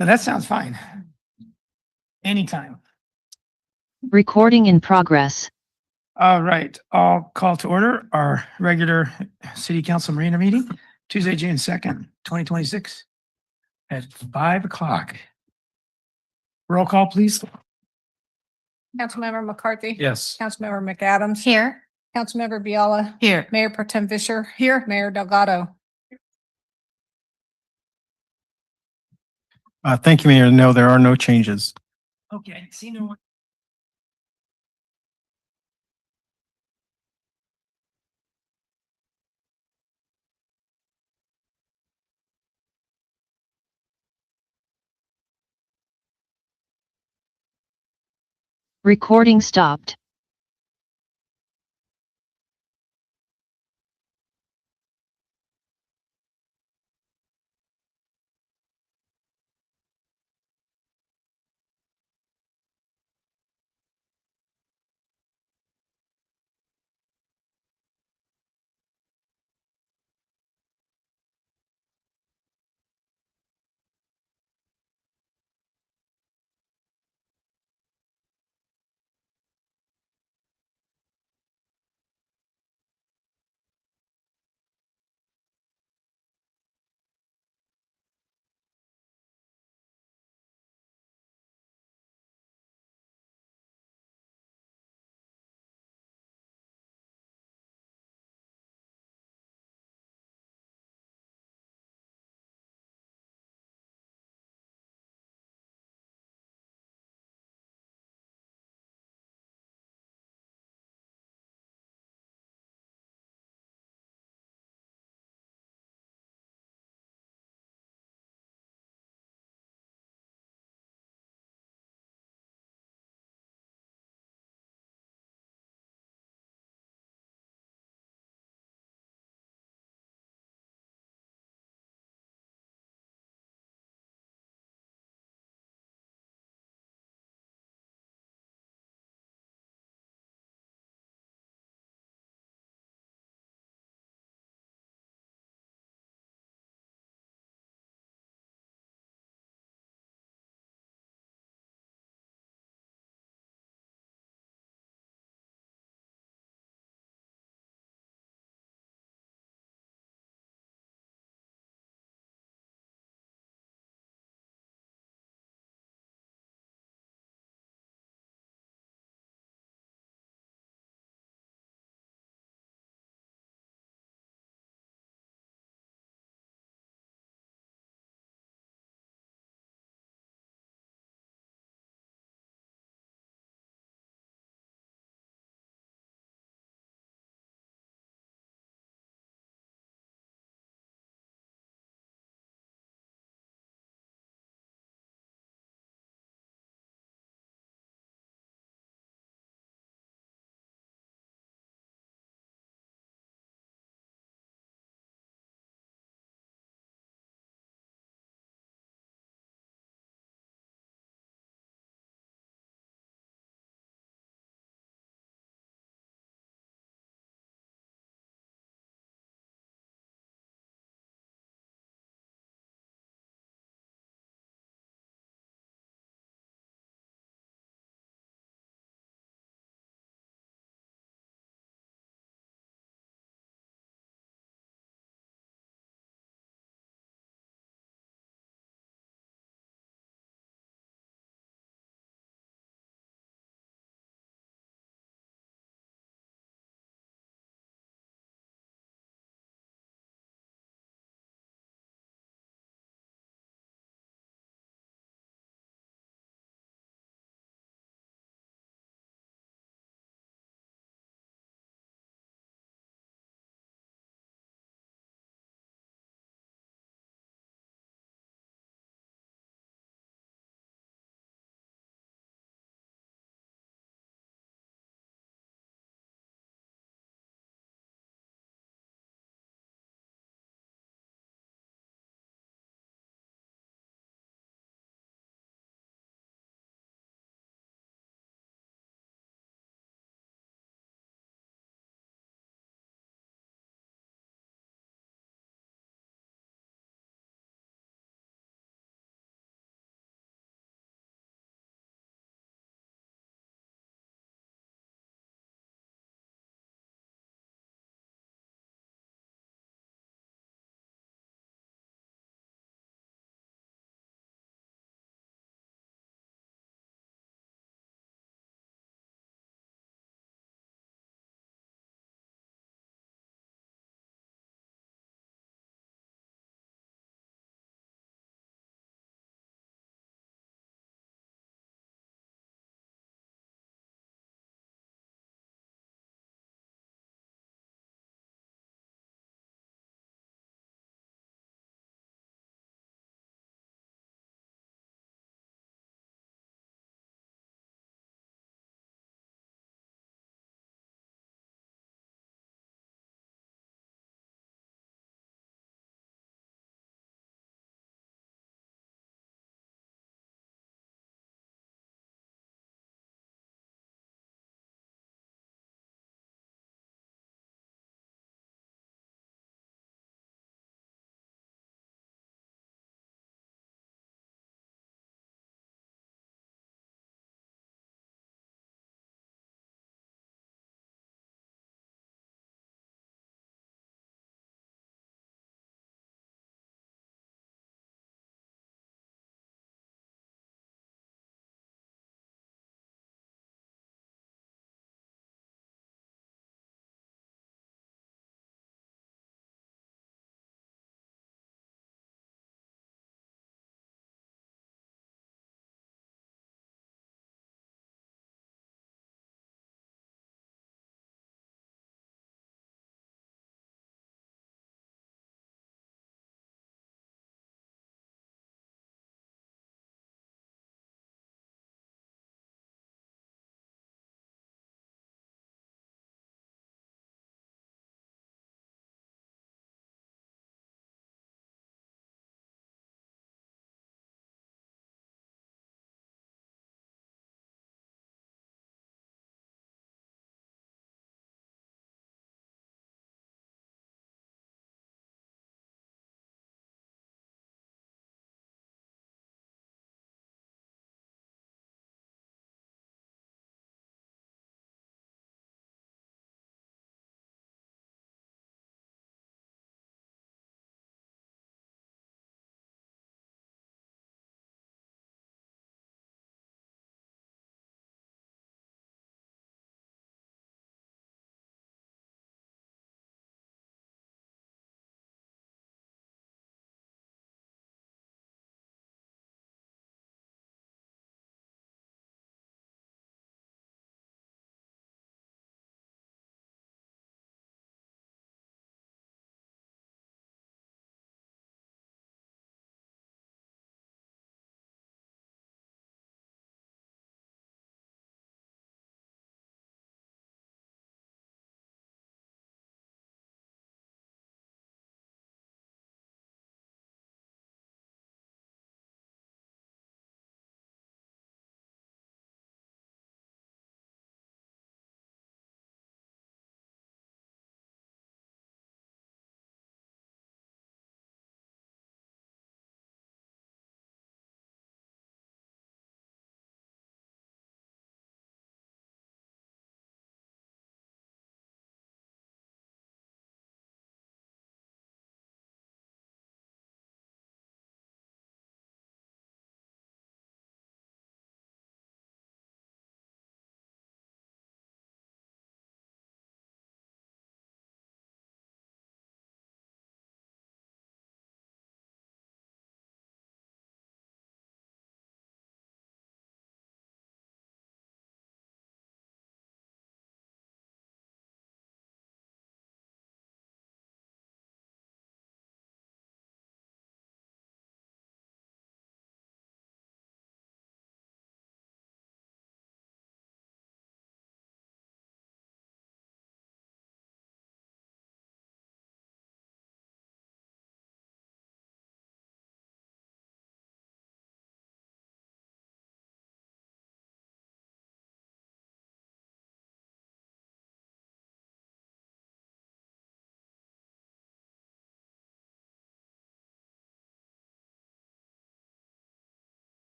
Now, that sounds fine. Anytime. Recording in progress. All right, I'll call to order our regular city council Marina meeting, Tuesday, June 2nd, 2026 at 5 o'clock. Roll call, please. Councilmember McCarthy. Yes. Councilmember McAdams. Here. Councilmember Biella. Here. Mayor Pro Tem Fisher. Here. Mayor Delgado. Thank you, Mayor. No, there are no changes. Okay, see no one. Recording stopped.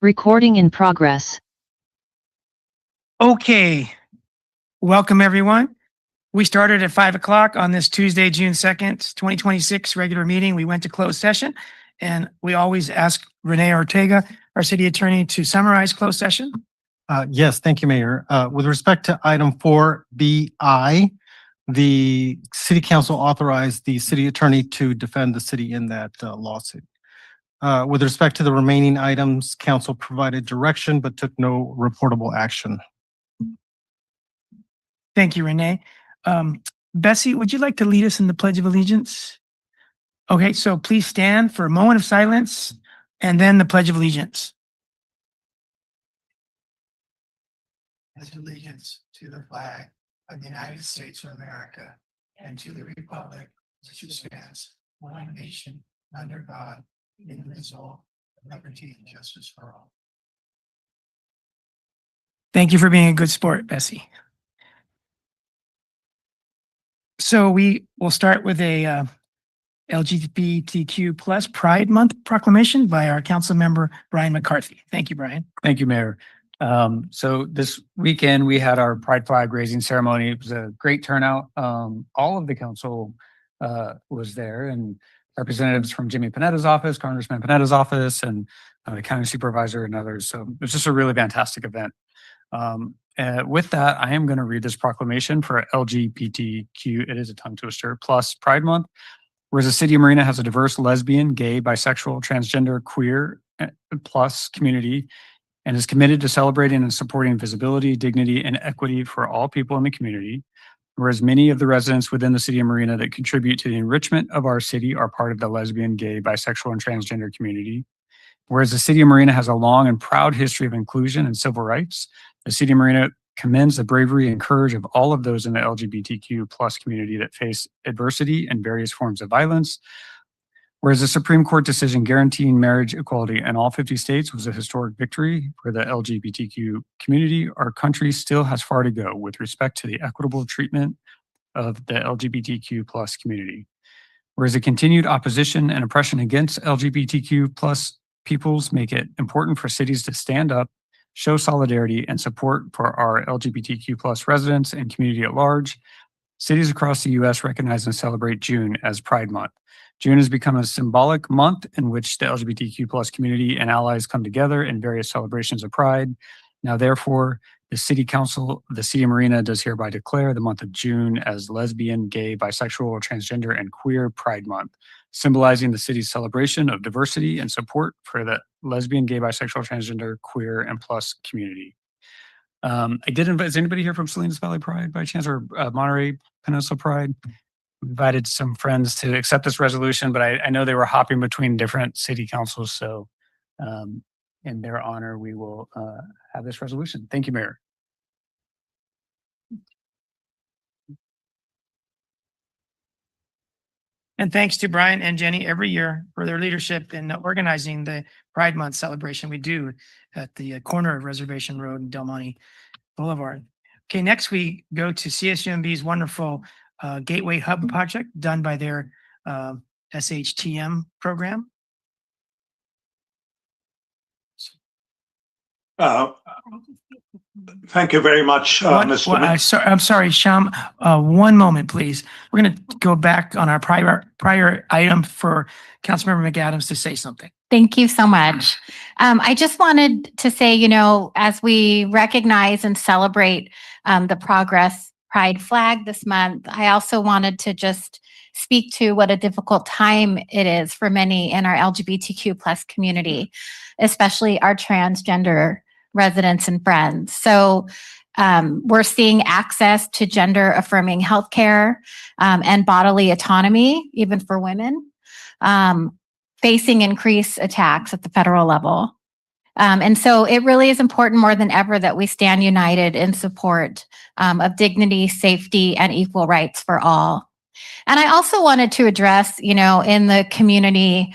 Recording in progress. Okay, welcome everyone. We started at 5 o'clock on this Tuesday, June 2nd, 2026 regular meeting. We went to closed session and we always ask Renee Ortega, our city attorney, to summarize closed session. Yes, thank you, Mayor. With respect to item 4BI, the city council authorized the city attorney to defend the city in that lawsuit. With respect to the remaining items, council provided direction but took no reportable action. Thank you, Renee. Bessie, would you like to lead us in the Pledge of Allegiance? Okay, so please stand for a moment of silence and then the Pledge of Allegiance. Pledge allegiance to the flag of the United States of America and to the republic which stands one nation under God, indivisible, with liberty and justice for all. Thank you for being a good sport, Bessie. So we will start with a LGBTQ plus Pride Month proclamation by our council member, Brian McCarthy. Thank you, Brian. Thank you, Mayor. So this weekend we had our Pride flag raising ceremony. It was a great turnout. All of the council was there, and representatives from Jimmy Panetta's office, Congressman Panetta's office, and the county supervisor and others. So it was just a really fantastic event. With that, I am going to read this proclamation for LGBTQ. It is a tongue twister. Plus Pride Month. Whereas the city of Marina has a diverse lesbian, gay, bisexual, transgender, queer plus community, and is committed to celebrating and supporting visibility, dignity, and equity for all people in the community. Whereas many of the residents within the city of Marina that contribute to the enrichment of our city are part of the lesbian, gay, bisexual, and transgender community. Whereas the city of Marina has a long and proud history of inclusion and civil rights, the city of Marina commends the bravery and courage of all of those in the LGBTQ plus community that face adversity and various forms of violence. Whereas the Supreme Court decision guaranteeing marriage equality in all 50 states was a historic victory for the LGBTQ community, our country still has far to go with respect to the equitable treatment of the LGBTQ plus community. Whereas the continued opposition and oppression against LGBTQ plus peoples make it important for cities to stand up, show solidarity and support for our LGBTQ plus residents and community at large. Cities across the U.S. recognize and celebrate June as Pride Month. June has become a symbolic month in which the LGBTQ plus community and allies come together in various celebrations of Pride. Now, therefore, the City Council of the City of Marina does hereby declare the month of June as Lesbian, Gay, Bisexual, Transgender, and Queer Pride Month, symbolizing the city's celebration of diversity and support for the lesbian, gay, bisexual, transgender, queer, and plus community. I did invite, is anybody here from Salinas Valley Pride by chance, or Monterey Peninsula Pride? Invited some friends to accept this resolution, but I know they were hopping between different city councils. So in their honor, we will have this resolution. Thank you, Mayor. And thanks to Brian and Jenny every year for their leadership in organizing the Pride Month celebration we do at the corner of Reservation Road and Del Monte Boulevard. Okay, next we go to CSUMB's wonderful Gateway Hub project done by their SHTM program. Thank you very much, Mr. I'm sorry, Sham. One moment, please. We're going to go back on our prior item for Councilmember McAdams to say something. Thank you so much. I just wanted to say, you know, as we recognize and celebrate the Progress Pride flag this month, I also wanted to just speak to what a difficult time it is for many in our LGBTQ plus community, especially our transgender residents and friends. So we're seeing access to gender affirming healthcare and bodily autonomy, even for women, facing increased attacks at the federal level. And so it really is important more than ever that we stand united in support of dignity, safety, and equal rights for all. And I also wanted to address, you know, in the community,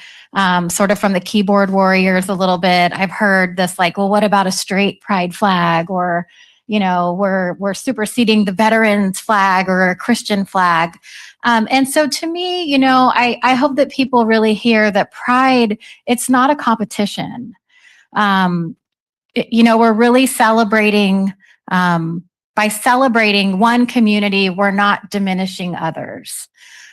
sort of from the keyboard warriors a little bit, I've heard this like, well, what about a straight pride flag? Or, you know, we're superseding the veterans flag or a Christian flag. And so to me, you know, I hope that people really hear that pride, it's not a competition. We're really celebrating, by celebrating one community, we're not diminishing others.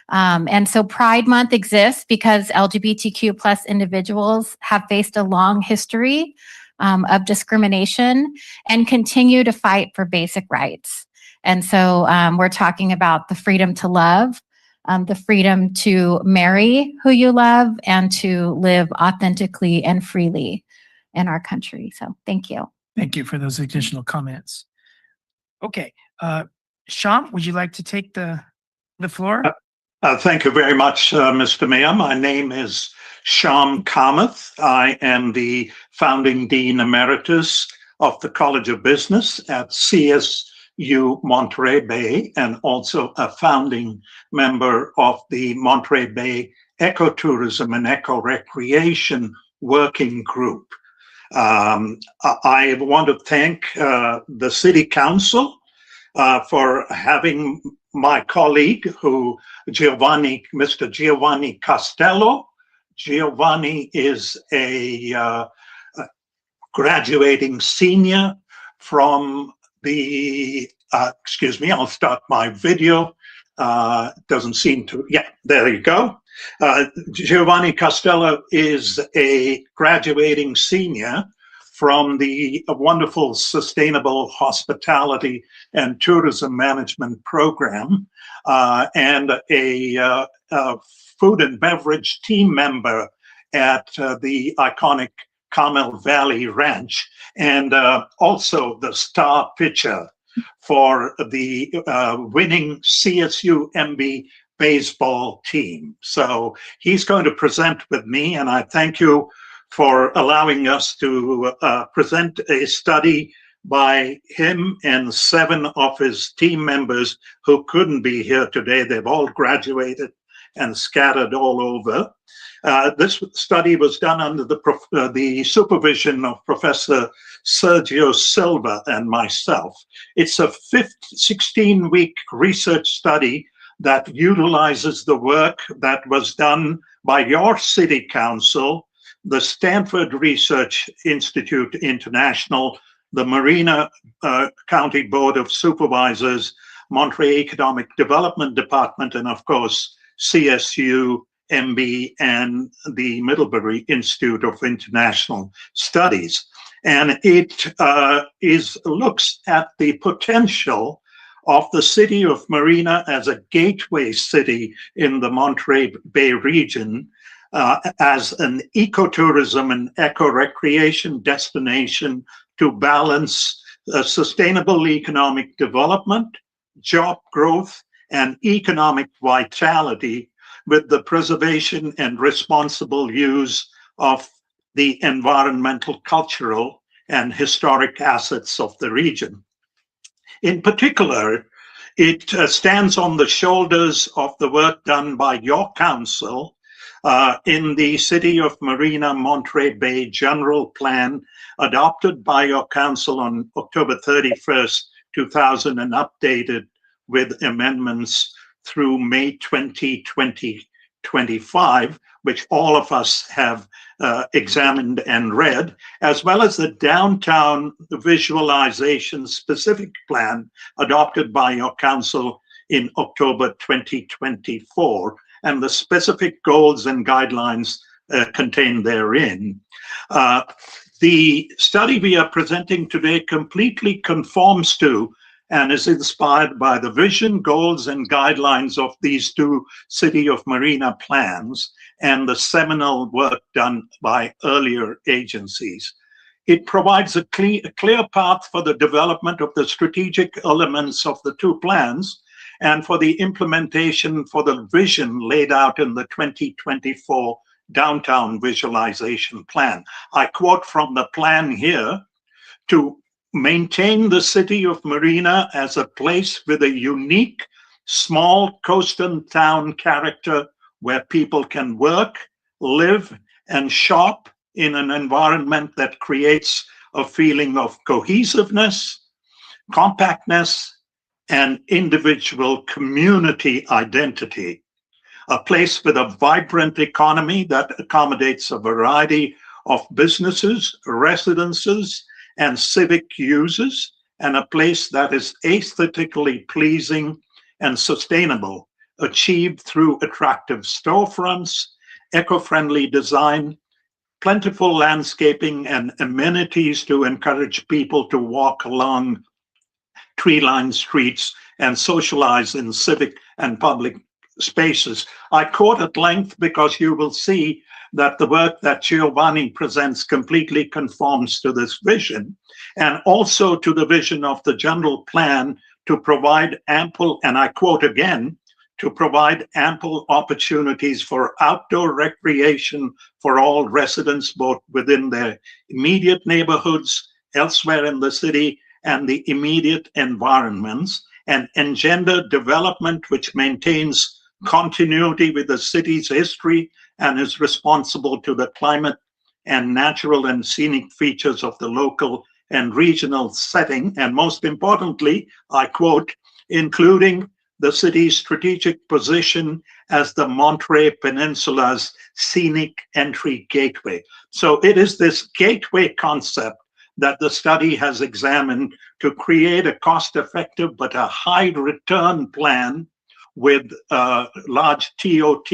And so Pride Month exists because LGBTQ plus individuals have faced a long history of discrimination and continue to fight for basic rights. And so we're talking about the freedom to love, the freedom to marry who you love, and to live authentically and freely in our country. So thank you. Thank you for those additional comments. Okay, Shyam, would you like to take the floor? Thank you very much, Mr. Mayor. My name is Shyam Kamath. I am the founding Dean Emeritus of the College of Business at CSU Monterey Bay, and also a founding member of the Monterey Bay Ecotourism and Eco-Recreation Working Group. I want to thank the City Council for having my colleague, Mr. Giovanni Costello. Giovanni is a graduating senior from the, excuse me, I'll start my video. Doesn't seem to, yeah, there you go. Giovanni Costello is a graduating senior from the wonderful Sustainable Hospitality and Tourism Management Program, and a food and beverage team member at the iconic Carmel Valley Ranch, and also the star pitcher for the winning CSU MB baseball team. So he's going to present with me, and I thank you for allowing us to present a study by him and 7 of his team members who couldn't be here today. They've all graduated and scattered all over. This study was done under the supervision of Professor Sergio Silva and myself. It's a 16-week research study that utilizes the work that was done by your city council, the Stanford Research Institute International, the Marina County Board of Supervisors, Monterey Economic Development Department, and of course, CSU, MB, and the Middlebury Institute of International Studies. And it looks at the potential of the city of Marina as a gateway city in the Monterey Bay region, as an ecotourism and eco-recreation destination to balance sustainable economic development, job growth, and economic vitality with the preservation and responsible use of the environmental, cultural, and historic assets of the region. In particular, it stands on the shoulders of the work done by your council in the City of Marina Monterey Bay General Plan, adopted by your council on October 31st, 2000, and updated with amendments through May 2025, which all of us have examined and read, as well as the Downtown Visualization Specific Plan adopted by your council in October 2024, and the specific goals and guidelines contained therein. The study we are presenting today completely conforms to and is inspired by the vision, goals, and guidelines of these 2 City of Marina plans and the seminal work done by earlier agencies. It provides a clear path for the development of the strategic elements of the 2 plans and for the implementation for the vision laid out in the 2024 Downtown Visualization Plan. I quote from the plan here: to maintain the city of Marina as a place with a unique, small coastal town character where people can work, live, and shop in an environment that creates a feeling of cohesiveness, compactness, and individual community identity. A place with a vibrant economy that accommodates a variety of businesses, residences, and civic uses, and a place that is aesthetically pleasing and sustainable, achieved through attractive storefronts, eco-friendly design, plentiful landscaping, and amenities to encourage people to walk along tree-lined streets and socialize in civic and public spaces. I quote at length because you will see that the work that Giovanni presents completely conforms to this vision, and also to the vision of the general plan to provide ample, and I quote again, to provide ample opportunities for outdoor recreation for all residents, both within their immediate neighborhoods, elsewhere in the city, and the immediate environments, and engender development which maintains continuity with the city's history and is responsible to the climate and natural and scenic features of the local and regional setting. And most importantly, I quote, including the city's strategic position as the Monterey Peninsula's scenic entry gateway. So it is this gateway concept that the study has examined to create a cost-effective but a high return plan with large TOT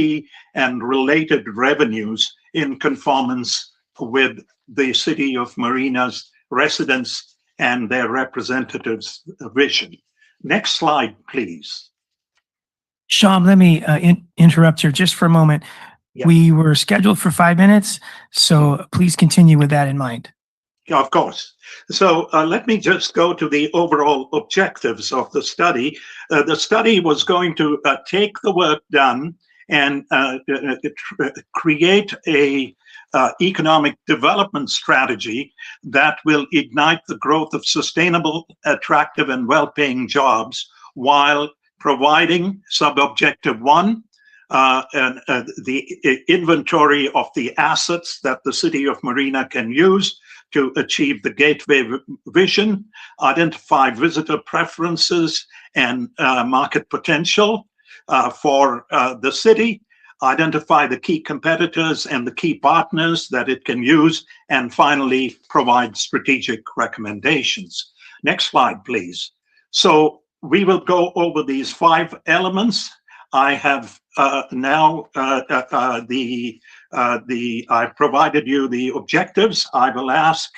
and related revenues in conformance with the City of Marina's residents and their representatives' vision. Next slide, please. Sean, let me interrupt here just for a moment. Yeah. We were scheduled for 5 minutes, so please continue with that in mind. Yeah, of course. So let me just go to the overall objectives of the study. The study was going to take the work done and create a economic development strategy that will ignite the growth of sustainable, attractive, and well-paying jobs while providing sub-objective 1, the inventory of the assets that the City of Marina can use to achieve the gateway vision, identify visitor preferences and market potential for the city, identify the key competitors and the key partners that it can use, and finally provide strategic recommendations. Next slide, please. So we will go over these 5 elements. I have now I've provided you the objectives. I will ask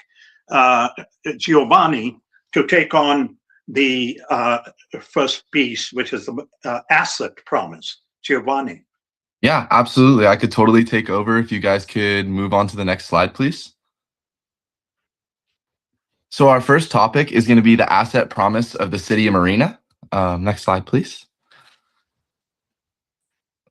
Giovanni to take on the first piece, which is the asset promise. Giovanni. Yeah, absolutely. I could totally take over if you guys could move on to the next slide, please. So our first topic is going to be the asset promise of the City of Marina. Next slide, please.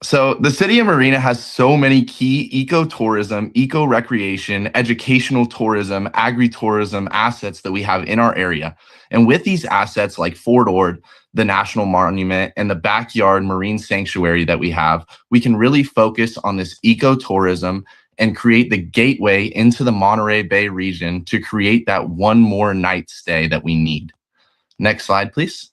So the City of Marina has so many key eco-tourism, eco-recreation, educational tourism, agri-tourism assets that we have in our area. And with these assets like Fort Ord, the National Monument, and the backyard marine sanctuary that we have, we can really focus on this eco-tourism and create the gateway into the Monterey Bay region to create that one more night stay that we need. Next slide, please.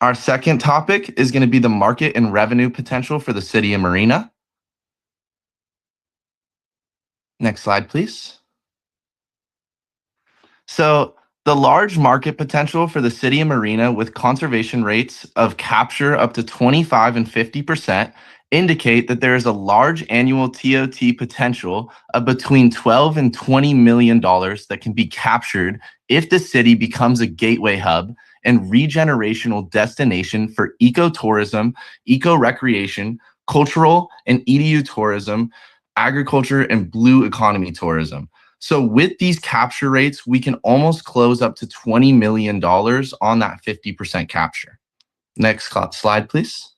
Our second topic is going to be the market and revenue potential for the City of Marina. Next slide, please. So the large market potential for the City of Marina with conservation rates of capture up to 25 and 50% indicate that there is a large annual TOT potential of between $12 and $20 million that can be captured if the city becomes a gateway hub and regenerational destination for ecotourism, eco-recreation, cultural and EDU tourism, agriculture, and blue economy tourism. So with these capture rates, we can almost close up to $20 million on that 50% capture. Next slide, please.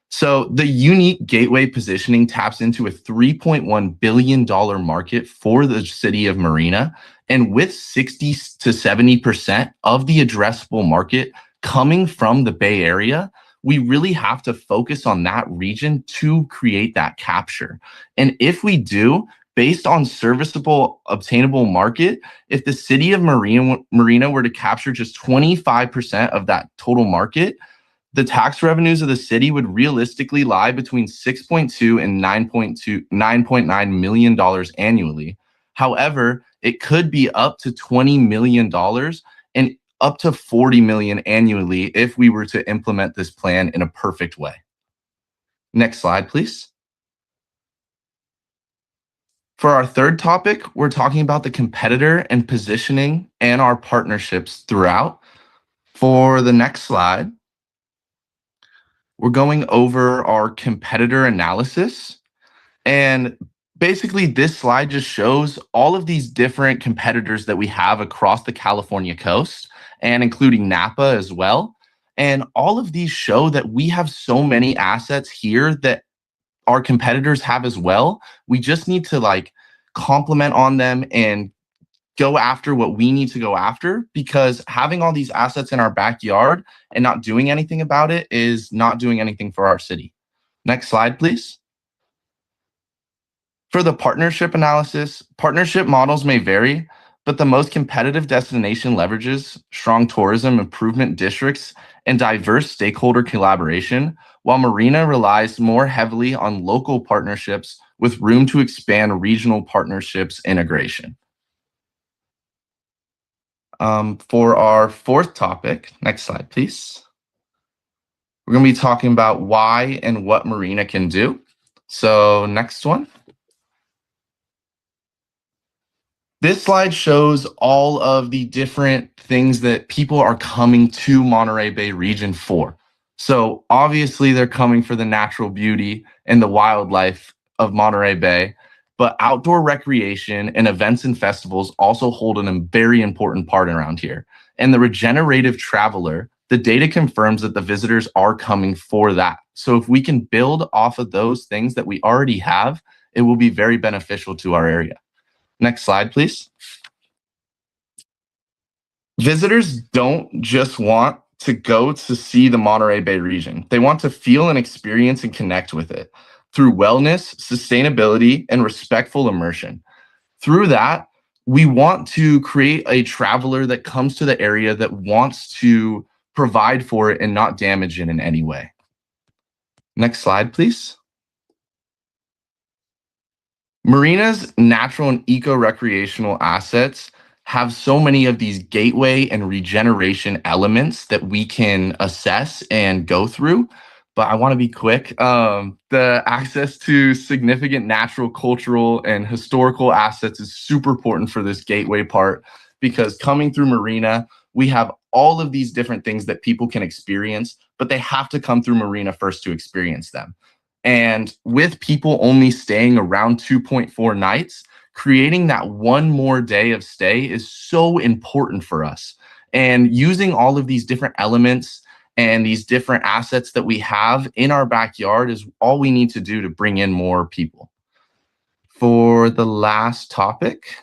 So the unique gateway positioning taps into a $3.1 billion market for the City of Marina. And with 60 to 70% of the addressable market coming from the Bay Area, we really have to focus on that region to create that capture. And if we do, based on serviceable, obtainable market, if the City of Marina were to capture just 25% of that total market, the tax revenues of the city would realistically lie between 6.2 and 9.9 million dollars annually. However, it could be up to $20 million and up to 40 million annually if we were to implement this plan in a perfect way. Next slide, please. For our third topic, we're talking about the competitor and positioning and our partnerships throughout. For the next slide, we're going over our competitor analysis. And basically, this slide just shows all of these different competitors that we have across the California coast, and including Napa as well. And all of these show that we have so many assets here that our competitors have as well. We just need to like complement on them and go after what we need to go after, because having all these assets in our backyard and not doing anything about it is not doing anything for our city. Next slide, please. For the partnership analysis, partnership models may vary, but the most competitive destination leverages strong tourism improvement districts and diverse stakeholder collaboration, while Marina relies more heavily on local partnerships with room to expand regional partnerships integration. For our fourth topic, next slide, please. We're going to be talking about why and what Marina can do. So next one. This slide shows all of the different things that people are coming to Monterey Bay region for. So obviously they're coming for the natural beauty and the wildlife of Monterey Bay, but outdoor recreation and events and festivals also hold a very important part around here. And the regenerative traveler, the data confirms that the visitors are coming for that. So if we can build off of those things that we already have, it will be very beneficial to our area. Next slide, please. Visitors don't just want to go to see the Monterey Bay region. They want to feel and experience and connect with it through wellness, sustainability, and respectful immersion. Through that, we want to create a traveler that comes to the area that wants to provide for it and not damage it in any way. Next slide, please. Marina's natural and eco-recreational assets have so many of these gateway and regeneration elements that we can assess and go through. But I want to be quick. The access to significant natural, cultural, and historical assets is super important for this gateway part, because coming through Marina, we have all of these different things that people can experience, but they have to come through Marina first to experience them. And with people only staying around 2.4 nights, creating that one more day of stay is so important for us. And using all of these different elements and these different assets that we have in our backyard is all we need to do to bring in more people. For the last topic,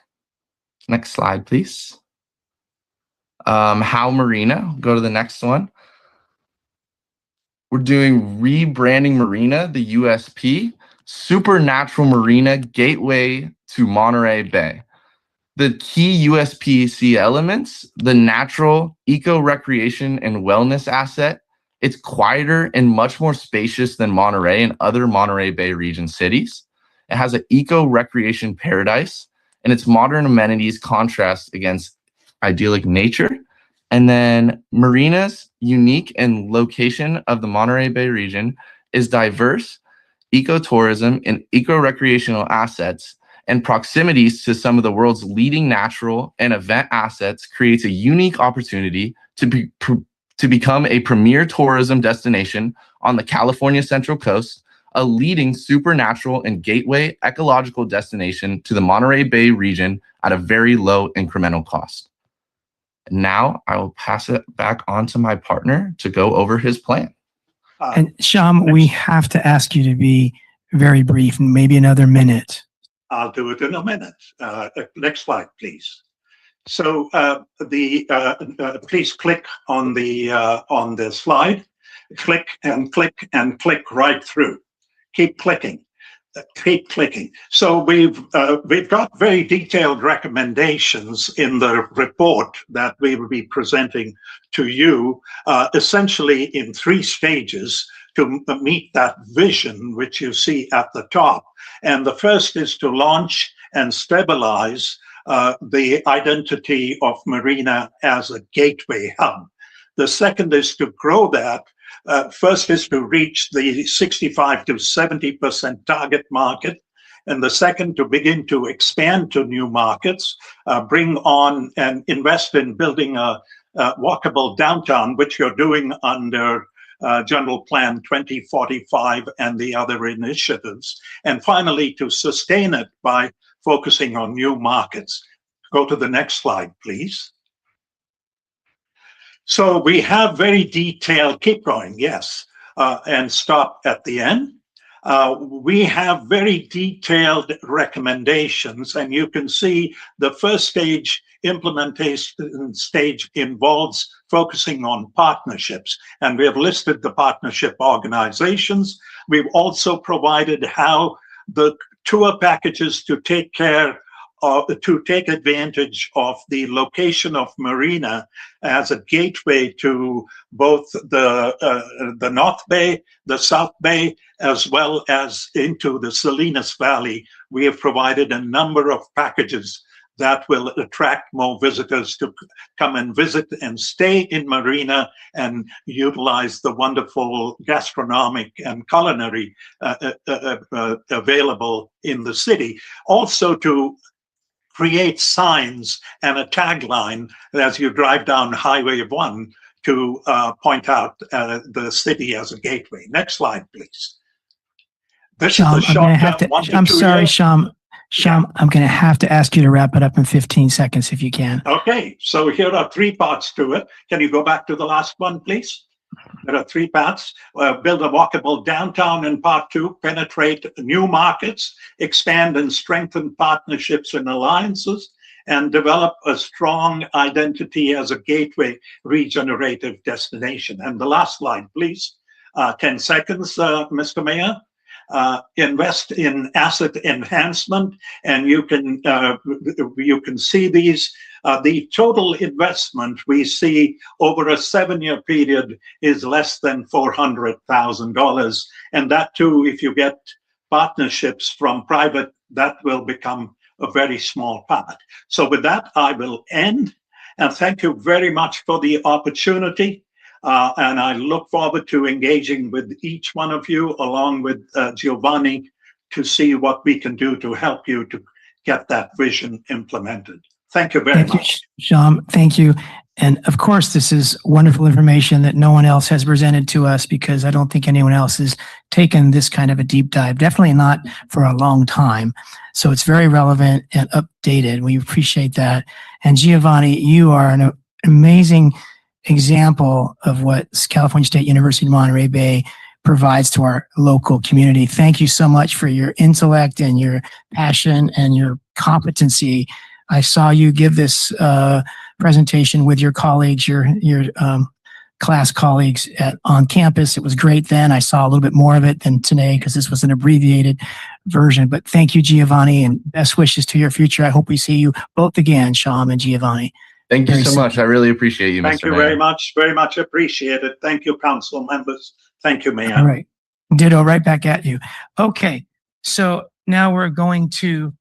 next slide, please. How Marina, go to the next one. We're doing rebranding Marina, the USP, Supernatural Marina Gateway to Monterey Bay. The key USPC elements, the natural, eco-recreation, and wellness asset. It's quieter and much more spacious than Monterey and other Monterey Bay region cities. It has an eco-recreation paradise, and its modern amenities contrast against idyllic nature. And then Marina's unique and location of the Monterey Bay region is diverse ecotourism and eco-recreational assets, and proximities to some of the world's leading natural and event assets creates a unique opportunity to become a premier tourism destination on the California Central Coast, a leading supernatural and gateway ecological destination to the Monterey Bay region at a very low incremental cost. Now I will pass it back on to my partner to go over his plan. And Sham, we have to ask you to be very brief, maybe another minute. I'll do it in a minute. Next slide, please. So please click on the slide. Click and click and click right through. Keep clicking. keep clicking. So we've got very detailed recommendations in the report that we will be presenting to you, essentially in 3 stages to meet that vision which you see at the top. And the first is to launch and stabilize the identity of Marina as a gateway hub. The second is to grow that. First is to reach the 65 to 70% target market. And the second, to begin to expand to new markets, bring on and invest in building a walkable downtown, which you're doing under General Plan 2045 and the other initiatives. And finally, to sustain it by focusing on new markets. Go to the next slide, please. So we have very detailed, keep going, yes, and stop at the end. We have very detailed recommendations, and you can see the first stage, implementation stage, involves focusing on partnerships. And we have listed the partnership organizations. We've also provided how the tour packages to take advantage of the location of Marina as a gateway to both the North Bay, the South Bay, as well as into the Salinas Valley. We have provided a number of packages that will attract more visitors to come and visit and stay in Marina and utilize the wonderful gastronomic and culinary available in the city. Also to create signs and a tagline as you drive down Highway 1 to point out the city as a gateway. Next slide, please. This Shyam, is the I'm sorry, Shyam. Shyam, I'm going to have to ask you to wrap it up in 15 seconds if you can. Okay, so here are 3 parts to it. Can you go back to the last one, please? There are 3 parts. Build a walkable downtown in part 2, penetrate new markets, expand and strengthen partnerships and alliances, and develop a strong identity as a gateway regenerative destination. And the last slide, please. 10 seconds, Mr. Mayor. Invest in asset enhancement, and you can see these. The total investment we see over a 7-year period is less than $400,000, and that too, if you get partnerships from private, that will become a very small part. So with that, I will end, and thank you very much for the opportunity. And I look forward to engaging with each one of you, along with Giovanni, to see what we can do to help you to get that vision implemented. Thank you very much. Shyam, thank you. And of course, this is wonderful information that no one else has presented to us, because I don't think anyone else has taken this kind of a deep dive, definitely not for a long time. So it's very relevant and updated. We appreciate that. And Giovanni, you are an amazing example of what California State University in Monterey Bay provides to our local community. Thank you so much for your intellect and your passion and your competency. I saw you give this presentation with your colleagues, your class colleagues on campus. It was great then. I saw a little bit more of it than today because this was an abbreviated version. But thank you, Giovanni, and best wishes to your future. I hope we see you both again, Shyam and Giovanni. Thank you so much. I really appreciate you, Mr. Thank you Mayor. very much appreciated. Thank you, council members. Thank you, Mayor. All right. Ditto, right back at you. Okay, so now we're going to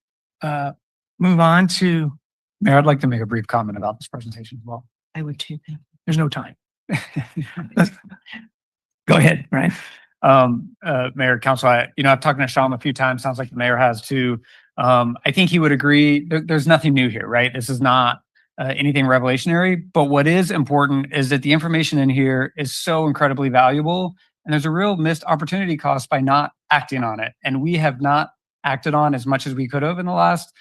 move on to, Mayor, I'd like to make a brief comment about this presentation as well. I would too. There's no time. Go ahead, Ryan. Mayor, Council, I've talked to Shyam a few times. Sounds like the mayor has too. I think he would agree. There's nothing new here, right? This is not anything revelationary, but what is important is that the information in here is so incredibly valuable, and there's a real missed opportunity cost by not acting on it. And we have not acted on as much as we could have in the last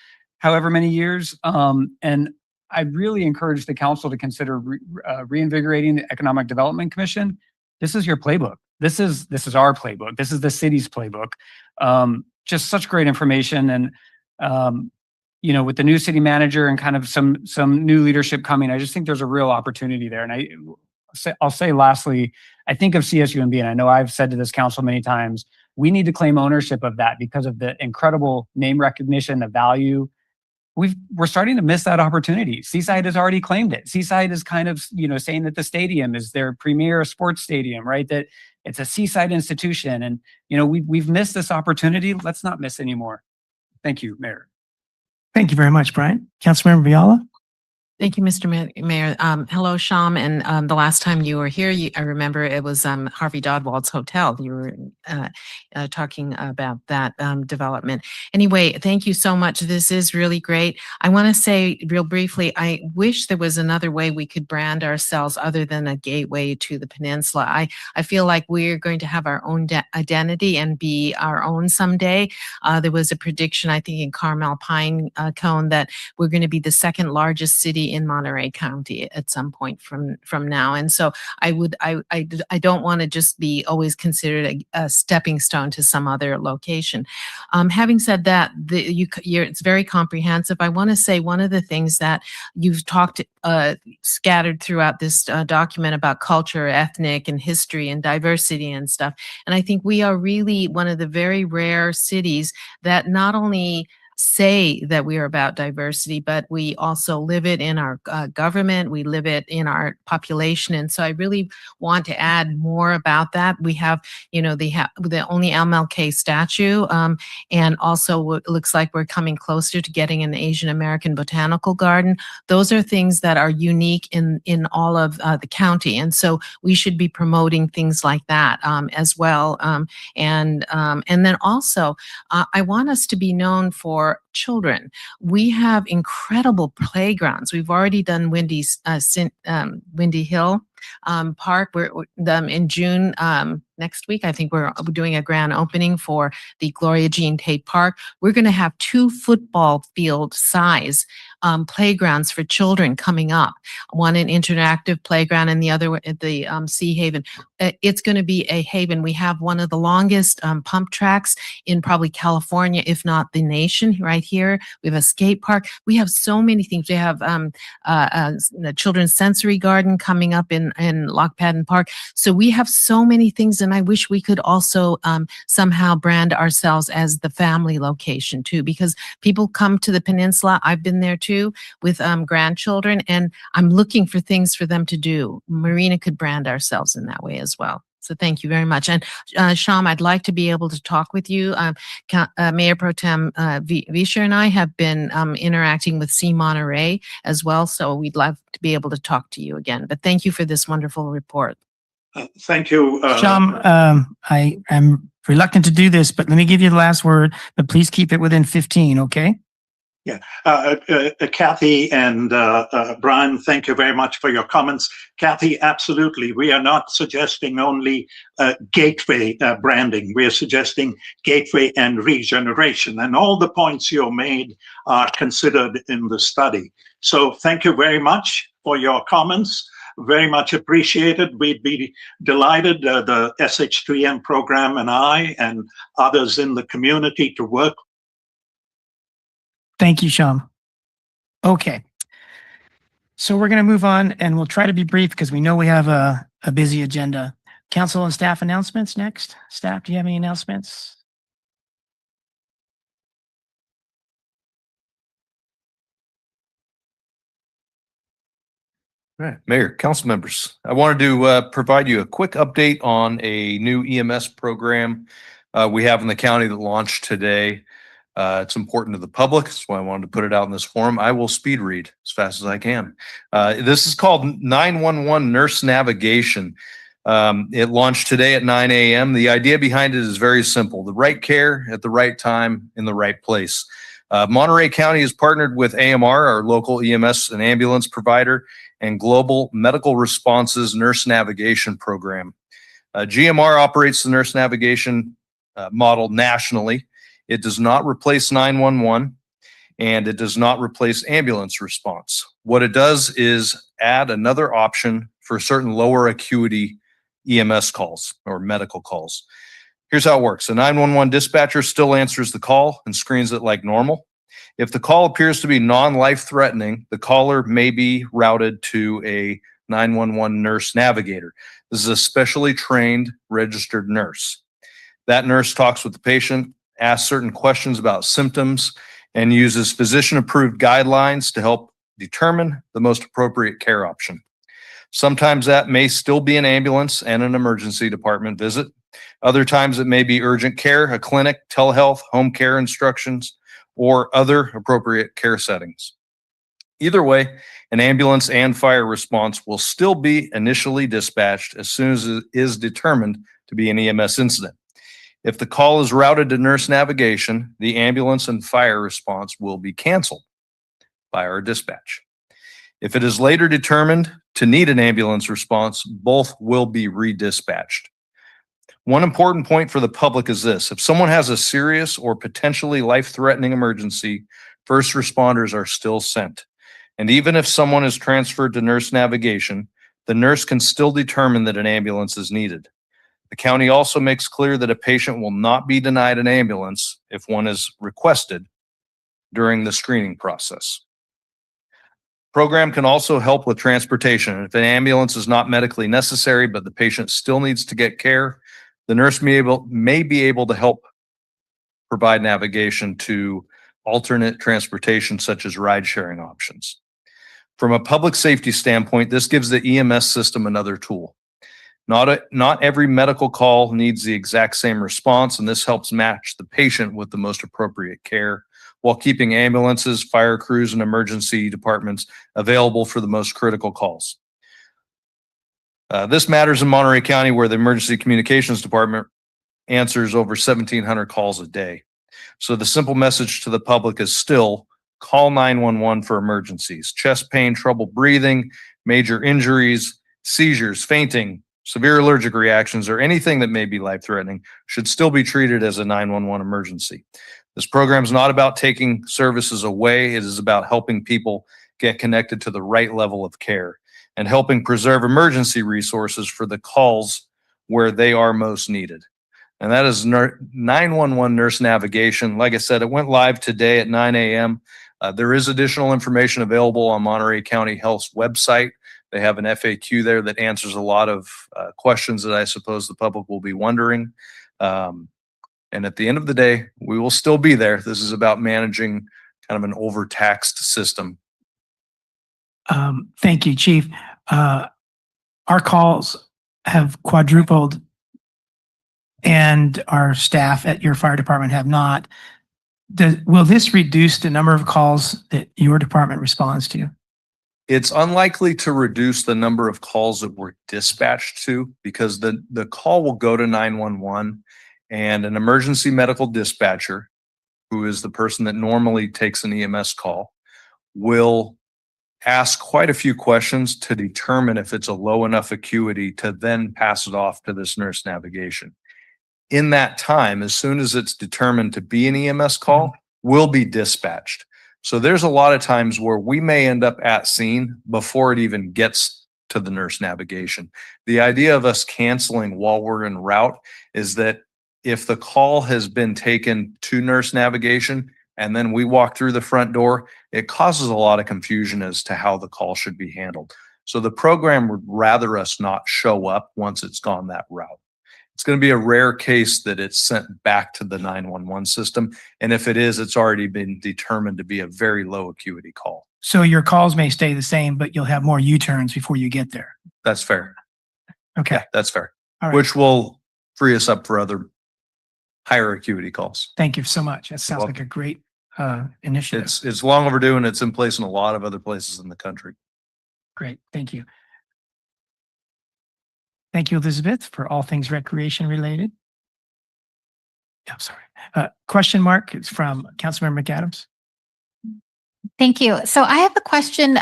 however many years. And I really encourage the council to consider reinvigorating the Economic Development Commission. This is your playbook. This is our playbook. This is the city's playbook. Just such great information. And with the new city manager and kind of some new leadership coming, I just think there's a real opportunity there. And I'll say lastly, I think of CSUMB, and I know I've said to this council many times, We need to claim ownership of that because of the incredible name recognition, the value. We're starting to miss that opportunity. Seaside has already claimed it. Seaside is kind of, saying that the stadium is their premier sports stadium, right? That it's a Seaside institution. And, we've missed this opportunity. Let's not miss anymore. Thank you, Mayor. Thank you very much, Brian. Councilmember Viala? Thank you, Mr. Mayor. Hello, Sham. And the last time you were here, I remember it was Harvey Dodwald's hotel. You were talking about that development. Anyway, thank you so much. This is really great. I want to say real briefly, I wish there was another way we could brand ourselves other than a gateway to the peninsula. I feel like we're going to have our own identity and be our own someday. There was a prediction, I think, in Carmel Pine Cone that we're going to be the second largest city in Monterey County at some point from now. And so I don't want to just be always considered a stepping stone to some other location. Having said that, it's very comprehensive. I want to say one of the things that you've talked scattered throughout this document about culture, ethnic and history and diversity and stuff. And I think we are really one of the very rare cities that not only say that we are about diversity, but we also live it in our government, we live it in our population. And so I really want to add more about that. We have, the only MLK statue, and also it looks like we're coming closer to getting an Asian American botanical garden. Those are things that are unique in all of the county. And so we should be promoting things like that as well. And then also, I want us to be known for children. We have incredible playgrounds. We've already done Windy Hill Park. We're in June next week. I think we're doing a grand opening for the Gloria Jean Tate Park. We're going to have 2 football field size playgrounds for children coming up. One an interactive playground and the other at the Sea Haven. It's going to be a haven. We have one of the longest pump tracks in probably California, if not the nation, right here. We have a skate park. We have so many things. We have the Children's Sensory Garden coming up in Lockpadden Park. So we have so many things, and I wish we could also somehow brand ourselves as the family location too, because people come to the peninsula. I've been there too with grandchildren, and I'm looking for things for them to do. Marina could brand ourselves in that way as well. So thank you very much. And Sham, I'd like to be able to talk with you. Mayor Pro Tem Vischer and I have been interacting with C Monterey as well. So we'd love to be able to talk to you again. But thank you for this wonderful report. Thank you. Sham, I am reluctant to do this, but let me give you the last word, but please keep it within 15, okay? Yeah, Kathy and Brian, thank you very much for your comments. Kathy, absolutely. We are not suggesting only gateway branding. We are suggesting gateway and regeneration. And all the points you made are considered in the study. So thank you very much for your comments. Very much appreciated. We'd be delighted, the SH3M program and I and others in the community to work. Thank you, Sham. Okay. So we're going to move on and we'll try to be brief because we know we have a busy agenda. Council and staff announcements next. Staff, do you have any announcements? All right, Mayor, council members, I wanted to provide you a quick update on a new EMS program we have in the county that launched today. It's important to the public. That's why I wanted to put it out in this forum. I will speed read as fast as I can. This is called 911 Nurse Navigation. It launched today at 9 a.m. The idea behind it is very simple. The right care at the right time in the right place. Monterey County has partnered with AMR, our local EMS and ambulance provider, and Global Medical Responses Nurse Navigation Program. GMR operates the nurse navigation model nationally. It does not replace 911 and it does not replace ambulance response. What it does is add another option for certain lower acuity EMS calls or medical calls. Here's how it works. The 911 dispatcher still answers the call and screens it like normal. If the call appears to be non-life threatening, the caller may be routed to a 911 nurse navigator. This is a specially trained registered nurse. That nurse talks with the patient, asks certain questions about symptoms, and uses physician-approved guidelines to help determine the most appropriate care option. Sometimes that may still be an ambulance and an emergency department visit. Other times it may be urgent care, a clinic, telehealth, home care instructions, or other appropriate care settings. Either way, an ambulance and fire response will still be initially dispatched as soon as it is determined to be an EMS incident. If the call is routed to nurse navigation, the ambulance and fire response will be canceled by our dispatch. If it is later determined to need an ambulance response, both will be redispatched. One important point for the public is this: if someone has a serious or potentially life-threatening emergency, first responders are still sent. And even if someone is transferred to nurse navigation, the nurse can still determine that an ambulance is needed. The county also makes clear that a patient will not be denied an ambulance if one is requested during the screening process. Program can also help with transportation. If an ambulance is not medically necessary, but the patient still needs to get care, the nurse may be able to help provide navigation to alternate transportation such as ride-sharing options. From a public safety standpoint, this gives the EMS system another tool. Not every medical call needs the exact same response, and this helps match the patient with the most appropriate care while keeping ambulances, fire crews, and emergency departments available for the most critical calls. This matters in Monterey County, where the Emergency Communications Department answers over 1,700 calls a day. So the simple message to the public is still call 911 for emergencies. Chest pain, trouble breathing, major injuries, seizures, fainting, severe allergic reactions, or anything that may be life-threatening should still be treated as a 911 emergency. This program is not about taking services away. It is about helping people get connected to the right level of care and helping preserve emergency resources for the calls where they are most needed. And that is 911 nurse navigation. Like I said, it went live today at 9 a.m. There is additional information available on Monterey County Health's website. They have an FAQ there that answers a lot of questions that I suppose the public will be wondering. And at the end of the day, we will still be there. This is about managing kind of an overtaxed system. Thank you, Chief. Our calls have quadrupled and our staff at your fire department have not. Will this reduce the number of calls that your department responds to? It's unlikely to reduce the number of calls that we're dispatched to, because the call will go to 911 and an emergency medical dispatcher, who is the person that normally takes an EMS call, will ask quite a few questions to determine if it's a low enough acuity to then pass it off to this nurse navigation. In that time, as soon as it's determined to be an EMS call, we'll be dispatched. So there's a lot of times where we may end up at scene before it even gets to the nurse navigation. The idea of us canceling while we're en route is that if the call has been taken to nurse navigation and then we walk through the front door, it causes a lot of confusion as to how the call should be handled. So the program would rather us not show up once it's gone that route. It's going to be a rare case that it's sent back to the 911 system. And if it is, it's already been determined to be a very low acuity call. So your calls may stay the same, but you'll have more U-turns before you get there. That's fair. Okay. That's fair. All right. Which will free us up for other higher acuity calls. Thank you so much. That sounds like a great initiative. It's long overdue, and it's in place in a lot of other places in the country. Great. Thank you. Thank you, Elizabeth, for all things recreation related. I'm sorry. Question mark. It's from Councilmember McAdams. Thank you. So I have a question.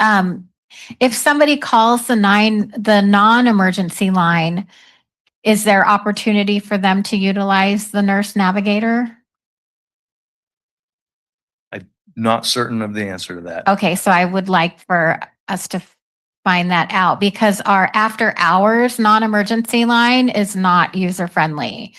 If somebody calls the non-emergency line, is there opportunity for them to utilize the nurse navigator? I'm not certain of the answer to that. Okay, so I would like for us to find that out, because our after hours non-emergency line is not user friendly.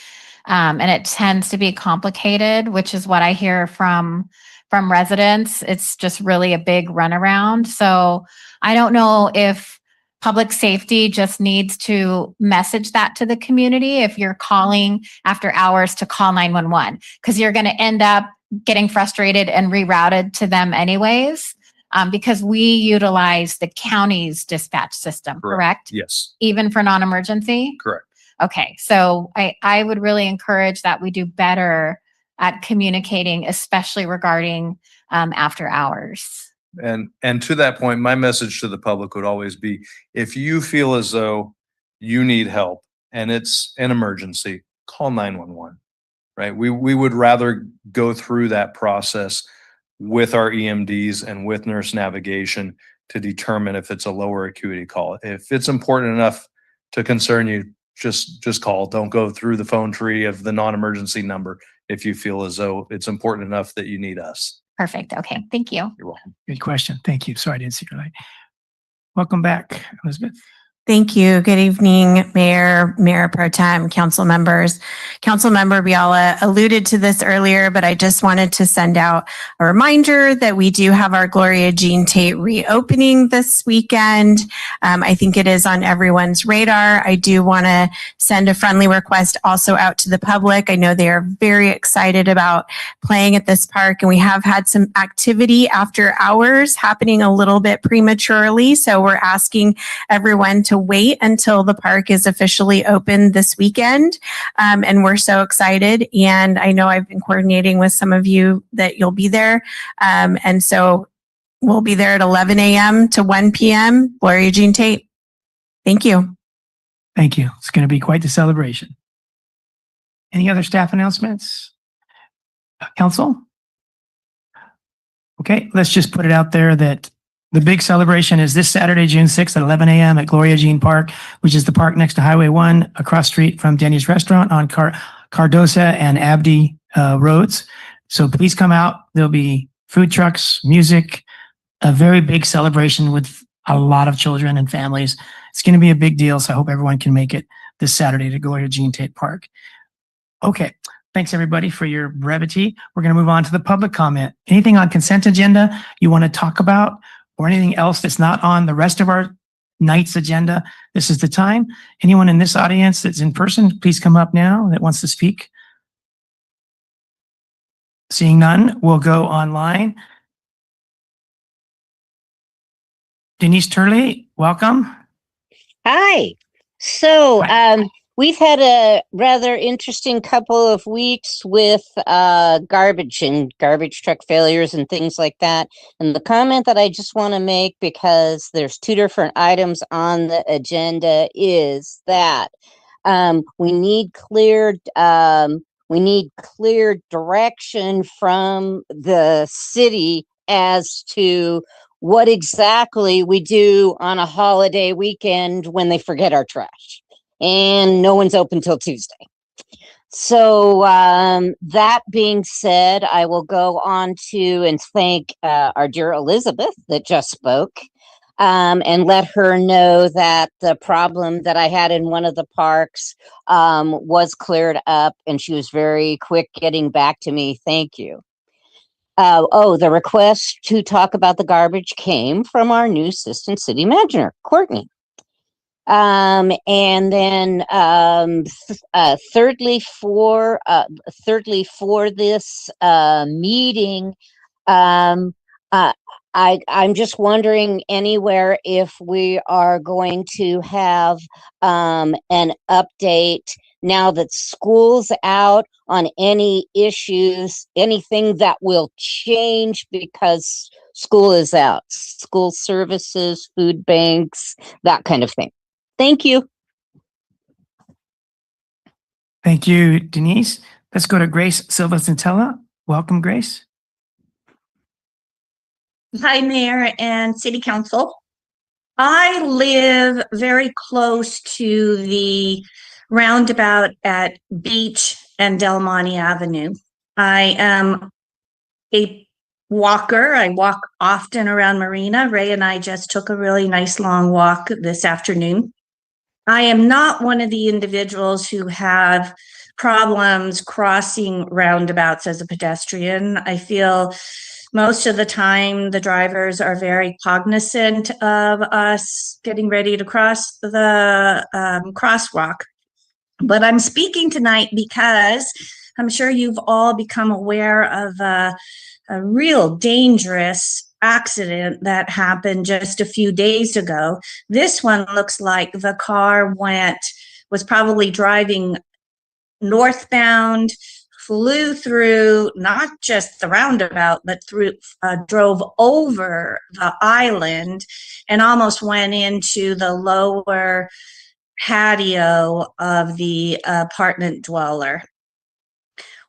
And it tends to be complicated, which is what I hear from residents. It's just really a big runaround. So I don't know if public safety just needs to message that to the community if you're calling after hours to call 911, because you're going to end up getting frustrated and rerouted to them anyways, because we utilize the county's dispatch system, correct? Yes, Even for non-emergency? correct. Okay, so I would really encourage that we do better at communicating, especially regarding after hours. And to that point, my message to the public would always be, if you feel as though you need help and it's an emergency, call 911, right? We would rather go through that process with our EMDs and with nurse navigation to determine if it's a lower acuity call. If it's important enough to concern you, just call. Don't go through the phone tree of the non-emergency number if you feel as though it's important enough that you need us. Perfect. Okay, thank you. You're welcome. Good question. Thank you. Sorry, I didn't see your light. Welcome back, Elizabeth. Thank you. Good evening, Mayor, Mayor Pro Tem, council members. Councilmember Biala alluded to this earlier, but I just wanted to send out a reminder that we do have our Gloria Jean Tate reopening this weekend. I think it is on everyone's radar. I do want to send a friendly request also out to the public. I know they are very excited about playing at this park, and we have had some activity after hours happening a little bit prematurely. So we're asking everyone to wait until the park is officially open this weekend. And we're so excited. And I know I've been coordinating with some of you that you'll be there. And so we'll be there at 11 a.m. to 1 p.m. Gloria Jean Tate. Thank you. Thank you. It's going to be quite the celebration. Any other staff announcements? Council? Okay, let's just put it out there that the big celebration is this Saturday, June 6th at 11 a.m. at Gloria Jean Park, which is the park next to Highway 1 across street from Denny's Restaurant on Cardosa and Abdi roads. So please come out. There'll be food trucks, music, a very big celebration with a lot of children and families. It's going to be a big deal. So I hope everyone can make it this Saturday to Gloria Jean Tate Park. Okay. Thanks everybody for your brevity. We're going to move on to the public comment. Anything on consent agenda you want to talk about, or anything else that's not on the rest of our night's agenda? This is the time. Anyone in this audience that's in person, please come up now that wants to speak. Seeing none, we'll go online. Denise Turley, welcome. Hi. So, we've had a rather interesting couple of weeks with garbage and garbage truck failures and things like that. And the comment that I just want to make, because there's two different items on the agenda, is that we need clear direction from the city as to what exactly we do on a holiday weekend when they forget our trash and no one's open till Tuesday. So that being said, I will go on to and thank our dear Elizabeth that just spoke, and let her know that the problem that I had in one of the parks was cleared up, and she was very quick getting back to me. Thank you. The request to talk about the garbage came from our new assistant city manager, Courtney. And then thirdly for this meeting, I'm just wondering anywhere if we are going to have an update now that school's out on any issues, anything that will change because school is out, school services, food banks, that kind of thing. Thank you. Thank you, Denise. Let's go to Grace Silva Centella. Welcome, Grace. Hi, Mayor and City Council. I live very close to the roundabout at Beach and Del Monte Avenue. I am a walker. I walk often around Marina. Ray and I just took a really nice long walk this afternoon. I am not one of the individuals who have problems crossing roundabouts as a pedestrian. I feel Most of the time, the drivers are very cognizant of us getting ready to cross the crosswalk. But I'm speaking tonight because I'm sure you've all become aware of a real dangerous accident that happened just a few days ago. This one looks like the car was probably driving northbound, flew through not just the roundabout, but drove over the island and almost went into the lower patio of the apartment dweller.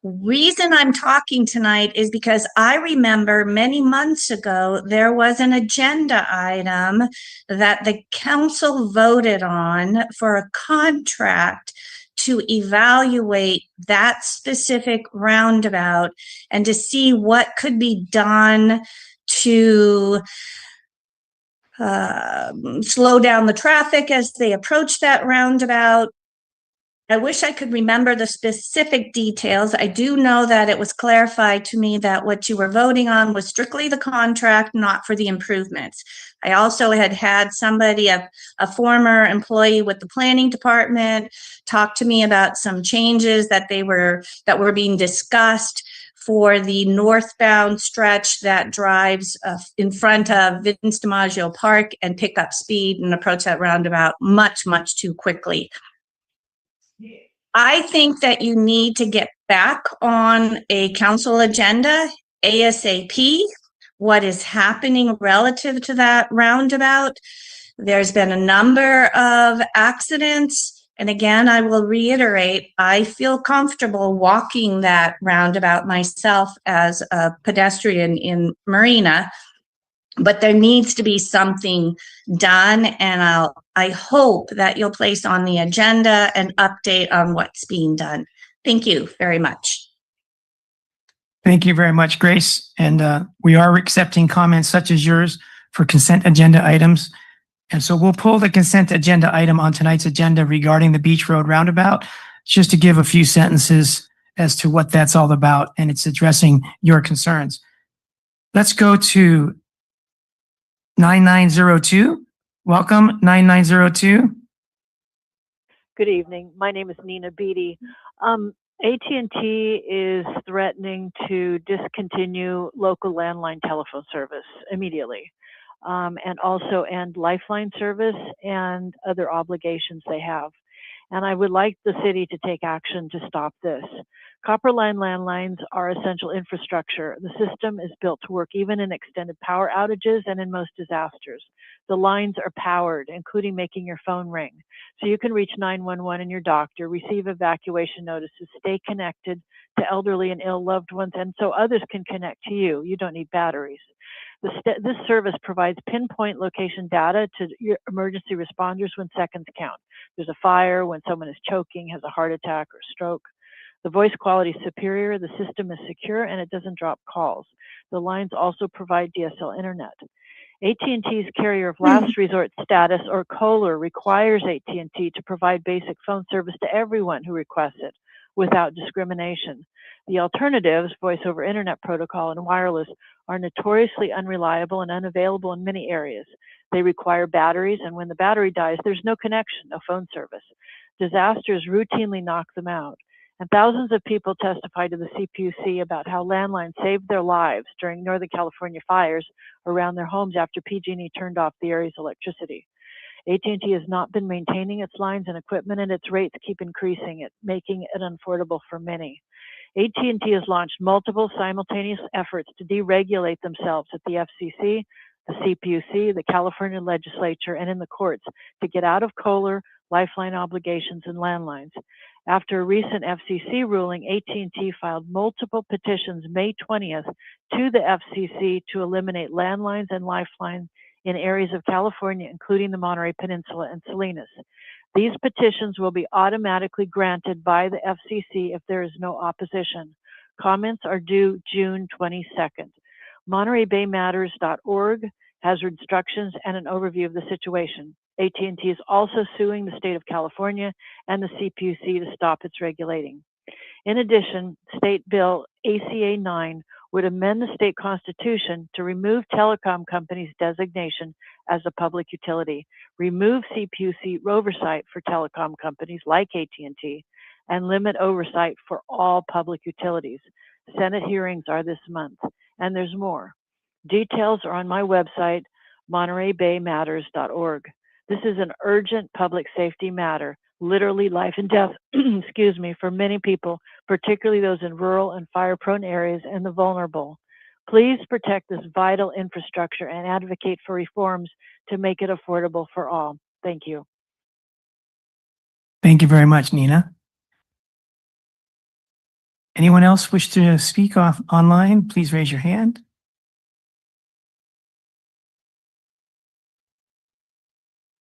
Reason I'm talking tonight is because I remember many months ago, there was an agenda item that the council voted on for a contract to evaluate that specific roundabout and to see what could be done to slow down the traffic as they approach that roundabout. I wish I could remember the specific details. I do know that it was clarified to me that what you were voting on was strictly the contract, not for the improvements. I also had somebody, a former employee with the planning department, talk to me about some changes that were being discussed for the northbound stretch that drives in front of Vince DiMaggio Park and pick up speed and approach that roundabout much, much too quickly. I think that you need to get back on a council agenda ASAP. What is happening relative to that roundabout? There's been a number of accidents. And again, I will reiterate, I feel comfortable walking that roundabout myself as a pedestrian in Marina, but there needs to be something done. And I hope that you'll place on the agenda an update on what's being done. Thank you very much. Thank you very much, Grace. And we are accepting comments such as yours for consent agenda items. And so we'll pull the consent agenda item on tonight's agenda regarding the Beach Road roundabout, just to give a few sentences as to what that's all about, and it's addressing your concerns. Let's go to 9902. Welcome, 9902. Good evening. My name is Nina Beatty. AT&T is threatening to discontinue local landline telephone service immediately, and also end Lifeline service and other obligations they have. And I would like the city to take action to stop this. Copper line landlines are essential infrastructure. The system is built to work even in extended power outages and in most disasters. The lines are powered, including making your phone ring. So you can reach 911 and your doctor, receive evacuation notices, stay connected to elderly and ill loved ones, and so others can connect to you. You don't need batteries. This service provides pinpoint location data to your emergency responders when seconds count. There's a fire, when someone is choking, has a heart attack or stroke. The voice quality is superior, the system is secure, and it doesn't drop calls. The lines also provide DSL internet. AT&T's carrier of last resort status, or COLR, requires AT&T to provide basic phone service to everyone who requests it without discrimination. The alternatives, voice over internet protocol and wireless, are notoriously unreliable and unavailable in many areas. They require batteries, and when the battery dies, there's no connection, no phone service. Disasters routinely knock them out. And thousands of people testified to the CPUC about how landlines saved their lives during Northern California fires around their homes after PG&E turned off the area's electricity. AT&T has not been maintaining its lines and equipment, and its rates keep increasing, making it unaffordable for many. AT&T has launched multiple simultaneous efforts to deregulate themselves at the FCC, the CPUC, the California legislature, and in the courts to get out of COLR, lifeline obligations, and landlines. After a recent FCC ruling, AT&T filed multiple petitions May 20th to the FCC to eliminate landlines and lifelines in areas of California, including the Monterey Peninsula and Salinas. These petitions will be automatically granted by the FCC if there is no opposition. Comments are due June 22nd. MontereyBayMatters.org has instructions and an overview of the situation. AT&T is also suing the state of California and the CPUC to stop its regulating. In addition, State Bill ACA 9, would amend the state constitution to remove telecom companies' designation as a public utility, remove CPUC oversight for telecom companies like AT&T, and limit oversight for all public utilities. Senate hearings are this month, and there's more. Details are on my website, montereybaymatters.org. This is an urgent public safety matter, literally life and death, excuse me, for many people, particularly those in rural and fire-prone areas and the vulnerable. Please protect this vital infrastructure and advocate for reforms to make it affordable for all. Thank you. Thank you very much, Nina. Anyone else wish to speak online? Please raise your hand.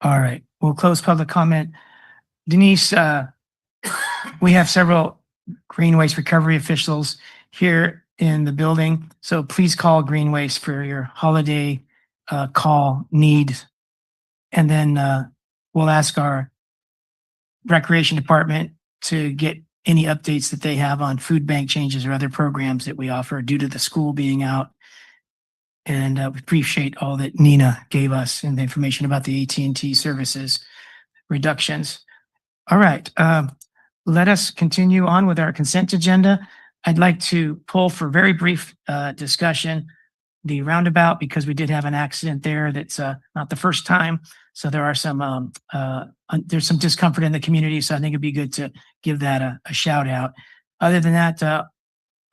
All right, we'll close public comment. Denise, we have several green waste recovery officials here in the building, so please call Green Waste for your holiday call needs. And then we'll ask our recreation department to get any updates that they have on food bank changes or other programs that we offer due to the school being out. And we appreciate all that Nina gave us and the information about the AT&T services reductions. All right, let us continue on with our consent agenda. I'd like to pull for very brief discussion the roundabout because we did have an accident there. That's not the first time. So there are some there's some discomfort in the community. So I think it'd be good to give that a shout out. Other than that,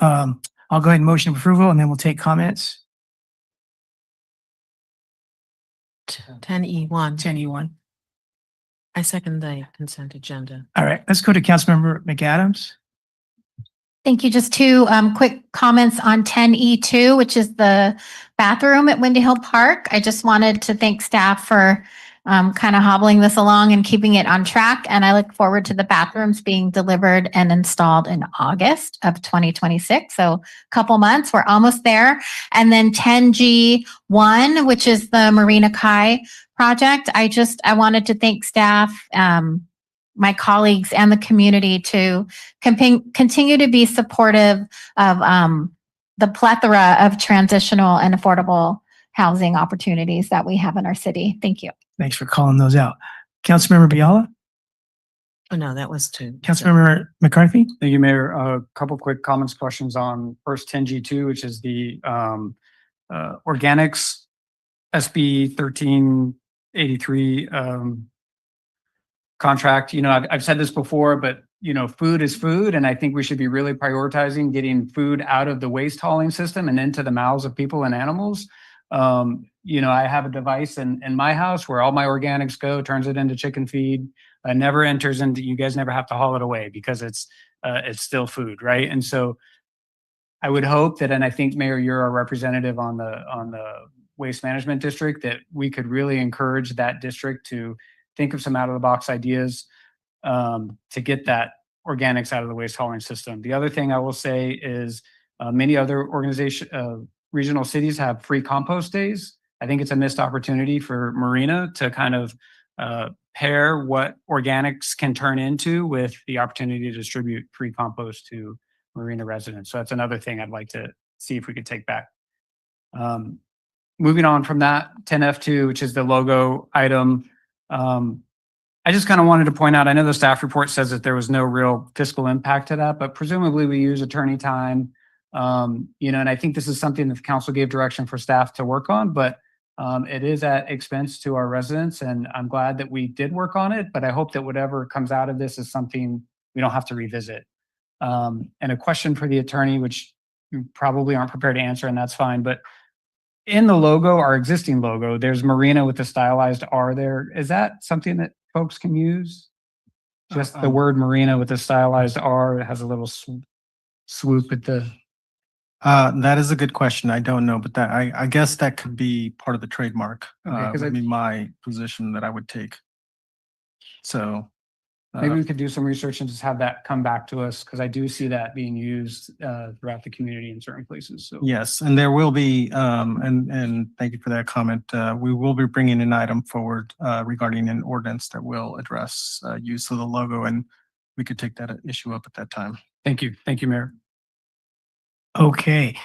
I'll go ahead and motion approval and then we'll take comments. 10E1. 10E1. I second the consent agenda. All right, let's go to Councilmember McAdams. Thank you. Just two quick comments on 10E2, which is the bathroom at Windy Hill Park. I just wanted to thank staff for kind of hobbling this along and keeping it on track. And I look forward to the bathrooms being delivered and installed in August of 2026. So a couple months, we're almost there. And then 10G1, which is the Marina Kai project. I wanted to thank staff, my colleagues and the community to continue to be supportive of the plethora of transitional and affordable housing opportunities that we have in our city. Thank you. Thanks for calling those out. Councilmember Biala? Oh, no, that was two. Councilmember McCarthy? Thank you, Mayor. A couple quick comments, questions on first 10G2, which is the organics SB 1383 contract. You know, I've said this before, but you know, food is food, and I think we should be really prioritizing getting food out of the waste hauling system and into the mouths of people and animals. You know, I have a device in my house where all my organics go, turns it into chicken feed, never enters into, you guys never have to haul it away because it's still food, right? And so I would hope that, and I think Mayor, you're a representative on the Waste Management District, that we could really encourage that district to think of some out of the box ideas to get that organics out of the waste hauling system. The other thing I will say is many other regional cities have free compost days. I think it's a missed opportunity for Marina to kind of pair what organics can turn into with the opportunity to distribute free compost to Marina residents. So that's another thing I'd like to see if we could take back. Moving on from that, 10F2, which is the logo item. I just kind of wanted to point out, I know the staff report says that there was no real fiscal impact to that, but presumably we use attorney time. You know, and I think this is something that the council gave direction for staff to work on, but it is at expense to our residents, and I'm glad that we did work on it, but I hope that whatever comes out of this is something we don't have to revisit. And a question for the attorney, which you probably aren't prepared to answer, and that's fine, but in the logo, our existing logo, there's Marina with the stylized R there. Is that something that folks can use? Just the word Marina with the stylized R, it has a little swoop at the... That is a good question. I don't know, but that I guess that could be part of the trademark. Okay, Would be my position that I would take. So maybe we could do some research and just have that come back to us, because I do see that being used throughout the community in certain places. So yes, and there will be, and thank you for that comment. We will be bringing an item forward regarding an ordinance that will address use of the logo, and we could take that issue up at that time. thank you, Mayor. Okay,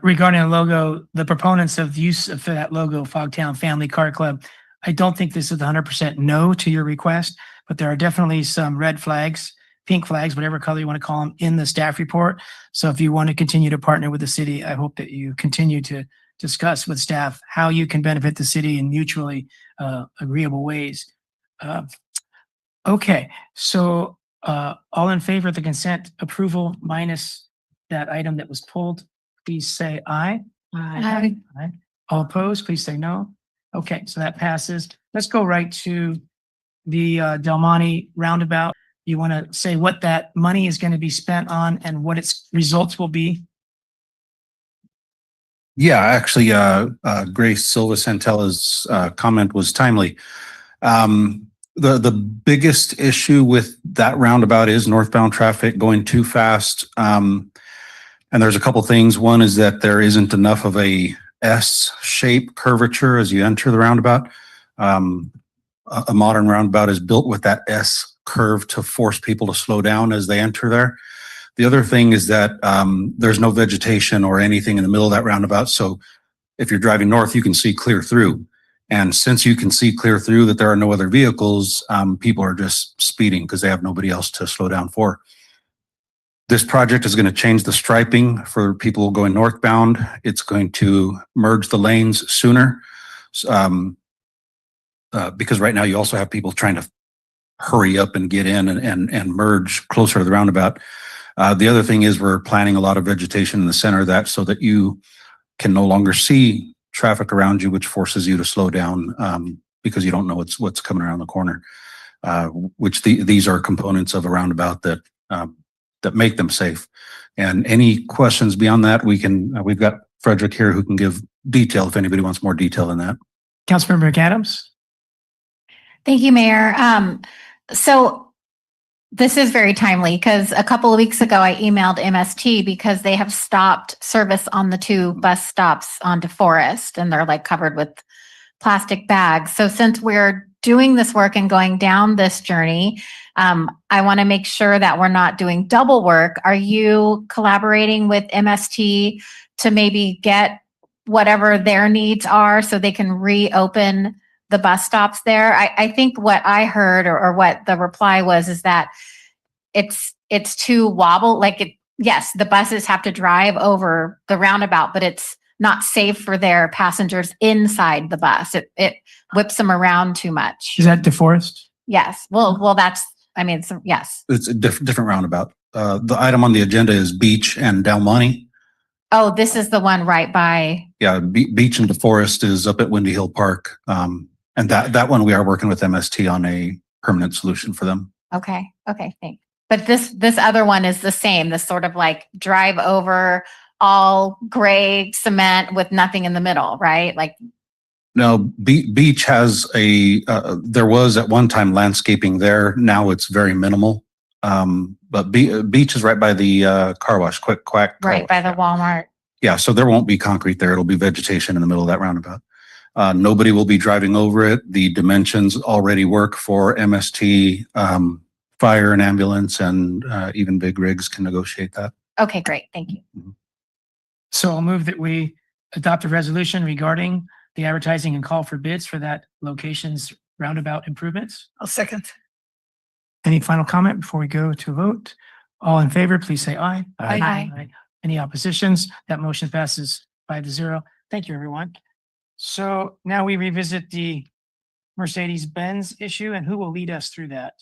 regarding the logo, the proponents of the use of that logo, Fogtown Family Car Club, I don't think this is 100% no to your request, but there are definitely some red flags, pink flags, whatever color you want to call them, in the staff report. So if you want to continue to partner with the city, I hope that you continue to discuss with staff how you can benefit the city in mutually agreeable ways. Okay, so all in favor of the consent approval minus that item that was pulled, please say aye. Aye. Aye. All opposed, please say no. Okay, so that passes. Let's go right to the Del Monte roundabout. You want to say what that money is going to be spent on and what its results will be? Yeah, actually, Grace Silva Santella's comment was timely. The biggest issue with that roundabout is northbound traffic going too fast. And there's a couple things. One is that there isn't enough of a S-shape curvature as you enter the roundabout. A modern roundabout is built with that S curve to force people to slow down as they enter there. The other thing is that there's no vegetation or anything in the middle of that roundabout. So if you're driving north, you can see clear through. And since you can see clear through that there are no other vehicles, people are just speeding because they have nobody else to slow down for. This project is going to change the striping for people going northbound. It's going to merge the lanes sooner. Because right now you also have people trying to hurry up and get in and merge closer to the roundabout. The other thing is we're planting a lot of vegetation in the center of that so that you can no longer see traffic around you, which forces you to slow down because you don't know what's coming around the corner. These are components of a roundabout that make them safe. And any questions beyond that, we've got Frederick here who can give detail if anybody wants more detail than that. Councilmember McAdams? Thank you, Mayor. So this is very timely because a couple of weeks ago, I emailed MST because they have stopped service on the 2 bus stops onto Forest and they're like covered with plastic bags. So since we're doing this work and going down this journey, I want to make sure that we're not doing double work. Are you collaborating with MST to maybe get whatever their needs are so they can reopen the bus stops there? I think what I heard or what the reply was is that it's too wobble. Yes, the buses have to drive over the roundabout, but it's not safe for their passengers inside the bus. It whips them around too much. Is that DeForest? Yes. Well, yes. It's a different roundabout. The item on the agenda is Beach and Del Monte. Oh, this is the one right by. Yeah, Beach and DeForest is up at Windy Hill Park. And that one we are working with MST on a permanent solution for them. Okay, thanks. But this other one is the same, this sort of like drive over all gray cement with nothing in the middle, right? No, Beach has there was at one time landscaping there. Now it's very minimal. But Beach is right by the car wash, Quick Quack. Right by the Walmart. Yeah, so there won't be concrete there. It'll be vegetation in the middle of that roundabout. Nobody will be driving over it. The dimensions already work for MST, fire and ambulance, and even big rigs can negotiate that. Okay, great. Thank you. So I'll move that we adopt a resolution regarding the advertising and call for bids for that location's roundabout improvements. I'll second. Any final comment before we go to vote? All in favor, please say aye. Aye. Any oppositions? That motion passes 5-0. Thank you, everyone. So now we revisit the Mercedes-Benz issue, and who will lead us through that?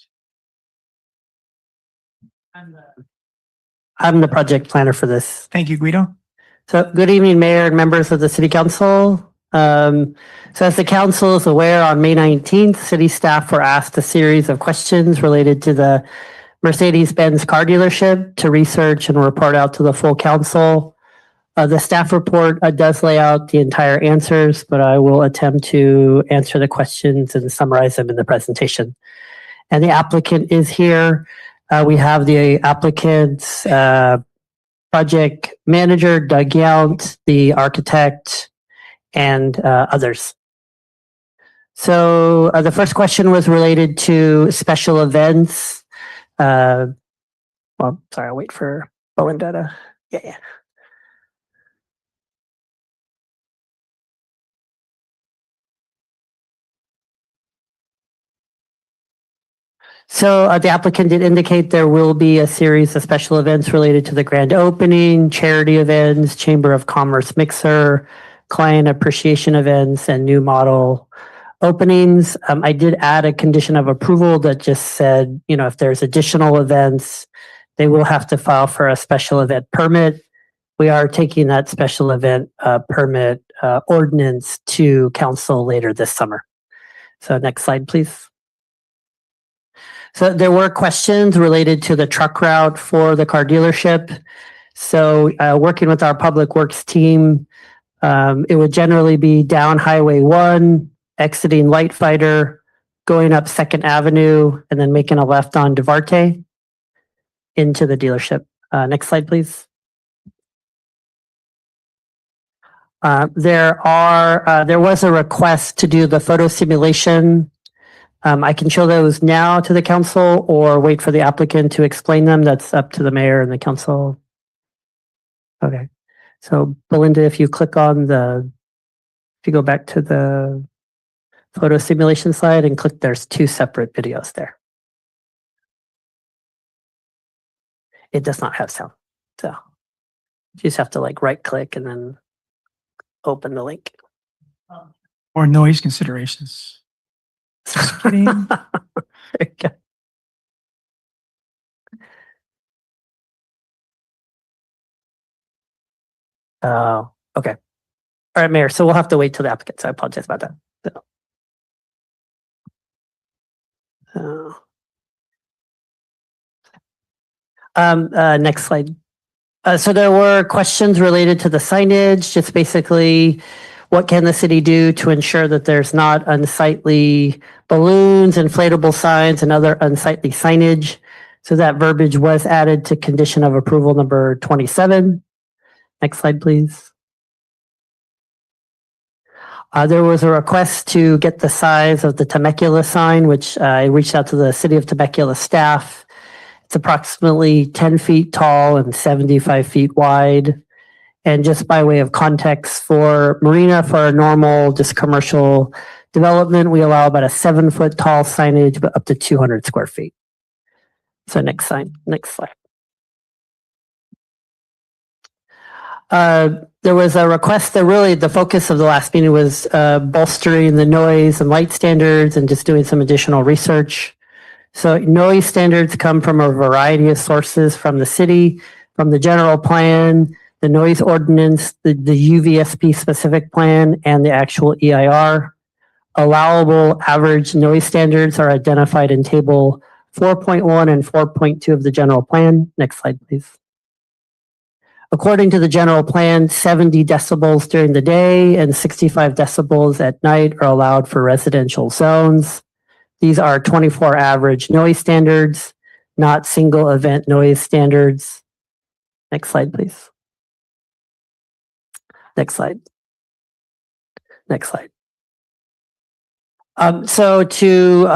I'm the project planner for this. Thank you, Guido. So good evening, Mayor and members of the City Council. So as the council is aware, on May 19th, city staff were asked a series of questions related to the Mercedes-Benz car dealership to research and report out to the full council. The staff report does lay out the entire answers, but I will attempt to answer the questions and summarize them in the presentation. And the applicant is here. We have the applicant's project manager, Doug Yount, the architect, and others. So the first question was related to special events. Well, sorry, I'll wait for Belinda to, yeah. So the applicant did indicate there will be a series of special events related to the grand opening, charity events, Chamber of Commerce mixer, client appreciation events, and new model openings. I did add a condition of approval that just said, if there's additional events, they will have to file for a special event permit. We are taking that special event permit ordinance to council later this summer. So next slide, please. So there were questions related to the truck route for the car dealership. So working with our public works team, it would generally be down Highway 1, exiting Light Fighter, going up 2nd Avenue, and then making a left on Duarte into the dealership. Next slide, please. There was a request to do the photo simulation. I can show those now to the council or wait for the applicant to explain them. That's up to the mayor and the council. Okay. So Belinda, if you go back to the photo simulation slide and click, there's 2 separate videos there. It does not have sound. So you just have to right click and then open the link. Or noise considerations. Just kidding. Okay. Oh, okay. All right, Mayor. So we'll have to wait till the applicant. So I apologize about that. Next slide. So there were questions related to the signage, just basically what can the city do to ensure that there's not unsightly balloons, inflatable signs, and other unsightly signage. So that verbiage was added to condition of approval number 27. Next slide, please. There was a request to get the size of the Temecula sign, which I reached out to the City of Temecula staff. It's approximately 10 feet tall and 75 feet wide. And just by way of context, for Marina, for a normal, just commercial development, we allow about a 7-foot tall signage, but up to 200 square feet. So next slide. There was a request that really the focus of the last meeting was bolstering the noise and light standards and just doing some additional research. So noise standards come from a variety of sources from the city, from the general plan, the noise ordinance, the UVSP specific plan, and the actual EIR. Allowable average noise standards are identified in table 4.1 and 4.2 of the general plan. Next slide, please. According to the general plan, 70 decibels during the day and 65 decibels at night are allowed for residential zones. These are 24 average noise standards, not single event noise standards. Next slide, please. Next slide. So to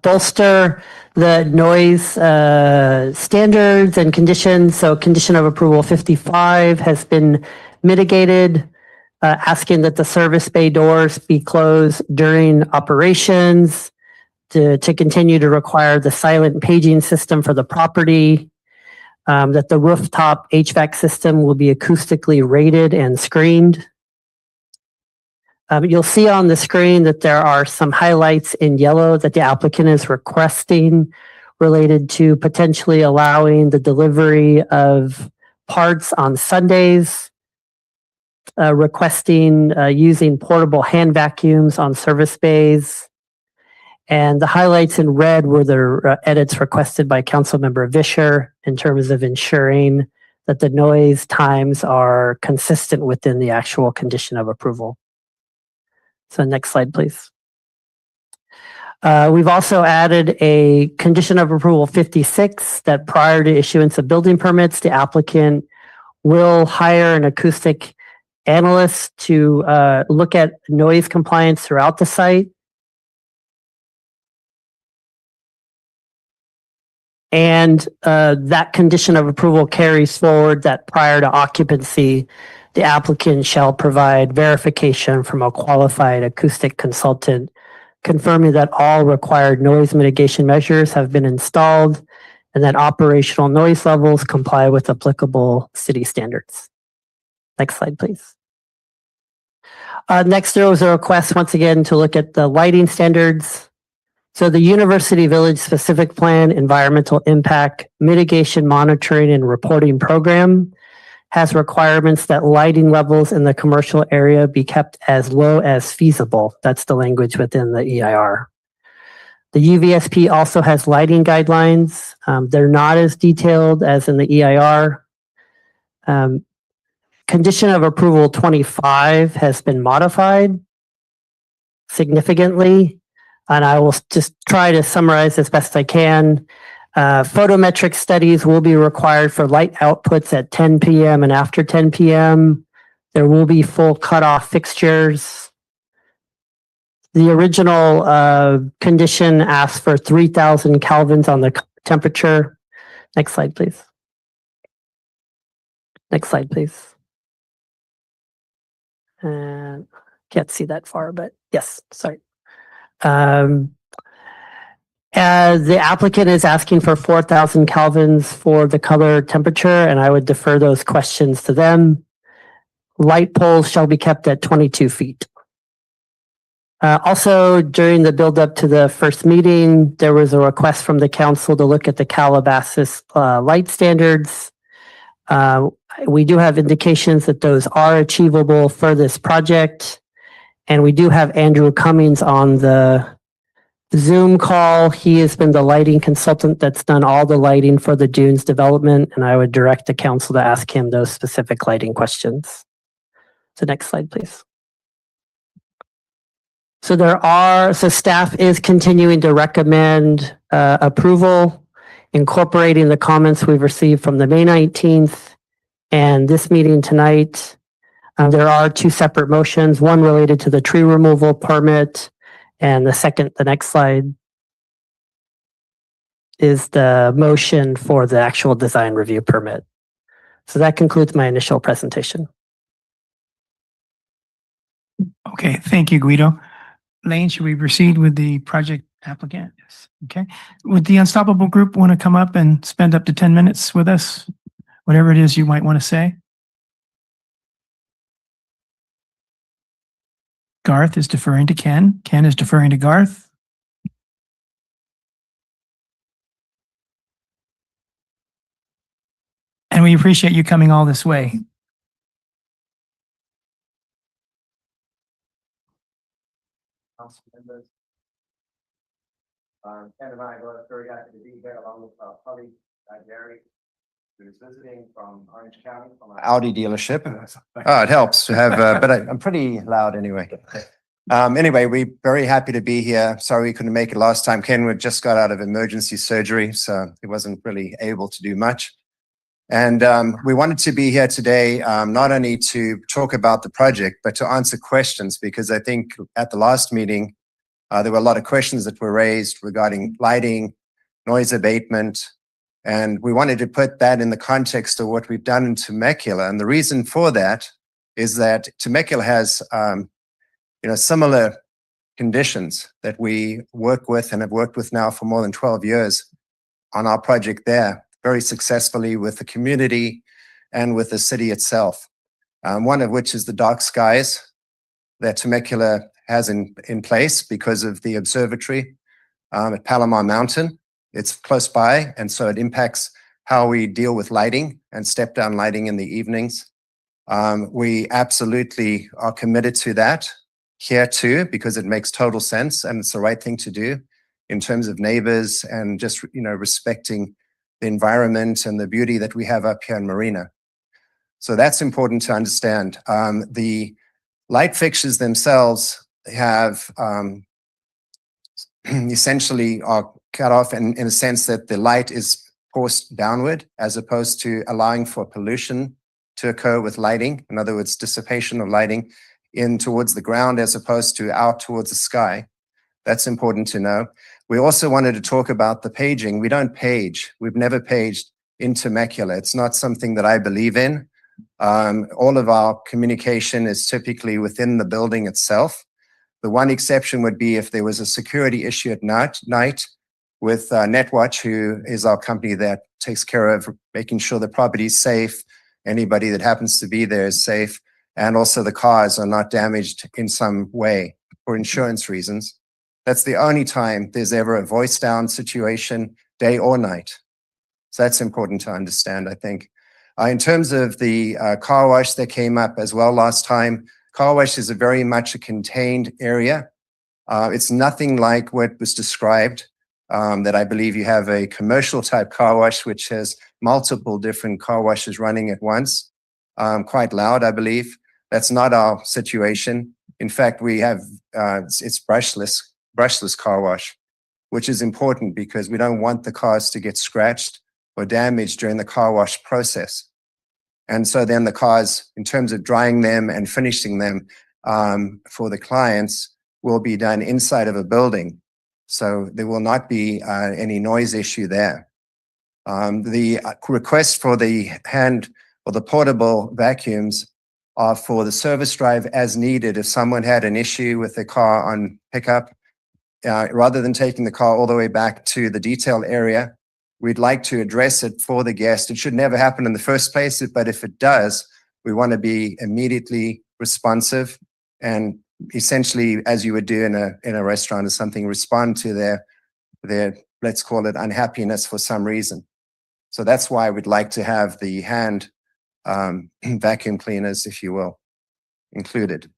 bolster the noise standards and conditions, so condition of approval 55 has been mitigated, asking that the service bay doors be closed during operations, to continue to require the silent paging system for the property, that the rooftop HVAC system will be acoustically rated and screened. You'll see on the screen that there are some highlights in yellow that the applicant is requesting related to potentially allowing the delivery of parts on Sundays, requesting using portable hand vacuums on service bays. And the highlights in red were the edits requested by Councilmember Vischer in terms of ensuring that the noise times are consistent within the actual condition of approval. So next slide, please. We've also added a condition of approval 56 that prior to issuance of building permits, the applicant will hire an acoustic analyst to look at noise compliance throughout the site. And that condition of approval carries forward that prior to occupancy, the applicant shall provide verification from a qualified acoustic consultant confirming that all required noise mitigation measures have been installed and that operational noise levels comply with applicable city standards. Next slide, please. Next, there was a request once again to look at the lighting standards. So the University Village Specific Plan Environmental Impact Mitigation Monitoring and Reporting Program has requirements that lighting levels in the commercial area be kept as low as feasible. That's the language within the EIR. The UVSP also has lighting guidelines. They're not as detailed as in the EIR. Condition of approval 25 has been modified significantly, and I will just try to summarize as best I can. Photometric studies will be required for light outputs at 10 p.m. and after 10 p.m. There will be full cutoff fixtures. The original condition asks for 3,000 kelvins on the temperature. Next slide, please. Next slide, please. Can't see that far, but yes, sorry. The applicant is asking for 4,000 kelvins for the color temperature, and I would defer those questions to them. Light poles shall be kept at 22 feet. Also, during the build-up to the first meeting, there was a request from the council to look at the Calabasas light standards. We do have indications that those are achievable for this project. And we do have Andrew Cummings on the Zoom call. He has been the lighting consultant that's done all the lighting for the Dunes development. And I would direct the council to ask him those specific lighting questions. So next slide, please. So staff is continuing to recommend approval, incorporating the comments we've received from the May 19th and this meeting tonight. There are two separate motions, one related to the tree removal permit, and the next slide is the motion for the actual design review permit. So that concludes my initial presentation. Okay, thank you, Guido. Lane, should we proceed with the project applicant? Yes. Okay. Would the Unstoppable Group want to come up and spend up to 10 minutes with us? Whatever it is you might want to say. Garth is deferring to Ken. Ken is deferring to Garth. And we appreciate you coming all this way. Ken and I are very happy to be here along with our colleague, Gary, who's visiting from Orange County from our Audi dealership. Oh, it helps to have, but I'm pretty loud anyway. Anyway, we're very happy to be here. Sorry we couldn't make it last time. Ken had just got out of emergency surgery, so he wasn't really able to do much. And we wanted to be here today, not only to talk about the project, but to answer questions, because I think at the last meeting, there were a lot of questions that were raised regarding lighting, noise abatement, and we wanted to put that in the context of what we've done in Temecula. And the reason for that is that Temecula has similar conditions that we work with and have worked with now for more than 12 years on our project there, very successfully with the community and with the city itself. One of which is the dark skies that Temecula has in place because of the observatory at Palomar Mountain. It's close by, and so it impacts how we deal with lighting and step down lighting in the evenings. We absolutely are committed to that here too, because it makes total sense and it's the right thing to do in terms of neighbors and just respecting the environment and the beauty that we have up here in Marina. So that's important to understand. The light fixtures themselves have essentially are cut off in a sense that the light is forced downward as opposed to allowing for pollution to occur with lighting. In other words, dissipation of lighting in towards the ground as opposed to out towards the sky. That's important to know. We also wanted to talk about the paging. We don't page. We've never paged in Temecula. It's not something that I believe in. All of our communication is typically within the building itself. The one exception would be if there was a security issue at night with Netwatch, who is our company that takes care of making sure the property is safe, anybody that happens to be there is safe, and also the cars are not damaged in some way for insurance reasons. That's the only time there's ever a voice down situation, day or night. So that's important to understand, I think. In terms of the car wash that came up as well last time, car wash is very much a contained area. It's nothing like what was described, that I believe you have a commercial type car wash, which has multiple different car washes running at once, quite loud, I believe. That's not our situation. In fact, we have, it's brushless car wash, which is important because we don't want the cars to get scratched or damaged during the car wash process. And so then the cars, in terms of drying them and finishing them for the clients, will be done inside of a building. So there will not be any noise issue there. The request for the hand or the portable vacuums are for the service drive as needed. If someone had an issue with their car on pickup, rather than taking the car all the way back to the detail area, we'd like to address it for the guest. It should never happen in the first place, but if it does, we want to be immediately responsive and essentially, as you would do in a restaurant or something, respond to their, let's call it, unhappiness for some reason. So that's why we'd like to have the hand vacuum cleaners, if you will, included.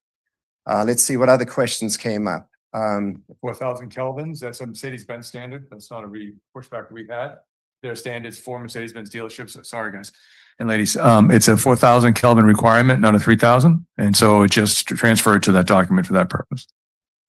Let's see what other questions came up. 4,000 kelvins, that's a Mercedes-Benz standard. That's not a pushback we've had. Their standards for Mercedes-Benz dealerships. Sorry, guys and ladies. It's a 4,000 Kelvin requirement, not a 3,000. And so it just transferred to that document for that purpose.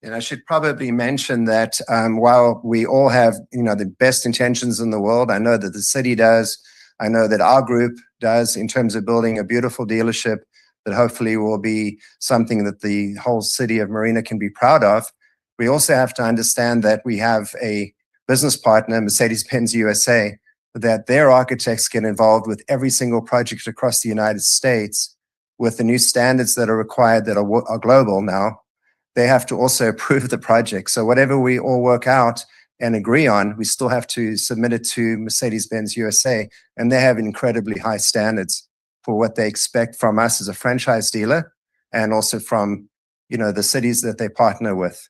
And I should probably mention that while we all have, the best intentions in the world, I know that the city does, I know that our group does in terms of building a beautiful dealership that hopefully will be something that the whole city of Marina can be proud of. We also have to understand that we have a business partner, Mercedes-Benz USA, that their architects get involved with every single project across the United States with the new standards that are required that are global now. They have to also approve the project. So whatever we all work out and agree on, we still have to submit it to Mercedes-Benz USA, and they have incredibly high standards for what they expect from us as a franchise dealer and also from, the cities that they partner with.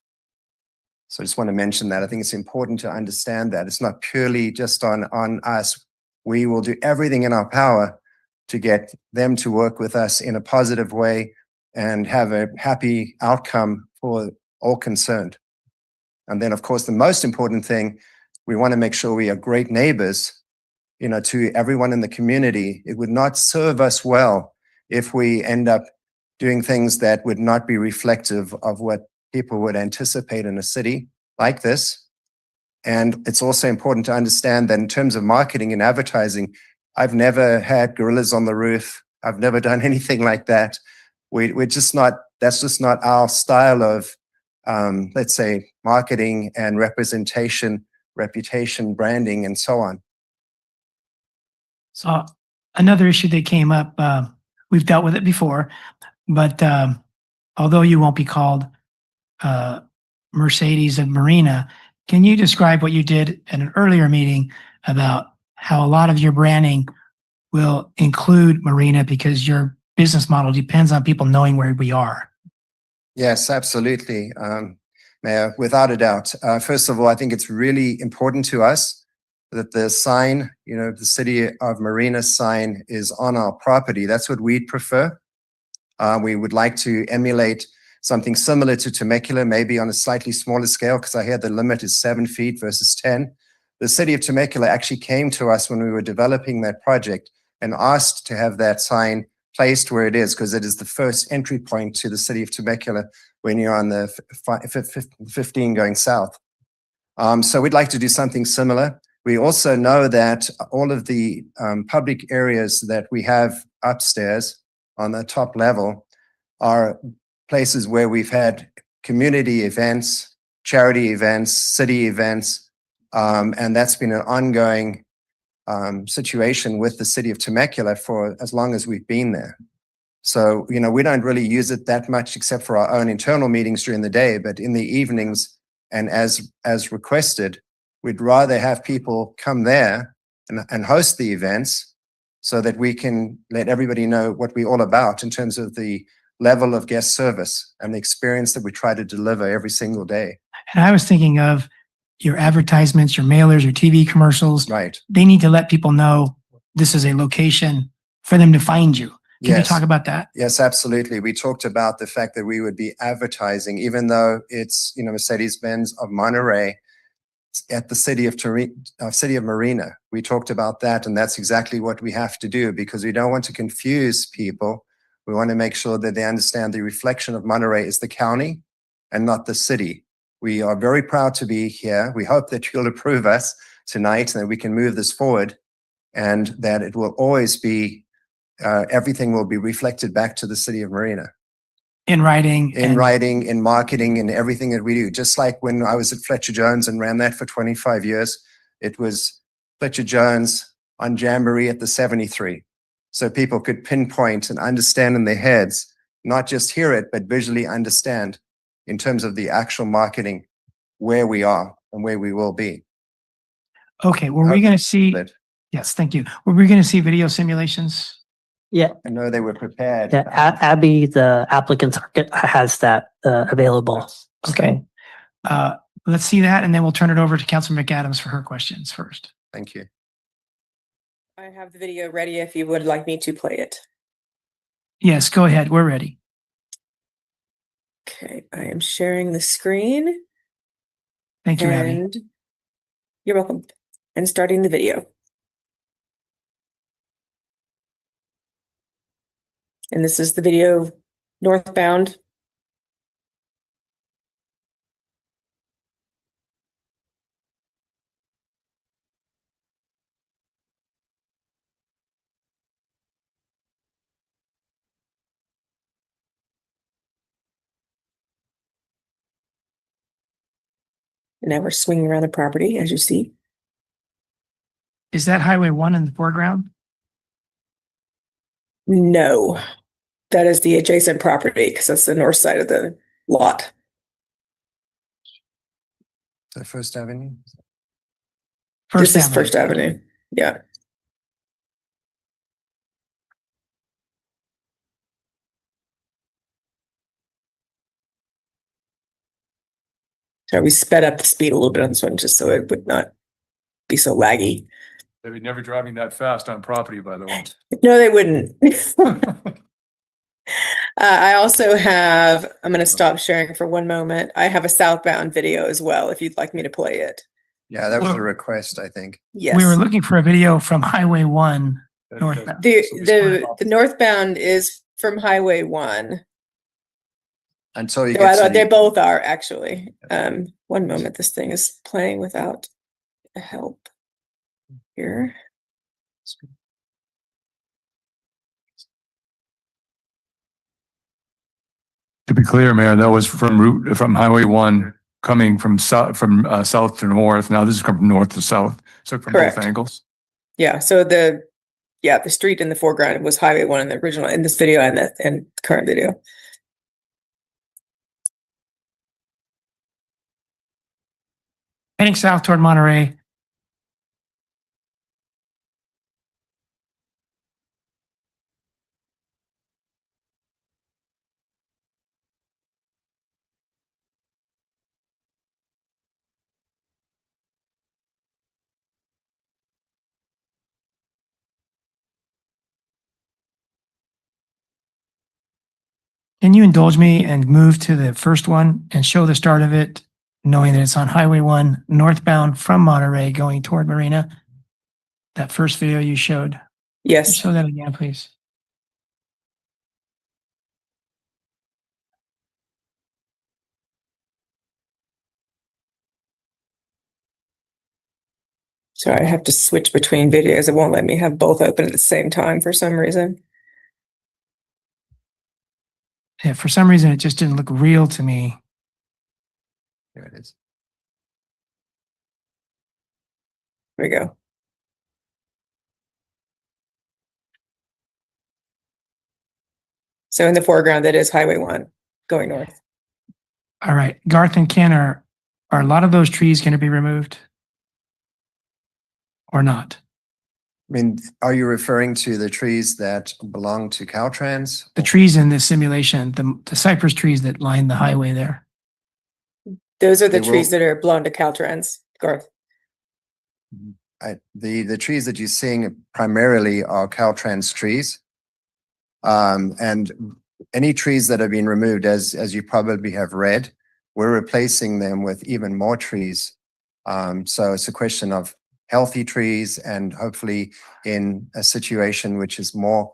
So I just want to mention that. I think it's important to understand that it's not purely just on us. We will do everything in our power to get them to work with us in a positive way and have a happy outcome for all concerned. And then, of course, the most important thing, we want to make sure we are great neighbors, to everyone in the community. It would not serve us well if we end up doing things that would not be reflective of what people would anticipate in a city like this. And it's also important to understand that in terms of marketing and advertising, I've never had gorillas on the roof. I've never done anything like that. We're just not, that's just not our style of, let's say, marketing and representation, reputation, branding, and so on. So another issue that came up, we've dealt with it before, but although you won't be called Mercedes and Marina, can you describe what you did at an earlier meeting about how a lot of your branding will include Marina because your business model depends on people knowing where we are? Yes, absolutely, Mayor, without a doubt. First of all, I think it's really important to us that the sign, the City of Marina sign is on our property. That's what we'd prefer. We would like to emulate something similar to Temecula, maybe on a slightly smaller scale, because I hear the limit is 7 feet versus 10. The City of Temecula actually came to us when we were developing that project and asked to have that sign placed where it is, because it is the first entry point to the City of Temecula when you're on the 15 going south. So we'd like to do something similar. We also know that all of the public areas that we have upstairs on the top level are places where we've had community events, charity events, city events, and that's been an ongoing situation with the City of Temecula for as long as we've been there. So, we don't really use it that much except for our own internal meetings during the day, but in the evenings and as requested, we'd rather have people come there and host the events so that we can let everybody know what we're all about in terms of the level of guest service and the experience that we try to deliver every single day. And I was thinking of your advertisements, your mailers, your TV commercials. Right. They need to let people know this is a location for them to find you. Can you Yes. talk about that? Yes, absolutely. We talked about the fact that we would be advertising, even though it's, Mercedes-Benz of Monterey at the city of Marina. We talked about that, and that's exactly what we have to do because we don't want to confuse people. We want to make sure that they understand the reflection of Monterey is the county and not the city. We are very proud to be here. We hope that you'll approve us tonight and that we can move this forward and that it will always be, everything will be reflected back to the city of Marina. In writing. In writing, in marketing, in everything that we do. Just like when I was at Fletcher Jones and ran that for 25 years, it was Fletcher Jones on Jamboree at the 73. So people could pinpoint and understand in their heads, not just hear it, but visually understand in terms of the actual marketing, where we are and where we will be. Okay, were we going to see? Yes, thank you. Were we going to see video simulations? Yeah, I know they were prepared. yeah. Abby, the applicant's has that available. Okay. Let's see that, and then we'll turn it over to Councilor McAdams for her questions first. Thank you. I have the video ready if you would like me to play it. Yes, go ahead. We're ready. Okay, I am sharing the screen. Thank you, Abby. And you're welcome. And starting the video. And this is the video northbound. And now we're swinging around the property, as you see. Is that Highway 1 in the foreground? No, that is the adjacent property because that's the north side of the lot. The First Avenue. This is First Avenue. Yeah. So we sped up the speed a little bit on this one just so it would not be so laggy. They'd be never driving that fast on property, by the way. No, they wouldn't. I also have, I'm going to stop sharing for one moment. I have a southbound video as well, if you'd like me to play it. Yeah, that was a request, I think. Yes. We were looking for a video from Highway 1 northbound. The northbound is from Highway 1. Until you So get to they the, both are actually. One moment, this thing is playing without help here. To be clear, Mayor, that was from Highway 1 coming from south to north. Now this is from north to south, so from Correct. both angles. Yeah, so the street in the foreground was Highway 1 in the original, in this video and the current video. Heading south toward Monterey. Can you indulge me and move to the first one and show the start of it, knowing that it's on Highway 1 northbound from Monterey going toward Marina? That first video you showed. Yes. Show that again, please. So I have to switch between videos. It won't let me have both open at the same time for some reason. Yeah, for some reason, it just didn't look real to me. There it is. Here we go. So in the foreground, that is Highway 1 going north. All right, Garth and Ken, are a lot of those trees going to be removed? Or not? I mean, are you referring to the trees that belong to Caltrans? The trees in this simulation, the cypress trees that line the highway there. Those are the They trees will- that are belong to Caltrans, Garth. The trees that you're seeing primarily are Caltrans trees. And any trees that have been removed, as you probably have read, we're replacing them with even more trees. So it's a question of healthy trees and hopefully in a situation which is more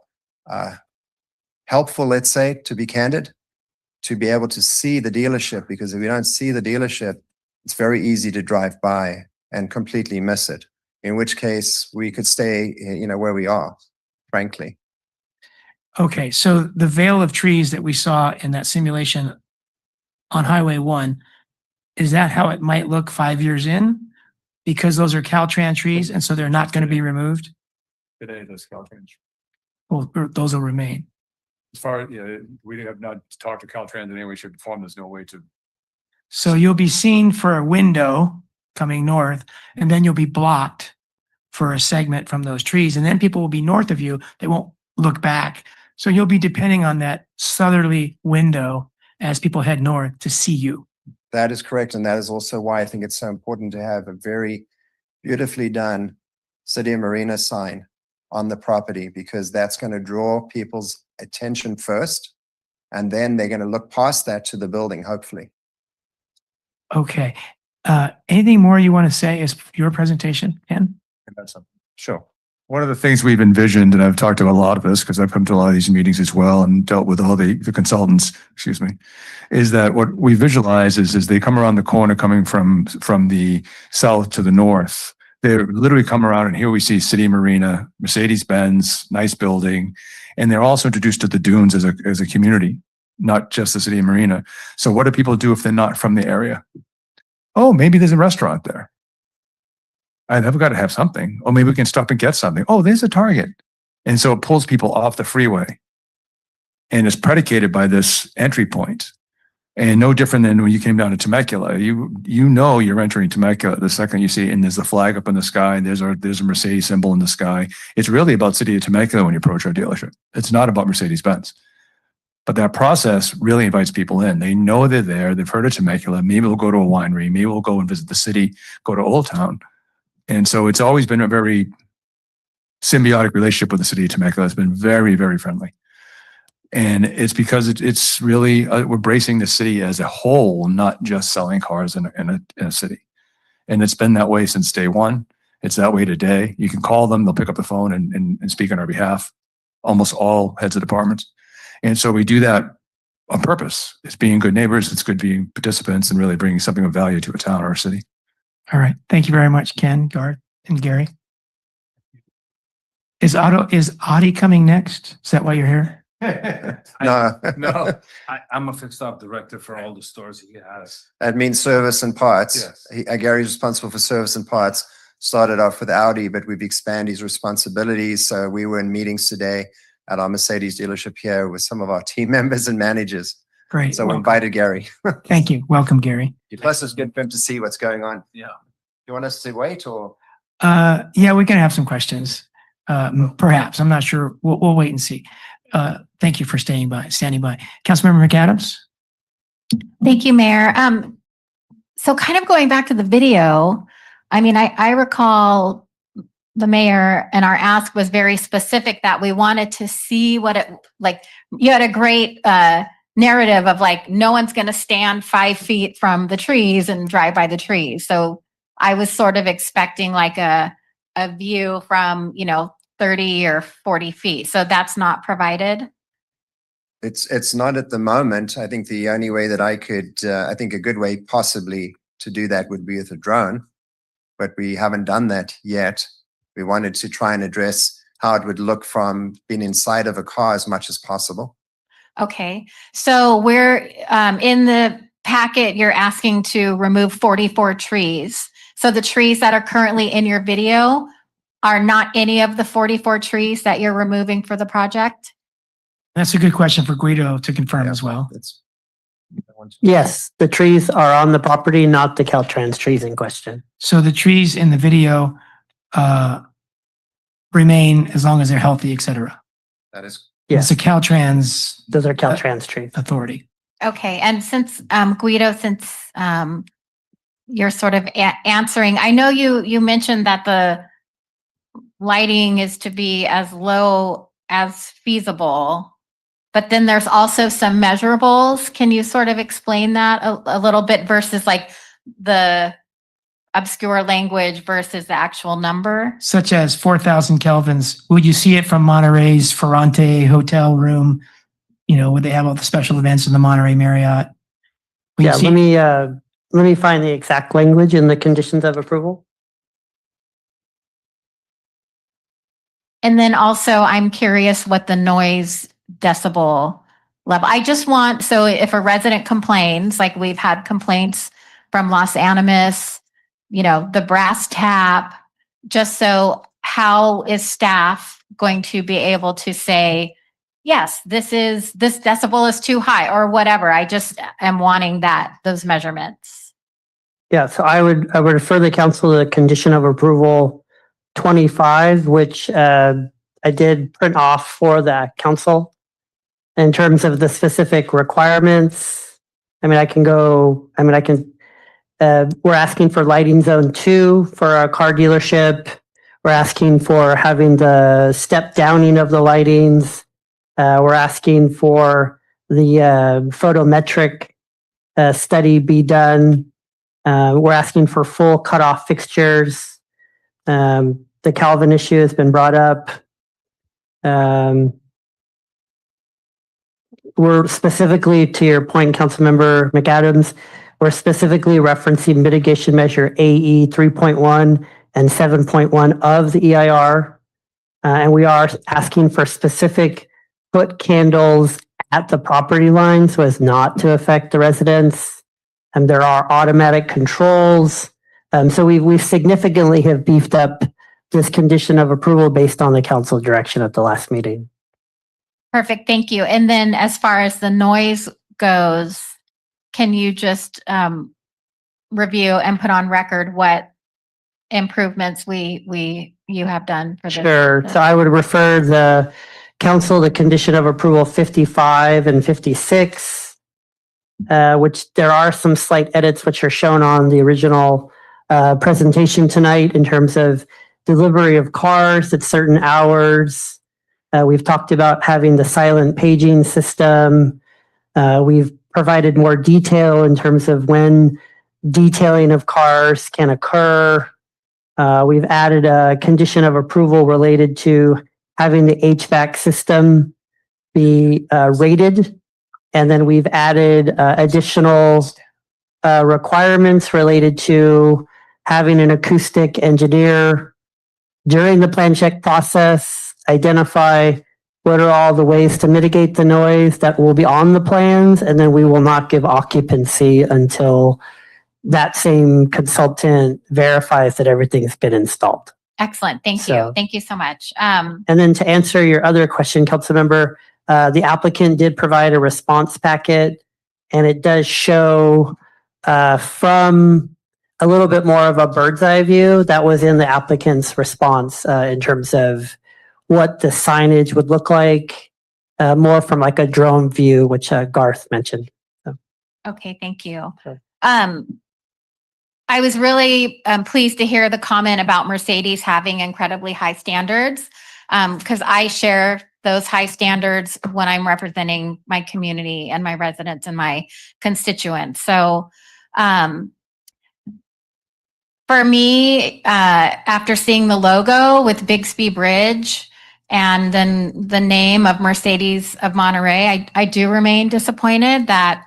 helpful, let's say, to be candid, to be able to see the dealership, because if we don't see the dealership, it's very easy to drive by and completely miss it, in which case we could stay, where we are, frankly. Okay, so the veil of trees that we saw in that simulation on Highway 1, is that how it might look 5 years in? Because those are Caltrans trees and so they're not going to be removed? Today, those Caltrans. Well, those will remain. As far, we have not talked to Caltrans in any way, shape, or form. There's no way to. So you'll be seen for a window coming north, and then you'll be blocked for a segment from those trees. And then people will be north of you. They won't look back. So you'll be depending on that southerly window as people head north to see you. That is correct. And that is also why I think it's so important to have a very beautifully done City of Marina sign on the property, because that's going to draw people's attention first. And then they're going to look past that to the building, hopefully. Okay. Anything more you want to say as your presentation, Ken? Sure. One of the things we've envisioned, and I've talked to a lot of this because I've come to a lot of these meetings as well and dealt with all the consultants, is that what we visualize is they come around the corner coming from the south to the north. They literally come around, and here we see City Marina, Mercedes-Benz, nice building, and they're also introduced to the dunes as a community, not just the City of Marina. So what do people do if they're not from the area? Oh, maybe there's a restaurant there. I've got to have something. Oh, maybe we can stop and get something. Oh, there's a Target. And so it pulls people off the freeway and it's predicated by this entry point. And no different than when you came down to Temecula. You know you're entering Temecula the second you see it, and there's a flag up in the sky, and there's a Mercedes symbol in the sky. It's really about City of Temecula when you approach our dealership. It's not about Mercedes-Benz. But that process really invites people in. They know they're there. They've heard of Temecula. Maybe we'll go to a winery. Maybe we'll go and visit the city, go to Old Town. And so it's always been a very symbiotic relationship with the City of Temecula. It's been very, very friendly. And it's because it's really, we're bracing the city as a whole, not just selling cars in a city. And it's been that way since day one. It's that way today. You can call them, they'll pick up the phone and speak on our behalf, almost all heads of departments. And so we do that on purpose. It's being good neighbors, it's good being participants, and really bringing something of value to a town or a city. All right. Thank you very much, Ken, Garth, and Gary. Is Audie coming next? Is that why you're here? No. I'm a fixed op director for all the stores he has. That means service and parts. Yes. Gary's responsible for service and parts. Started off with Audi, but we've expanded his responsibilities. So we were in meetings today at our Mercedes dealership here with some of our team members and managers. Great. So we Welcome. invited Gary. Thank you. Welcome, Gary. Plus, it's good for him to see what's going on. Yeah. You want us to wait or? Yeah, we can have some questions. Perhaps. I'm not sure. We'll wait and see. Thank you for standing by. Councilmember McAdams? Thank you, Mayor. So kind of going back to the video, I mean, I recall the mayor and our ask was very specific that we wanted to see what it, like, you had a great narrative of like, no one's going to stand 5 feet from the trees and drive by the trees. So I was sort of expecting like a view from, 30 or 40 feet. So that's not provided. It's not at the moment. I think the only way that I think a good way possibly to do that would be with a drone, but we haven't done that yet. We wanted to try and address how it would look from being inside of a car as much as possible. Okay. So we're in the packet, you're asking to remove 44 trees. So the trees that are currently in your video are not any of the 44 trees that you're removing for the project? That's a good question for Guido to confirm as well. Yes, the trees are on the property, not the Caltrans trees in question. So the trees in the video remain as long as they're healthy, et cetera. That is. It's a Caltrans Those are Caltrans trees. authority. Okay, and since Guido, since you're sort of answering, I know you mentioned that the lighting is to be as low as feasible, but then there's also some measurables. Can you sort of explain that a little bit versus like the obscure language versus the actual number? Such as 4,000 kelvins. Would you see it from Monterey's Ferrante hotel room? You know, where they have all the special events in the Monterey Marriott. Will you Yeah, see- let me find the exact language in the conditions of approval. And then also, I'm curious what the noise decibel level. I just want, so if a resident complains, like we've had complaints from Los Animas, you know, the Brass Tap, just so how is staff going to be able to say, yes, this decibel is too high or whatever. I just am wanting those measurements. Yeah, so I would refer the council to the condition of approval 25, which I did print off for the council. In terms of the specific requirements, we're asking for lighting zone 2 for a car dealership. We're asking for having the step downing of the lightings. We're asking for the photometric study be done. We're asking for full cutoff fixtures. The Calvin issue has been brought up. We're specifically, to your point, Councilmember McAdams, we're specifically referencing mitigation measure AE 3.1 and 7.1 of the EIR. And we are asking for specific foot candles at the property line so as not to affect the residents. And there are automatic controls. So we significantly have beefed up this condition of approval based on the council direction at the last meeting. Perfect, thank you. And then as far as the noise goes, can you just review and put on record what improvements you have done for this? Sure. So I would refer the council to condition of approval 55 and 56, which there are some slight edits which are shown on the original presentation tonight in terms of delivery of cars at certain hours. We've talked about having the silent paging system. We've provided more detail in terms of when detailing of cars can occur. We've added a condition of approval related to having the HVAC system be rated. And then we've added additional requirements related to having an acoustic engineer during the plan check process, identify what are all the ways to mitigate the noise that will be on the plans, and then we will not give occupancy until that same consultant verifies that everything's been installed. Excellent, thank you. So- Thank you so much. And then to answer your other question, Councilmember, the applicant did provide a response packet, and it does show from a little bit more of a bird's eye view that was in the applicant's response in terms of what the signage would look like, more from like a drone view, which Garth mentioned. Okay, thank you. Sure. I was really pleased to hear the comment about Mercedes having incredibly high standards, because I share those high standards when I'm representing my community and my residents and my constituents. So for me, after seeing the logo with Bixby Bridge and then the name of Mercedes of Monterey, I do remain disappointed that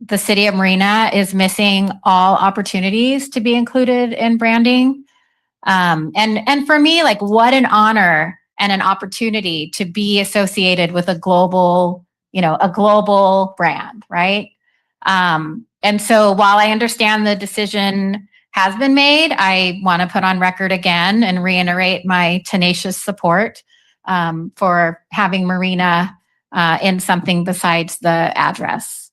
the city of Marina is missing all opportunities to be included in branding. And for me, like, what an honor and an opportunity to be associated with a global brand, right? And so while I understand the decision has been made, I want to put on record again and reiterate my tenacious support for having Marina in something besides the address.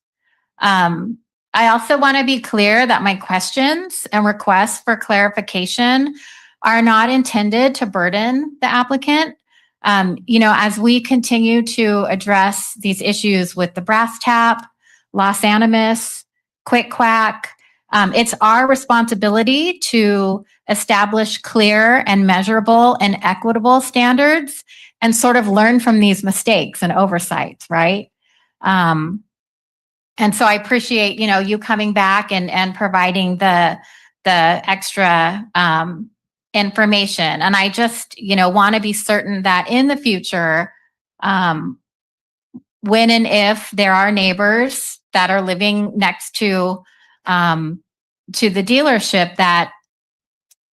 I also want to be clear that my questions and requests for clarification are not intended to burden the applicant. As we continue to address these issues with the brass tap, Los Animas, Quick Quack, it's our responsibility to establish clear and measurable and equitable standards and sort of learn from these mistakes and oversights, right? And so I appreciate, you coming back and providing the extra information. And I just, want to be certain that in the future, when and if there are neighbors that are living next to the dealership, that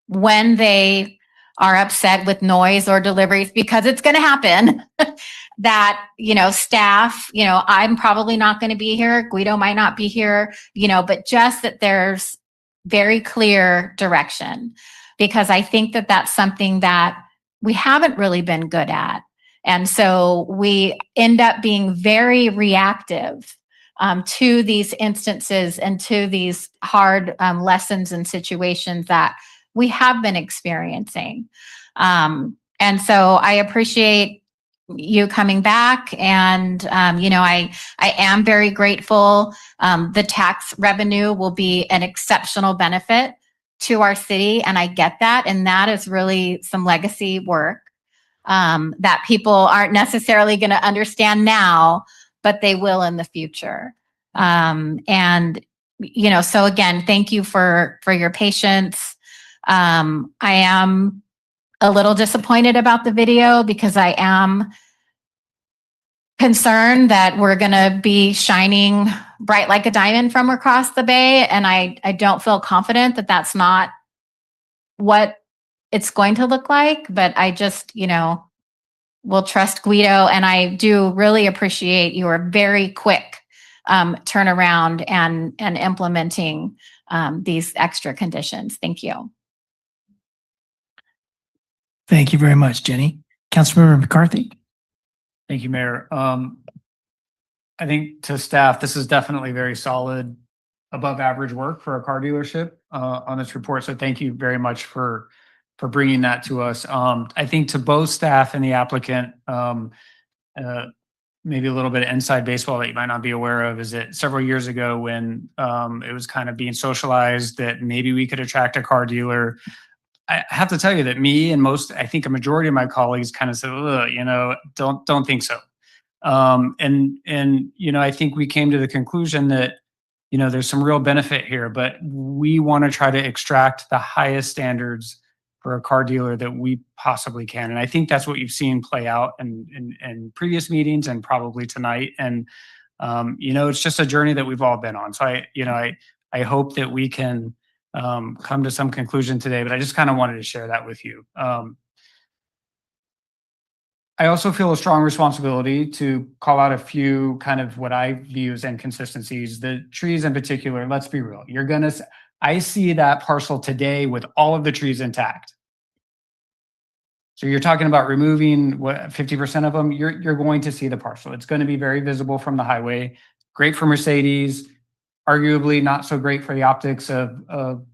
when they are upset with noise or deliveries, because it's going to happen, that, staff, I'm probably not going to be here. Guido might not be here, but just that there's very clear direction, because I think that that's something that we haven't really been good at. And so we end up being very reactive to these instances and to these hard lessons and situations that we have been experiencing. And so I appreciate you coming back, and I am very grateful. The tax revenue will be an exceptional benefit to our city, and I get that, and that is really some legacy work that people aren't necessarily going to understand now, but they will in the future. So again, thank you for your patience. I am a little disappointed about the video, because I am concerned that we're going to be shining bright like a diamond from across the bay. And I don't feel confident that that's not what it's going to look like. But I just, will trust Guido. And I do really appreciate your very quick turnaround and implementing these extra conditions. Thank you. Thank you very much, Jenny. Councilmember McCarthy. Thank you, Mayor. I think to staff, this is definitely very solid, above average work for a car dealership on this report. So thank you very much for bringing that to us. I think to both staff and the applicant, maybe a little bit of inside baseball that you might not be aware of is that several years ago, when it was kind of being socialized that maybe we could attract a car dealer, I have to tell you that me and I think a majority of my colleagues kind of said, don't think so. I think we came to the conclusion that, there's some real benefit here, but we want to try to extract the highest standards for a car dealer that we possibly can. And I think that's what you've seen play out in previous meetings and probably tonight. And, it's just a journey that we've all been on. So I hope that we can come to some conclusion today, but I just kind of wanted to share that with you. I also feel a strong responsibility to call out a few kind of what I view as inconsistencies. The trees in particular, let's be real. I see that parcel today with all of the trees intact. So you're talking about removing 50% of them, you're going to see the parcel. It's going to be very visible from the highway. Great for Mercedes, arguably not so great for the optics of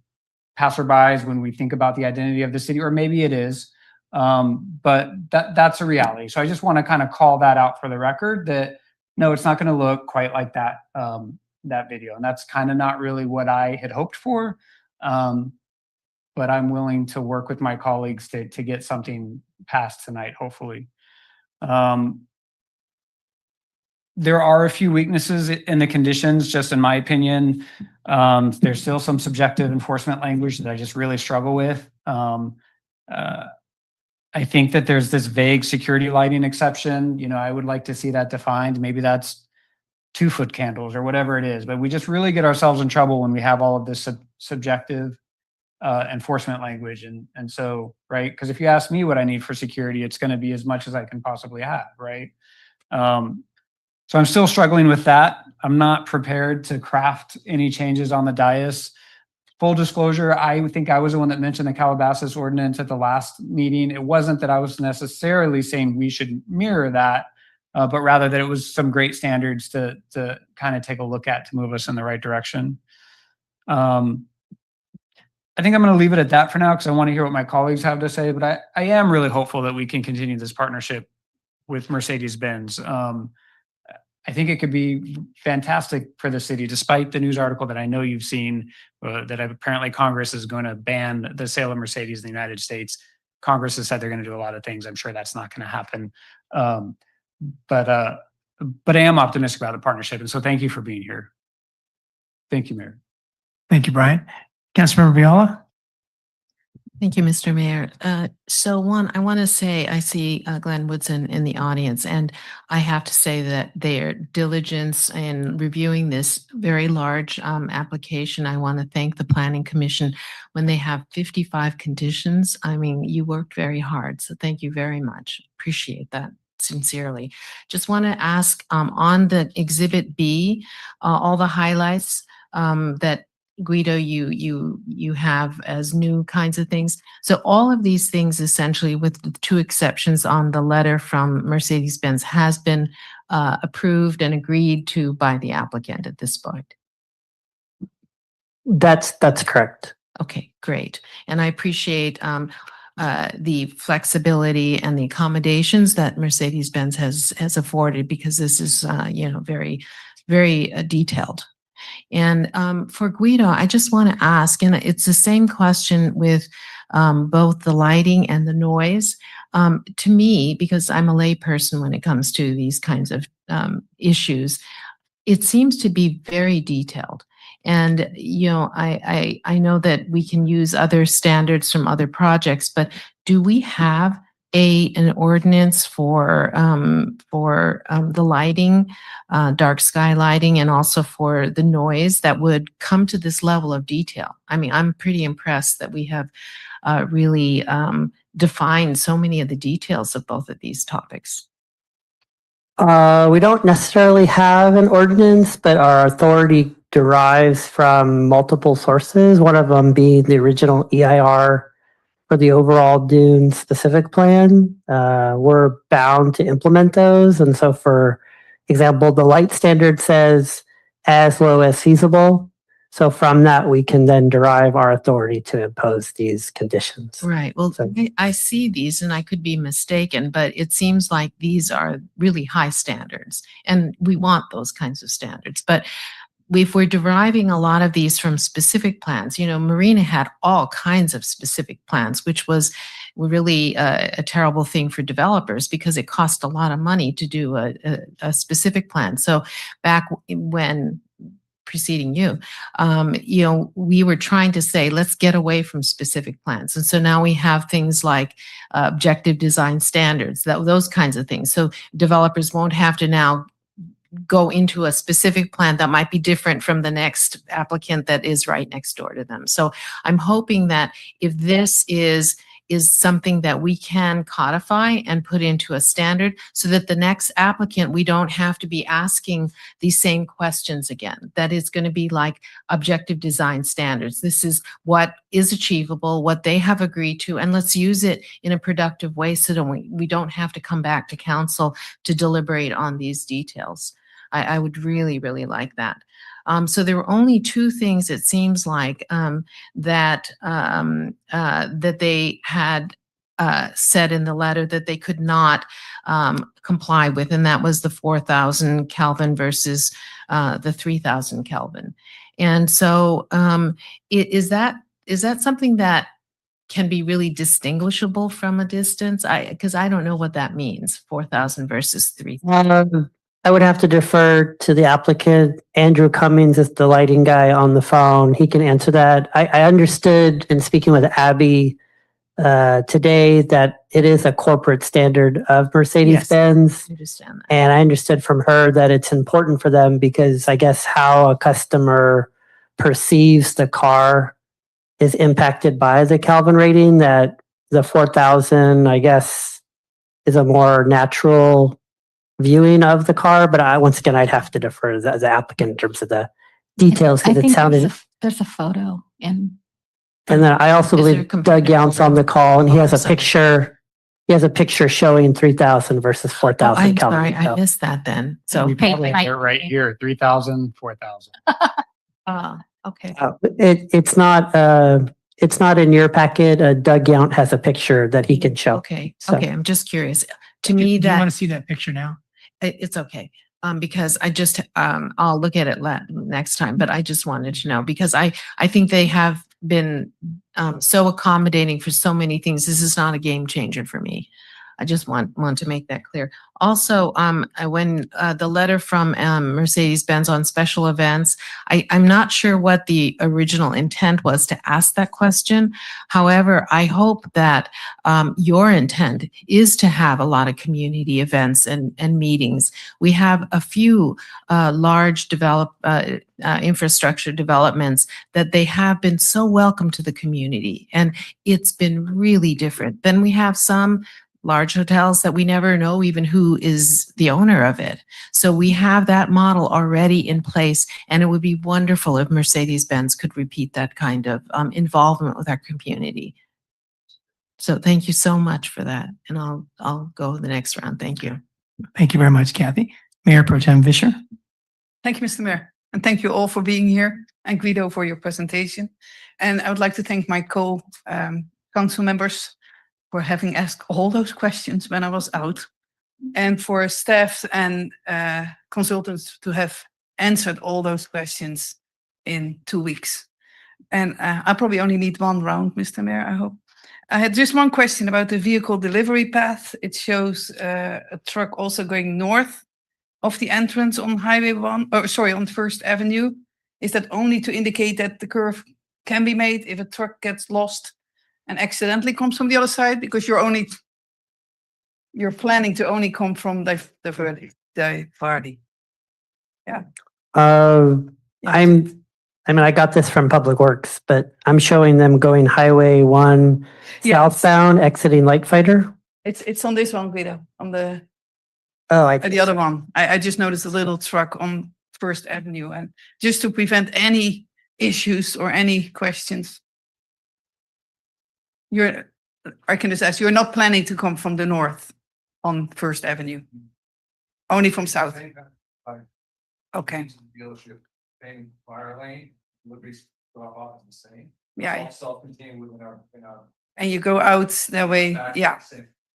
passerbys when we think about the identity of the city, or maybe it is. But that's a reality. So I just want to kind of call that out for the record, that no, it's not going to look quite like that, that video. And that's kind of not really what I had hoped for. But I'm willing to work with my colleagues to get something passed tonight, hopefully. There are a few weaknesses in the conditions, just in my opinion. There's still some subjective enforcement language that I just really struggle with. I think that there's this vague security lighting exception. I would like to see that defined. Maybe that's 2-foot candles or whatever it is. But we just really get ourselves in trouble when we have all of this subjective enforcement language. And so, right, because if you ask me what I need for security, it's going to be as much as I can possibly have, right? So I'm still struggling with that. I'm not prepared to craft any changes on the dais. Full disclosure, I think I was the one that mentioned the Calabasas ordinance at the last meeting. It wasn't that I was necessarily saying we should mirror that. but rather that it was some great standards to kind of take a look at to move us in the right direction. I think I'm going to leave it at that for now because I want to hear what my colleagues have to say, but I am really hopeful that we can continue this partnership with Mercedes-Benz. I think it could be fantastic for the city, despite the news article that I know you've seen, that apparently Congress is going to ban the sale of Mercedes in the United States. Congress has said they're going to do a lot of things. I'm sure that's not going to happen. But I am optimistic about the partnership. And so thank you for being here. Thank you, Mayor. Thank you, Brian. Councilmember Viola? Thank you, Mr. Mayor. So one, I want to say I see Glenn Woodson in the audience, and I have to say that their diligence in reviewing this very large application. I want to thank the Planning Commission when they have 55 conditions. I mean, you worked very hard, so thank you very much. Appreciate that sincerely. Just want to ask on the Exhibit B, all the highlights that Guido, you have as new kinds of things. So all of these things, essentially, with the two exceptions on the letter from Mercedes-Benz, has been approved and agreed to by the applicant at this point. That's correct. Okay, great. And I appreciate the flexibility and the accommodations that Mercedes-Benz has afforded, because this is very, very detailed. And for Guido, I just want to ask, and it's the same question with both the lighting and the noise. To me, because I'm a layperson when it comes to these kinds of issues, it seems to be very detailed. And, I know that we can use other standards from other projects, but do we have an ordinance for the lighting, dark sky lighting, and also for the noise that would come to this level of detail? I mean, I'm pretty impressed that we have really defined so many of the details of both of these topics. We don't necessarily have an ordinance, but our authority derives from multiple sources, one of them being the original EIR for the overall dune specific plan. We're bound to implement those. And so, for example, the light standard says as low as feasible. So from that, we can then derive our authority to impose these conditions. Right. Well, I see these, and I could be mistaken, but it seems like these are really high standards, and we want those kinds of standards. But if we're deriving a lot of these from specific plans, Marina had all kinds of specific plans, which was really a terrible thing for developers because it cost a lot of money to do a specific plan. So back when preceding you, we were trying to say, let's get away from specific plans. And so now we have things like objective design standards, those kinds of things. So developers won't have to now go into a specific plan that might be different from the next applicant that is right next door to them. So I'm hoping that if this is something that we can codify and put into a standard so that the next applicant, we don't have to be asking these same questions again. That is going to be like objective design standards. This is what is achievable, what they have agreed to, and let's use it in a productive way so that we don't have to come back to council to deliberate on these details. I would really, really like that. So there were only two things, it seems like, that they had said in the letter that they could not comply with, and that was the 4,000 Kelvin versus the 3,000 Kelvin. And so is that something that can be really distinguishable from a distance? Because I don't know what that means, 4,000 versus 3,000. I would have to defer to the applicant. Andrew Cummings is the lighting guy on the phone. He can answer that. I understood in speaking with Abby today that it is a corporate standard of Mercedes-Benz. Yes, I understand that. And I understood from her that it's important for them because I guess how a customer perceives the car is impacted by the Kelvin rating, that the 4,000, I guess, is a more natural viewing of the car, but once again, I'd have to defer to the applicant in terms of the details because it sounded. There's a photo in. And then I also believe Doug Yount's on the call, and he has a picture He has a picture showing 3,000 versus Oh, 4,000 I'm Kelvin. sorry, I So- missed that then. So, We probably have Right. it right here, 3,000, 4,000. okay. It's not in your packet. Doug Yount has a picture that he can show. Okay, So- okay, I'm just curious. To Do me, you want that, to see that picture now? it's okay. Because I just, I'll look at it next time, but I just wanted to know, because I think they have been so accommodating for so many things. This is not a game changer for me. I just want to make that clear. Also, when the letter from Mercedes-Benz on special events, I'm not sure what the original intent was to ask that question. However, I hope that your intent is to have a lot of community events and meetings. We have a few large infrastructure developments that they have been so welcome to the community, and it's been really different. Then we have some large hotels that we never know even who is the owner of it. So we have that model already in place, and it would be wonderful if Mercedes-Benz could repeat that kind of involvement with our community. So thank you so much for that, and I'll go the next round. Thank you. Thank you very much, Kathy. Mayor Pro Tem Vischer. Thank you, Mr. Mayor, and thank you all for being here, and Guido for your presentation. And I would like to thank my council members for having asked all those questions when I was out, and for staff and consultants to have answered all those questions in 2 weeks. And I probably only need one round, Mr. Mayor, I hope. I had just one question about the vehicle delivery path. It shows a truck also going north of the entrance on Highway 1, on First Avenue. Is that only to indicate that the curve can be made if a truck gets lost and accidentally comes from the other side? Because you're planning to only come from the Vardy. Yeah. I got this from Public Works, but I'm showing them going Highway 1 southbound, exiting Light Fighter. It's on this one, Guido, on the Oh, the other one. I just noticed a little truck on First Avenue, and just to prevent any issues or any questions. I can just ask, you're not planning to come from the north on First Avenue? Only from south? Okay. Dealership, paying fire lane, deliveries drop off is the same. Yeah. Self-contained within our. And you go out that way? Yeah.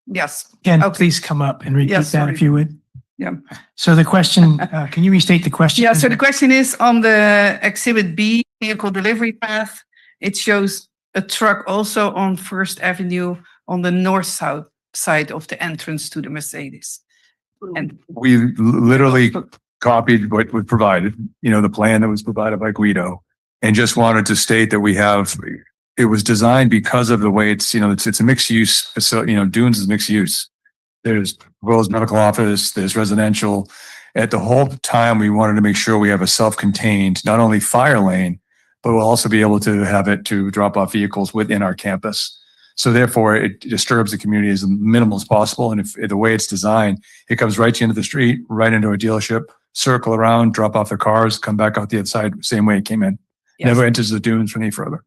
Yes. Ken, Okay. please come up and repeat Yes, that sorry. if you would. Yeah. So the question, can you restate the question? Yeah, so the question is on the Exhibit B, vehicle delivery path, it shows a truck also on First Avenue on the north-south side of the entrance to the Mercedes. And We literally copied what was provided, the plan that was provided by Guido, and just wanted to state that it was designed because of the way it's a mixed use facility, Dunes is mixed use. There's proposed medical office, there's residential. At the whole time, we wanted to make sure we have a self-contained, not only fire lane, but we'll also be able to have it to drop off vehicles within our campus. So therefore, it disturbs the community as minimal as possible. And if the way it's designed, it comes right to the end of the street, right into a dealership, circle around, drop off their cars, come back out the other side, same way it came in. Yes. Never enters the dunes any further.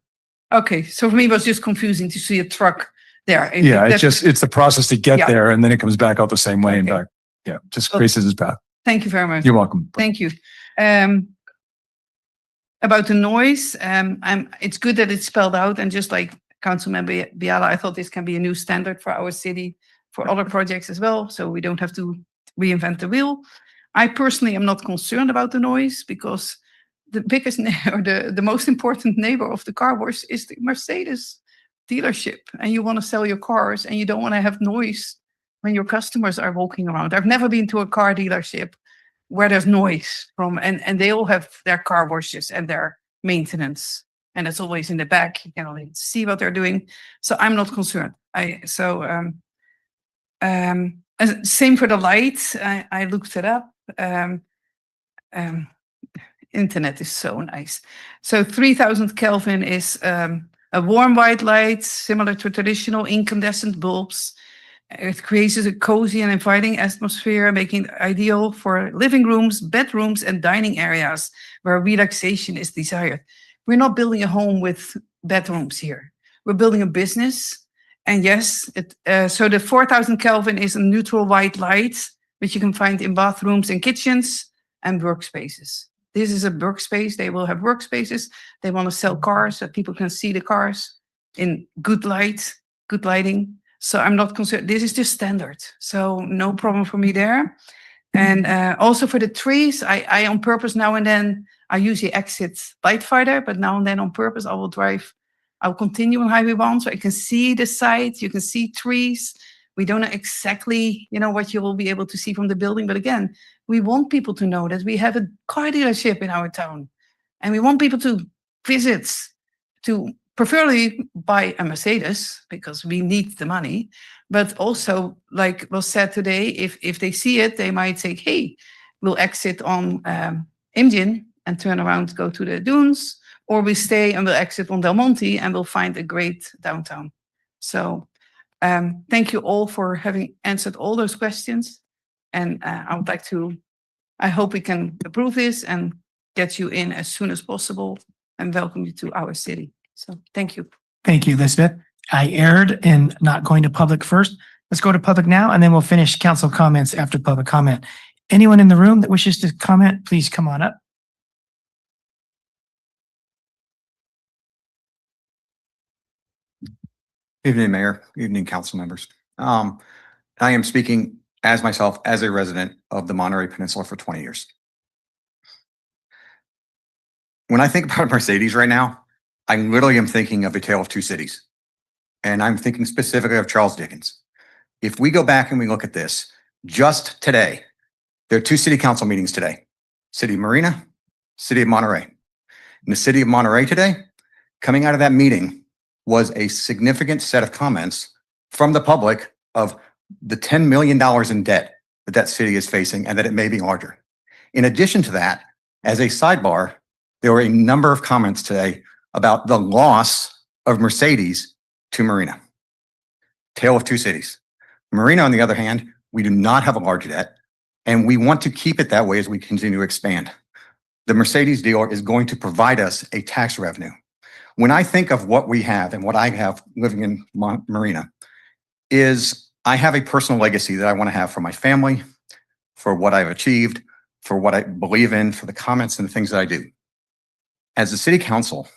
Okay, so for me, it was just confusing to see a truck there. Yeah, it's the process to get Yeah. there, and then it comes back out the same way and Okay. back. Yeah, just graces his path. Thank you very much. You're welcome. Thank you. About the noise, it's good that it's spelled out, and just like Councilmember Biala, I thought this can be a new standard for our city, for other projects as well, so we don't have to reinvent the wheel. I personally am not concerned about the noise because the biggest or the most important neighbor of the car wash is the Mercedes dealership, and you want to sell your cars and you don't want to have noise when your customers are walking around. I've never been to a car dealership where there's noise from, and they all have their car washes and their maintenance, and it's always in the back. You can only see what they're doing. So I'm not concerned. Same for the lights. I looked it up. Internet is so nice. So 3000 Kelvin is a warm white light, similar to traditional incandescent bulbs. It creates a cozy and inviting atmosphere, making it ideal for living rooms, bedrooms, and dining areas where relaxation is desired. We're not building a home with bedrooms here. We're building a business, And yes, so the 4000 Kelvin is a neutral white light, which you can find in bathrooms and kitchens and workspaces. This is a workspace. They will have workspaces. They want to sell cars so people can see the cars in good light, good lighting. So I'm not concerned. This is just standard. So no problem for me there. And also for the trees, I on purpose now and then, I usually exit light fighter, but now and then on purpose, I'll continue on Highway 1 so I can see the site. You can see trees. We don't know exactly, what you will be able to see from the building. But again, we want people to know that we have a car dealership in our town. And we want people to visit, to preferably buy a Mercedes because we need the money. But also, like was said today, if they see it, they might say, hey, we'll exit on Imjin and turn around, go to the dunes, or we stay and we'll exit on Del Monte and we'll find a great downtown. So thank you all for having answered all those questions. And I hope we can approve this and get you in as soon as possible and welcome you to our city. So thank you. Thank you, Elizabeth. I erred in not going to public first. Let's go to public now, and then we'll finish council comments after public comment. Anyone in the room that wishes to comment, please come on up. Evening, Mayor. Evening, council members. I am speaking as myself, as a resident of the Monterey Peninsula for 20 years. When I think about Mercedes right now, I literally am thinking of A Tale of Two Cities. And I'm thinking specifically of Charles Dickens. If we go back and we look at this, just today, there are two city council meetings today. City of Marina, City of Monterey. In the City of Monterey today, coming out of that meeting was a significant set of comments from the public of the $10 million in debt that city is facing and that it may be larger. In addition to that, as a sidebar, there were a number of comments today about the loss of Mercedes to Marina. Tale of two cities. Marina, on the other hand, we do not have a large debt, and we want to keep it that way as we continue to expand. The Mercedes deal is going to provide us a tax revenue. When I think of what we have and what I have living in Marina, is I have a personal legacy that I want to have for my family, for what I've achieved, for what I believe in, for the comments and the things that I do. As a city council,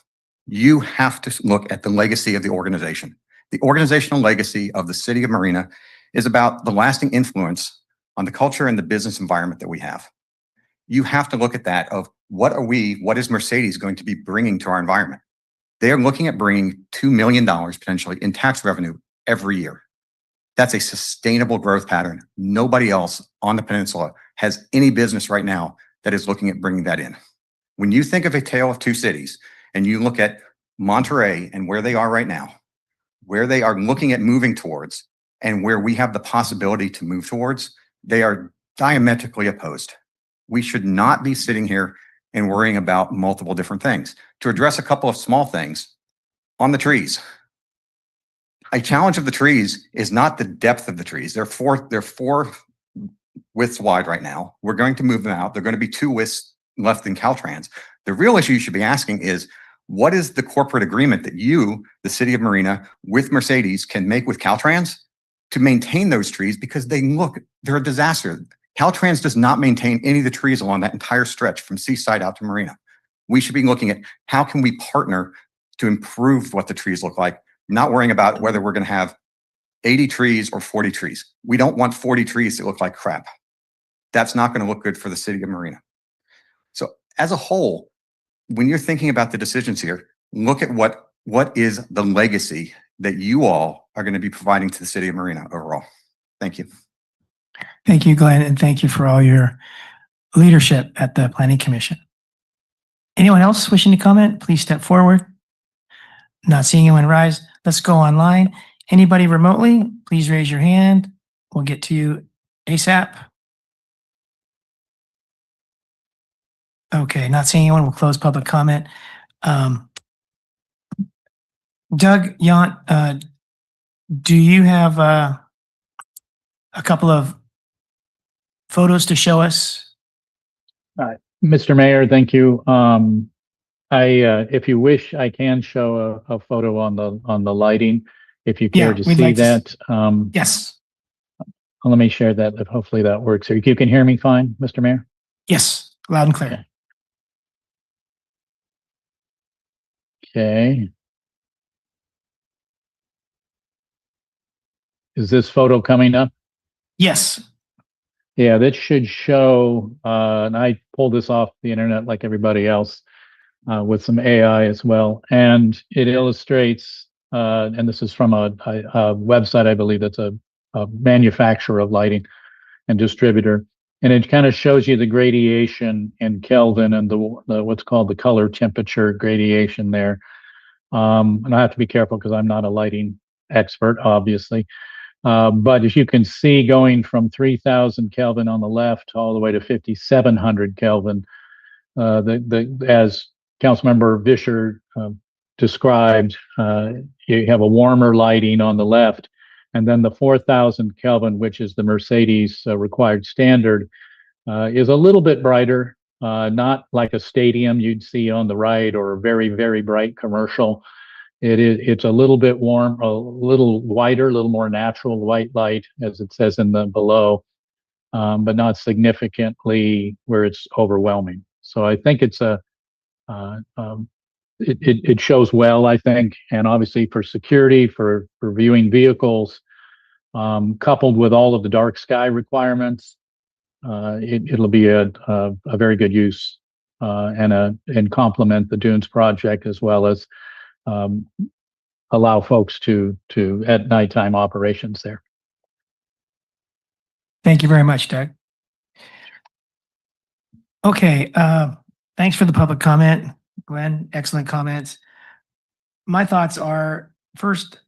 you have to look at the legacy of the organization. The organizational legacy of the city of Marina is about the lasting influence on the culture and the business environment that we have. You have to look at that of what is Mercedes going to be bringing to our environment? They are looking at bringing $2 million potentially in tax revenue every year. That's a sustainable growth pattern. Nobody else on the peninsula has any business right now that is looking at bringing that in. When you think of A Tale of Two Cities and you look at Monterey and where they are right now, where they are looking at moving towards and where we have the possibility to move towards, they are diametrically opposed. We should not be sitting here and worrying about multiple different things. To address a couple of small things, on the trees, a challenge of the trees is not the depth of the trees. They're four widths wide right now. We're going to move them out. They're going to be 2 widths left in Caltrans. The real issue you should be asking is, what is the corporate agreement that you, the city of Marina, with Mercedes can make with Caltrans to maintain those trees? Because they're a disaster. Caltrans does not maintain any of the trees along that entire stretch from Seaside out to Marina. We should be looking at how can we partner to improve what the trees look like, not worrying about whether we're going to have 80 trees or 40 trees. We don't want 40 trees that look like crap. That's not going to look good for the city of Marina. So as a whole, when you're thinking about the decisions here, look at what is the legacy that you all are going to be providing to the city of Marina overall. Thank you. Thank you, Glenn, and thank you for all your leadership at the Planning Commission. Anyone else wishing to comment, please step forward. Not seeing anyone rise. Let's go online. Anybody remotely, please raise your hand. We'll get to you ASAP. Okay, not seeing anyone. We'll close public comment. Doug Yant, do you have a couple of photos to show us? Mr. Mayor, thank you. If you wish, I can show a photo on the lighting. if you Yeah, care to we'd see like to s- that. Yes, Let me share that. Hopefully that works. You can hear me fine, Mr. Mayor? yes, loud and clear. Okay. Is this photo coming up? Yes. Yeah, that should show, and I pulled this off the internet like everybody else, with some AI as well. And it illustrates, and this is from a website, I believe that's a manufacturer of lighting and distributor. And it kind of shows you the gradation in Kelvin and the what's called the color temperature gradation there. And I have to be careful because I'm not a lighting expert, obviously. But as you can see, going from 3000 Kelvin on the left all the way to 5700 Kelvin, as Councilmember Vischer described, you have a warmer lighting on the left, and then the 4000 Kelvin, which is the Mercedes required standard, is a little bit brighter, not like a stadium you'd see on the right or a very, very bright commercial. It's a little bit warm, a little whiter, a little more natural white light, as it says in the below, but not significantly where it's overwhelming. So I think it's it shows well, I think, and obviously for security, for viewing vehicles, coupled with all of the dark sky requirements, it'll be a very good use and complement the Dunes project as well as allow folks to at nighttime operations there. Thank you very much, Doug. Okay, thanks for the public comment, Glenn. Excellent comments. My thoughts are, first,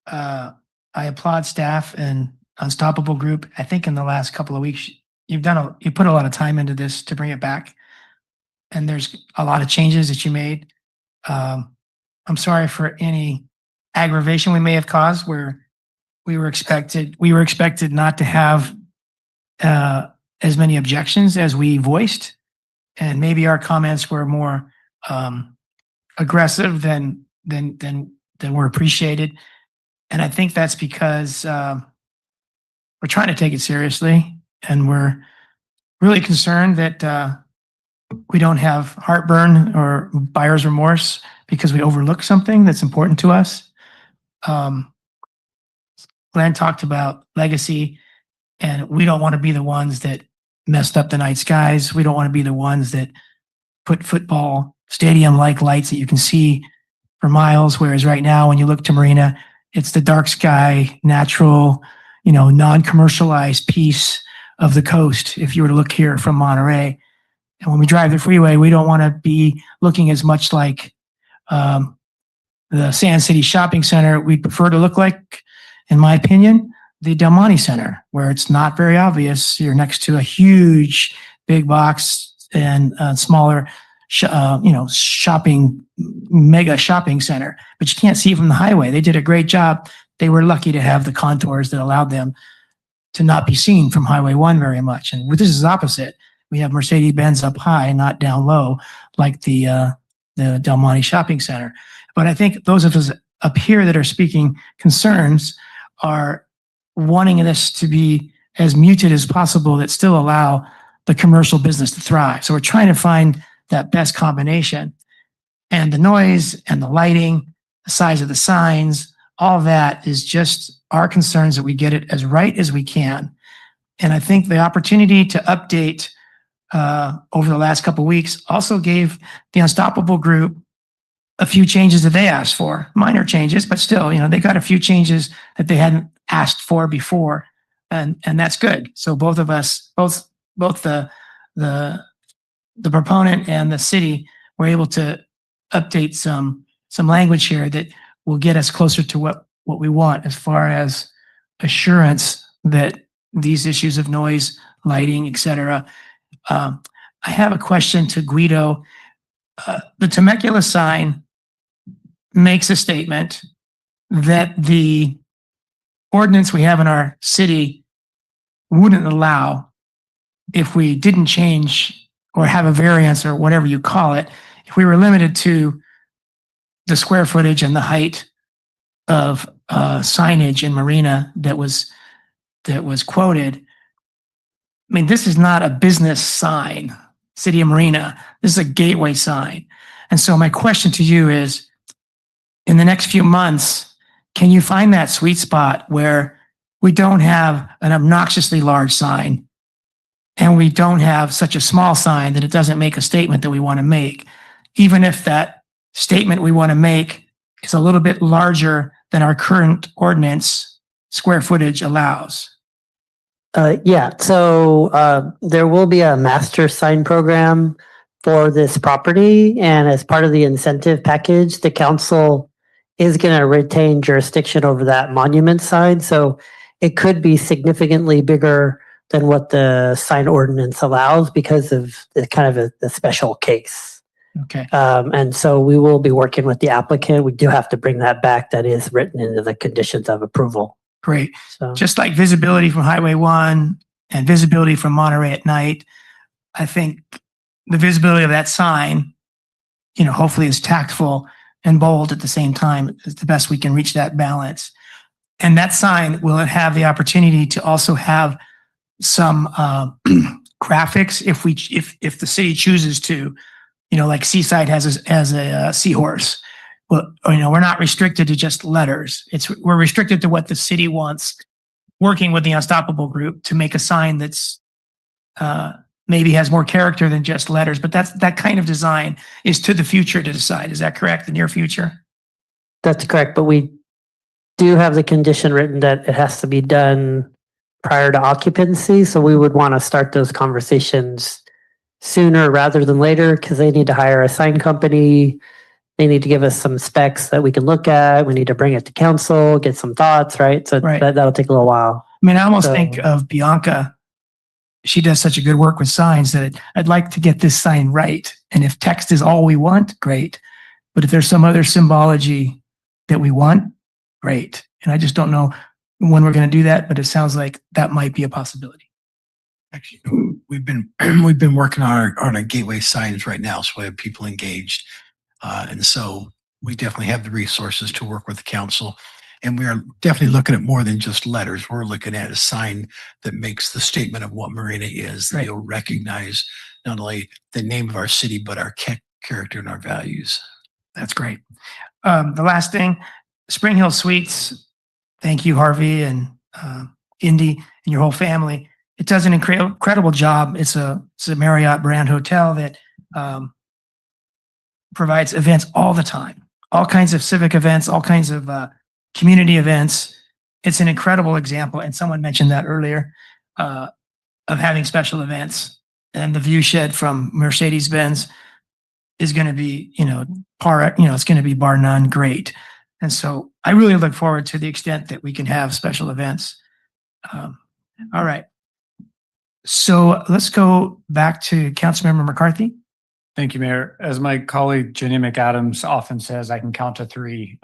I applaud staff and Unstoppable Group. I think in the last couple of weeks, you put a lot of time into this to bring it back, and there's a lot of changes that you made. I'm sorry for any aggravation we may have caused where we were expected not to have as many objections as we voiced, and maybe our comments were more aggressive than were appreciated. And I think that's because we're trying to take it seriously, and we're really concerned that we don't have heartburn or buyer's remorse because we overlook something that's important to us. Glenn talked about legacy, and we don't want to be the ones that messed up the night skies. We don't want to be the ones that put football stadium-like lights that you can see for miles, whereas right now, when you look to Marina, it's the dark sky, natural, non-commercialized piece of the coast. If you were to look here from Monterey, and when we drive the freeway, we don't want to be looking as much like the Sand City Shopping Center. We'd prefer to look like, in my opinion, the Del Monte Center, where it's not very obvious. You're next to a huge big box and smaller, mega shopping center, but you can't see from the highway. They did a great job. They were lucky to have the contours that allowed them to not be seen from Highway 1 very much. And this is opposite. We have Mercedes-Benz up high, not down low, like the Del Monte Shopping Center. But I think those of us up here that are speaking concerns are wanting this to be as muted as possible that still allow the commercial business to thrive. So we're trying to find that best combination. And the noise and the lighting, the size of the signs, all that is just our concerns that we get it as right as we can. And I think the opportunity to update over the last couple of weeks also gave the Unstoppable Group a few changes that they asked for, minor changes, but still, they got a few changes that they hadn't asked for before, and that's good. So both of us, both the proponent and the city, were able to update some language here that will get us closer to what we want as far as assurance that these issues of noise, lighting, etc. I have a question to Guido. The Temecula sign makes a statement that the ordinance we have in our city wouldn't allow, if we didn't change or have a variance or whatever you call it, if we were limited to the square footage and the height of signage in Marina that was quoted. I mean, this is not a business sign, City of Marina. This is a gateway sign. And so my question to you is, in the next few months, can you find that sweet spot where we don't have an obnoxiously large sign and we don't have such a small sign that it doesn't make a statement that we want to make, even if that statement we want to make is a little bit larger than our current ordinance square footage allows? Yeah, so there will be a master sign program for this property, and as part of the incentive package, the council is going to retain jurisdiction over that monument sign. So it could be significantly bigger than what the sign ordinance allows because of the kind of the special case. Okay. And so we will be working with the applicant. We do have to bring that back. That is written into the conditions of approval. Great. So Just like visibility from Highway 1 and visibility from Monterey at night, I think the visibility of that sign, hopefully is tactful and bold at the same time. Is the best we can reach that balance. And that sign will have the opportunity to also have some graphics if the city chooses to, like Seaside has a seahorse. Well, we're not restricted to just letters. We're restricted to what the city wants, working with the Unstoppable Group to make a sign that's maybe has more character than just letters. But that kind of design is to the future to decide. Is that correct? The near future? that's correct. But we do have the condition written that it has to be done prior to occupancy. So we would want to start those conversations sooner rather than later because they need to hire a sign company. They need to give us some specs that we can look at. We need to bring it to council, get some thoughts, right? So Right. that'll take a little while. I mean, I almost So- think of Bianca. She does such a good work with signs that I'd like to get this sign right. And if text is all we want, great. But if there's some other symbology that we want, great. And I just don't know when we're going to do that, but it sounds like that might be a possibility. Actually, we've been working on our gateway signs right now, so we have people engaged. And so we definitely have the resources to work with the council. And we are definitely looking at more than just letters. We're looking at a sign that makes the statement of what Marina is. That you'll recognize not only the name of our city, but our character and our values. That's great. The last thing, Spring Hill Suites. Thank you, Harvey and Indy and your whole family. It does an incredible job. It's a Marriott brand hotel that provides events all the time, all kinds of civic events, all kinds of community events. It's an incredible example. And someone mentioned that earlier of having special events. And the view shed from Mercedes-Benz is going to be, it's going to be bar none great. And so I really look forward to the extent that we can have special events. All right. So let's go back to Councilmember McCarthy. Thank you, Mayor. As my colleague Jenny McAdams often says, I can count to three,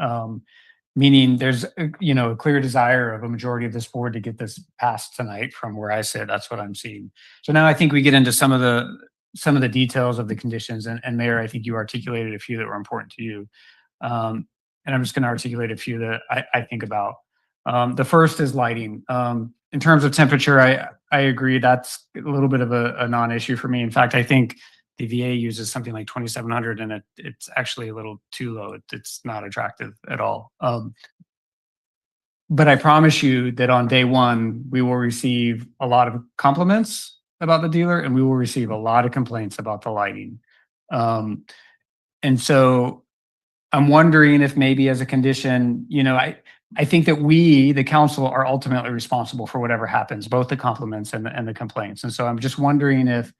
meaning there's a clear desire of a majority of this board to get this passed tonight. From where I sit, that's what I'm seeing. So now I think we get into some of the details of the conditions. And Mayor, I think you articulated a few that were important to you. And I'm just going to articulate a few that I think about. The first is lighting. In terms of temperature, I agree that's a little bit of a non-issue for me. In fact, I think the VA uses something like 2,700 and it's actually a little too low. It's not attractive at all. But I promise you that on day one, we will receive a lot of compliments about the dealer and we will receive a lot of complaints about the lighting. And so I'm wondering if maybe as a condition, I think that we, the council, are ultimately responsible for whatever happens, both the compliments and the complaints. And so I'm just wondering if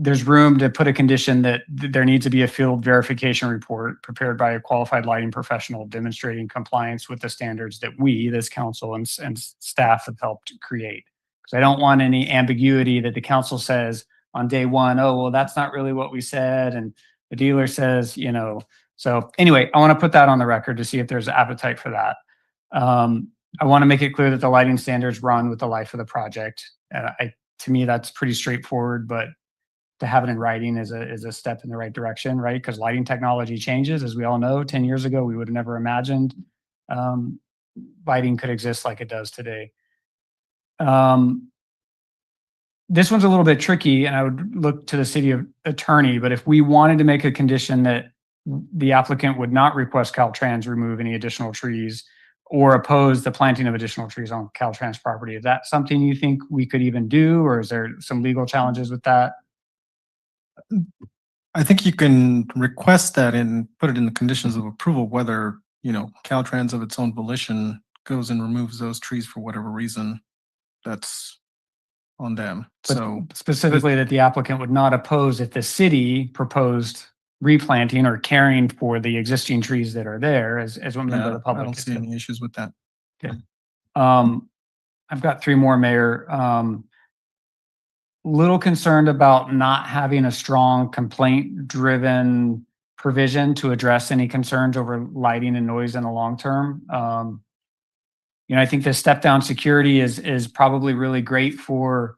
there's room to put a condition that there needs to be a field verification report prepared by a qualified lighting professional demonstrating compliance with the standards that we, this council and staff, have helped create. Because I don't want any ambiguity that the council says on day one, oh, well, that's not really what we said. And the dealer says, So anyway, I want to put that on the record to see if there's appetite for that. I want to make it clear that the lighting standards run with the life of the project. To me, that's pretty straightforward, but to have it in writing is a step in the right direction, right? Because lighting technology changes, as we all know. 10 years ago, we would have never imagined lighting could exist like it does today. This one's a little bit tricky, and I would look to the city attorney, but if we wanted to make a condition that the applicant would not request Caltrans remove any additional trees or oppose the planting of additional trees on Caltrans property, is that something you think we could even do, or is there some legal challenges with that? I think you can request that and put it in the conditions of approval, whether, Caltrans of its own volition goes and removes those trees for whatever reason. That's on them. But So specifically that the applicant would not oppose if the city proposed replanting or caring for the existing trees that are there as one member of the I public. don't see any issues with that. Okay. I've got three more, Mayor. Little concerned about not having a strong complaint-driven provision to address any concerns over lighting and noise in the long term. I think the step-down security is probably really great for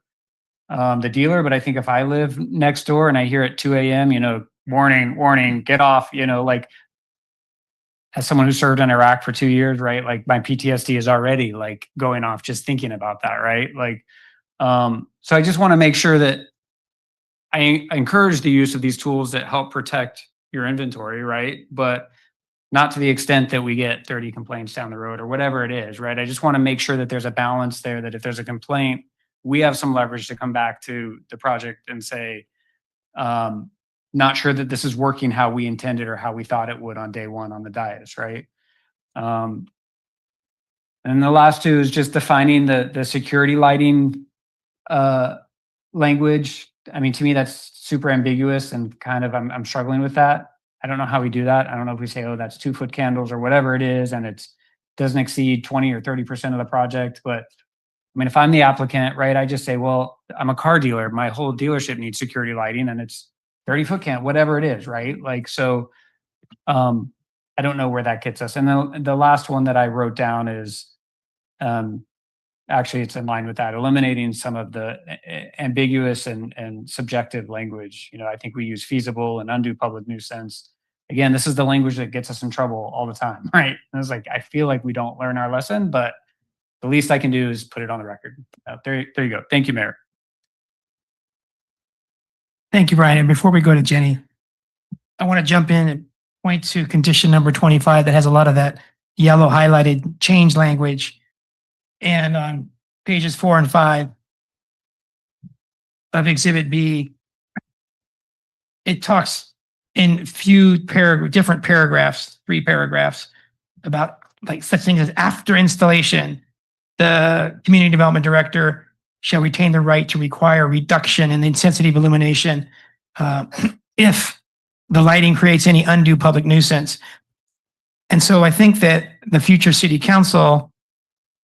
the dealer, but I think if I live next door and I hear at 2 a.m., warning, warning, get off, like as someone who served in Iraq for 2 years, right? Like my PTSD is already like going off just thinking about that, right? So I just want to make sure that I encourage the use of these tools that help protect your inventory, right? But not to the extent that we get 30 complaints down the road or whatever it is, right? I just want to make sure that there's a balance there, that if there's a complaint, we have some leverage to come back to the project and say, not sure that this is working how we intended or how we thought it would on day one on the dais, right? And the last two is just defining the security lighting language. I mean, to me, that's super ambiguous and kind of, I'm struggling with that. I don't know how we do that. I don't know if we say, oh, that's 2-foot candles or whatever it is, and it doesn't exceed 20 or 30% of the project. But I mean, if I'm the applicant, right, I just say, well, I'm a car dealer. My whole dealership needs security lighting and it's 30-foot candle, whatever it is, right? So I don't know where that gets us. And then the last one that I wrote down is, actually, it's in line with that, eliminating some of the ambiguous and subjective language. I think we use feasible and undue public nuisance. Again, this is the language that gets us in trouble all the time, right? And it's like, I feel like we don't learn our lesson, but the least I can do is put it on the record. There you go. Thank you, Mayor. Thank you, Brian. And before we go to Jenny, I want to jump in and point to condition number 25 that has a lot of that yellow highlighted change language. And on pages 4 and 5 of Exhibit B, it talks in different paragraphs, 3 paragraphs, about like such things as after installation, the community development director shall retain the right to require reduction in the intensity of illumination if the lighting creates any undue public nuisance. And so I think that the future city council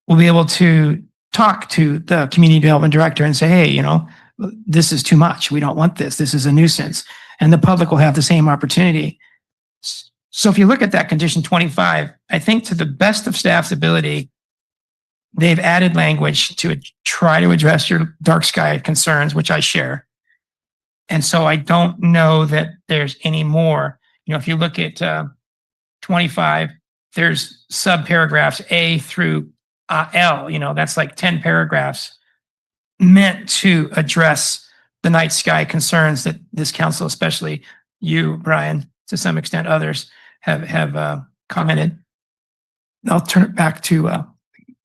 will be able to talk to the community development director and say, hey, this is too much. We don't want this. This is a nuisance. And the public will have the same opportunity. So if you look at that condition 25, I think to the best of staff's ability, they've added language to try to address your dark sky concerns, which I share. And so I don't know that there's any more. If you look at 25, there's subparagraphs A through L, that's like 10 paragraphs meant to address the night sky concerns that this council, especially you, Brian, to some extent others, have commented. I'll turn it back to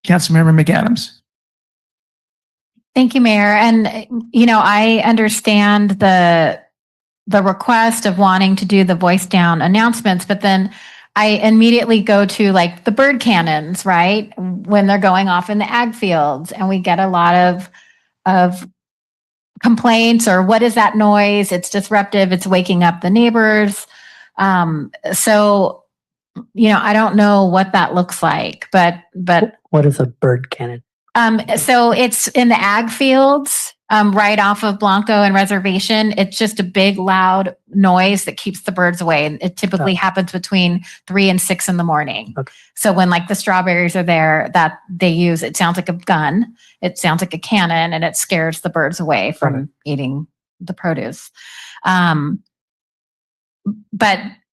Councilmember McAdams. Thank you, Mayor. And, I understand the request of wanting to do the voice down announcements, but then I immediately go to like the bird cannons, right? When they're going off in the ag fields, and we get a lot of complaints or what is that noise? It's disruptive. It's waking up the neighbors. So, I don't know what that looks like, but What is a bird cannon? So it's in the ag fields, right off of Blanco and Reservation. It's just a big, loud noise that keeps the birds away. And it typically happens between 3 and 6 in the morning. Okay. So when like the strawberries are there, that they use, it sounds like a gun. It sounds like a cannon, and it scares the birds away from eating the produce. But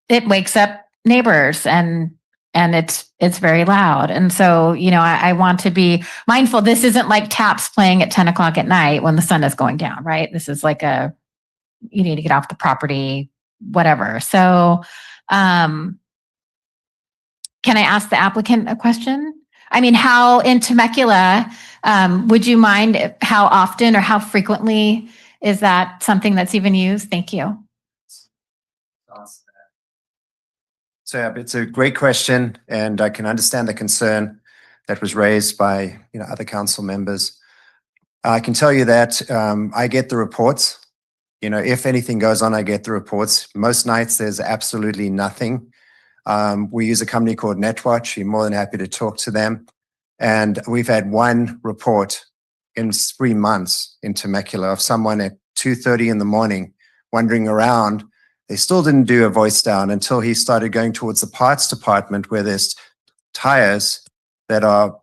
it wakes up neighbors, and and it's very loud. And so, I want to be mindful. This isn't like taps playing at 10 o'clock at night when the sun is going down, right? This is like you need to get off the property, whatever. So, can I ask the applicant a question? I mean, how in Temecula, would you mind how often or how frequently is that something that's even used? Thank you. So yeah, it's a great question, and I can understand the concern that was raised by other council members. I can tell you that I get the reports. If anything goes on, I get the reports. Most nights there's absolutely nothing. We use a company called Netwatch. You're more than happy to talk to them. And we've had one report in 3 months in Temecula of someone at 2:30 in the morning wandering around. They still didn't do a voice down until he started going towards the parts department where there's tires that are,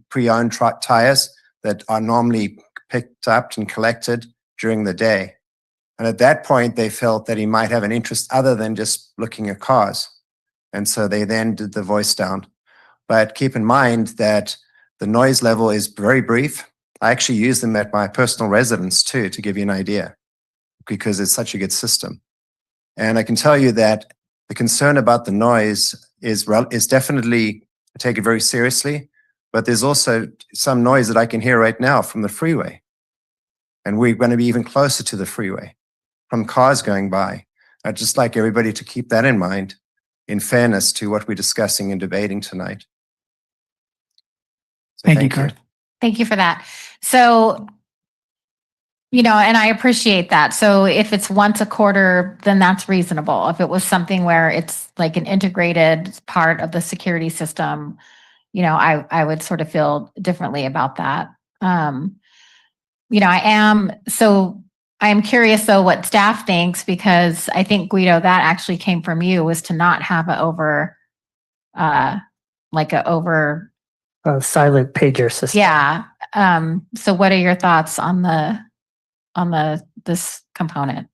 pre-owned tires that are normally picked up and collected during the day. And at that point, they felt that he might have an interest other than just looking at cars. And so they then did the voice down. But keep in mind that the noise level is very brief. I actually use them at my personal residence too, to give you an idea, because it's such a good system. And I can tell you that the concern about the noise is definitely, I take it very seriously, but there's also some noise that I can hear right now from the freeway. And we're going to be even closer to the freeway from cars going by. I'd just like everybody to keep that in mind in fairness to what we're discussing and debating tonight. So Thank you, Kurt. Thank you for that. So, and I appreciate that. So if it's once a quarter, then that's reasonable. If it was something where it's like an integrated part of the security system, I would sort of feel differently about that. I am curious though what staff thinks, because I think, Guido, that actually came from you, was to not have a Silent pager system. Yeah. So what are your thoughts on this component?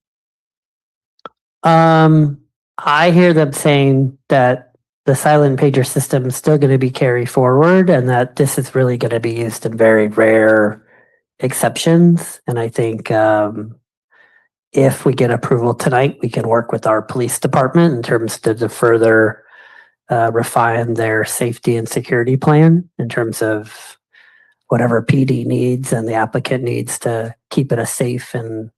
I hear them saying that the silent pager system is still going to be carried forward, and that this is really going to be used in very rare exceptions. And I think if we get approval tonight, we can work with our police department in terms to further refine their safety and security plan in terms of whatever PD needs and the applicant needs to keep it a safe and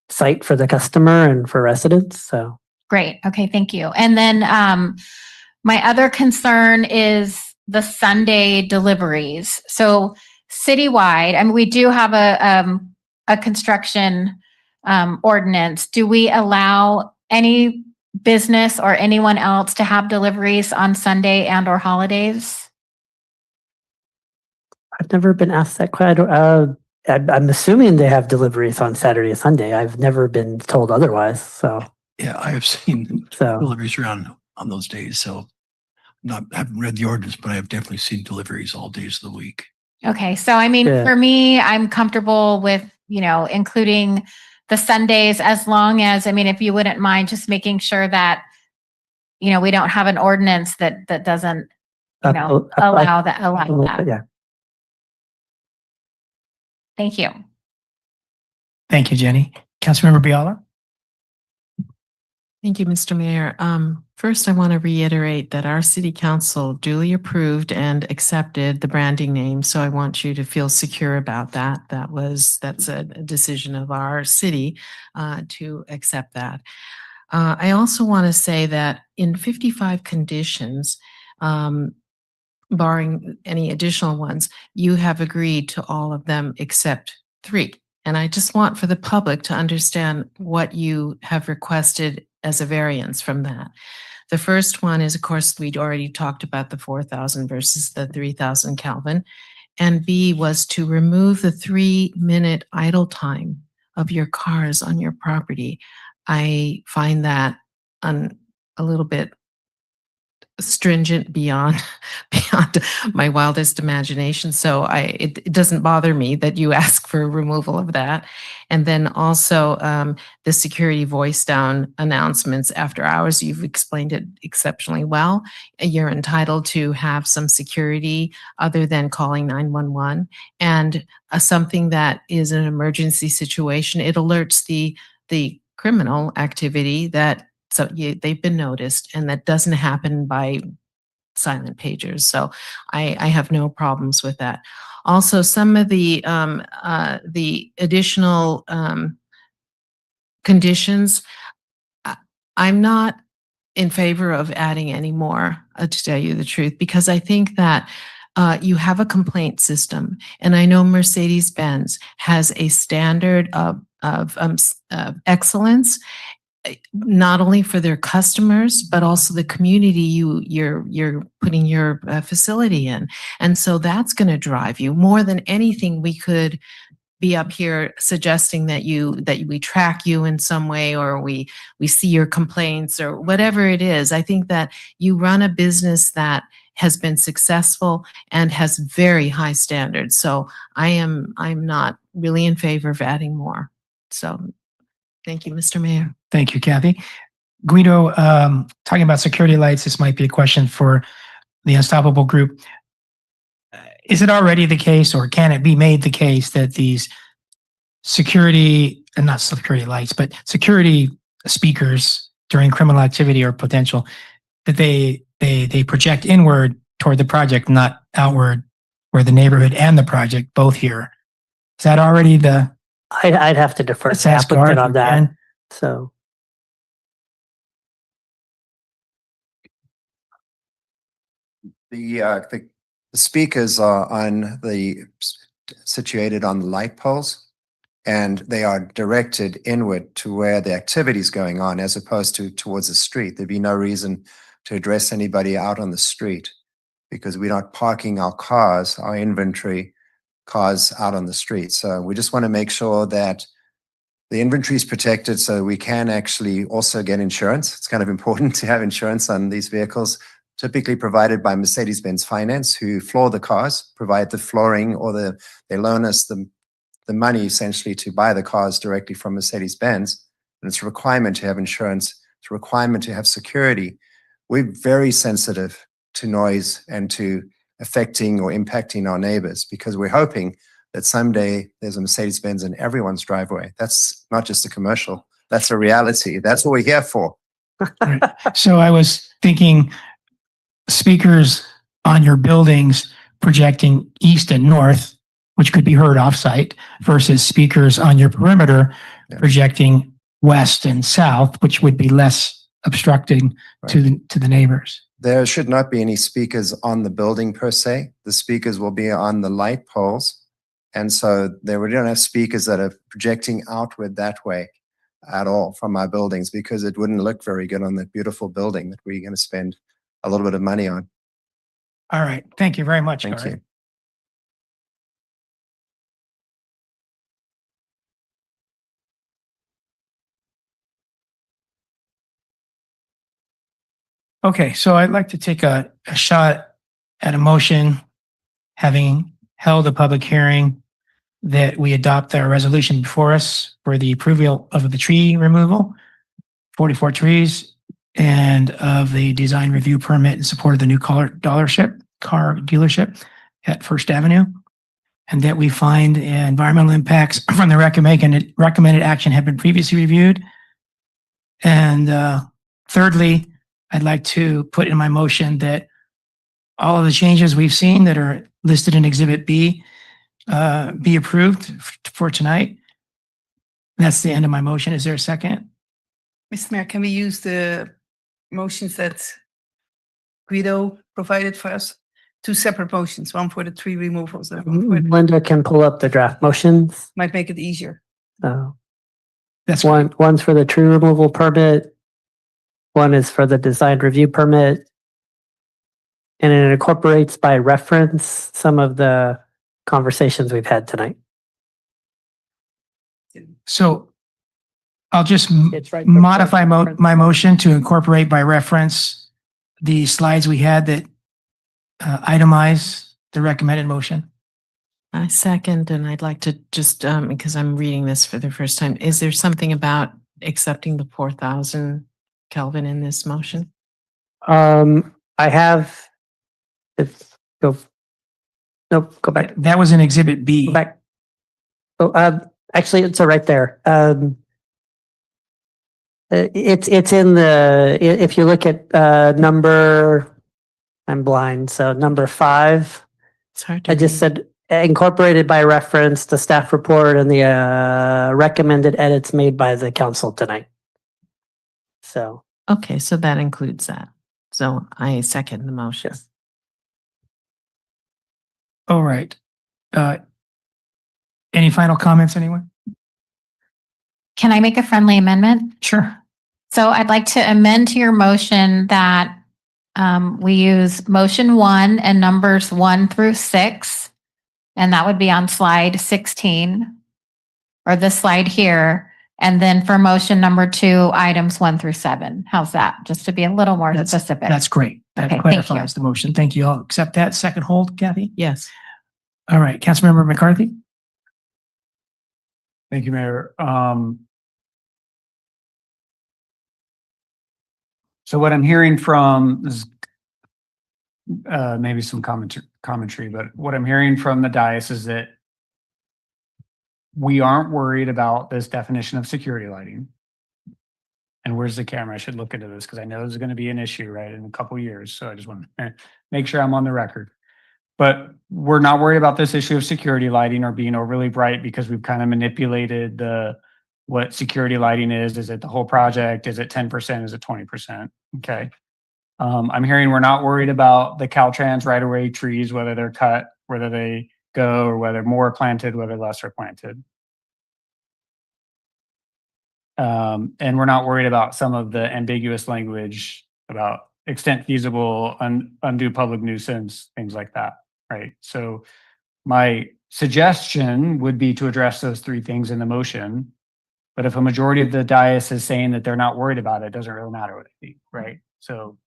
site for the customer and for residents. So Great. Okay. Thank you. And then my other concern is the Sunday deliveries. So citywide, I mean, we do have a construction ordinance. Do we allow any business or anyone else to have deliveries on Sunday and or holidays? I've never been asked that question. I'm assuming they have deliveries on Saturday and Sunday. I've never been told otherwise. So Yeah, I have seen deliveries around on those days. So I haven't read the ordinance, but I have definitely seen deliveries all days of the week. Okay. So, I mean, for me, I'm comfortable with, including the Sundays, as long as, if you wouldn't mind just making sure that, we don't have an ordinance that doesn't, allow that. Yeah. Thank you. Thank you, Jenny. Councilmember Biala? Thank you, Mr. Mayor. First, I want to reiterate that our city council duly approved and accepted the branding name. So I want you to feel secure about that. That's a decision of our city to accept that. I also want to say that in 55 conditions, barring any additional ones, you have agreed to all of them except 3. And I just want for the public to understand what you have requested as a variance from that. The first one is, of course, we'd already talked about the 4,000 versus the 3,000 Kelvin. And B was to remove the 3-minute idle time of your cars on your property. I find that a little bit stringent beyond beyond my wildest imagination. So it doesn't bother me that you ask for removal of that. And then also the security voice down announcements after hours. You've explained it exceptionally well. You're entitled to have some security other than calling 911, and something that is an emergency situation. It alerts the criminal activity that they've been noticed, and that doesn't happen by silent pagers. So I have no problems with that. Also, some of the additional conditions, I'm not in favor of adding any more, to tell you the truth, because I think that you have a complaint system, and I know Mercedes-Benz has a standard of excellence, not only for their customers, but also the community you're putting your facility in. And so that's going to drive you more than anything. We could be up here suggesting that we track you in some way, or we see your complaints or whatever it is. I think that you run a business that has been successful and has very high standards. So I'm not really in favor of adding more. So thank you, Mr. Mayor. Thank you, Kathy. Guido, talking about security lights, this might be a question for the Unstoppable Group. Is it already the case, or can it be made the case, that these security, and not security lights, but security speakers during criminal activity or potential, that they project inward toward the project, not outward, where the neighborhood and the project both hear? Is that already the? I'd have to defer Let's to ask applicant Garth on that. again. So. The speakers are situated on the light poles, and they are directed inward to where the activity is going on, as opposed to towards the street. There'd be no reason to address anybody out on the street, because we're not parking our cars, our inventory cars, out on the street. So we just want to make sure that the inventory is protected, so we can actually also get insurance. It's kind of important to have insurance on these vehicles, typically provided by Mercedes-Benz Finance, who floor the cars, provide the flooring, or they loan us the money essentially to buy the cars directly from Mercedes-Benz. And it's a requirement to have insurance. It's a requirement to have security. We're very sensitive to noise and to affecting or impacting our neighbors, because we're hoping that someday there's a Mercedes-Benz in everyone's driveway. That's not just a commercial. That's a reality. That's what we're here for. Right. So I was thinking speakers on your buildings projecting east and north, which could be heard offsite, versus speakers on your perimeter projecting west and south, which would be less obstructing to the neighbors. There should not be any speakers on the building per se. The speakers will be on the light poles. And so we don't have speakers that are projecting outward that way at all from our buildings, because it wouldn't look very good on that beautiful building that we're going to spend a little bit of money on. All right. Thank you very much. Thank you. Okay, so I'd like to take a shot at a motion, having held a public hearing, that we adopt our resolution before us for the approval of the tree removal, 44 trees, and of the design review permit in support of the new car dealership at First Avenue, and that we find environmental impacts from the recommended action have been previously reviewed. And thirdly, I'd like to put in my motion that all of the changes we've seen that are listed in Exhibit B be approved for tonight. That's the end of my motion. Is there a second? Mr. Mayor, can we use the motions that Guido provided for us? Two separate motions, one for the tree removals and one for Linda can pull up the draft motions. might make it easier. That's one's for the tree removal permit. One is for the design review permit. And it incorporates by reference some of the conversations we've had tonight. So I'll just It's right modify my motion to incorporate by reference the slides we had that itemize the recommended motion? I second, and I'd like to just, because I'm reading this for the first time, is there something about accepting the 4,000 Kelvin in this motion? I have, it's, go, nope, go back, That was in Exhibit B. go back. Oh, actually, it's right there. It's in the, if you look at, number, I'm blind, so number 5. It's hard to I just read. said incorporated by reference, the staff report and the, recommended edits made by the council tonight. So, Okay, so that includes that. So I second the motion. All right. Any final comments, anyone? Can I make a friendly amendment? Sure. So I'd like to amend to your motion that we use motion 1 and numbers 1 through 6. And that would be on slide 16 or this slide here. And then for motion number 2, items 1 through 7. How's that? Just to be a little more specific. That's great. That Okay, thank you. clarifies the motion. Thank you. I'll accept that. Second hold, Kathy? Yes. All right. Councilmember McCarthy? Thank you, Mayor. So what I'm hearing from is maybe some commentary, but what I'm hearing from the dais is that we aren't worried about this definition of security lighting. And where's the camera? I should look into this because I know this is going to be an issue, right, in a couple of years. So I just want to make sure I'm on the record. But we're not worried about this issue of security lighting or being overly bright because we've kind of manipulated what security lighting is. Is it the whole project? Is it 10%? Is it 20%? Okay. I'm hearing we're not worried about the Caltrans right-of-way trees, whether they're cut, whether they go, or whether more are planted, whether less are planted. And we're not worried about some of the ambiguous language about extent feasible, undue public nuisance, things like that, right? So my suggestion would be to address those 3 things in the motion. But if a majority of the dais is saying that they're not worried about it, it doesn't really matter what I think, right? So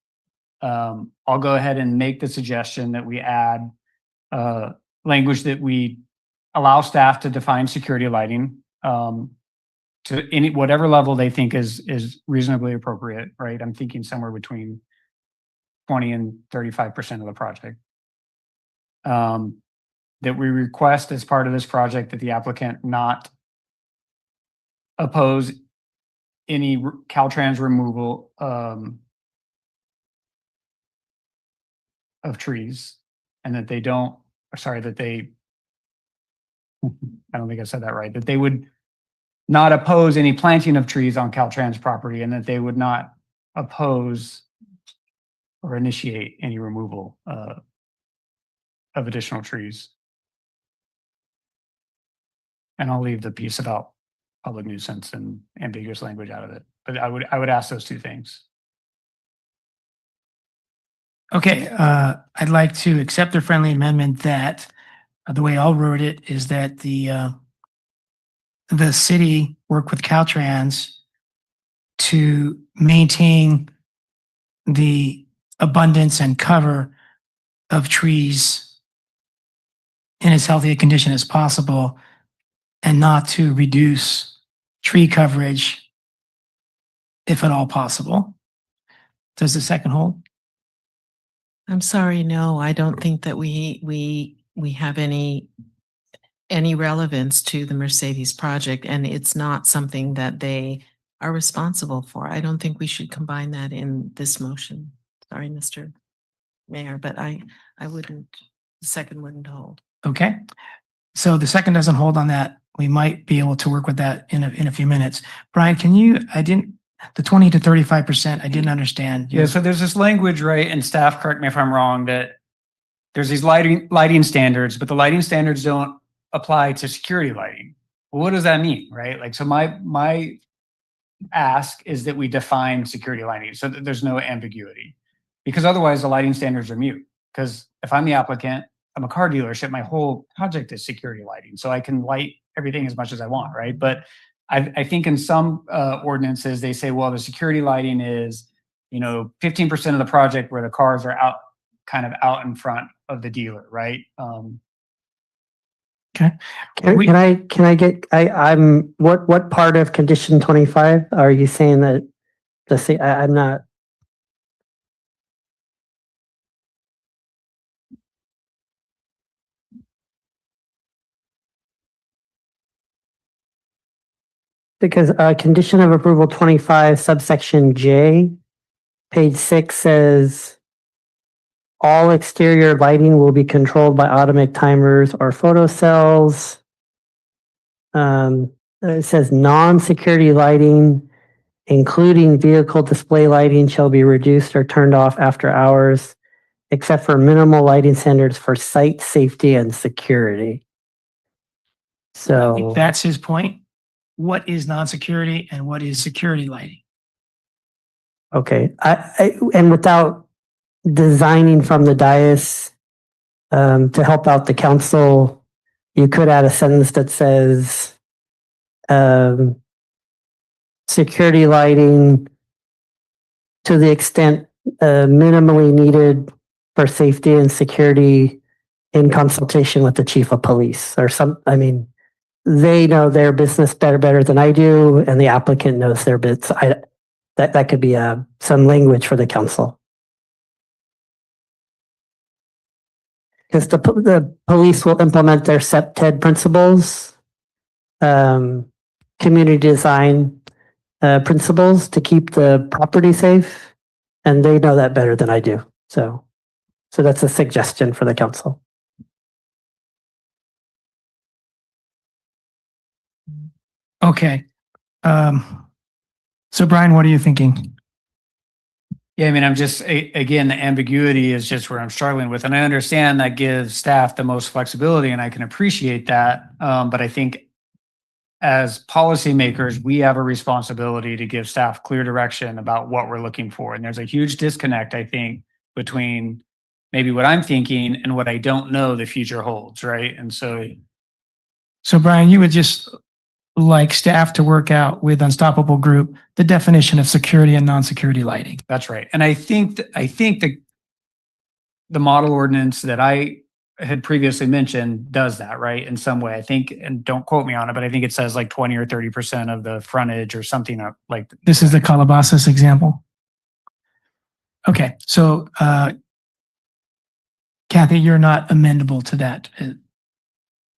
I'll go ahead and make the suggestion that we add language that we allow staff to define security lighting to any whatever level they think is reasonably appropriate, right? I'm thinking somewhere between 20 and 35% of the project. That we request as part of this project that the applicant not oppose any Caltrans removal of trees, and that they don't, sorry, that they, I don't think I said that right, that they would not oppose any planting of trees on Caltrans property, and that they would not oppose or initiate any removal of additional trees. And I'll leave the piece about public nuisance and ambiguous language out of it, but I would ask those 2 things. Okay, I'd like to accept the friendly amendment that the way I'll word it is that the city work with Caltrans to maintain the abundance and cover of trees in as healthy a condition as possible and not to reduce tree coverage if at all possible. Does the second hold? I'm sorry, no, I don't think that we have any relevance to the Mercedes project, and it's not something that they are responsible for. I don't think we should combine that in this motion. Sorry, Mr. Mayor, but I wouldn't, the second wouldn't hold. Okay, so the second doesn't hold on that. We might be able to work with that in a few minutes. Brian, can you, the 20 to 35%, I didn't understand. Yeah, so there's this language, right, and staff, correct me if I'm wrong, that there's these lighting standards, but the lighting standards don't apply to security lighting. Well, what does that mean, right? Like, so my ask is that we define security lighting so that there's no ambiguity, because otherwise the lighting standards are mute. Because if I'm the applicant, I'm a car dealership, my whole project is security lighting, so I can light everything as much as I want, right? But I think in some ordinances, they say, well, the security lighting is, 15% of the project where the cars are out, kind of out in front of the dealer, right? Can I get, I'm, what part of condition 25 are you saying that I'm not, because condition of approval 25 subsection J, page 6 says all exterior lighting will be controlled by automatic timers or photocells. It says non-security lighting, including vehicle display lighting, shall be reduced or turned off after hours, except for minimal lighting standards for site safety and security. I So think that's his point. What is non-security and what is security lighting? okay, and without designing from the dais to help out the council, you could add a sentence that says security lighting to the extent minimally needed for safety and security in consultation with the chief of police or I mean, they know their business better than I do, and the applicant knows their bits. That could be some language for the council. Because the police will implement their SEPTED principles, community design principles to keep the property safe, and they know that better than I do. So that's a suggestion for the council. Okay. So Brian, what are you thinking? Yeah, I mean, I'm just, again, the ambiguity is just where I'm struggling with. And I understand that gives staff the most flexibility and I can appreciate that. But I think as policymakers, we have a responsibility to give staff clear direction about what we're looking for. And there's a huge disconnect, I think, between maybe what I'm thinking and what I don't know the future holds, right? And so Brian, you would just like staff to work out with Unstoppable Group the definition of security and non-security lighting. that's right. And I think the model ordinance that I had previously mentioned does that, right? In some way, I think, and don't quote me on it, but I think it says like 20 or 30% of the frontage or something like. This is the Calabasas example. Okay, so Kathy, you're not amendable to that.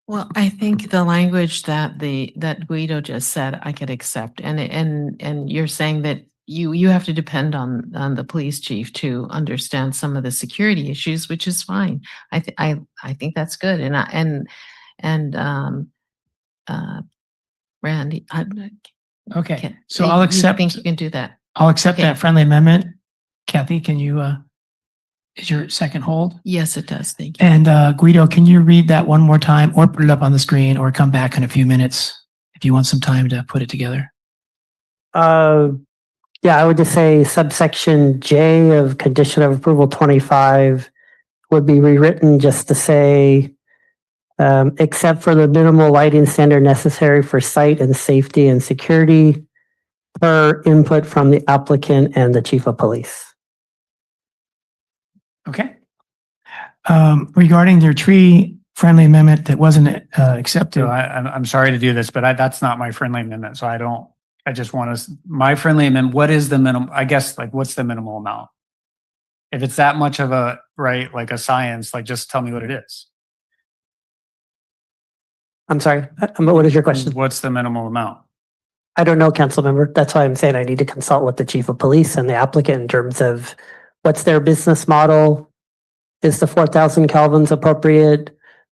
Well, I think the language that Guido just said, I could accept. And you're saying that you have to depend on the police chief to understand some of the security issues, which is fine. I think that's good. Randy, Okay, so I'll accept. Think you can do that? I'll accept Okay. that friendly amendment. Kathy, can you, is your second hold? Yes, it does. Thank you. And Guido, can you read that one more time or put it up on the screen or come back in a few minutes if you want some time to put it together? Yeah, I would just say subsection J of condition of approval 25 would be rewritten just to say, except for the minimal lighting standard necessary for site and safety and security per input from the applicant and the chief of police. Okay. Regarding your tree friendly amendment that wasn't accepted. So I'm sorry to do this, but that's not my friendly amendment. So I just want to, my friendly amendment, what is the minimum, I guess, like, what's the minimal amount? If it's that much of a, right, like a science, like, just tell me what it is. I'm sorry, what is your question? What's the minimal amount? I don't know, council member. That's why I'm saying I need to consult with the chief of police and the applicant in terms of what's their business model? Is the 4,000 kelvins appropriate?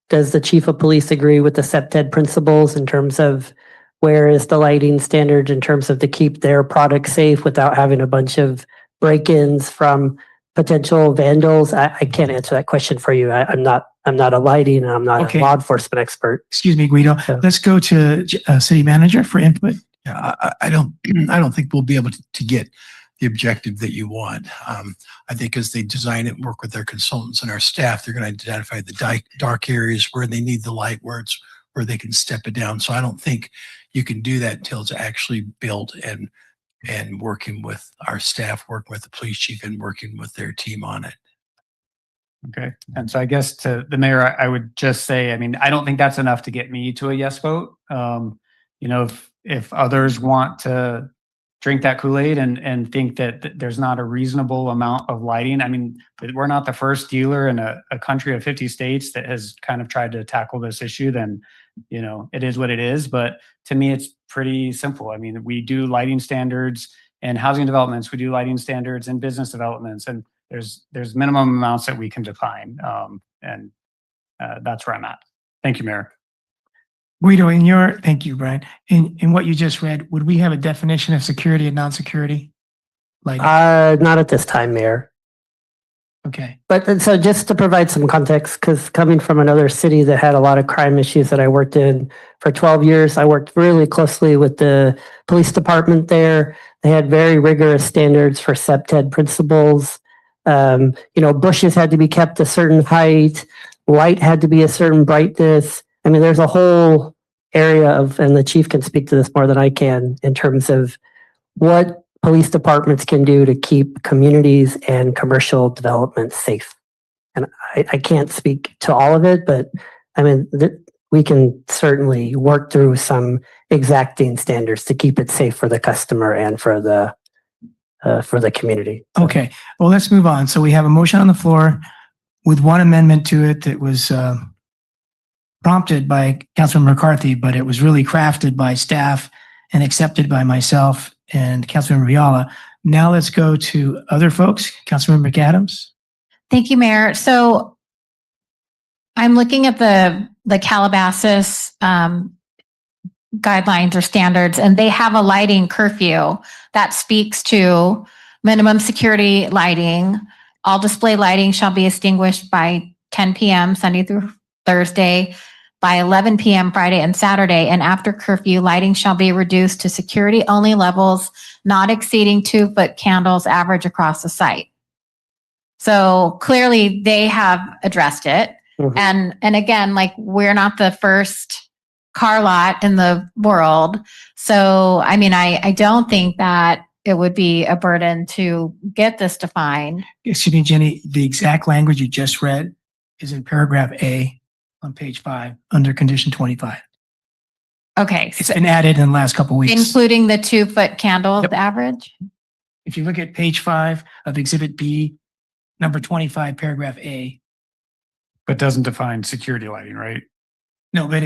Does the chief of police agree with the SEPTED principles in terms of where is the lighting standard in terms of to keep their product safe without having a bunch of break-ins from potential vandals? I can't answer that question for you. I'm not a lighting and I'm not Okay. a law enforcement expert. Excuse me, Guido. So- Let's go to city manager for input. Yeah, I don't think we'll be able to get the objective that you want. I think as they design it and work with their consultants and our staff, they're going to identify the dark areas where they need the light, where they can step it down. So I don't think you can do that until it's actually built and and working with our staff, working with the police chief and working with their team on it. Okay. And so I guess to the mayor, I would just say, I mean, I don't think that's enough to get me to a yes vote. You know, if others want to drink that Kool-Aid and think that there's not a reasonable amount of lighting, I mean, we're not the first dealer in a country of 50 states that has kind of tried to tackle this issue, then, you know, it is what it is. But to me, it's pretty simple. I mean, we do lighting standards in housing developments, we do lighting standards in business developments, and there's minimum amounts that we can define. And that's where I'm at. Thank you, Mayor. Guido, thank you, Brian. In what you just read, would we have a definition of security and non-security? Like, Not at this time, Mayor. okay, But so just to provide some context, because coming from another city that had a lot of crime issues that I worked in for 12 years, I worked really closely with the police department there. They had very rigorous standards for SEPTED principles. You know, bushes had to be kept a certain height, light had to be a certain brightness. I mean, there's a whole area of, and the chief can speak to this more than I can, in terms of what police departments can do to keep communities and commercial development safe. And I can't speak to all of it, but I mean, we can certainly work through some exacting standards to keep it safe for the customer and for the community. okay. Well, let's move on. So we have a motion on the floor with one amendment to it that was prompted by Councilman McCarthy, but it was really crafted by staff and accepted by myself and Councilman Riala. Now let's go to other folks. Councilman McAdams. Thank you, Mayor. So I'm looking at the Calabasas guidelines or standards, and they have a lighting curfew that speaks to minimum security lighting. All display lighting shall be extinguished by 10 p.m. Sunday through Thursday, by 11 p.m. Friday and Saturday, and after curfew, lighting shall be reduced to security-only levels not exceeding 2-foot candles average across the site. So clearly, they have addressed it. And again, like, we're not the first car lot in the world. So, I mean, I don't think that it would be a burden to get this defined. Excuse me, Jenny, the exact language you just read is in paragraph A on page 5 under condition 25. Okay. It's been added in the last couple of weeks. Including the 2-foot candle average? If you look at page 5 of exhibit B, number 25, paragraph A. But doesn't define security lighting, right? No, but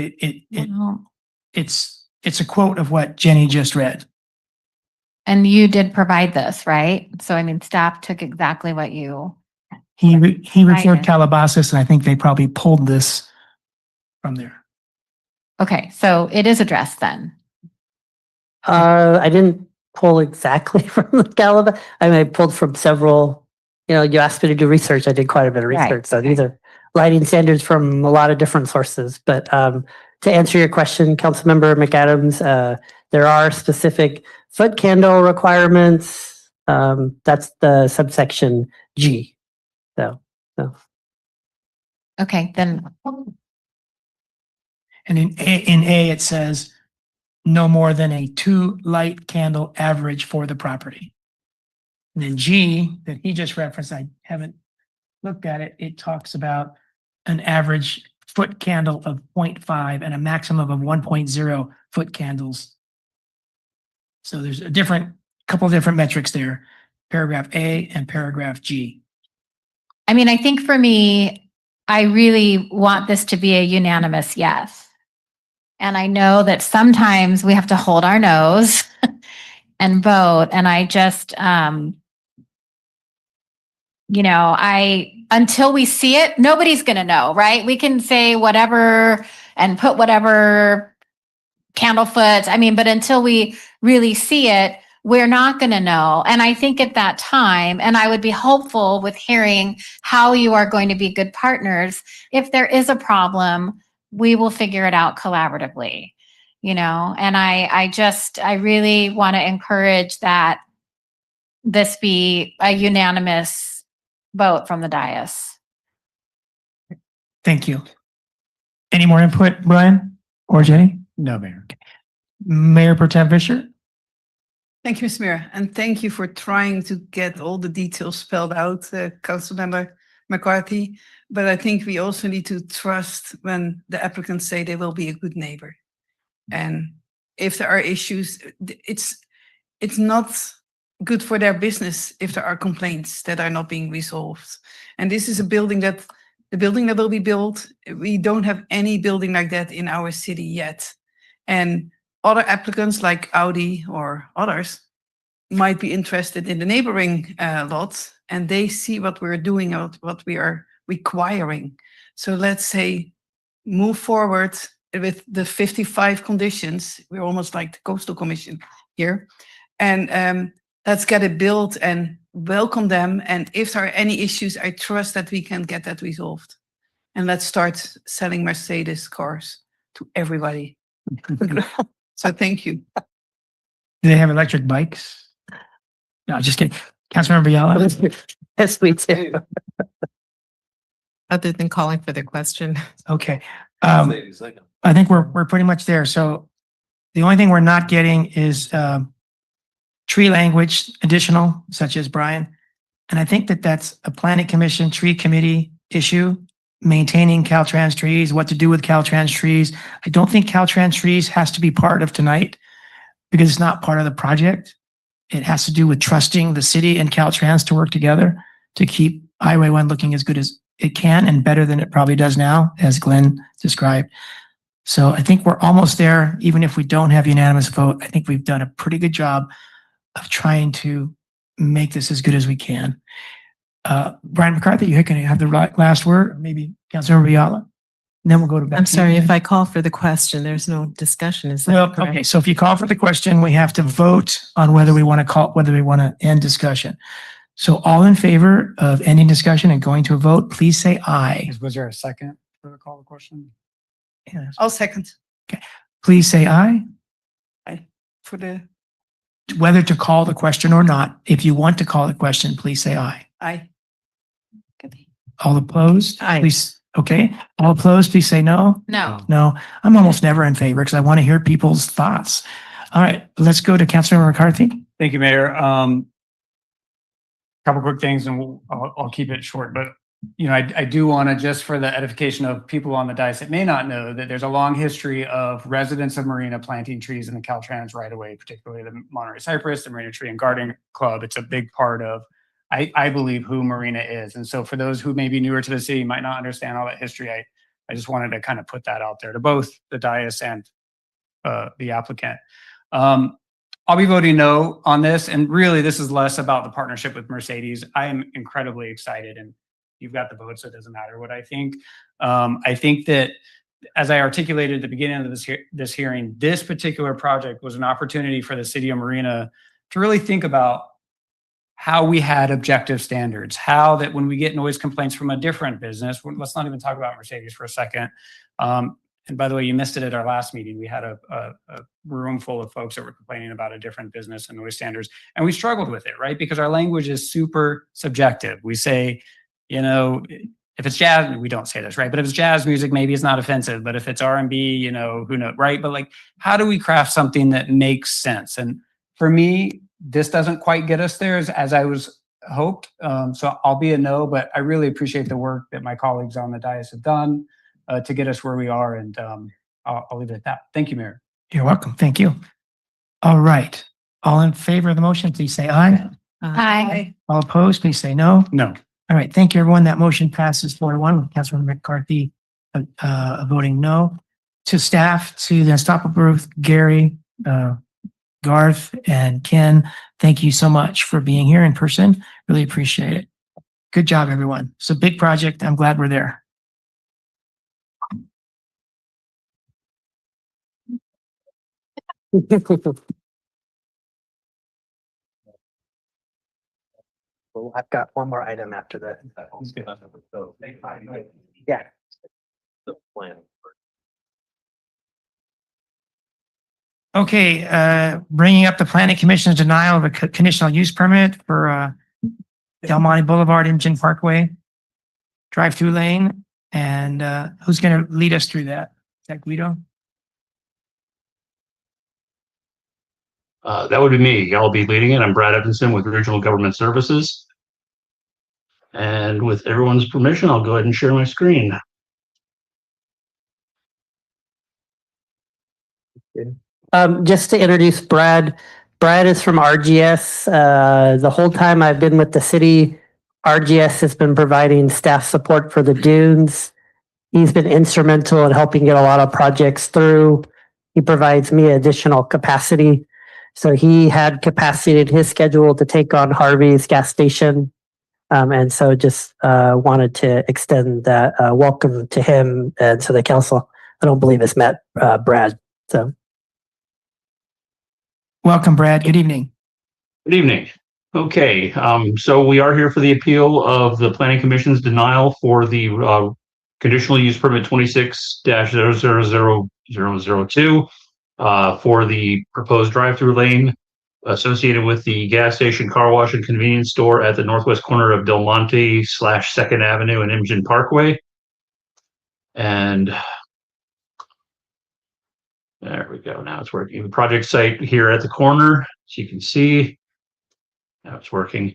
it's a quote of what Jenny just read. And you did provide this, right? So, I mean, staff took exactly what you. He referred Right. Calabasas, and I think they probably pulled this from there. Okay, so it is addressed then. I didn't pull exactly from the Calabasas. I mean, I pulled from several, you know, you asked me to do research. I did quite a bit of Right. research. So these are lighting standards from a lot of different sources. But to answer your question, Councilmember McAdams, there are specific foot candle requirements. That's the subsection G. So. Okay, then. And in A, it says no more than a 2 light candle average for the property. And then G, that he just referenced, I haven't looked at it. It talks about an average foot candle of 0.5 and a maximum of 1.0 foot candles. So there's a couple of different metrics there, paragraph A and paragraph G. I mean, I think for me, I really want this to be a unanimous yes. And I know that sometimes we have to hold our nose and vote. And I just, until we see it, nobody's going to know, right? We can say whatever and put whatever candle foot. I mean, but until we really see it, we're not going to know. And I think at that time, and I would be hopeful with hearing how you are going to be good partners. If there is a problem, we will figure it out collaboratively, and I really want to encourage that this be a unanimous vote from the dais. Thank you. Any more input, Brian or Jenny? No, Mayor. Mayor Pro Tem Fisher? Thank you, Ms. Mayor, and thank you for trying to get all the details spelled out, Councilmember McCarthy. But I think we also need to trust when the applicants say they will be a good neighbor. And if there are issues, it's not good for their business if there are complaints that are not being resolved. And this is a building that, the building that will be built, we don't have any building like that in our city yet. And other applicants like Audi or others might be interested in the neighboring lots, and they see what we're doing, what we are requiring. So let's say move forward with the 55 conditions. We're almost like the Coastal Commission here. And let's get it built and welcome them. And if there are any issues, I trust that we can get that resolved. And let's start selling Mercedes cars to everybody. So thank you. Do they have electric bikes? No, just kidding. Councilmember Ayala? Yes, we do. Other than calling for the question. Okay. I think we're pretty much there. So the only thing we're not getting is tree language additional, such as Brian. And I think that that's a planning commission tree committee issue, maintaining Caltrans trees, what to do with Caltrans trees. I don't think Caltrans trees has to be part of tonight because it's not part of the project. It has to do with trusting the city and Caltrans to work together to keep Highway 1 looking as good as it can and better than it probably does now, as Glenn described. So I think we're almost there. Even if we don't have unanimous vote, I think we've done a pretty good job of trying to make this as good as we can. Brian McCarthy, you can have the last word, or maybe Councilmember Ayala. And then we'll go to. I'm sorry, if I call for the question, there's no discussion, is that Well, correct? okay, so if you call for the question, we have to vote on whether we want to end discussion. So all in favor of ending discussion and going to a vote, please say aye. Was there a second for the call to question? Yes. I'll second. Please say aye. For the Whether to call the question or not, if you want to call the question, please say aye. aye. All opposed? Aye. Please, okay. All opposed, please say no. No. No, I'm almost never in favor because I want to hear people's thoughts. All right, let's go to Councilmember McCarthy. Thank you, Mayor. Couple quick things and I'll keep it short, but I do want to, just for the edification of people on the dais that may not know, that there's a long history of residents of Marina planting trees in the Caltrans right away, particularly the Monterey Cypress, the Marina Tree and Garden Club. It's a big part of, I believe, who Marina is. And so for those who may be newer to the city, might not understand all that history, I just wanted to kind of put that out there to both the dais and the applicant. I'll be voting no on this. And really, this is less about the partnership with Mercedes. I am incredibly excited, and you've got the vote, so it doesn't matter what I think. I think that, as I articulated at the beginning of this hearing, this particular project was an opportunity for the city of Marina to really think about how we had objective standards, how that when we get noise complaints from a different business, let's not even talk about Mercedes for a second. And by the way, you missed it at our last meeting. We had a room full of folks that were complaining about a different business and noise standards. And we struggled with it, right? Because our language is super subjective. We say, if it's jazz, we don't say this, right? But if it's jazz music, maybe it's not offensive. But if it's R&B, who knows, right? But how do we craft something that makes sense? And for me, this doesn't quite get us there as I was hoped. So I'll be a no, but I really appreciate the work that my colleagues on the dais have done to get us where we are. And I'll leave it at that. Thank you, Mayor. You're welcome. Thank you. All right. All in favor of the motion, please say aye. Aye. All opposed, please say no. No. All right. Thank you, everyone. That motion passes 4-1 with Councilmember McCarthy voting no. To staff, to the Unstoppable Booth, Gary, Garth, and Ken, thank you so much for being here in person. Really appreciate it. Good job, everyone. It's a big project. I'm glad we're there. Well, I've got one more item after that. Yeah. Okay, bringing up the Planning Commission's denial of a conditional use permit for Del Monte Boulevard, Imgen Parkway, drive-through lane. And who's going to lead us through that? Is that Guido? That would be me. I'll be leading it. I'm Brad Evanson with Regional Government Services. And with everyone's permission, I'll go ahead and share my screen. Just to introduce Brad, Brad is from RGS. The whole time I've been with the city, RGS has been providing staff support for the dunes. He's been instrumental in helping get a lot of projects through. He provides me additional capacity. So he had capacity in his schedule to take on Harvey's gas station. And so just wanted to extend that welcome to him and to the council. I don't believe has met Brad. So. Welcome, Brad. Good evening. Good evening. Okay, so we are here for the appeal of the Planning Commission's denial for the conditional use permit 26-000002 for the proposed drive-through lane associated with the gas station, car wash, and convenience store at the northwest corner of Del Monte / 2nd Avenue and Imgen Parkway. And there we go. Now it's working. The project site here at the corner, as you can see. Now it's working.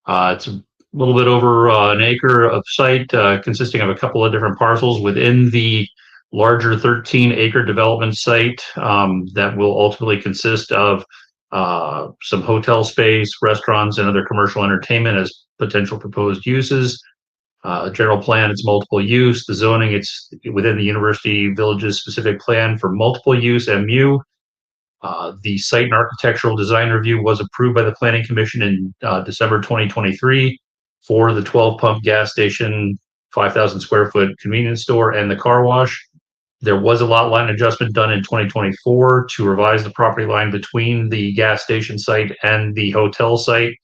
It's a little bit over an acre of site consisting of a couple of different parcels within the larger 13-acre development site that will ultimately consist of some hotel space, restaurants, and other commercial entertainment as potential proposed uses. General plan, it's multiple use. The zoning, it's within the University Village's specific plan for multiple use MU. The site and architectural design review was approved by the Planning Commission in December 2023 for the 12-pump gas station, 5,000 square foot convenience store, and the car wash. There was a lot line adjustment done in 2024 to revise the property line between the gas station site and the hotel site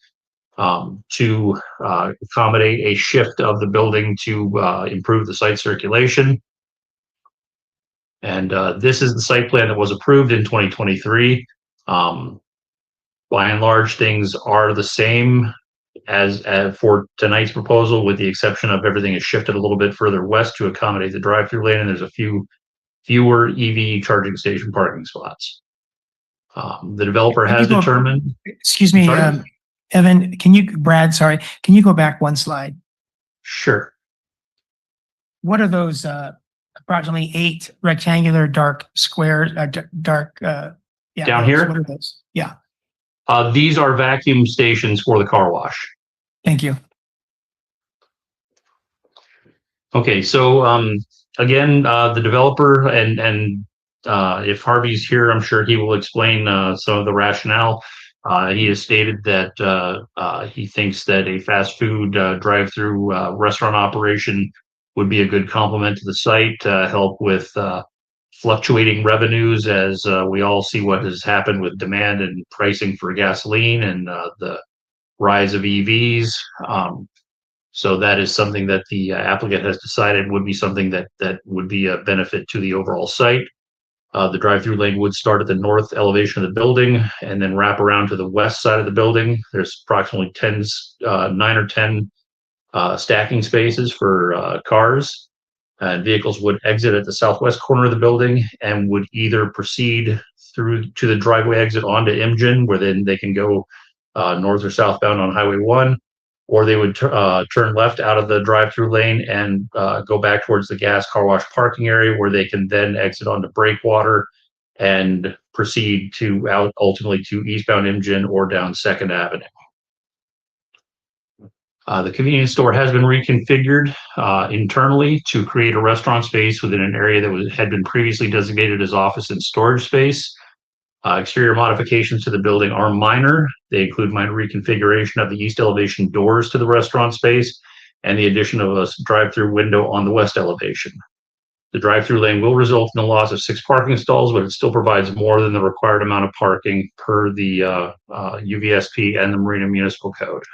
to accommodate a shift of the building to improve the site circulation. And this is the site plan that was approved in 2023. By and large, things are the same as for tonight's proposal, with the exception of everything is shifted a little bit further west to accommodate the drive-through lane, and there's a fewer EV charging station parking spots. The developer has determined. Excuse me, Evan, Brad, sorry, can you go back one slide? Sure. What are those approximately 8 rectangular dark squares, yeah, down here? What are those? Yeah. These are vacuum stations for the car wash. Thank you. Okay, so again, the developer and if Harvey's here, I'm sure he will explain some of the rationale. He has stated that he thinks that a fast food drive-through restaurant operation would be a good complement to the site to help with fluctuating revenues as we all see what has happened with demand and pricing for gasoline and the rise of EVs. So that is something that the applicant has decided would be something that would be a benefit to the overall site. The drive-through lane would start at the north elevation of the building and then wrap around to the west side of the building. There's approximately 9 or 10 stacking spaces for cars. And vehicles would exit at the southwest corner of the building and would either proceed through to the driveway exit onto Imgen, where then they can go north or southbound on Highway 1, or they would turn left out of the drive-through lane and go back towards the gas car wash parking area, where they can then exit onto Breakwater and proceed to ultimately to eastbound Imgen or down 2nd Avenue. The convenience store has been reconfigured internally to create a restaurant space within an area that had been previously designated as office and storage space. Exterior modifications to the building are minor. They include minor reconfiguration of the east elevation doors to the restaurant space and the addition of a drive-through window on the west elevation. The drive-through lane will result in the loss of 6 parking stalls, but it still provides more than the required amount of parking per the UVSP and the Marina Municipal Code.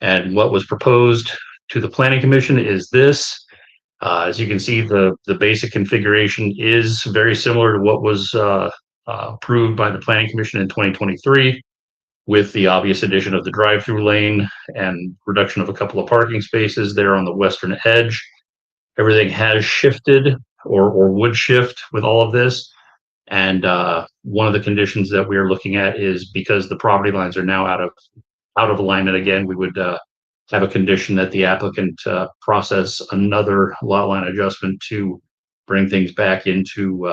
And what was proposed to the Planning Commission is this. As you can see, the basic configuration is very similar to what was approved by the Planning Commission in 2023, with the obvious addition of the drive-through lane and reduction of a couple of parking spaces there on the western edge. Everything has shifted or would shift with all of this. And one of the conditions that we are looking at is because the property lines are now out of alignment again, we would have a condition that the applicant process another lot line adjustment to bring things back into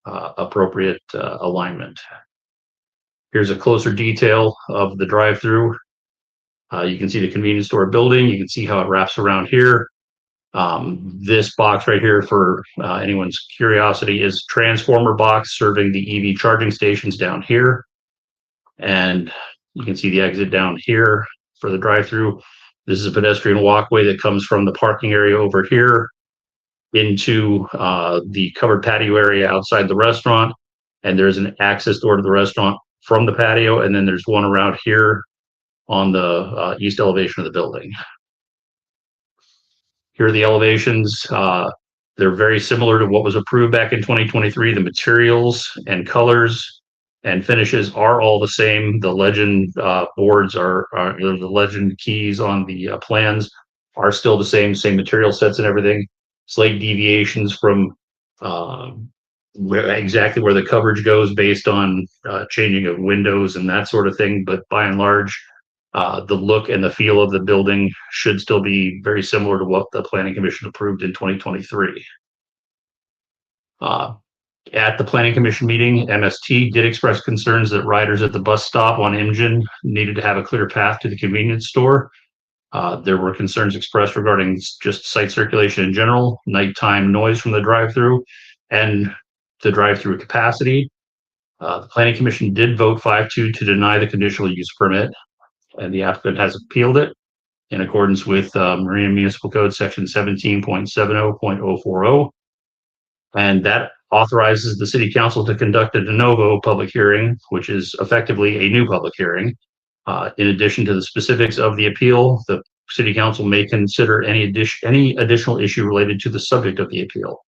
appropriate alignment. Here's a closer detail of the drive-through. You can see the convenience store building. You can see how it wraps around here. This box right here, for anyone's curiosity, is transformer box serving the EV charging stations down here. And you can see the exit down here for the drive-through. This is a pedestrian walkway that comes from the parking area over here into the covered patio area outside the restaurant. And there's an access door to the restaurant from the patio. And then there's one around here on the east elevation of the building. Here are the elevations. They're very similar to what was approved back in 2023. The materials and colors and finishes are all the same. The legend boards are the legend keys on the plans are still the same material sets and everything. Slight deviations from exactly where the coverage goes based on changing of windows and that sort of thing. But by and large, the look and the feel of the building should still be very similar to what the Planning Commission approved in 2023. At the Planning Commission meeting, MST did express concerns that riders at the bus stop on Imgen needed to have a clear path to the convenience store. There were concerns expressed regarding just site circulation in general, nighttime noise from the drive-through, and the drive-through capacity. The Planning Commission did vote 5-2 to deny the conditional use permit, and the applicant has appealed it in accordance with Marina Municipal Code Section 17.70.040. And that authorizes the City Council to conduct a de novo public hearing, which is effectively a new public hearing. In addition to the specifics of the appeal, the City Council may consider any additional issue related to the subject of the appeal.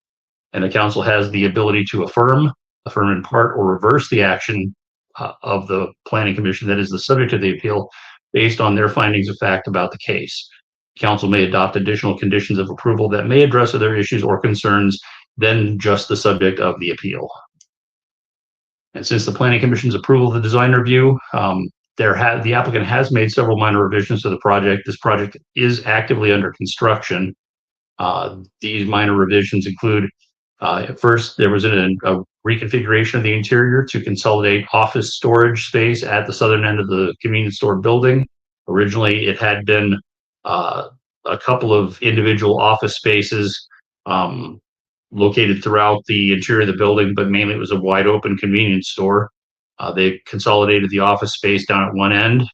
And the Council has the ability to affirm in part, or reverse the action of the Planning Commission that is the subject of the appeal based on their findings of fact about the case. Council may adopt additional conditions of approval that may address other issues or concerns than just the subject of the appeal. And since the Planning Commission's approval of the design review, the applicant has made several minor revisions to the project. This project is actively under construction. These minor revisions include, at first, there was a reconfiguration of the interior to consolidate office storage space at the southern end of the convenience store building. Originally, it had been a couple of individual office spaces located throughout the interior of the building, but mainly it was a wide open convenience store. They consolidated the office space down at one end.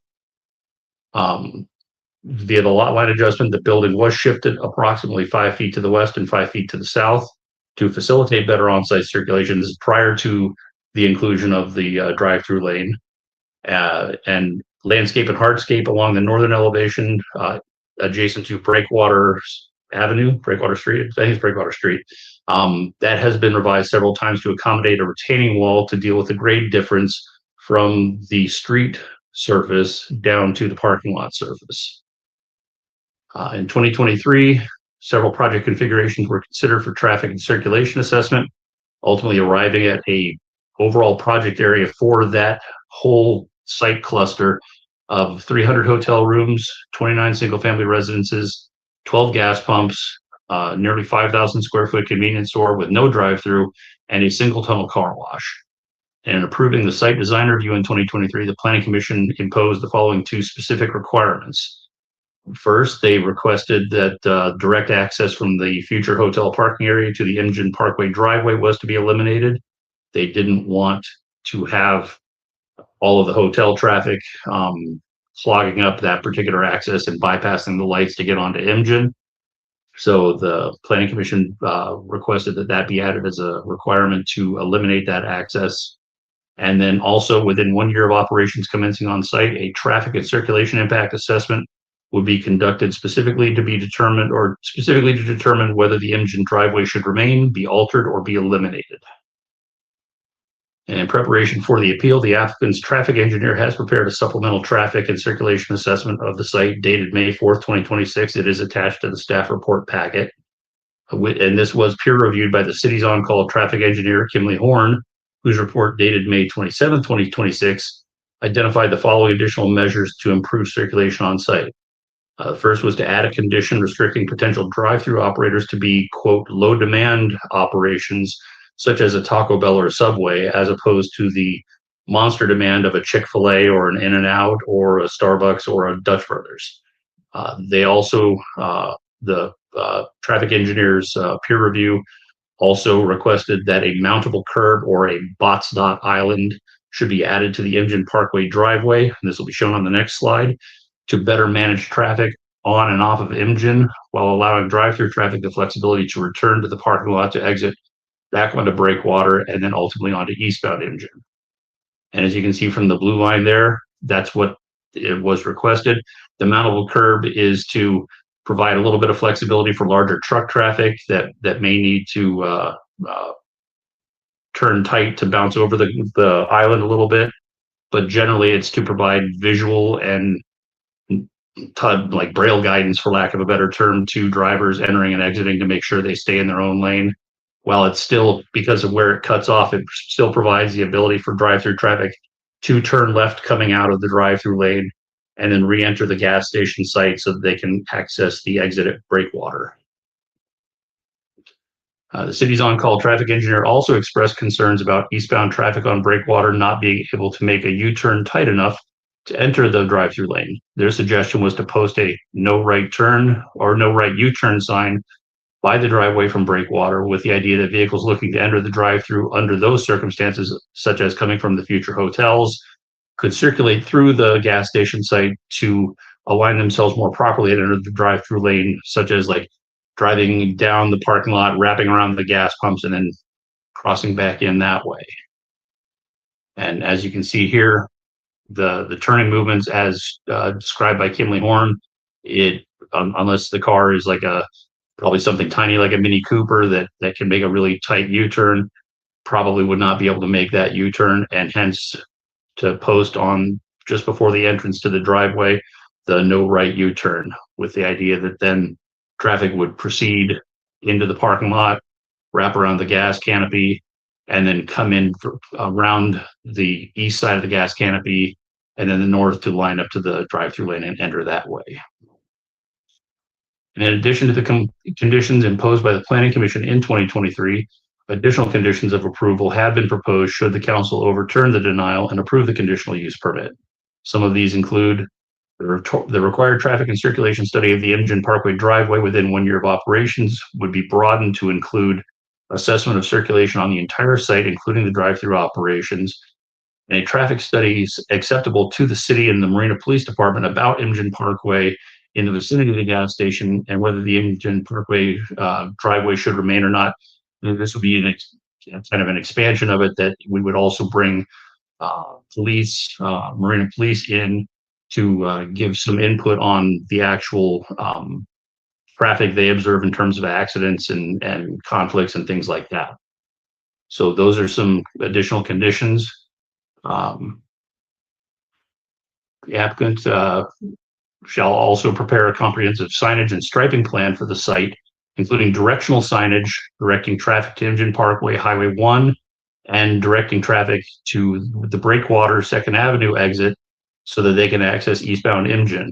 Via the lot line adjustment, the building was shifted approximately 5 feet to the west and 5 feet to the south to facilitate better on-site circulation. This is prior to the inclusion of the drive-through lane. And landscape and hardscape along the northern elevation adjacent to Breakwater Street, I think it's Breakwater Street. That has been revised several times to accommodate a retaining wall to deal with the grade difference from the street surface down to the parking lot surface. In 2023, several project configurations were considered for traffic and circulation assessment, ultimately arriving at a overall project area for that whole site cluster of 300 hotel rooms, 29 single-family residences, 12 gas pumps, nearly 5,000 square foot convenience store with no drive-through, and a single tunnel car wash. And in approving the site design review in 2023, the Planning Commission imposed the following two specific requirements. First, they requested that direct access from the future hotel parking area to the Imgen Parkway driveway was to be eliminated. They didn't want to have all of the hotel traffic clogging up that particular access and bypassing the lights to get onto Imgen. So the Planning Commission requested that that be added as a requirement to eliminate that access. And then also within 1 year of operations commencing on site, a traffic and circulation impact assessment would be conducted specifically to determine whether the Imgen driveway should remain, be altered, or be eliminated. And in preparation for the appeal, the applicant's traffic engineer has prepared a supplemental traffic and circulation assessment of the site dated May 4th, 2026. It is attached to the staff report packet. And this was peer reviewed by the city's on-call traffic engineer, Kimley Horn, whose report dated May 27, 2026, identified the following additional measures to improve circulation on site. First was to add a condition restricting potential drive-through operators to be, quote, low demand operations, such as a Taco Bell or a Subway, as opposed to the monster demand of a Chick-fil-A or an In-N-Out or a Starbucks or a Dutch Brothers. They also, the traffic engineer's peer review also requested that a mountable curb or a bots dot island should be added to the Imgen Parkway driveway. And this will be shown on the next slide to better manage traffic on and off of Imgen while allowing drive-through traffic the flexibility to return to the parking lot to exit back onto Breakwater and then ultimately onto eastbound Imgen. And as you can see from the blue line there, that's what it was requested. The mountable curb is to provide a little bit of flexibility for larger truck traffic that may need to turn tight to bounce over the island a little bit. But generally, it's to provide visual and like braille guidance, for lack of a better term, to drivers entering and exiting to make sure they stay in their own lane. While it's still, because of where it cuts off, it still provides the ability for drive-through traffic to turn left coming out of the drive-through lane and then re-enter the gas station site so that they can access the exit at Breakwater. The city's on-call traffic engineer also expressed concerns about eastbound traffic on Breakwater not being able to make a U-turn tight enough to enter the drive-through lane. Their suggestion was to post a no right turn or no right U-turn sign by the driveway from Breakwater, with the idea that vehicles looking to enter the drive-through under those circumstances, such as coming from the future hotels, could circulate through the gas station site to align themselves more properly and enter the drive-through lane, such as like driving down the parking lot, wrapping around the gas pumps, and then crossing back in that way. And as you can see here, the turning movements as described by Kimley Horn, it unless the car is like probably something tiny like a Mini Cooper that can make a really tight U-turn, probably would not be able to make that U-turn, and hence to post on just before the entrance to the driveway the no right U-turn, with the idea that then traffic would proceed into the parking lot, wrap around the gas canopy, and then come in around the east side of the gas canopy and then the north to line up to the drive-through lane and enter that way. And in addition to the conditions imposed by the Planning Commission in 2023, additional conditions of approval have been proposed should the council overturn the denial and approve the conditional use permit. Some of these include the required traffic and circulation study of the Imgen Parkway driveway within 1 year of operations would be broadened to include assessment of circulation on the entire site, including the drive-through operations, and a traffic study acceptable to the city and the Marina Police Department about Imgen Parkway in the vicinity of the gas station and whether the Imgen Parkway driveway should remain or not. This would be kind of an expansion of it, that we would also bring police, Marina Police in to give some input on the actual traffic they observe in terms of accidents and conflicts and things like that. So those are some additional conditions. The applicant shall also prepare a comprehensive signage and striping plan for the site, including directional signage directing traffic to Imgen Parkway, Highway 1, and directing traffic to the Breakwater 2nd Avenue exit so that they can access eastbound Imgen,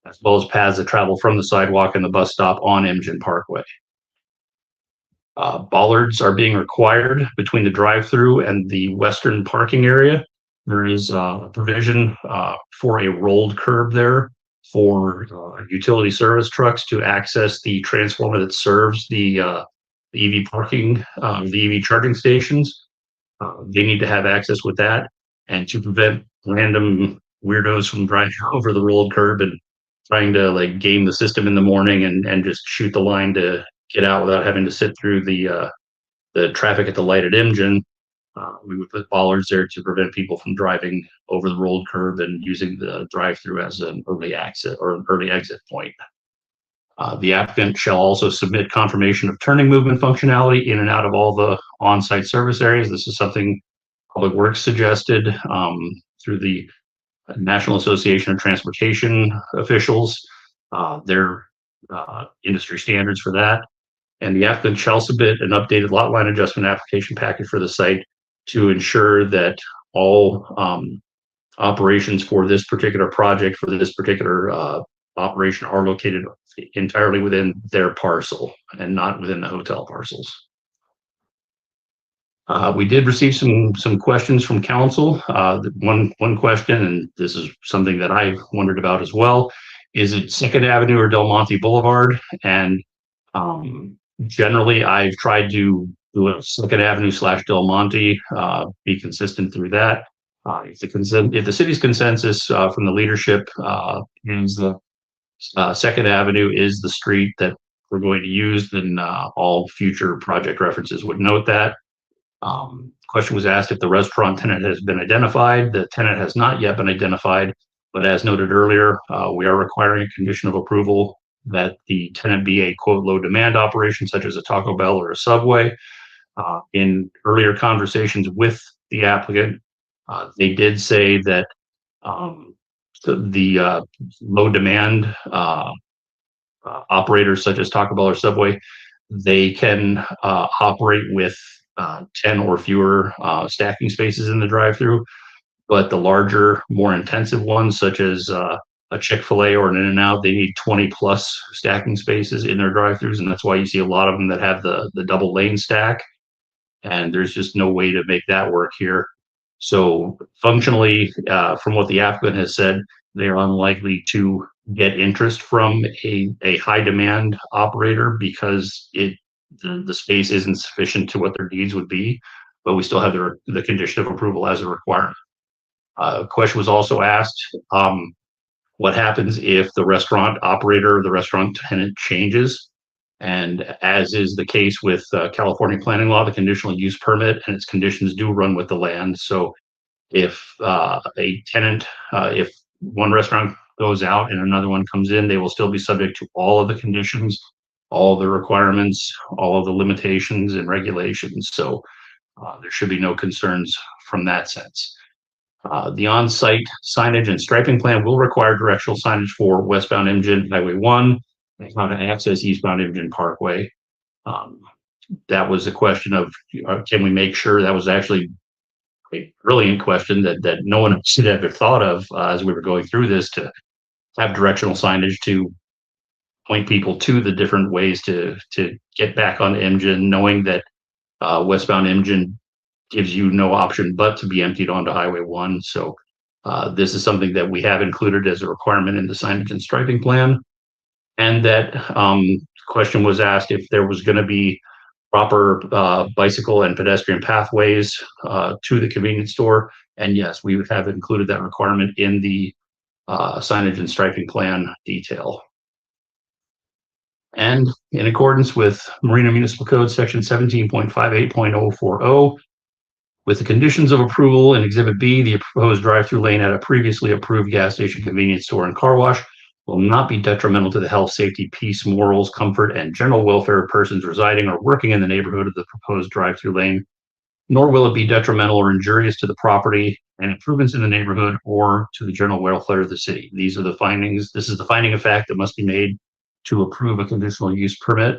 as well as paths that travel from the sidewalk and the bus stop on Imgen Parkway. Bollards are being required between the drive-through and the western parking area. There is a provision for a rolled curb there for utility service trucks to access the transformer that serves the EV parking, the EV charging stations. They need to have access with that, and to prevent random weirdos from driving over the rolled curb and trying to like game the system in the morning and just shoot the line to get out without having to sit through the traffic at the light at Imgen. We would put bollards there to prevent people from driving over the rolled curb and using the drive-through as an early exit or an early exit point. The applicant shall also submit confirmation of turning movement functionality in and out of all the on-site service areas. This is something Public Works suggested through the National Association of Transportation Officials, their industry standards for that. And the applicant shall submit an updated lot line adjustment application package for the site to ensure that all operations for this particular project, for this particular operation, are located entirely within their parcel and not within the hotel parcels. We did receive some questions from council. One question, and this is something that I wondered about as well, is it 2nd Avenue or Del Monte Boulevard? And generally, I've tried to do a 2nd Avenue / Del Monte, be consistent through that. If the city's consensus from the leadership is the 2nd Avenue is the street that we're going to use, then all future project references would note that. Question was asked if the restaurant tenant has been identified. The tenant has not yet been identified, but as noted earlier, we are requiring a condition of approval that the tenant be a quote low demand operation such as a Taco Bell or a Subway. In earlier conversations with the applicant, they did say that the low demand operators such as Taco Bell or Subway, they can operate with 10 or fewer stacking spaces in the drive-through, but the larger, more intensive ones, such as a Chick-fil-A or an In-N-Out, they need 20 plus stacking spaces in their drive-throughs, and that's why you see a lot of them that have the double lane stack, and there's just no way to make that work here. So functionally, from what the applicant has said, they are unlikely to get interest from a high demand operator because the space isn't sufficient to what their needs would be, but we still have the condition of approval as a requirement. A question was also asked, what happens if the restaurant operator, the restaurant tenant changes? And as is the case with California planning law, the conditional use permit and its conditions do run with the land. So if a tenant, if one restaurant goes out and another one comes in, they will still be subject to all of the conditions, all of the requirements, all of the limitations and regulations. So there should be no concerns from that sense. The on-site signage and striping plan will require directional signage for westbound Imgen Highway 1 and how to access eastbound Imgen Parkway. That was a question of, can we make sure? That was actually a brilliant question that no one should have ever thought of as we were going through this, to have directional signage to point people to the different ways to get back on Imgen, knowing that westbound Imgen gives you no option but to be emptied onto Highway 1. So this is something that we have included as a requirement in the signage and striping plan. And that question was asked if there was going to be proper bicycle and pedestrian pathways to the convenience store. And yes, we would have included that requirement in the signage and striping plan detail. And in accordance with Marina Municipal Code Section 17.58.040, with the conditions of approval in Exhibit B, the proposed drive-through lane at a previously approved gas station, convenience store, and car wash will not be detrimental to the health, safety, peace, morals, comfort, and general welfare of persons residing or working in the neighborhood of the proposed drive-through lane, nor will it be detrimental or injurious to the property and improvements in the neighborhood or to the general welfare of the city. These are the findings. This is the finding of fact that must be made to approve a conditional use permit.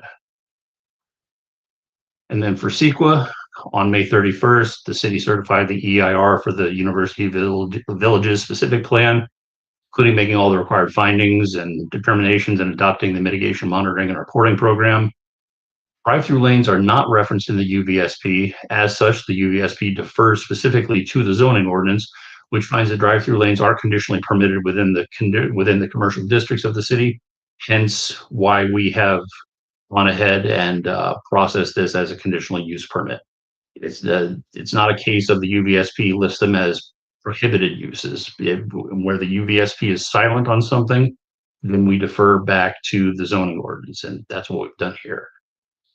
And then for CEQA, on May 31st, the city certified the EIR for the University Villages specific plan, including making all the required findings and determinations and adopting the mitigation monitoring and reporting program. Drive-through lanes are not referenced in the UVSP. As such, the UVSP defers specifically to the zoning ordinance, which finds that drive-through lanes are conditionally permitted within the commercial districts of the city. Hence why we have gone ahead and processed this as a conditional use permit. It's not a case of the UVSP lists them as prohibited uses. Where the UVSP is silent on something, then we defer back to the zoning ordinance, and that's what we've done here.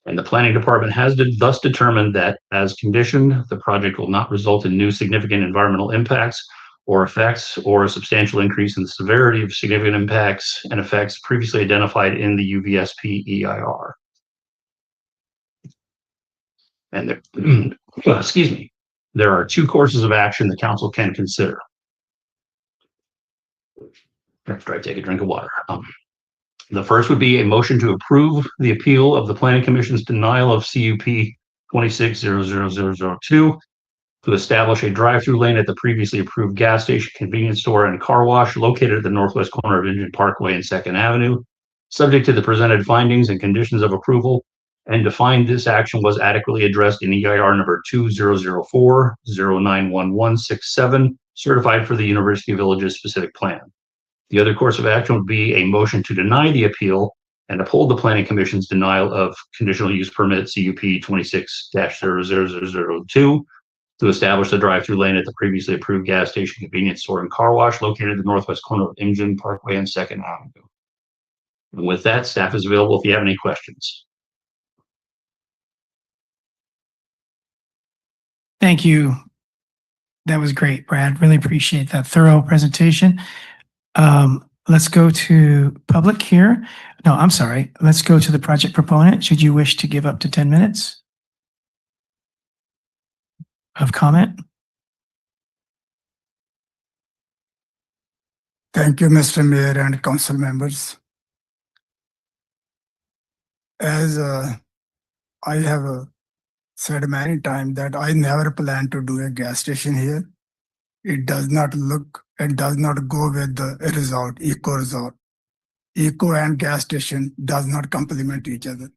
And the planning department has thus determined that, as conditioned, the project will not result in new significant environmental impacts or effects, or a substantial increase in the severity of significant impacts and effects previously identified in the UVSP EIR. And excuse me, there are two courses of action the council can consider. After I take a drink of water. The first would be a motion to approve the appeal of the Planning Commission's denial of CUP 26-00002 to establish a drive-through lane at the previously approved gas station, convenience store, and car wash located at the northwest corner of Indian Parkway and Second Avenue, subject to the presented findings and conditions of approval, and to find this action was adequately addressed in EIR number 2004-091167, certified for the University Villages specific plan. The other course of action would be a motion to deny the appeal and uphold the planning commission's denial of conditional use permit CUP 26-00002 to establish the drive-through lane at the previously approved gas station, convenience store, and car wash located at the northwest corner of Indian Parkway and Second Avenue. And with that, staff is available if you have any questions. Thank you. That was great, Brad. Really appreciate that thorough presentation. Let's go to public here. No, I'm sorry. Let's go to the project proponent. Should you wish to give up to 10 minutes of comment? Thank you, Mr. Mayor and council members. As I have said many times that I never plan to do a gas station here. It does not go with the resort, eco resort. Eco and gas station does not complement each other.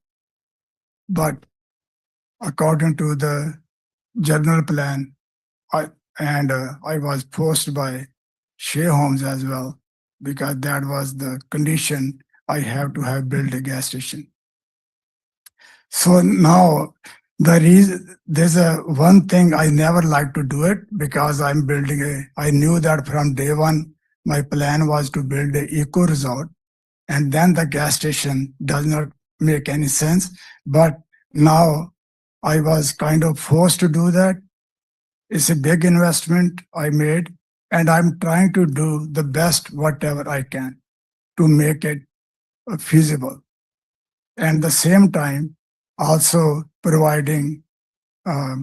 But according to the general plan, I was forced by Shea Homes as well, because that was the condition I have to have built a gas station. So now there's one thing I never like to do it, because I knew that from day one, my plan was to build a eco resort, and then the gas station does not make any sense. But now I was kind of forced to do that. It's a big investment I made, and I'm trying to do the best whatever I can to make it feasible. And at the same time, also providing car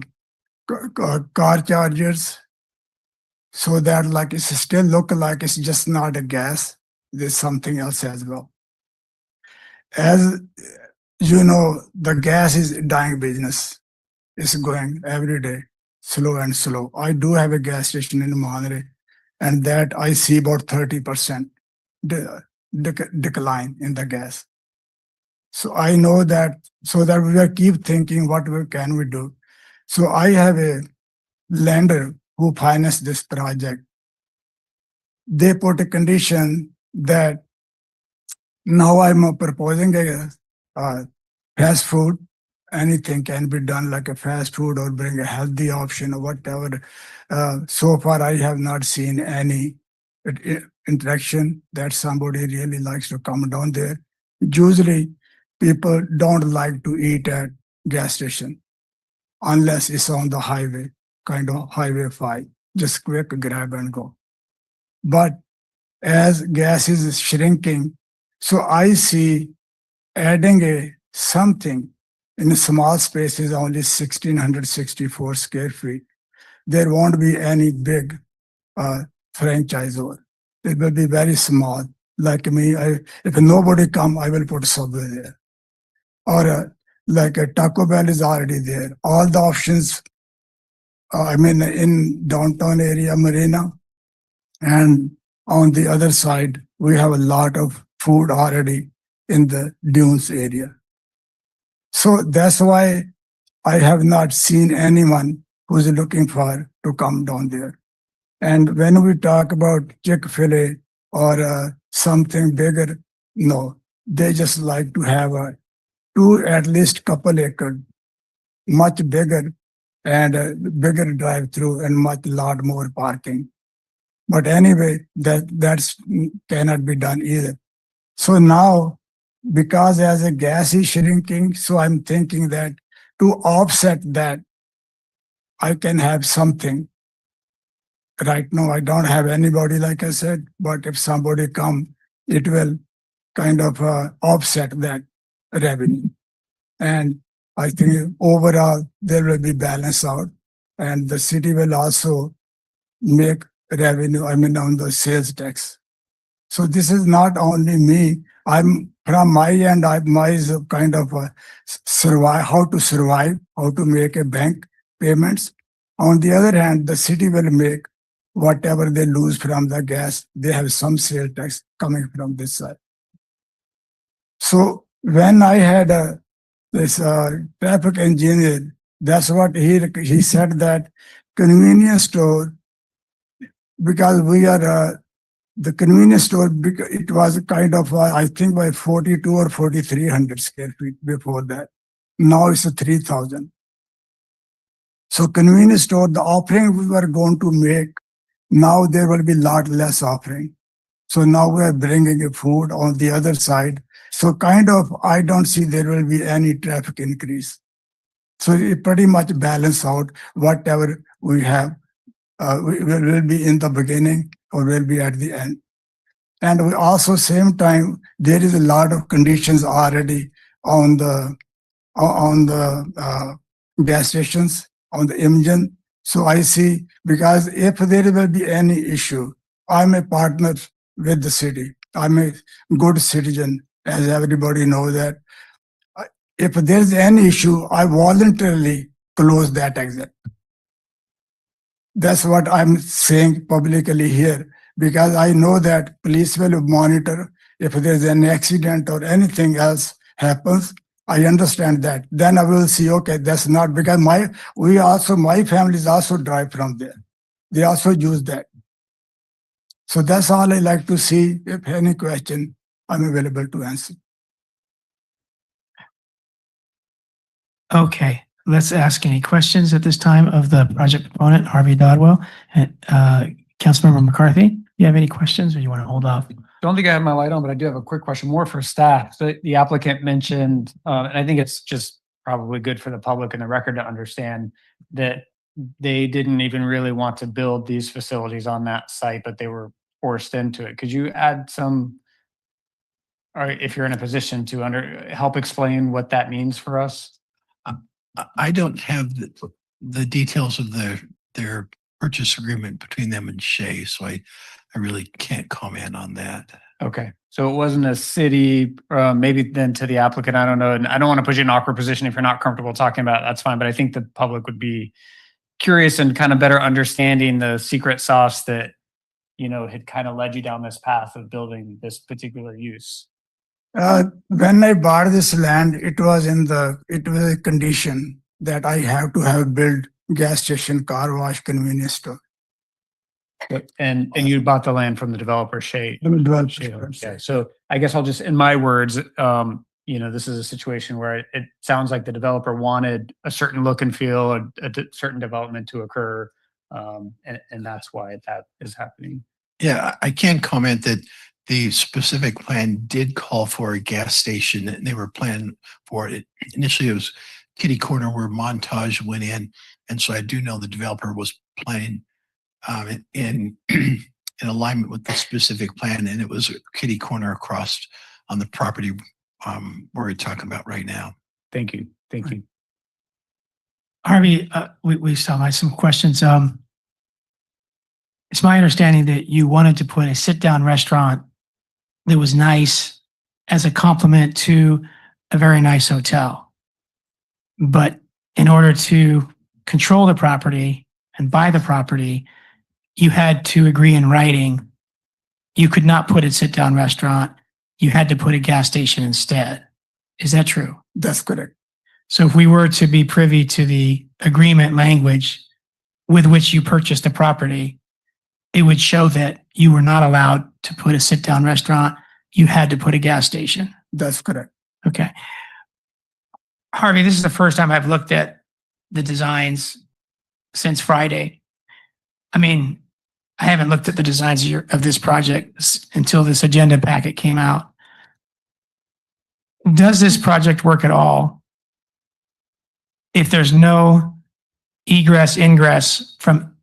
chargers, so that like it still look like it's just not a gas, there's something else as well. As you know, the gas is a dying business. It's going every day, slow and slow. I do have a gas station in Monterey, and that I see about 30% decline in the gas. So I know that, so that we will keep thinking what can we do. So I have a lender who financed this project. They put a condition that now I'm proposing a fast food. Anything can be done like a fast food or bring a healthy option or whatever. So far, I have not seen any interaction that somebody really likes to come down there. Usually, people don't like to eat at gas station unless it's on the highway, kind of highway 5, just quick grab and go. But as gas is shrinking, so I see adding something in a small space is only 1,664 square feet. There won't be any big franchisor. It will be very small. Like me, if nobody come, I will put Subway there. Or like a Taco Bell is already there. All the options, in downtown area, Marina, and on the other side, we have a lot of food already in the dunes area. So that's why I have not seen anyone who's looking for to come down there. And when we talk about Chick-fil-A or something bigger, no, they just like to have at least couple acre, much bigger, and a bigger drive-through and lot more parking. But anyway, that's cannot be done either. So now, because as a gas is shrinking, so I'm thinking that to offset that, I can have something. Right now, I don't have anybody, like I said, but if somebody come, it will kind of offset that revenue. And I think overall, there will be balance out, and the city will also make revenue, on the sales tax. So this is not only me. I'm from my end, my kind of survive, how to make a bank payments. On the other hand, the city will make whatever they lose from the gas, they have some sale tax coming from this side. So when I had this traffic engineer, that's what he said, that convenience store, because we are the convenience store, because it was kind of I think by 42 or 4,300 square feet before that. Now it's 3,000. So convenience store, the offering we were going to make, now there will be lot less offering. So now we are bringing a food on the other side. So kind of, I don't see there will be any traffic increase. So it pretty much balance out whatever we have, will be in the beginning or will be at the end. And we also same time, there is a lot of conditions already on the gas stations, on the engine. So I see, because if there will be any issue, I'm a partner with the city. I'm a good citizen, as everybody knows that. If there's any issue, I voluntarily close that exit. That's what I'm saying publicly here, because I know that police will monitor if there's an accident or anything else happens. I understand that. Then I will see, okay, that's not, because my families also drive from there. They also use that. So that's all I like to see. If any question, I'm available to answer. Okay, let's ask any questions at this time of the project proponent, Harvey Dodwell. And Councilmember McCarthy, you have any questions or you want to hold off? Don't think I have my light on, but I do have a quick question more for staff. The applicant mentioned, and I think it's just probably good for the public and the record to understand that they didn't even really want to build these facilities on that site, but they were forced into it. Could you add some, or if you're in a position to help explain what that means for us? I don't have the details of their purchase agreement between them and Shea, so I really can't comment on that. Okay, so it wasn't a city, maybe then to the applicant, I don't know, and I don't want to put you in an awkward position if you're not comfortable talking about it, that's fine, but I think the public would be curious and kind of better understanding the secret sauce that, you know, had kind of led you down this path of building this particular use. When I bought this land, it was a condition that I have to have built gas station, car wash, convenience store. And you bought the land from the developer, Shea. Developer. Okay, so I guess I'll just, in my words, you know, this is a situation where it sounds like the developer wanted a certain look and feel, a certain development to occur, and that's why that is happening. Yeah, I can comment that the specific plan did call for a gas station, and they were planning for it. Initially, it was kitty corner where Montage went in, and so I do know the developer was planning in alignment with the specific plan, and it was a kitty corner across on the property we're talking about right now. Thank you. Thank you. Harvey, we still have some questions. It's my understanding that you wanted to put a sit-down restaurant that was nice as a complement to a very nice hotel. But in order to control the property and buy the property, you had to agree in writing. You could not put a sit-down restaurant. You had to put a gas station instead. Is that true? That's correct. So if we were to be privy to the agreement language with which you purchased the property, it would show that you were not allowed to put a sit-down restaurant. You had to put a gas station. That's correct. Okay. Harvey, this is the first time I've looked at the designs since Friday. I mean, I haven't looked at the designs of this project until this agenda packet came out. Does this project work at all if there's no egress, ingress from?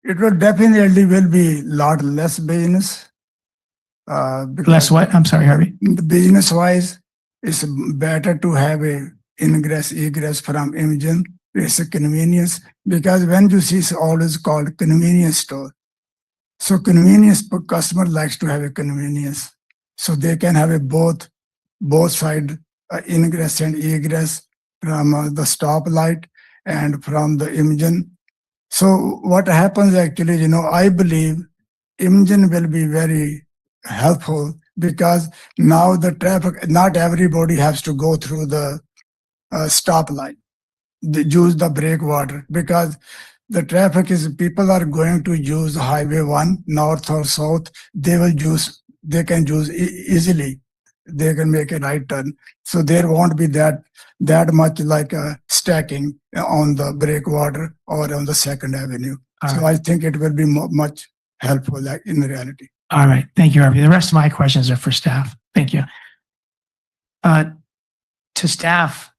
It will definitely be a lot less business. Less what? I'm sorry, Harvey. Business wise, it's better to have a ingress, egress from engine. It's a convenience, because when you see, it's always called convenience store. So convenience, customer likes to have a convenience. So they can have a both side ingress and egress. from the stoplight and from the engine. So what happens actually, I believe engine will be very helpful because now the traffic, not everybody has to go through the stoplight, use the breakwater, because the traffic is, people are going to use highway 1 north or south. They can use easily. They can make a right turn. So there won't be that much like stacking on the breakwater or on the Second Avenue. So I think it will be much helpful in reality. All right. Thank you, Harvey. The rest of my questions are for staff. Thank you. To staff,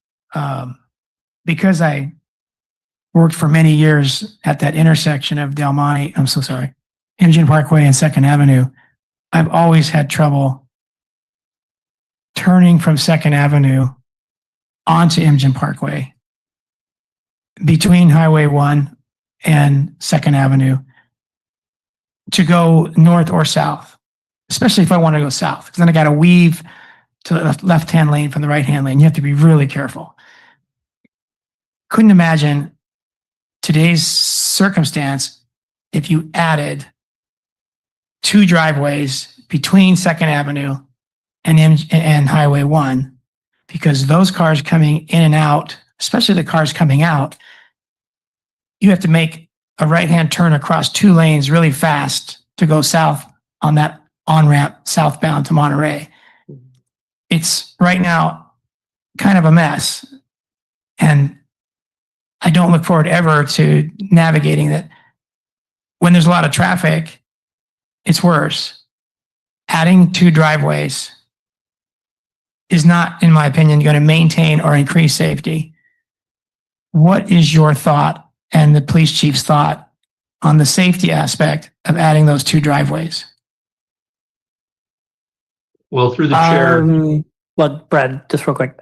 because I worked for many years at that intersection of Del Monte, I'm so sorry, Engine Parkway and Second Avenue, I've always had trouble turning from Second Avenue onto Engine Parkway between Highway 1 and Second Avenue to go north or south, especially if I want to go south, because then I got to weave to the left-hand lane from the right-hand lane. You have to be really careful. Couldn't imagine today's circumstance if you added 2 driveways between Second Avenue and Highway 1, because those cars coming in and out, especially the cars coming out, you have to make a right-hand turn across 2 lanes really fast to go south on that on-ramp southbound to Monterey. It's right now kind of a mess. And I don't look forward ever to navigating that. When there's a lot of traffic, it's worse. Adding 2 driveways is not, in my opinion, going to maintain or increase safety. What is your thought and the police chief's thought on the safety aspect of adding those 2 driveways? Well, through the chair. Well, Brad, just real quick.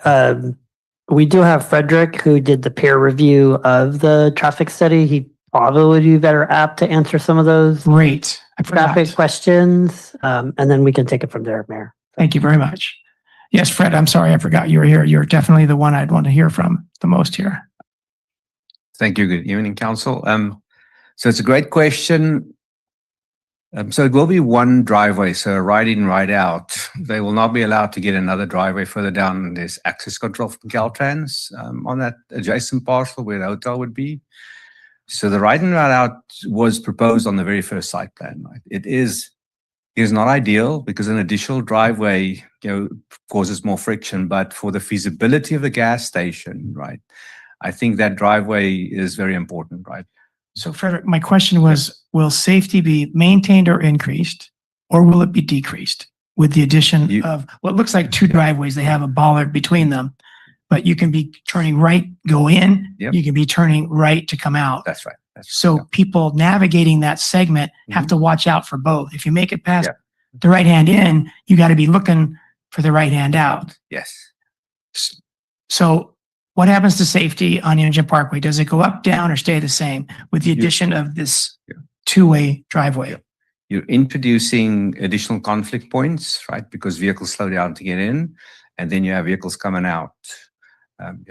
We do have Frederick, who did the peer review of the traffic study. He probably would be better apt to answer some of those Great. traffic questions. And then we can take it from there, Mayor. Thank you very much. Yes, Fred, I'm sorry, I forgot you were here. You're definitely the one I'd want to hear from the most here. Thank you. Good evening, Council. So it's a great question. So it will be 1 driveway, so right in, right out. They will not be allowed to get another driveway further down. There's access control from Caltrans on that adjacent parcel where the hotel would be. So the right in, right out was proposed on the very first site plan. Right? It is not ideal because an additional driveway, causes more friction. But for the feasibility of the gas station, right, I think that driveway is very important, right? So Frederick, my question was, will safety be maintained or increased, or will it be decreased with the addition of what looks like 2 driveways? They have a bollard between them, but you can be turning right, go in, you can be turning right to come out. That's right. So people navigating that segment have to watch out for both. If you make it past the right hand in, you got to be looking for the right hand out. Yes. So what happens to safety on Engine Parkway? Does it go up, down, or stay the same with the addition of this 2-way driveway? You're introducing additional conflict points, right? Because vehicles slow down to get in, and then you have vehicles coming out.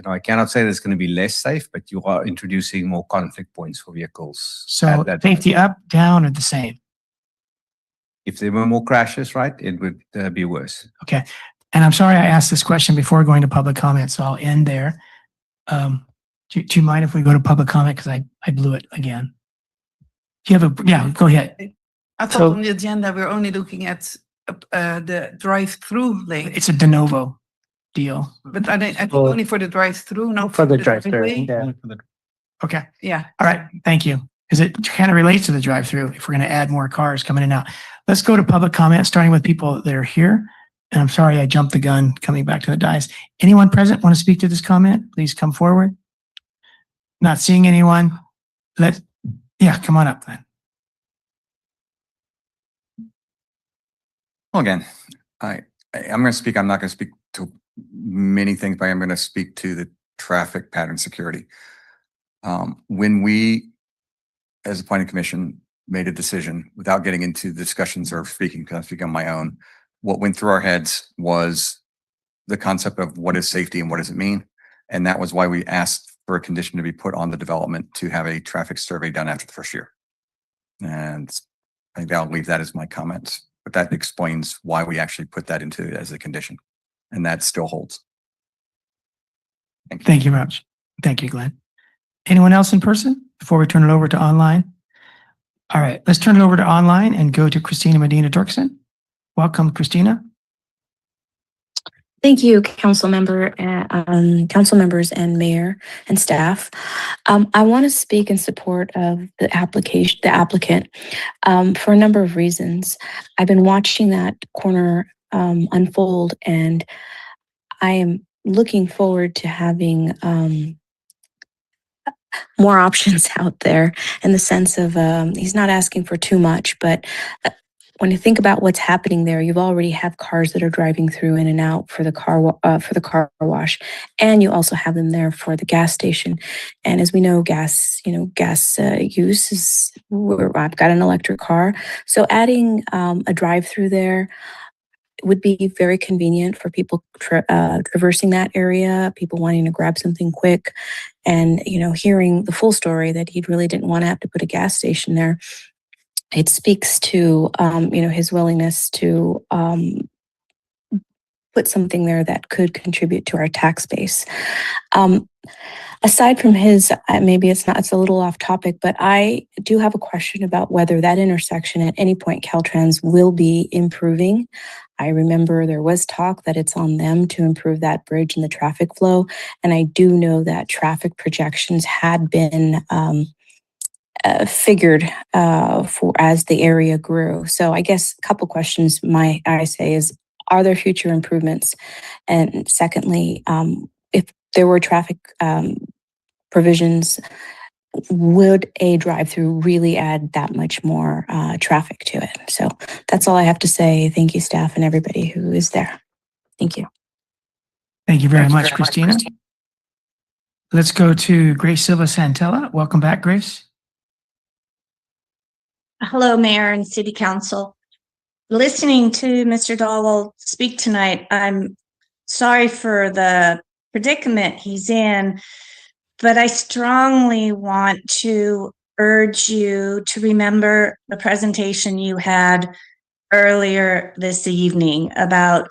I cannot say that it's going to be less safe, but you are introducing more conflict points for vehicles. So safety up, down, or the same? If there were more crashes, right, it would be worse. Okay. And I'm sorry I asked this question before going to public comment, so I'll end there. Do you mind if we go to public comment? Because I blew it again. Do you have yeah, go ahead. I thought on the agenda, we're only looking at the drive-through lane. It's a de novo deal. But I think only for the drive-through, not For the driveway. drive-through, yeah. Okay. Yeah. All right. Thank you. Because it kind of relates to the drive-through if we're going to add more cars coming in and out. Let's go to public comment, starting with people that are here. And I'm sorry I jumped the gun coming back to the dais. Anyone present want to speak to this comment? Please come forward. Not seeing anyone. Come on up then. Well, again, I'm going to speak. I'm not going to speak to many things, but I'm going to speak to the traffic pattern security. When we, as a planning commission, made a decision without getting into discussions or speaking, because I'm speaking on my own, what went through our heads was the concept of what is safety and what does it mean. And that was why we asked for a condition to be put on the development to have a traffic survey done after the first year. And I think I'll leave that as my comments, but that explains why we actually put that into as a condition. And that still holds. Thank you much. Thank you, Glenn. Anyone else in person before we turn it over to online? All right, let's turn it over to online and go to Christina Medina Dirksen. Welcome, Christina. Thank you, council members and mayor and staff. I want to speak in support of the applicant, for a number of reasons. I've been watching that corner unfold, and I am looking forward to having more options out there, in the sense of he's not asking for too much, but when you think about what's happening there, you've already have cars that are driving through in and out for the car wash, and you also have them there for the gas station. And as we know, gas use is. I've got an electric car, so adding a drive-through there would be very convenient for people traversing that area, people wanting to grab something quick, and hearing the full story that he really didn't want to have to put a gas station there. It speaks to his willingness to put something there that could contribute to our tax base. Aside from his, maybe it's a little off topic, but I do have a question about whether that intersection at any point Caltrans will be improving. I remember there was talk that it's on them to improve that bridge and the traffic flow, and I do know that traffic projections had been figured for as the area grew. So I guess a couple questions I say is, are there future improvements? And secondly, if there were traffic provisions, would a drive-through really add that much more traffic to it? So that's all I have to say. Thank you, staff, and everybody who is there. Thank you. Thank you very much, Christina. Let's go to Grace Silva Santella. Welcome back, Grace. Hello, Mayor and City Council. Listening to Mr. Dahl speak tonight, I'm sorry for the predicament he's in, but I strongly want to urge you to remember the presentation you had earlier this evening about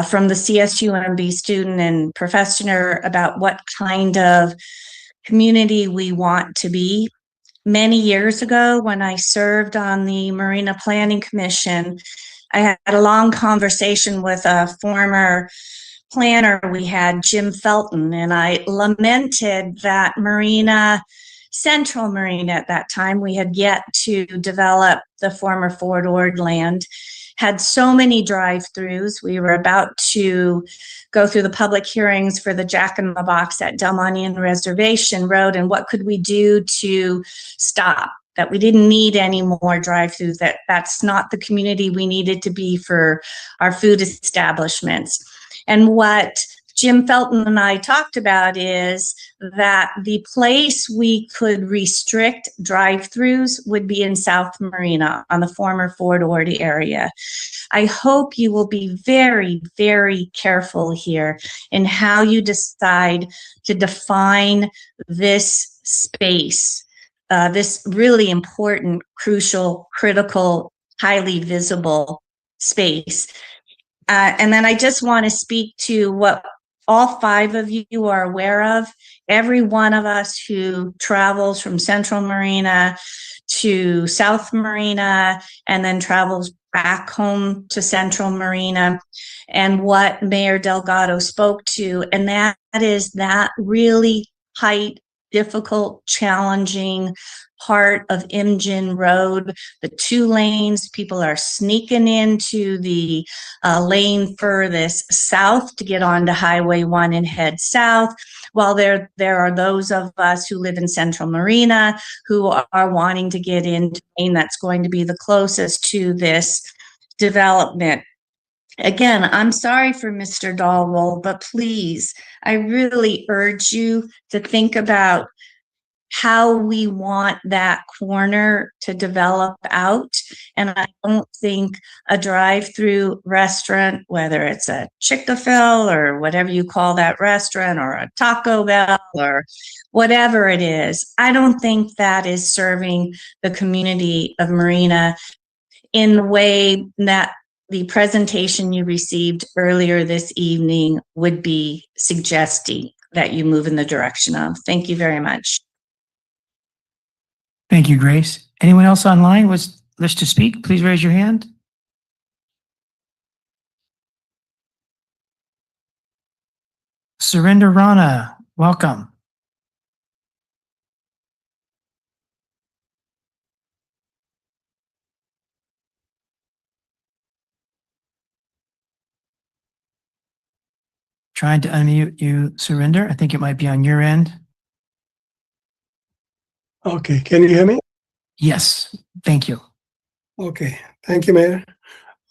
from the CSUMB student and professor about what kind of community we want to be. Many years ago, when I served on the Marina Planning Commission, I had a long conversation with a former planner we had, Jim Felton, and I lamented that Central Marina at that time, we had yet to develop the former Fort Ord land, had so many drive-throughs. We were about to go through the public hearings for the Jack in the Box at Delmonian Reservation Road, and what could we do to stop that? We didn't need any more drive-throughs, that's not the community we needed to be for our food establishments. And what Jim Felton and I talked about is that the place we could restrict drive-throughs would be in South Marina on the former Fort Ord area. I hope you will be very, very careful here in how you decide to define this space, this really important, crucial, critical, highly visible space. And then I just want to speak to what all five of you are aware of. Every one of us who travels from Central Marina to South Marina and then travels back home to Central Marina, and what Mayor Delgado spoke to, and that is that really tight, difficult, challenging part of Imjin Road, the 2 lanes. People are sneaking into the lane furthest south to get onto Highway 1 and head south, while there are those of us who live in Central Marina who are wanting to get into the lane that's going to be the closest to this development. Again, I'm sorry for Mr. Dahlwald, but please, I really urge you to think about how we want that corner to develop out. And I don't think a drive-through restaurant, whether it's a Chick-fil-A or whatever you call that restaurant, or a Taco Bell or whatever it is, I don't think that is serving the community of Marina in the way that the presentation you received earlier this evening would be suggesting that you move in the direction of. Thank you very much. Thank you, Grace. Anyone else online wish to speak? Please raise your hand. Surinder Rana, welcome. Trying to unmute you, Surinder. I think it might be on your end. Okay, can you hear me? Yes, thank you. Okay, thank you, Mayor.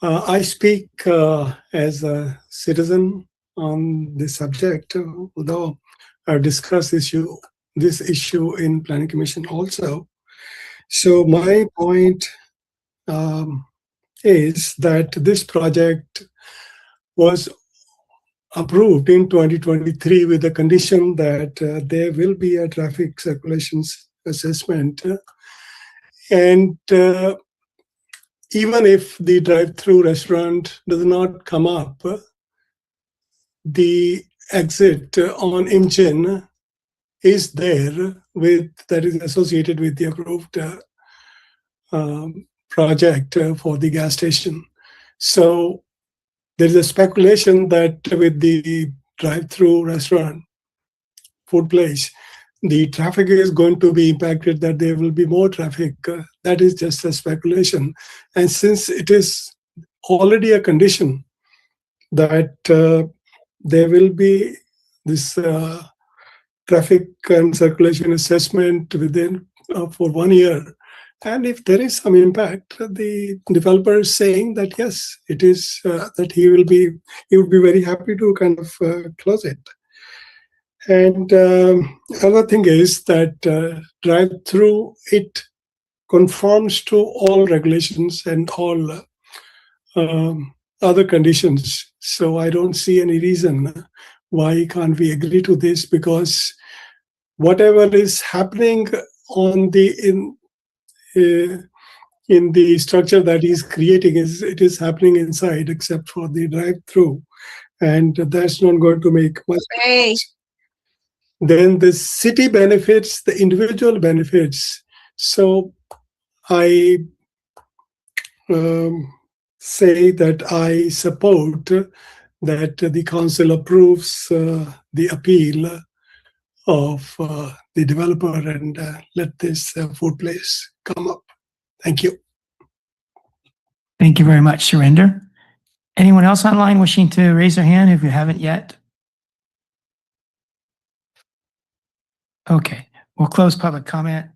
I speak as a citizen on this subject, although I've discussed this issue in Planning Commission also. So my point is that this project was approved in 2023 with the condition that there will be a traffic circulations assessment. And even if the drive-through restaurant does not come up, the exit on Imchin is there that is associated with the approved project for the gas station. So there is a speculation that with the drive-through restaurant, food place, the traffic is going to be impacted, that there will be more traffic. That is just a speculation. And since it is already a condition that there will be this traffic and circulation assessment within for 1 year, and if there is some impact, the developer is saying that yes, it is that he would be very happy to kind of close it. And other thing is that drive-through, it conforms to all regulations and all other conditions. So I don't see any reason why can't we agree to this, because whatever is happening on in the structure that he's creating it is happening inside, except for the drive-through, and that's not going to make much sense. Then the city benefits, the individual benefits. So I say that I support that the council approves the appeal of the developer and let this food place come up. Thank you. Thank you very much, Surinder. Anyone else online wishing to raise their hand if you haven't yet? Okay, we'll close public comment.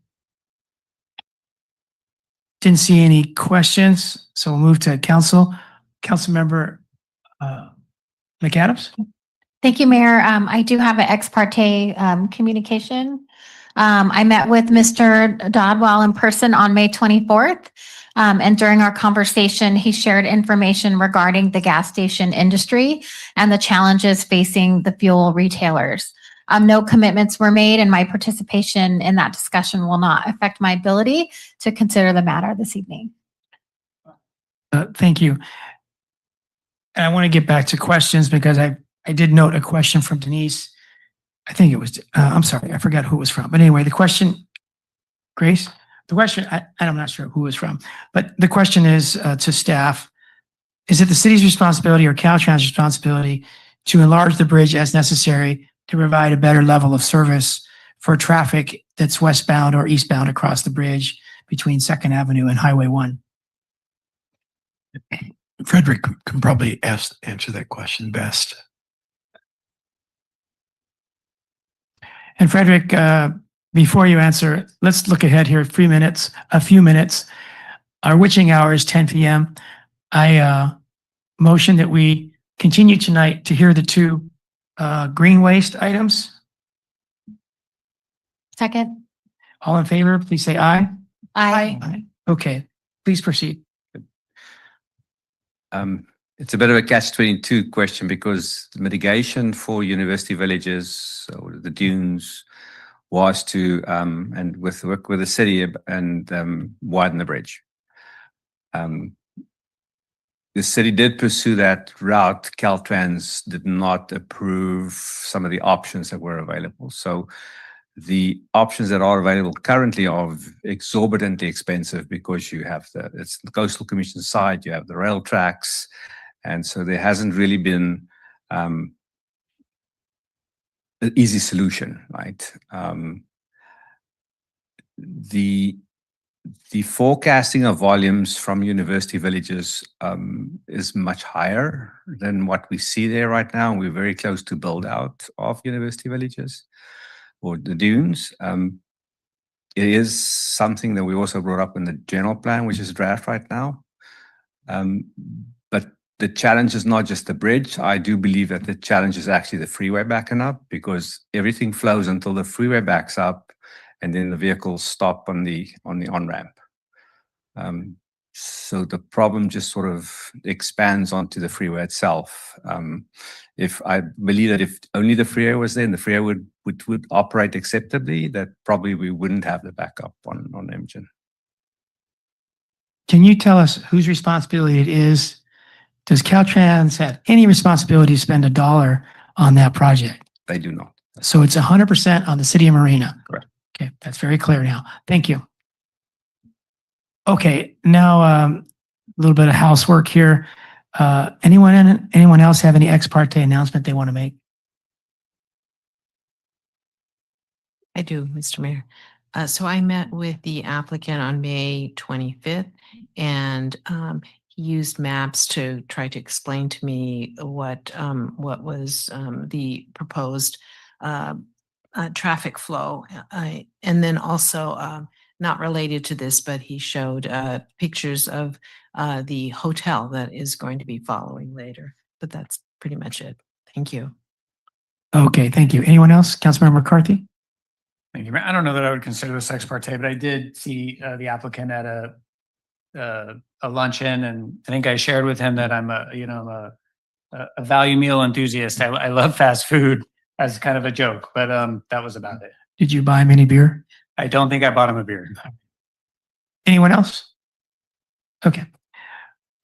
Didn't see any questions, so we'll move to council. Councilmember McAdams. Thank you, Mayor. I do have an ex parte communication. I met with Mr. Dodwell in person on May 24th. And during our conversation, he shared information regarding the gas station industry and the challenges facing the fuel retailers. No commitments were made, and my participation in that discussion will not affect my ability to consider the matter this evening. Thank you. And I want to get back to questions because I did note a question from Denise. I think it was, I'm sorry, I forgot who it was from. But anyway, the question, Grace, the question, I'm not sure who it was from, but the question is to staff, is it the city's responsibility or Caltrans' responsibility to enlarge the bridge as necessary to provide a better level of service for traffic that's westbound or eastbound across the bridge between 2nd Avenue and Highway 1? Frederick can probably answer that question best. And Frederick, before you answer, let's look ahead here a few minutes. Our witching hour is 10 p.m. I motion that we continue tonight to hear the two green waste items. Second. All in favor, please say aye. Aye. Aye. Okay, please proceed. It's a bit of a catch-22 question because the mitigation for university villages or the dunes was to and with work with the city and widen the bridge. The city did pursue that route. Caltrans did not approve some of the options that were available. So the options that are available currently are exorbitantly expensive because you have it's the Coastal Commission side, you have the rail tracks, and so there hasn't really been an easy solution, right? The forecasting of volumes from university villages is much higher than what we see there right now. We're very close to build out of university villages or the dunes. It is something that we also brought up in the general plan, which is draft right now. But the challenge is not just the bridge. I do believe that the challenge is actually the freeway backing up because everything flows until the freeway backs up and then the vehicles stop on the on-ramp. So the problem just sort of expands onto the freeway itself. If I believe that if only the freeway was there and the freeway would operate acceptably, that probably we wouldn't have the backup on Imogen. Can you tell us whose responsibility it is? Does Caltrans have any responsibility to spend $1 on that project? They do not. So it's 100% on the city of Marina. Correct. Okay, that's very clear now. Thank you. Okay, now a little bit of housework here. Anyone else have any ex parte announcement they want to make? I do, Mr. Mayor. So I met with the applicant on May 25th and he used maps to try to explain to me what was the proposed traffic flow. And then also not related to this, but he showed pictures of the hotel that is going to be following later. But that's pretty much it. Thank you. Okay, thank you. Anyone else? Councilmember McCarthy? Thank you. I don't know that I would consider this ex parte, but I did see the applicant at a luncheon, and I think I shared with him that I'm a value meal enthusiast. I love fast food as kind of a joke, but that was about it. Did you buy him any beer? I don't think I bought him a beer. Anyone else? Okay.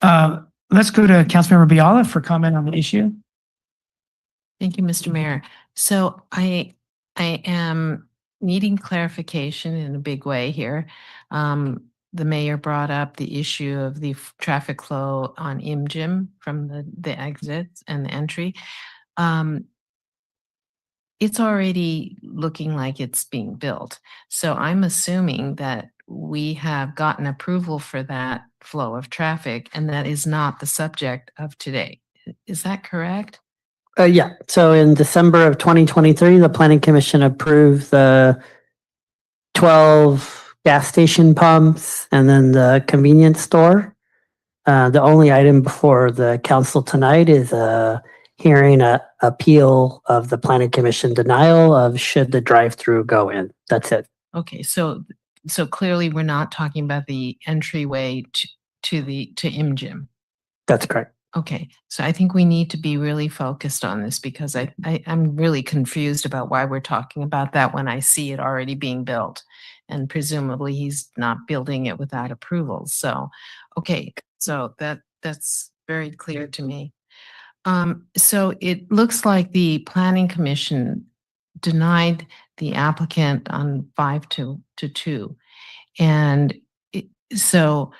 Let's go to Councilmember Biala for comment on the issue. Thank you, Mr. Mayor. So I am needing clarification in a big way here. The mayor brought up the issue of the traffic flow on IMGIM from the exits and the entry. It's already looking like it's being built. So I'm assuming that we have gotten approval for that flow of traffic, and that is not the subject of today. Is that correct? Yeah. So in December of 2023, the Planning Commission approved the 12 gas station pumps and then the convenience store. The only item before the council tonight is hearing a appeal of the Planning Commission denial of should the drive-through go in. That's it. Okay, so clearly we're not talking about the entryway to IMGIM. That's correct. Okay, so I think we need to be really focused on this because I'm really confused about why we're talking about that when I see it already being built. And presumably he's not building it without approval. So, okay, so that's very clear to me. So it looks like the Planning Commission denied the applicant on 5-2. And so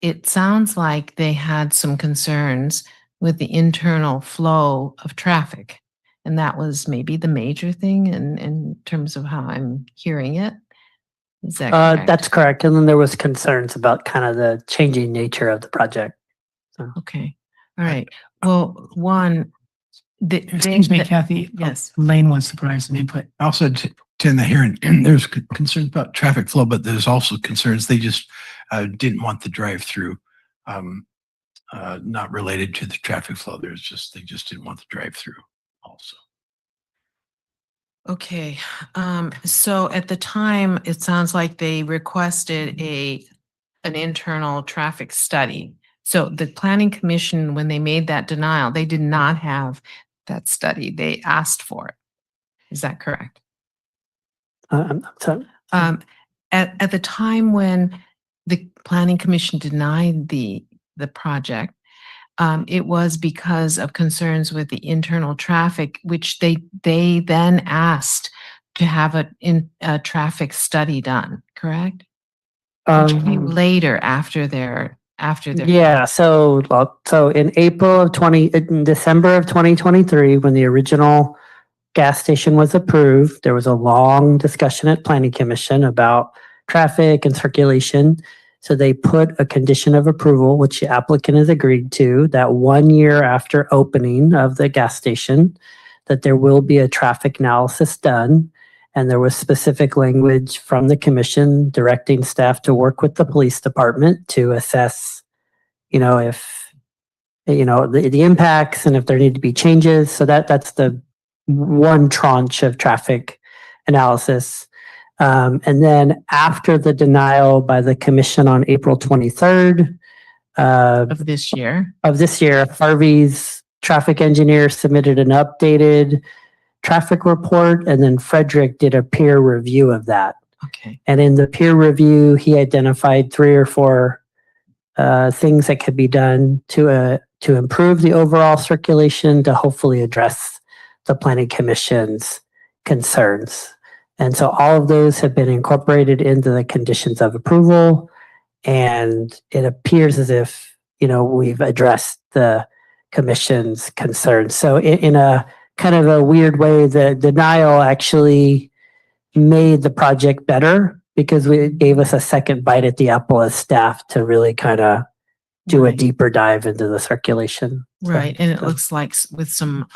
it sounds like they had some concerns with the internal flow of traffic. And that was maybe the major thing in terms of how I'm hearing it. Is that correct? That's correct. And then there was concerns about kind of the changing nature of the project. So. Okay. All right. Well, one, Excuse me, Kathy. Yes. Lane wants to provide some input. Also, to in the hearing, there's concerns about traffic flow, but there's also concerns they just didn't want the drive-through, not related to the traffic flow. They just didn't want the drive-through also. Okay, so at the time, it sounds like they requested an internal traffic study. So the planning commission, when they made that denial, they did not have that study. They asked for it. Is that correct? So, At the time when the planning commission denied the project, it was because of concerns with the internal traffic, which they then asked to have a traffic study done, correct? Which came later after their yeah, so, so in December of 2023, when the original gas station was approved, there was a long discussion at Planning Commission about traffic and circulation. So they put a condition of approval, which the applicant has agreed to, that 1 year after opening of the gas station, that there will be a traffic analysis done. And there was specific language from the commission directing staff to work with the police department to assess, if, the impacts and if there need to be changes. So that's the one tranche of traffic analysis. And then after the denial by the commission on April 23rd of this year, Harvey's traffic engineer submitted an updated traffic report, and then Frederick did a peer review of that. Okay. And in the peer review, he identified 3 or 4 things that could be done to improve the overall circulation, to hopefully address the planning commission's concerns. And so all of those have been incorporated into the conditions of approval. And it appears as if, we've addressed the commission's concerns. So in a kind of a weird way, the denial actually made the project better because it gave us a second bite at the apple as staff to really kind of do a deeper dive into the circulation. right? And it looks like with some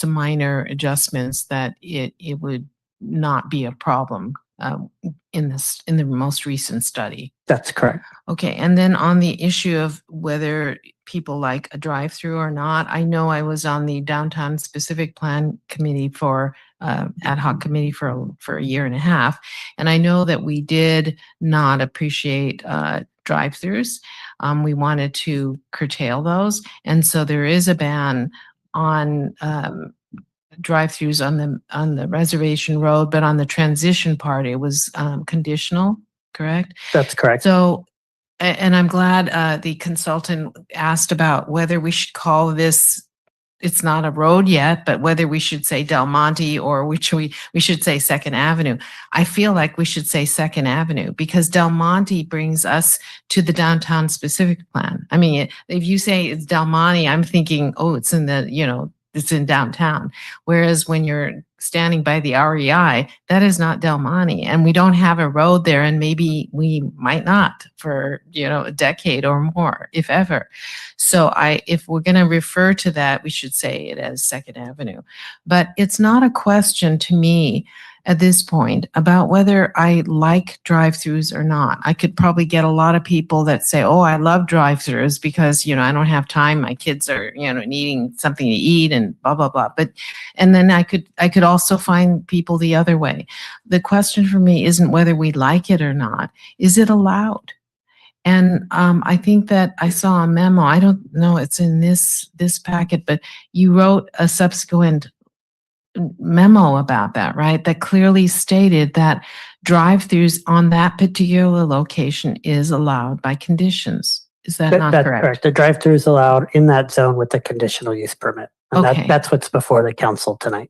minor adjustments that it would not be a problem in the most recent study. That's correct. Okay, and then on the issue of whether people like a drive-through or not, I know I was on the downtown specific plan committee for ad hoc committee for a year and a half, and I know that we did not appreciate drive-throughs. We wanted to curtail those, and so there is a ban on drive-throughs on the reservation road, but on the transition part, it was conditional, correct? That's correct. So, and I'm glad the consultant asked about whether we should call this, it's not a road yet, but whether we should say Del Monte or which we should say Second Avenue. I feel like we should say Second Avenue because Del Monte brings us to the downtown specific plan. I mean, if you say it's Del Monte, I'm thinking, oh, it's in the, it's in downtown. Whereas when you're standing by the REI, that is not Del Monte, and we don't have a road there, and maybe we might not for a decade or more, if ever. So if we're going to refer to that, we should say it as Second Avenue. But it's not a question to me at this point about whether I like drive-throughs or not. I could probably get a lot of people that say, oh, I love drive-throughs because, I don't have time. My kids are, needing something to eat and blah, blah, blah. And then I could also find people the other way. The question for me isn't whether we like it or not. Is it allowed? And I think that I saw a memo. I don't know, it's in this packet, but you wrote a subsequent memo about that, right? That clearly stated that drive-throughs on that particular location is allowed by conditions. Is that not That's correct? correct. The drive-through is allowed in that zone with the conditional use permit. And Okay. that's what's before the council tonight,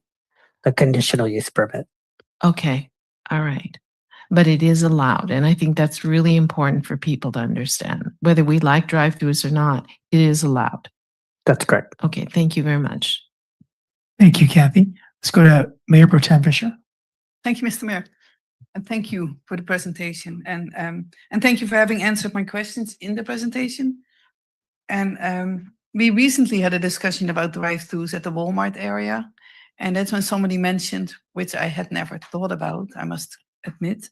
the conditional use permit. Okay, all right. But it is allowed. And I think that's really important for people to understand. Whether we like drive-throughs or not, it is allowed. That's correct. Okay, thank you very much. Thank you, Kathy. Let's go to Mayor Pro Tem Fisher. Thank you, Mr. Mayor. And thank you for the presentation. And thank you for having answered my questions in the presentation. And we recently had a discussion about drive-throughs at the Walmart area. And that's when somebody mentioned, which I had never thought about, I must admit,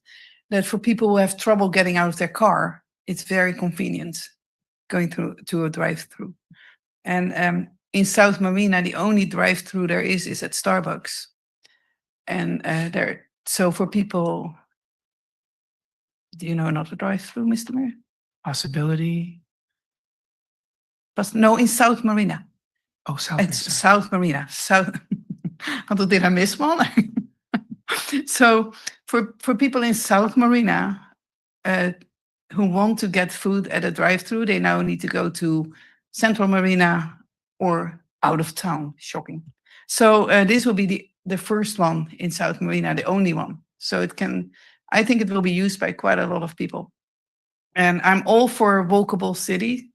that for people who have trouble getting out of their car, it's very convenient going through to a drive-through. And in South Marina, the only drive-through there is at Starbucks. And so for people, do you know another drive-through, Mr. Mayor? Possibility. But no, in South Marina. Oh, South. It's South Marina. South. Did I miss one? So for people in South Marina who want to get food at a drive-through, they now need to go to Central Marina or out of town. Shocking. So this will be the first one in South Marina, the only one. So I think it will be used by quite a lot of people. And I'm all for a walkable city,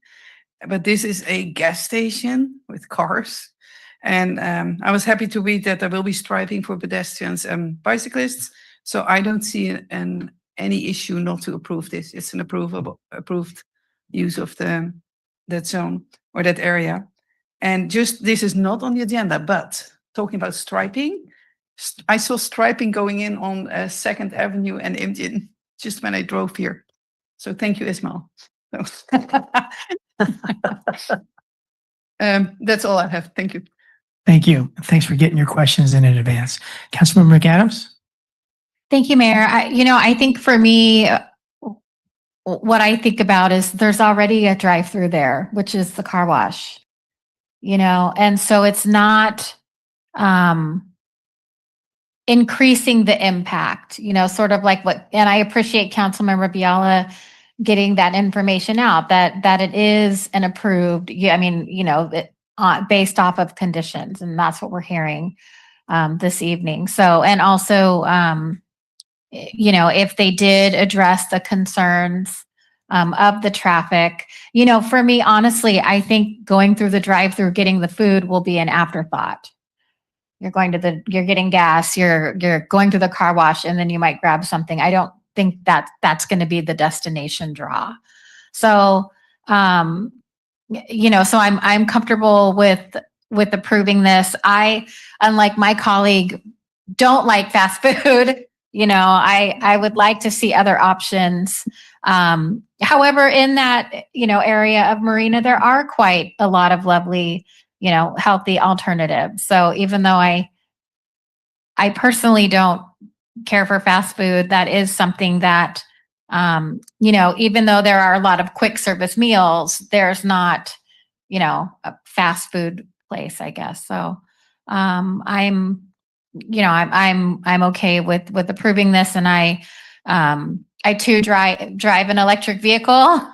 but this is a gas station with cars. And I was happy to read that there will be striping for pedestrians and bicyclists. So I don't see any issue not to approve this. It's an approved use of that zone or that area. And just this is not on the agenda, but talking about striping, I saw striping going in on 2nd Avenue and Indian just when I drove here. So thank you, Ismail. That's all I have. Thank you. Thank you. Thanks for getting your questions in advance. Councilmember McAdams? Thank you, Mayor. I think for me, what I think about is there's already a drive-through there, which is the car wash, and so it's not increasing the impact, sort of like and I appreciate Councilmember Biala getting that information out that it is an approved, based off of conditions, and that's what we're hearing this evening. So, and also, if they did address the concerns of the traffic, for me, honestly, I think going through the drive-through, getting the food will be an afterthought. You're getting gas, you're going through the car wash, and then you might grab something. I don't think that's going to be the destination draw. So, so I'm comfortable with approving this. I, unlike my colleague, don't like fast food. I would like to see other options. However, in that, area of Marina, there are quite a lot of lovely, healthy alternatives. So even though I personally don't care for fast food, that is something that, even though there are a lot of quick service meals, there's not, a fast food place, I guess. So, I'm okay with approving this, and I too drive an electric vehicle,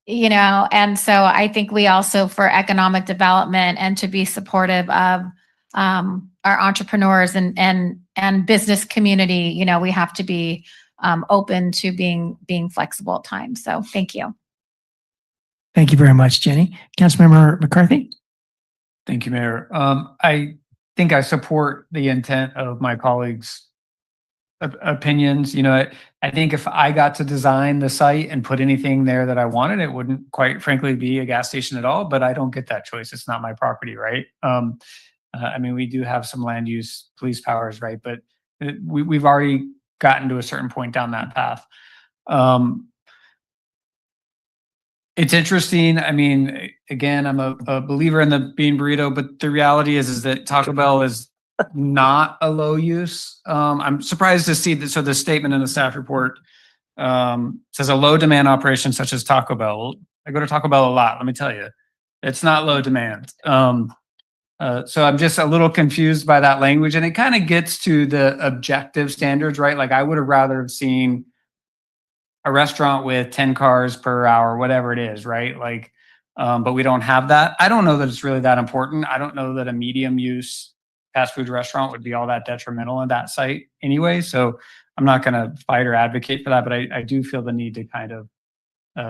and so I think we also, for economic development and to be supportive of our entrepreneurs and business community, we have to be open to being flexible at times. So thank you. Thank you very much, Jenny. Councilmember McCarthy? Thank you, Mayor. I think I support the intent of my colleagues' opinions. I think if I got to design the site and put anything there that I wanted, it wouldn't quite frankly be a gas station at all, but I don't get that choice. It's not my property, right? We do have some land use police powers, right? But we've already gotten to a certain point down that path. It's interesting. Again, I'm a believer in the bean burrito, but the reality is that Taco Bell is not a low use. I'm surprised to see that. So the statement in the staff report says a low demand operation such as Taco Bell. I go to Taco Bell a lot. Let me tell you, it's not low demand. So I'm just a little confused by that language, and it kind of gets to the objective standards, right? Like I would have rather have seen a restaurant with 10 cars per hour, whatever it is, right? But we don't have that. I don't know that it's really that important. I don't know that a medium use fast food restaurant would be all that detrimental in that site anyway. So I'm not going to fight or advocate for that, but I do feel the need to kind of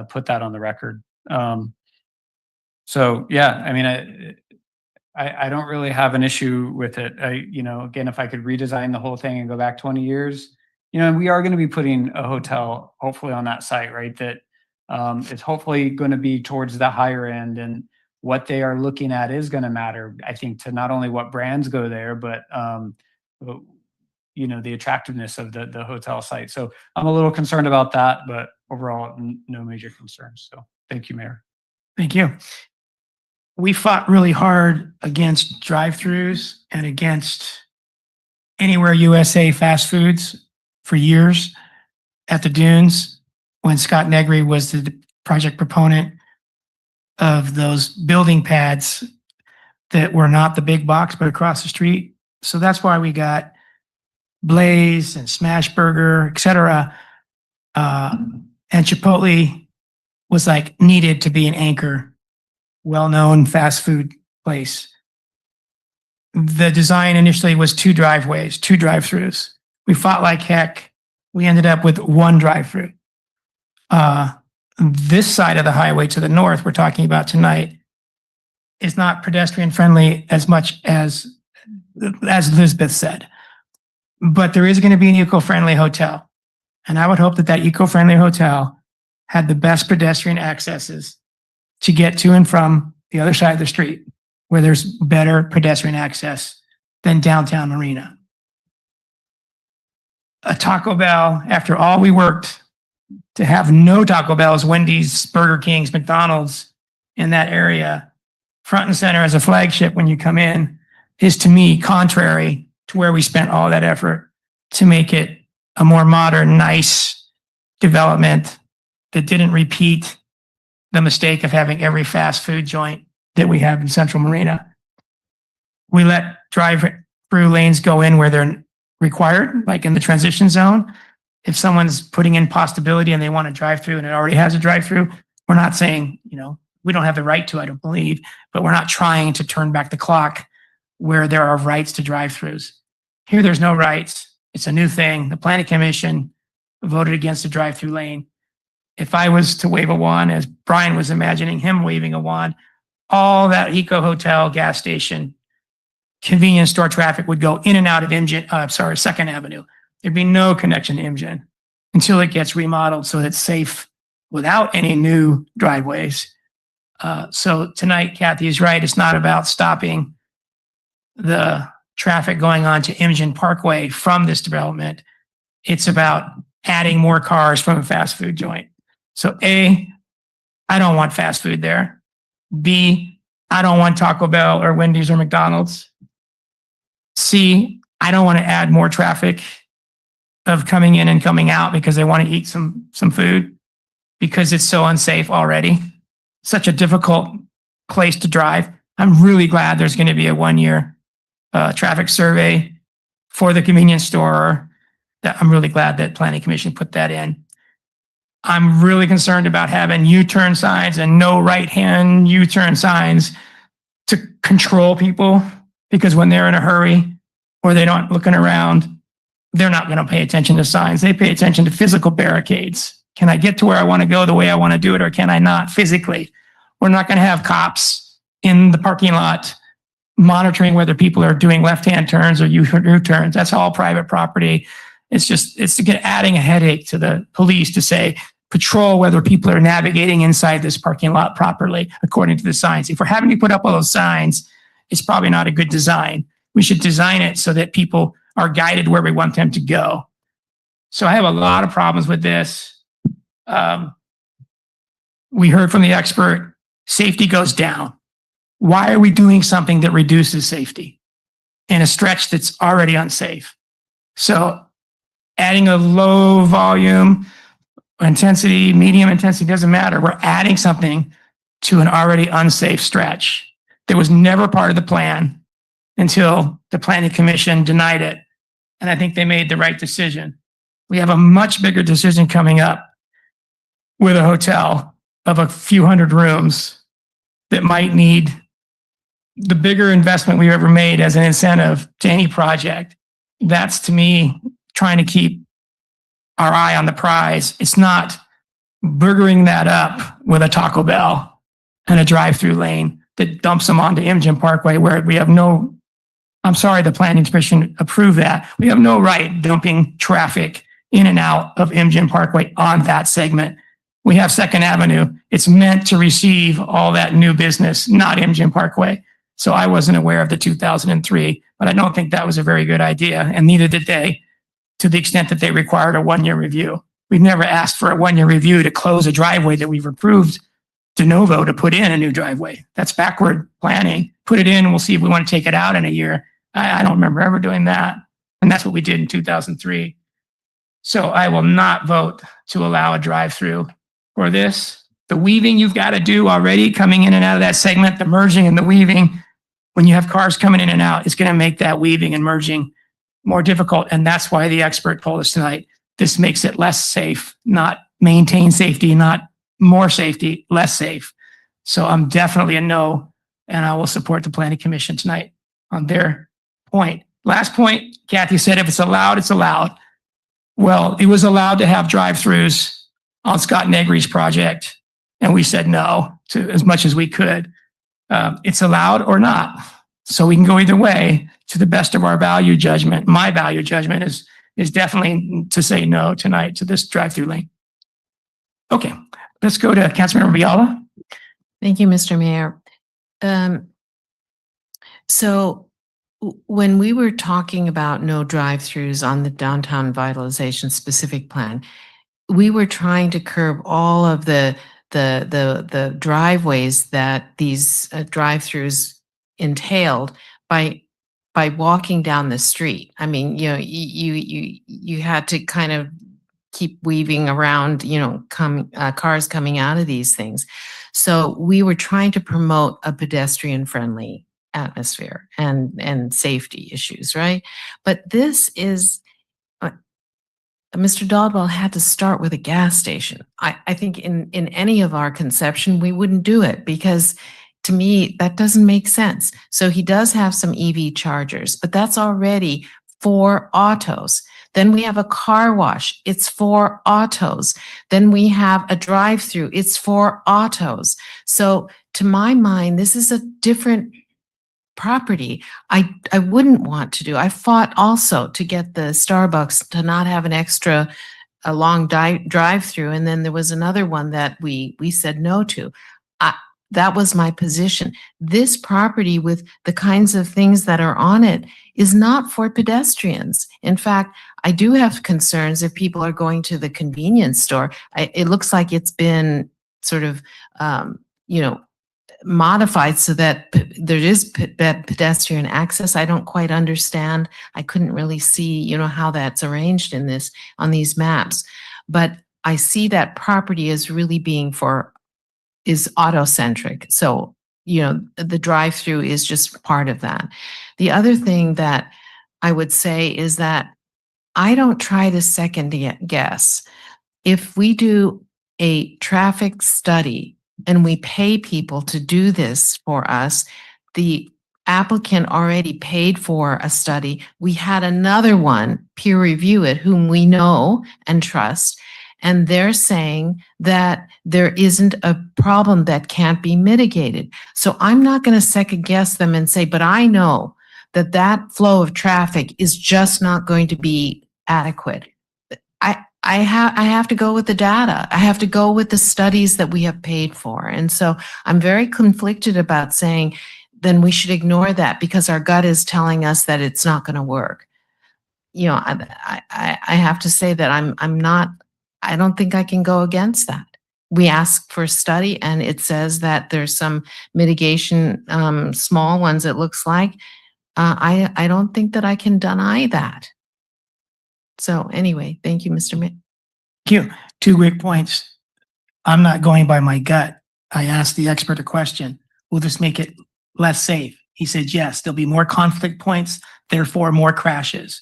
put that on the record. So yeah, I don't really have an issue with it. Again, if I could redesign the whole thing and go back 20 years, we are going to be putting a hotel hopefully on that site, right? That is hopefully going to be towards the higher end, and what they are looking at is going to matter, I think, to not only what brands go there, but the attractiveness of the hotel site. So I'm a little concerned about that, but overall, no major concerns. So thank you, Mayor. Thank you. We fought really hard against drive-throughs and against Anywhere USA fast foods for years at the dunes when Scott Negri was the project proponent of those building pads that were not the big box, but across the street. So that's why we got Blaze and Smash Burger, et cetera. And Chipotle was like needed to be an anchor, well-known fast food place. The design initially was 2 driveways, 2 drive-throughs. We fought like heck. We ended up with 1 drive-through. This side of the highway to the north we're talking about tonight is not pedestrian friendly as much as Elizabeth said. But there is going to be an eco-friendly hotel. And I would hope that that eco-friendly hotel had the best pedestrian accesses to get to and from the other side of the street, where there's better pedestrian access than downtown Marina. A Taco Bell, after all we worked to have no Taco Bells, Wendy's, Burger King's, McDonald's in that area, front and center as a flagship when you come in, is to me contrary to where we spent all that effort to make it a more modern, nice development that didn't repeat the mistake of having every fast food joint that we have in Central Marina. We let drive-through lanes go in where they're required, like in the transition zone. If someone's putting in possibility and they want a drive-through and it already has a drive-through, we're not saying, we don't have the right to, I don't believe, but we're not trying to turn back the clock where there are rights to drive-throughs. Here, there's no rights. It's a new thing. The Planning Commission voted against the drive-through lane. If I was to wave a wand, as Brian was imagining him waving a wand, all that Eco Hotel, gas station, convenience store traffic would go in and out of Second Avenue. There'd be no connection to Imgen until it gets remodeled so it's safe without any new driveways. So tonight, Kathy is right. It's not about stopping the traffic going on to Imgen Parkway from this development. It's about adding more cars from a fast food joint. So A, I don't want fast food there. B, I don't want Taco Bell or Wendy's or McDonald's. C, I don't want to add more traffic of coming in and coming out because they want to eat some food because it's so unsafe already. Such a difficult place to drive. I'm really glad there's going to be a 1-year traffic survey for the convenience store. I'm really glad that Planning Commission put that in. I'm really concerned about having U-turn signs and no right-hand U-turn signs to control people, because when they're in a hurry or they're not looking around, they're not going to pay attention to signs. They pay attention to physical barricades. Can I get to where I want to go the way I want to do it, or can I not physically? We're not going to have cops in the parking lot monitoring whether people are doing left-hand turns or U-turns. That's all private property. It's adding a headache to the police to say, patrol whether people are navigating inside this parking lot properly according to the signs. If we're having to put up all those signs, it's probably not a good design. We should design it so that people are guided where we want them to go. So I have a lot of problems with this. We heard from the expert, safety goes down. Why are we doing something that reduces safety in a stretch that's already unsafe? So adding a low volume intensity, medium intensity, doesn't matter. We're adding something to an already unsafe stretch that was never part of the plan until the Planning Commission denied it. And I think they made the right decision. We have a much bigger decision coming up with a hotel of a few hundred rooms that might need the bigger investment we've ever made as an incentive to any project. That's, to me, trying to keep our eye on the prize. It's not burgering that up with a Taco Bell and a drive-through lane that dumps them onto Imgen Parkway, where we have no, I'm sorry, the Planning Commission approved that. We have no right dumping traffic in and out of Imgen Parkway on that segment. We have Second Avenue. It's meant to receive all that new business, not Imgen Parkway. So I wasn't aware of the 2003, but I don't think that was a very good idea, and neither did they, to the extent that they required a 1-year review. We've never asked for a 1-year review to close a driveway that we've approved de novo to put in a new driveway. That's backward planning. Put it in and we'll see if we want to take it out in a year. I don't remember ever doing that. And that's what we did in 2003. So I will not vote to allow a drive-through for this. The weaving you've got to do already coming in and out of that segment, the merging and the weaving, when you have cars coming in and out, it's going to make that weaving and merging more difficult. And that's why the expert told us tonight, this makes it less safe, not maintain safety, not more safety, less safe. So I'm definitely a no, and I will support the planning commission tonight on their point. Last point, Kathy said, if it's allowed, it's allowed. Well, it was allowed to have drive-throughs on Scott Negri's project, and we said no to as much as we could. It's allowed or not. So we can go either way to the best of our value judgment. My value judgment is definitely to say no tonight to this drive-through lane. Okay, let's go to Councilmember Biala. Thank you, Mr. Mayor. So when we were talking about no drive-throughs on the downtown revitalization specific plan, we were trying to curb all of the driveways that these drive-throughs entailed by walking down the street. I mean, you know, you had to kind of keep weaving around, you know, cars coming out of these things. So we were trying to promote a pedestrian-friendly atmosphere and safety issues, right? But this is, Mr. Dodwell had to start with a gas station. I think in any of our conception, we wouldn't do it because to me, that doesn't make sense. So he does have some EV chargers, but that's already 4 autos. Then we have a car wash. It's 4 autos. Then we have a drive-through. It's 4 autos. So to my mind, this is a different property. I wouldn't want to do. I fought also to get the Starbucks to not have an extra a long drive-through, and then there was another one that we said no to. That was my position. This property with the kinds of things that are on it is not for pedestrians. In fact, I do have concerns if people are going to the convenience store. It looks like it's been sort of, you know, modified so that there is pedestrian access. I don't quite understand. I couldn't really see, you know, how that's arranged in this on these maps. But I see that property as really being is auto-centric. So, you know, the drive-through is just part of that. The other thing that I would say is that I don't try to second guess. If we do a traffic study and we pay people to do this for us, the applicant already paid for a study. We had another one peer review it, whom we know and trust. And they're saying that there isn't a problem that can't be mitigated. So I'm not going to second guess them and say, but I know that that flow of traffic is just not going to be adequate. I have to go with the data. I have to go with the studies that we have paid for. And so I'm very conflicted about saying, then we should ignore that because our gut is telling us that it's not going to work. You know, I have to say that I don't think I can go against that. We asked for a study and it says that there's some mitigation, small ones it looks like. I don't think that I can deny that. So anyway, thank you, Mr. Mayor. Thank you. 2 quick points. I'm not going by my gut. I asked the expert a question. Will this make it less safe? He said, yes, there'll be more conflict points, therefore more crashes,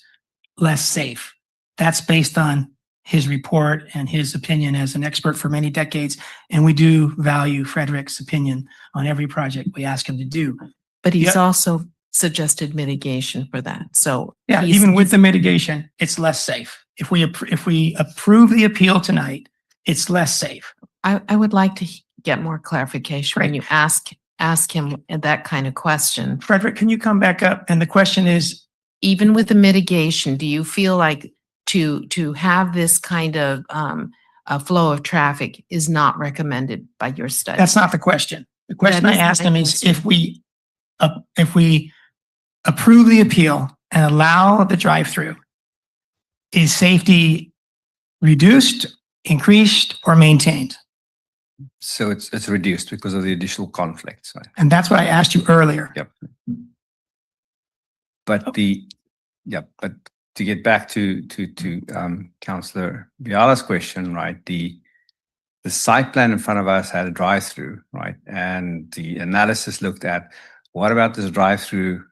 less safe. That's based on his report and his opinion as an expert for many decades. And we do value Frederick's opinion on every project we ask him to do. But he's also suggested mitigation for that. So yeah, even with the mitigation, it's less safe. If we approve the appeal tonight, it's less safe. I would like to get more clarification when you ask him that kind of question. Frederick, can you come back up? And the question is, even with the mitigation, do you feel like to have this kind of a flow of traffic is not recommended by your study? That's not the question. The question I asked him is if we approve the appeal and allow the drive-through, is safety reduced, increased, or maintained? So it's reduced because of the additional conflicts. Right? And that's what I asked you earlier. Yep. But to get back to Councillor Biala's question, right? The site plan in front of us had a drive-through, right? And the analysis looked at what about this drive-through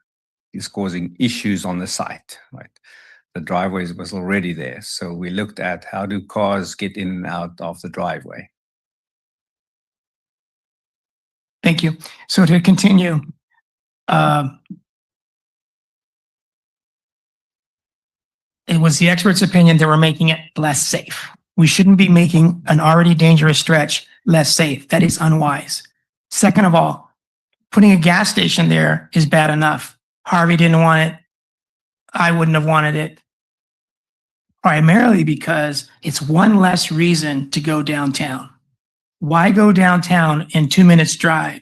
is causing issues on the site, right? The driveway was already there. So we looked at how do cars get in and out of the driveway. Thank you. So to continue, it was the expert's opinion that we're making it less safe. We shouldn't be making an already dangerous stretch less safe. That is unwise. Second of all, putting a gas station there is bad enough. Harvey didn't want it. I wouldn't have wanted it. Primarily because it's one less reason to go downtown. Why go downtown in 2 minutes drive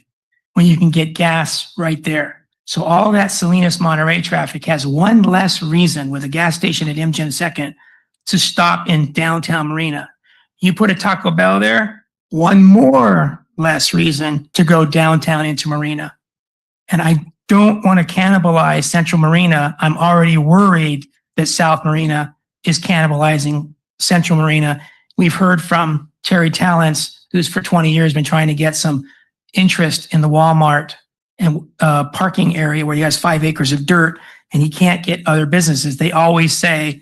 when you can get gas right there? So all that Salinas Monterey traffic has one less reason with a gas station at MGM 2nd to stop in downtown Marina. You put a Taco Bell there, one more less reason to go downtown into Marina. And I don't want to cannibalize Central Marina. I'm already worried that South Marina is cannibalizing Central Marina. We've heard from Terry Talents, who's for 20 years been trying to get some interest in the Walmart and parking area where he has 5 acres of dirt and he can't get other businesses. They always say,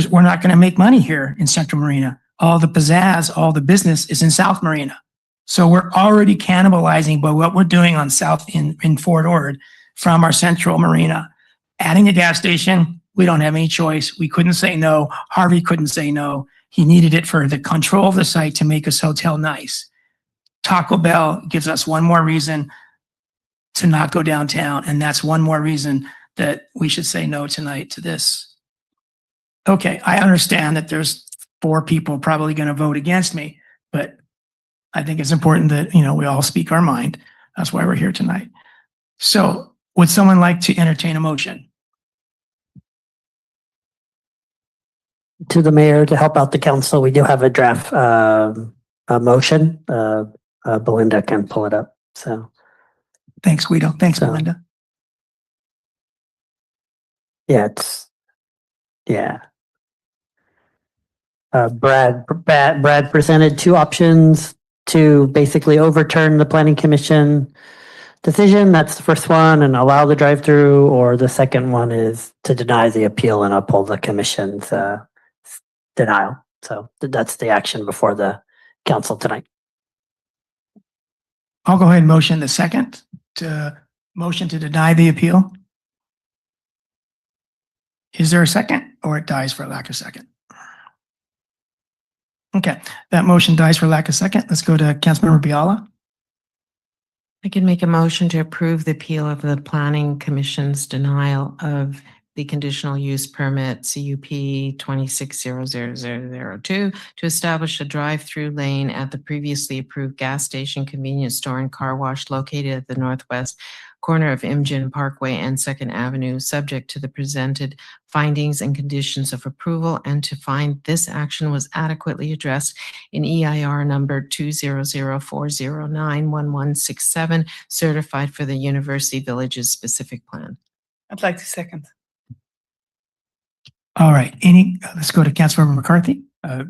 we're not going to make money here in Central Marina. All the pizzazz, all the business is in South Marina. So we're already cannibalizing by what we're doing on South in Fort Ord from our Central Marina. Adding a gas station, we don't have any choice. We couldn't say no. Harvey couldn't say no. He needed it for the control of the site to make his hotel nice. Taco Bell gives us one more reason to not go downtown. And that's one more reason that we should say no tonight to this. Okay, I understand that there's 4 people probably going to vote against me, but I think it's important that, we all speak our mind. That's why we're here tonight. So would someone like to entertain a motion? To the mayor to help out the council, we do have a draft a motion. Belinda can pull it up. So thanks, Guido. Thanks, Belinda. Yeah, Brad presented 2 options to basically overturn the planning commission decision. That's the first one, and allow the drive-through, or the second one is to deny the appeal and uphold the commission's denial. So that's the action before the council tonight. I'll go ahead and motion the second motion to deny the appeal. Is there a second, or it dies for lack of second? Okay, that motion dies for lack of second. Let's go to Councilmember Biala. I can make a motion to approve the appeal of the Planning Commission's denial of the conditional use permit CUP 260002 to establish a drive-through lane at the previously approved gas station, convenience store, and car wash located at the northwest corner of Imjin Parkway and 2nd Avenue, subject to the presented findings and conditions of approval, and to find this action was adequately addressed in EIR number 20040911167, certified for the University Villages specific plan. I'd like to second. All right, let's go to Councilmember McCarthy. I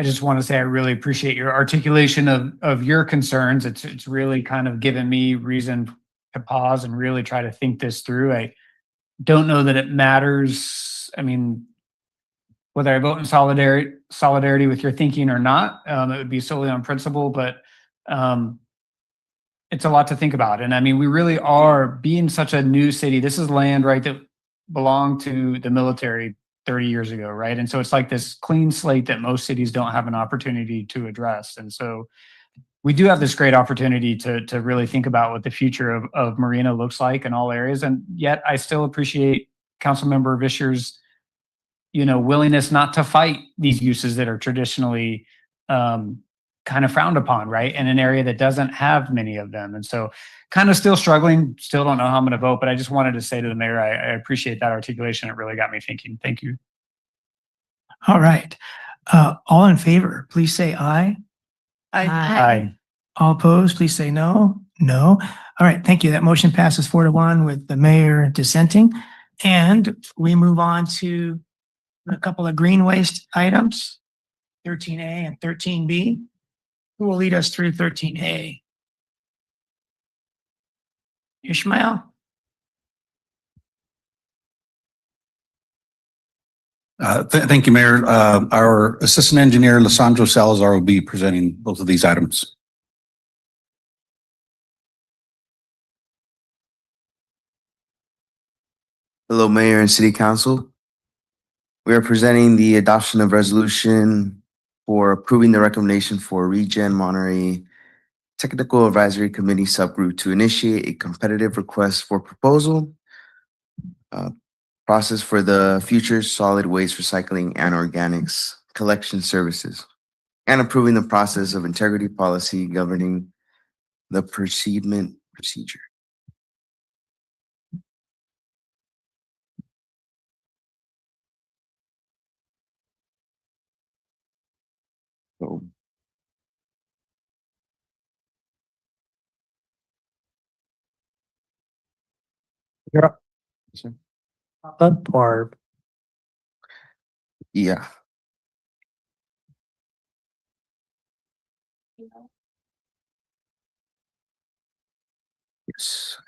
just want to say I really appreciate your articulation of your concerns. It's really kind of given me reason to pause and really try to think this through. I don't know that it matters. I mean, whether I vote in solidarity with your thinking or not, it would be solely on principle, but it's a lot to think about. And I mean, we really are being such a new city. This is land, right, that belonged to the military 30 years ago, right? And so it's like this clean slate that most cities don't have an opportunity to address. And so we do have this great opportunity to really think about what the future of Marina looks like in all areas. And yet I still appreciate Councilmember Vischer's, willingness not to fight these uses that are traditionally kind of frowned upon, right? In an area that doesn't have many of them. And so kind of still struggling, still don't know how I'm going to vote, but I just wanted to say to the mayor, I appreciate that articulation. It really got me thinking. Thank you. All right. All in favor, please say aye. Aye. All opposed, please say no. No. All right. Thank you. That motion passes 4-1 with the mayor dissenting. And we move on to a couple of green waste items, 13A and 13B. Who will lead us through 13A? Ishmael? Thank you, Mayor. Our Assistant Engineer, Lissandro Salazar, will be presenting both of these items. Hello, Mayor and City Council. We are presenting the adoption of resolution for approving the recommendation for Regen Monterey Technical Advisory Committee subgroup to initiate a competitive request for proposal process for the future solid waste recycling and organics collection services, and approving the process of integrity policy governing the procurement procedure. So, You're up. Up or yeah. Yes.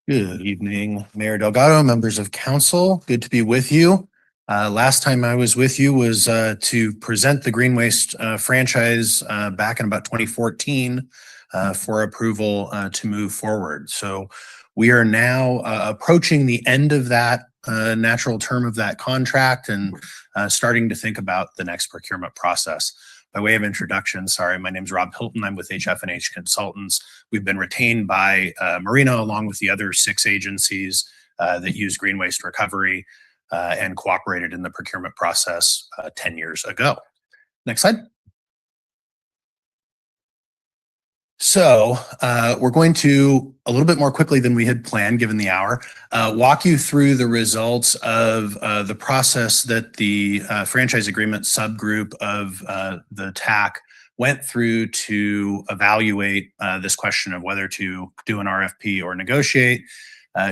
Good evening, Mayor Delgado, members of council. Good to be with you. Last time I was with you was to present the Green Waste franchise back in about 2014 for approval to move forward. So we are now approaching the end of that natural term of that contract and starting to think about the next procurement process. By way of introduction, sorry, my name is Rob Hilton. I'm with HF&H Consultants. We've been retained by Marina along with the other 6 agencies that use green waste recovery and cooperated in the procurement process 10 years ago. Next slide. So we're going to, a little bit more quickly than we had planned, given the hour, walk you through the results of the process that the franchise agreement subgroup of the TAC went through to evaluate this question of whether to do an RFP or negotiate,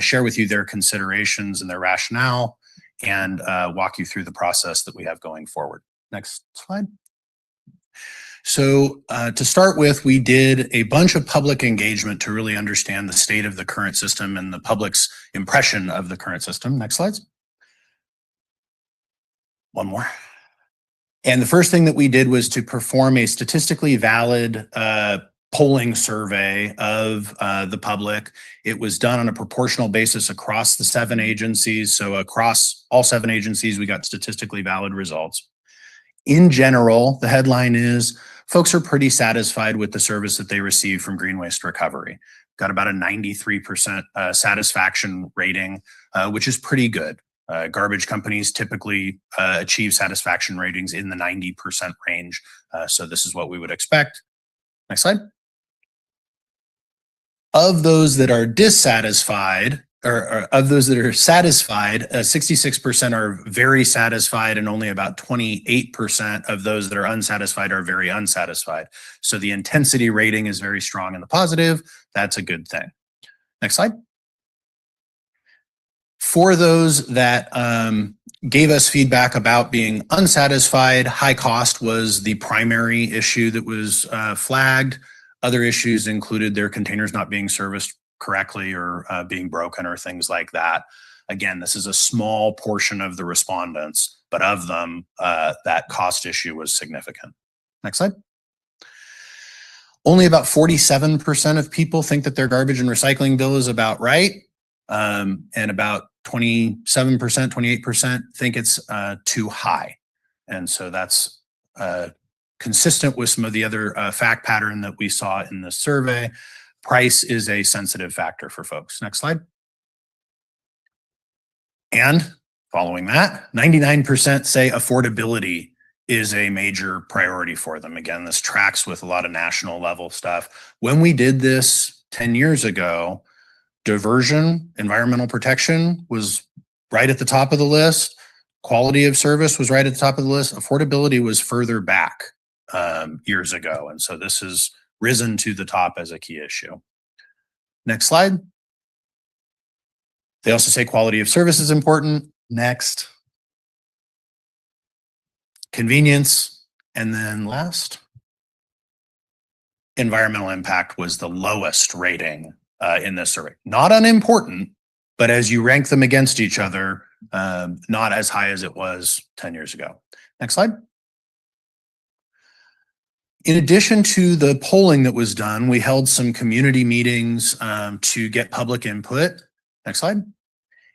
share with you their considerations and their rationale, and walk you through the process that we have going forward. Next slide. So to start with, we did a bunch of public engagement to really understand the state of the current system and the public's impression of the current system. Next slides. One more. And the first thing that we did was to perform a statistically valid polling survey of the public. It was done on a proportional basis across the 7 agencies. So across all 7 agencies, we got statistically valid results. In general, the headline is folks are pretty satisfied with the service that they receive from green waste recovery. Got about a 93% satisfaction rating, which is pretty good. Garbage companies typically achieve satisfaction ratings in the 90% range. So this is what we would expect. Next slide. Of those that are dissatisfied, or of those that are satisfied, 66% are very satisfied, and only about 28% of those that are unsatisfied are very unsatisfied. So the intensity rating is very strong in the positive. That's a good thing. Next slide. For those that gave us feedback about being unsatisfied, high cost was the primary issue that was flagged. Other issues included their containers not being serviced correctly or being broken or things like that. Again, this is a small portion of the respondents, but of them, that cost issue was significant. Next slide. Only about 47% of people think that their garbage and recycling bill is about right. And about 27%, 28% think it's too high. And so that's consistent with some of the other fact pattern that we saw in the survey. Price is a sensitive factor for folks. Next slide. And following that, 99% say affordability is a major priority for them. Again, this tracks with a lot of national level stuff. When we did this 10 years ago, diversion, environmental protection was right at the top of the list. Quality of service was right at the top of the list. Affordability was further back years ago. And so this has risen to the top as a key issue. Next slide. They also say quality of service is important. Next. Convenience. And then last, environmental impact was the lowest rating in this survey. Not unimportant, but as you rank them against each other, not as high as it was 10 years ago. Next slide. In addition to the polling that was done, we held some community meetings to get public input. Next slide.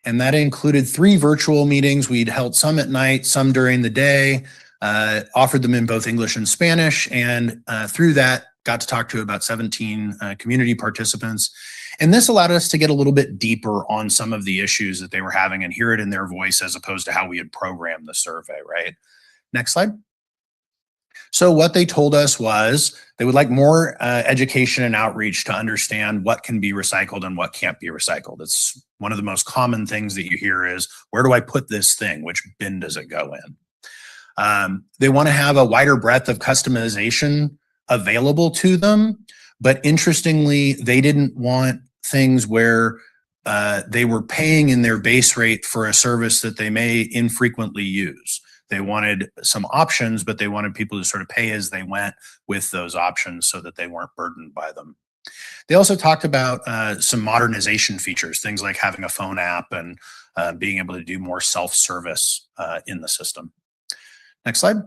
And that included 3 virtual meetings. We'd held some at night, some during the day, offered them in both English and Spanish. And through that, got to talk to about 17 community participants. And this allowed us to get a little bit deeper on some of the issues that they were having and hear it in their voice as opposed to how we had programmed the survey, right? Next slide. So what they told us was they would like more education and outreach to understand what can be recycled and what can't be recycled. It's one of the most common things that you hear is, where do I put this thing? Which bin does it go in? They want to have a wider breadth of customization available to them. But interestingly, they didn't want things where they were paying in their base rate for a service that they may infrequently use. They wanted some options, but they wanted people to sort of pay as they went with those options so that they weren't burdened by them. They also talked about some modernization features, things like having a phone app and being able to do more self-service in the system. Next slide.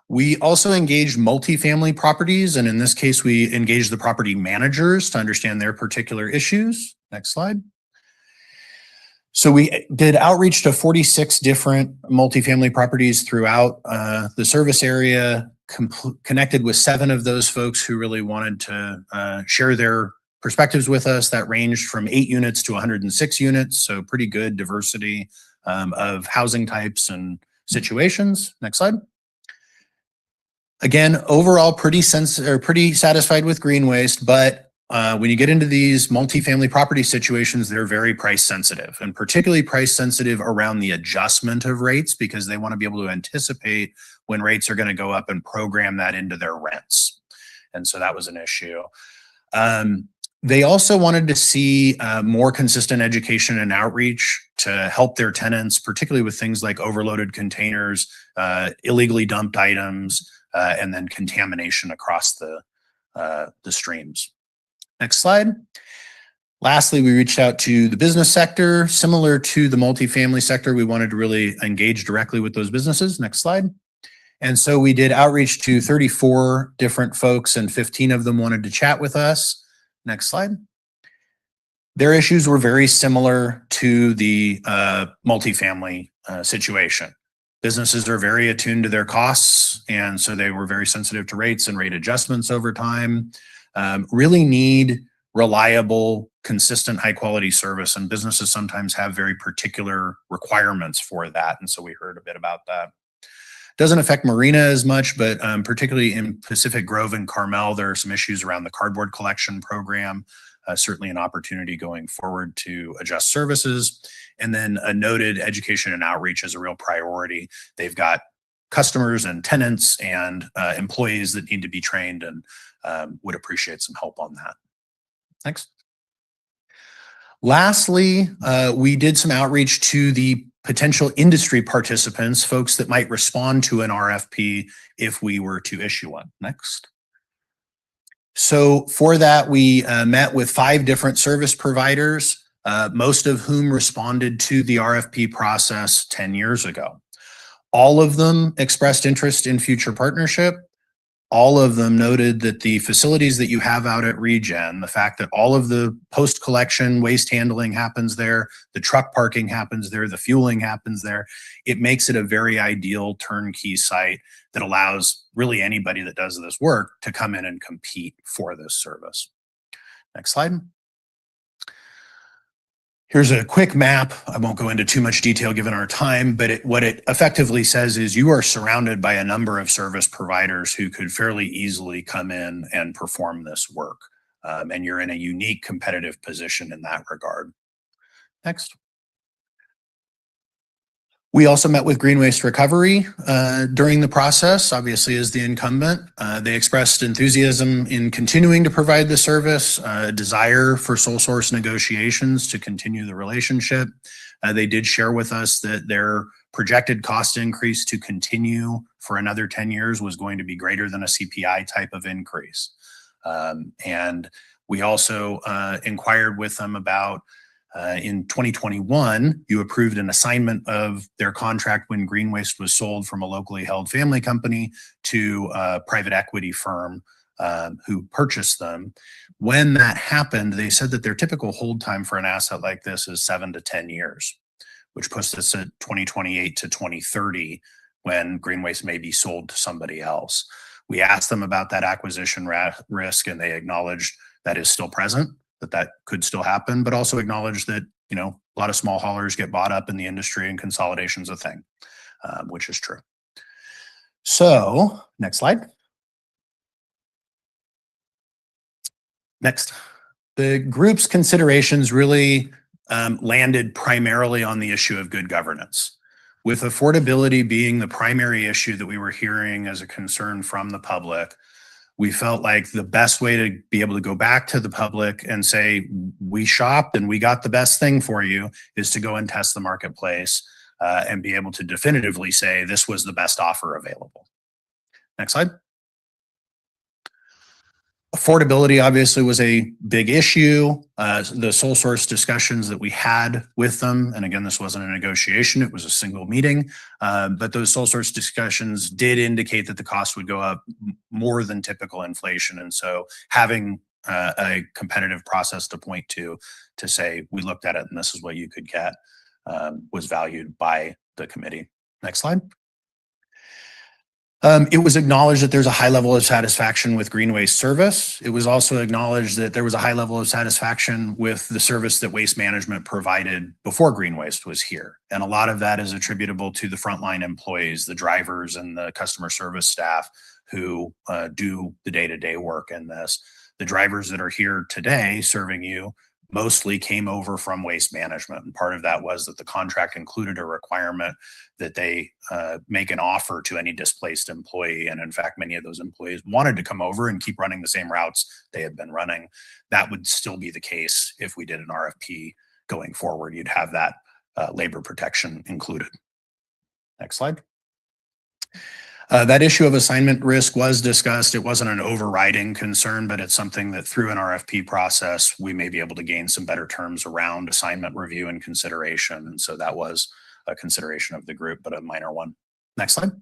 We also engaged multifamily properties, and in this case, we engaged the property managers to understand their particular issues. Next slide. So we did outreach to 46 different multifamily properties throughout the service area, connected with 7 of those folks who really wanted to share their perspectives with us. That ranged from 8 units to 106 units, so pretty good diversity of housing types and situations. Next slide. Again, overall pretty satisfied with green waste, but when you get into these multifamily property situations, they're very price sensitive, and particularly price sensitive around the adjustment of rates because they want to be able to anticipate when rates are going to go up and program that into their rents. And so that was an issue. They also wanted to see more consistent education and outreach to help their tenants, particularly with things like overloaded containers, illegally dumped items, and then contamination across the streams. Next slide. Lastly, we reached out to the business sector. Similar to the multifamily sector, we wanted to really engage directly with those businesses. Next slide. And so we did outreach to 34 different folks, and 15 of them wanted to chat with us. Next slide. Their issues were very similar to the multifamily situation. Businesses are very attuned to their costs, and so they were very sensitive to rates and rate adjustments over time. Really need reliable, consistent, high quality service, and businesses sometimes have very particular requirements for that. And so we heard a bit about that. Doesn't affect Marina as much, but particularly in Pacific Grove and Carmel, there are some issues around the cardboard collection program. Certainly an opportunity going forward to adjust services. And then a noted education and outreach is a real priority. They've got customers and tenants and employees that need to be trained, and would appreciate some help on that. Next. Lastly, we did some outreach to the potential industry participants, folks that might respond to an RFP if we were to issue one. Next. So for that, we met with 5 different service providers, most of whom responded to the RFP process 10 years ago. All of them expressed interest in future partnership. all of them noted that the facilities that you have out at Regen, the fact that all of the post-collection waste handling happens there, the truck parking happens there, the fueling happens there, it makes it a very ideal turnkey site that allows really anybody that does this work to come in and compete for this service. Next slide. Here's a quick map. I won't go into too much detail given our time, but what it effectively says is you are surrounded by a number of service providers who could fairly easily come in and perform this work. And you're in a unique competitive position in that regard. Next. We also met with Green Waste Recovery during the process, obviously as the incumbent. They expressed enthusiasm in continuing to provide the service, a desire for sole source negotiations to continue the relationship. They did share with us that their projected cost increase to continue for another 10 years was going to be greater than a CPI type of increase. And we also inquired with them about in 2021, you approved an assignment of their contract when Green Waste was sold from a locally held family company to a private equity firm who purchased them. When that happened, they said that their typical hold time for an asset like this is 7 to 10 years, which puts us at 2028 to 2030 when Green Waste may be sold to somebody else. We asked them about that acquisition risk, and they acknowledged that is still present, that could still happen, but also acknowledge that, you know, a lot of small haulers get bought up in the industry and consolidation's a thing, which is true. So next slide. Next, the group's considerations really landed primarily on the issue of good governance, with affordability being the primary issue that we were hearing as a concern from the public. We felt like the best way to be able to go back to the public and say, we shopped and we got the best thing for you, is to go and test the marketplace and be able to definitively say this was the best offer available. Next slide. Affordability obviously was a big issue. The sole source discussions that we had with them, and again, this wasn't a negotiation, it was a single meeting, but those sole source discussions did indicate that the cost would go up more than typical inflation. And so having a competitive process to point to say, we looked at it and this is what you could get, was valued by the committee. Next slide. It was acknowledged that there's a high level of satisfaction with Green Waste service. It was also acknowledged that there was a high level of satisfaction with the service that Waste Management provided before Green Waste was here. And a lot of that is attributable to the frontline employees, the drivers and the customer service staff who do the day-to-day work in this. The drivers that are here today serving you mostly came over from Waste Management. And part of that was that the contract included a requirement that they make an offer to any displaced employee. And in fact, many of those employees wanted to come over and keep running the same routes they had been running. That would still be the case if we did an RFP going forward. You'd have that labor protection included. Next slide. That issue of assignment risk was discussed. It wasn't an overriding concern, but it's something that through an RFP process, we may be able to gain some better terms around assignment review and consideration. And so that was a consideration of the group, but a minor one. Next slide.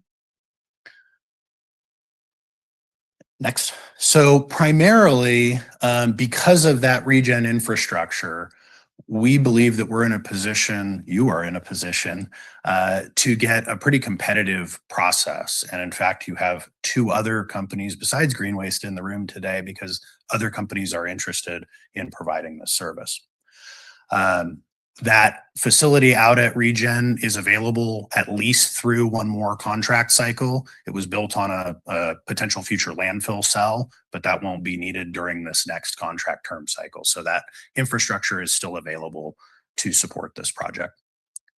Next. So primarily, because of that regen infrastructure, we believe that we're in a position, you are in a position, to get a pretty competitive process. And in fact, you have two other companies besides Green Waste in the room today because other companies are interested in providing this service. That facility out at Regen is available at least through one more contract cycle. It was built on a potential future landfill cell, but that won't be needed during this next contract term cycle. So that infrastructure is still available to support this project.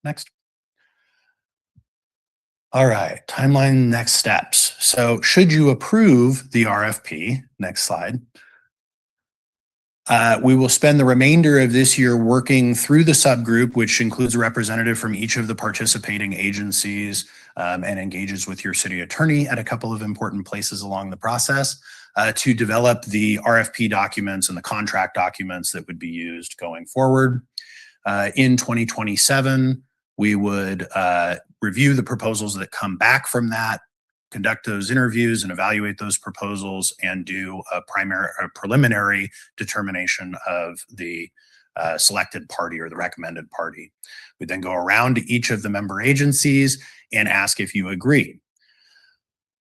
Next. All right, timeline, next steps. So should you approve the RFP, next slide, we will spend the remainder of this year working through the subgroup, which includes a representative from each of the participating agencies and engages with your city attorney at a couple of important places along the process to develop the RFP documents and the contract documents that would be used going forward. In 2027, we would review the proposals that come back from that, conduct those interviews and evaluate those proposals and do a preliminary determination of the selected party or the recommended party. We then go around to each of the member agencies and ask if you agree.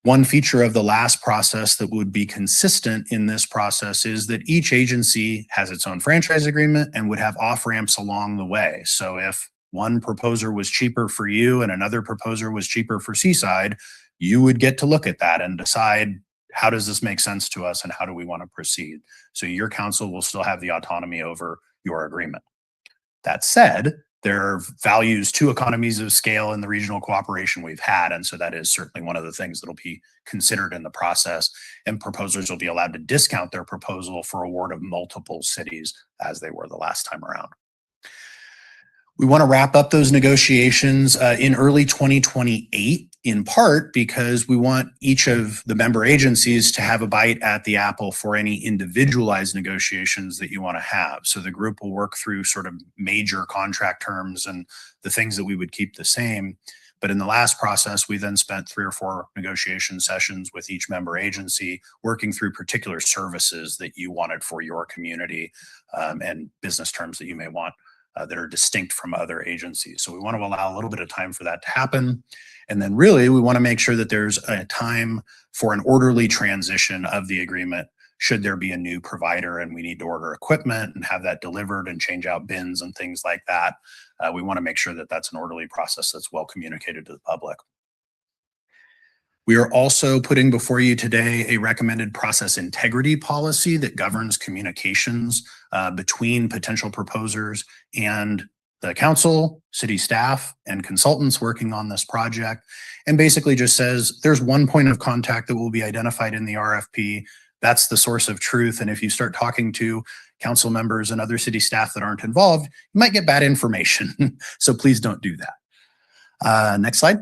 One feature of the last process that would be consistent in this process is that each agency has its own franchise agreement and would have off-ramps along the way. So if one proposer was cheaper for you and another proposer was cheaper for Seaside, you would get to look at that and decide, how does this make sense to us and how do we want to proceed? So your council will still have the autonomy over your agreement. That said, there are values to economies of scale in the regional cooperation we've had. And so that is certainly one of the things that will be considered in the process. And proposers will be allowed to discount their proposal for award of multiple cities as they were the last time around. We want to wrap up those negotiations in early 2028, in part because we want each of the member agencies to have a bite at the apple for any individualized negotiations that you want to have. So the group will work through sort of major contract terms and the things that we would keep the same. But in the last process, we then spent 3 or 4 negotiation sessions with each member agency, working through particular services that you wanted for your community and business terms that you may want that are distinct from other agencies. So we want to allow a little bit of time for that to happen. And then really, we want to make sure that there's a time for an orderly transition of the agreement should there be a new provider and we need to order equipment and have that delivered and change out bins and things like that. We want to make sure that that's an orderly process that's well communicated to the public. We are also putting before you today a recommended process integrity policy that governs communications between potential proposers and the council, city staff, and consultants working on this project, and basically just says there's one point of contact that will be identified in the RFP. That's the source of truth. And if you start talking to council members and other city staff that aren't involved, you might get bad information. So please don't do that. Next slide.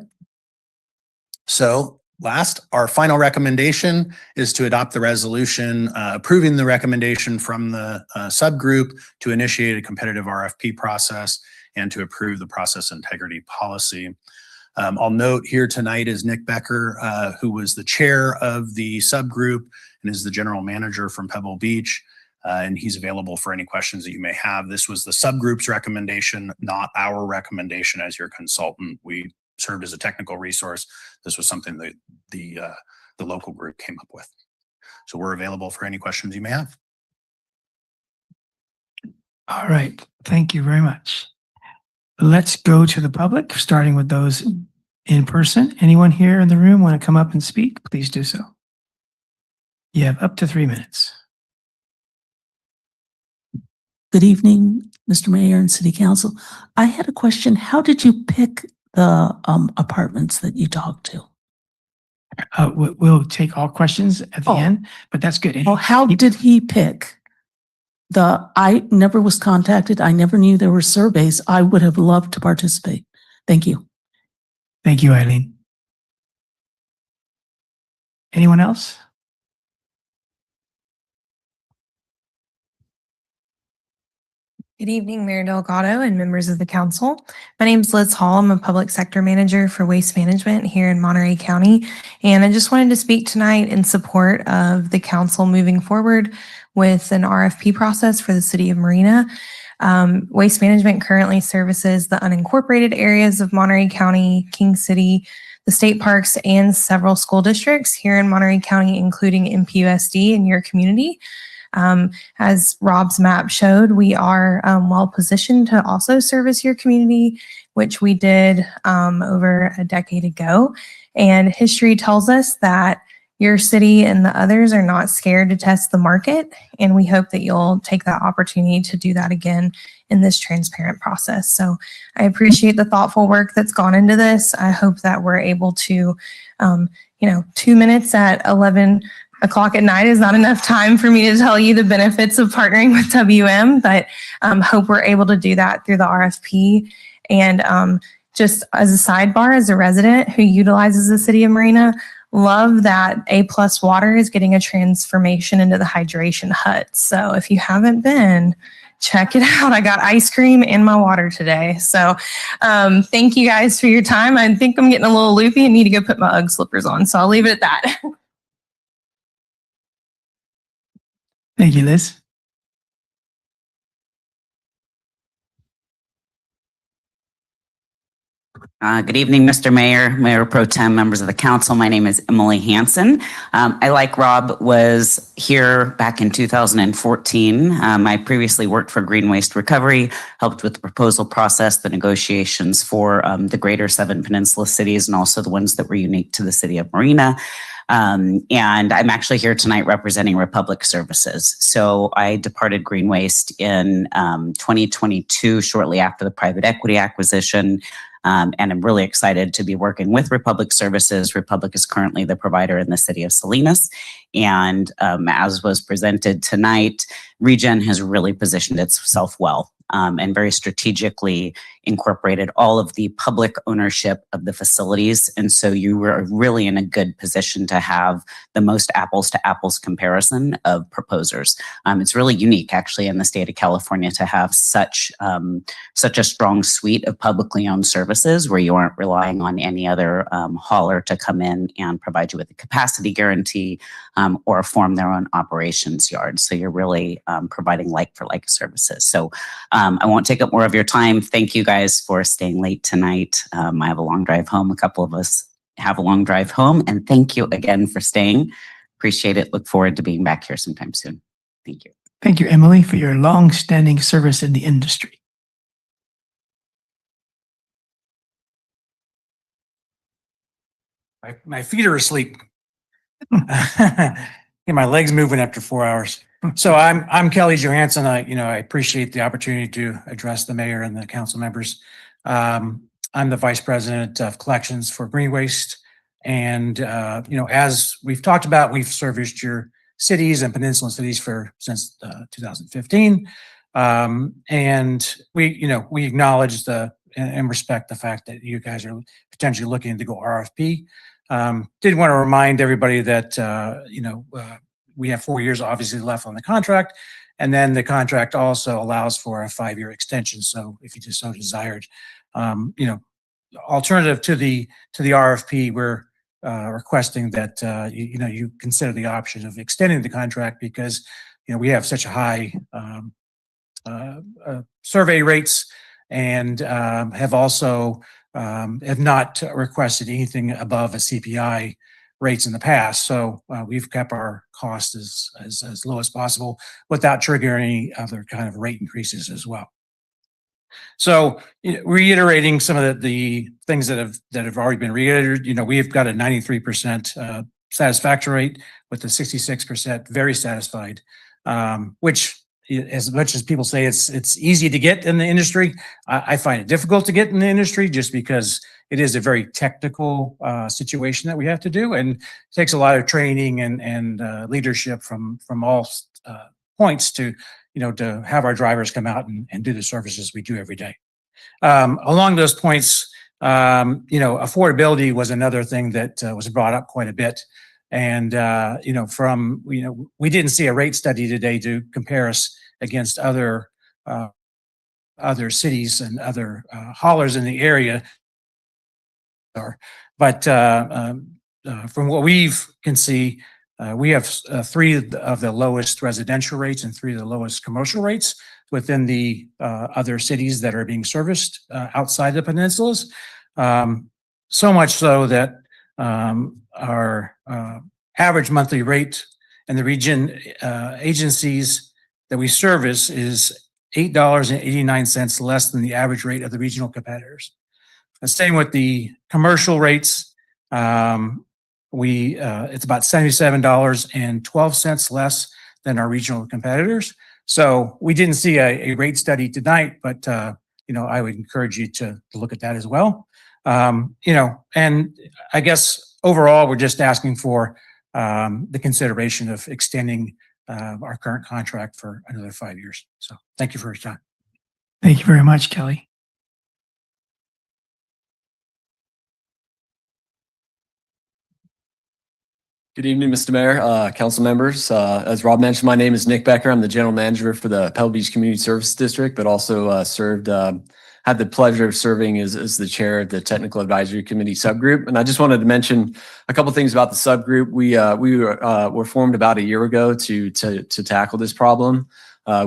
So last, our final recommendation is to adopt the resolution approving the recommendation from the subgroup to initiate a competitive RFP process and to approve the process integrity policy. I'll note here tonight is Nick Becker, who was the chair of the subgroup and is the general manager from Pebble Beach. And he's available for any questions that you may have. This was the subgroup's recommendation, not our recommendation as your consultant. We served as a technical resource. This was something that the local group came up with. So we're available for any questions you may have. All right. Thank you very much. Let's go to the public, starting with those in person. Anyone here in the room want to come up and speak? Please do so. You have up to 3 minutes. Good evening, Mr. Mayor and City Council. I had a question. How did you pick the apartments that you talked to? We'll take all questions at the end, but that's good. Well, how did he pick? I never was contacted. I never knew there were surveys. I would have loved to participate. Thank you. Thank you, Eileen. Anyone else? Good evening, Mayor Delgado and members of the council. My name is Liz Hall. I'm a public sector manager for waste management here in Monterey County. And I just wanted to speak tonight in support of the council moving forward with an RFP process for the city of Marina. Waste management currently services the unincorporated areas of Monterey County, King City, the state parks, and several school districts here in Monterey County, including MPUSD in your community. As Rob's map showed, we are well positioned to also service your community, which we did over a decade ago. And history tells us that your city and the others are not scared to test the market. And we hope that you'll take that opportunity to do that again in this transparent process. So I appreciate the thoughtful work that's gone into this. I hope that we're able to, 2 minutes at 11 o'clock at night is not enough time for me to tell you the benefits of partnering with WM, but hope we're able to do that through the RFP. And just as a sidebar, as a resident who utilizes the city of Marina, love that A+ water is getting a transformation into the hydration hut. So if you haven't been, check it out. I got ice cream in my water today. So thank you guys for your time. I think I'm getting a little loopy and need to go put my UGG slippers on. So I'll leave it at that. Thank you, Liz. Good evening, Mr. Mayor, Mayor Pro Tem, members of the council. My name is Emily Hansen. I, like Rob, was here back in 2014. I previously worked for Green Waste Recovery, helped with the proposal process, the negotiations for the greater 7 peninsula cities, and also the ones that were unique to the city of Marina. And I'm actually here tonight representing Republic Services. So I departed Green Waste in 2022, shortly after the private equity acquisition. And I'm really excited to be working with Republic Services. Republic is currently the provider in the city of Salinas. And as was presented tonight, Regen has really positioned itself well and very strategically incorporated all of the public ownership of the facilities. And so you were really in a good position to have the most apples to apples comparison of proposers. It's really unique actually in the state of California to have such a strong suite of publicly owned services where you aren't relying on any other hauler to come in and provide you with a capacity guarantee or form their own operations yard. So you're really providing like for like services. So I won't take up more of your time. Thank you guys for staying late tonight. I have a long drive home. A couple of us have a long drive home. And thank you again for staying. Appreciate it. Look forward to being back here sometime soon. Thank you. Thank you, Emily, for your long-standing service in the industry. My feet are asleep. Get my legs moving after 4 hours. So I'm Kelly Johansson. I appreciate the opportunity to address the mayor and the council members. I'm the vice president of collections for Green Waste. And, as we've talked about, we've serviced your cities and peninsula cities since 2015. And we acknowledge and respect the fact that you guys are potentially looking to go RFP. Did want to remind everybody that, we have 4 years obviously left on the contract, and then the contract also allows for a 5-year extension. So if you just so desired, alternative to the RFP, we're requesting that you consider the option of extending the contract because we have such a high survey rates and have also have not requested anything above a CPI rates in the past. So we've kept our costs as low as possible without triggering any other kind of rate increases as well. So reiterating some of the things that have already been reiterated, we've got a 93% satisfaction rate with a 66% very satisfied, which as much as people say it's easy to get in the industry, I find it difficult to get in the industry just because it is a very technical situation that we have to do, and it takes a lot of training and leadership from all points to have our drivers come out and do the services we do every day. Along those points, affordability was another thing that was brought up quite a bit. And, we didn't see a rate study today to compare us against other cities and other haulers in the area. But from what we can see, we have 3 of the lowest residential rates and 3 of the lowest commercial rates within the other cities that are being serviced outside the peninsulas. So much so that our average monthly rate in the region agencies that we service is $8.89 less than the average rate of the regional competitors. The same with the commercial rates. It's about $77.12 less than our regional competitors. So we didn't see a rate study tonight, but I would encourage you to look at that as well. And I guess overall, we're just asking for the consideration of extending our current contract for another 5 years. So thank you for your time. Thank you very much, Kelly. Good evening, Mr. Mayor, council members. As Rob mentioned, my name is Nick Becker. I'm the general manager for the Pebble Beach Community Service District, but also had the pleasure of serving as the chair of the Technical Advisory Committee subgroup. And I just wanted to mention a couple things about the subgroup. We were formed about a year ago to tackle this problem.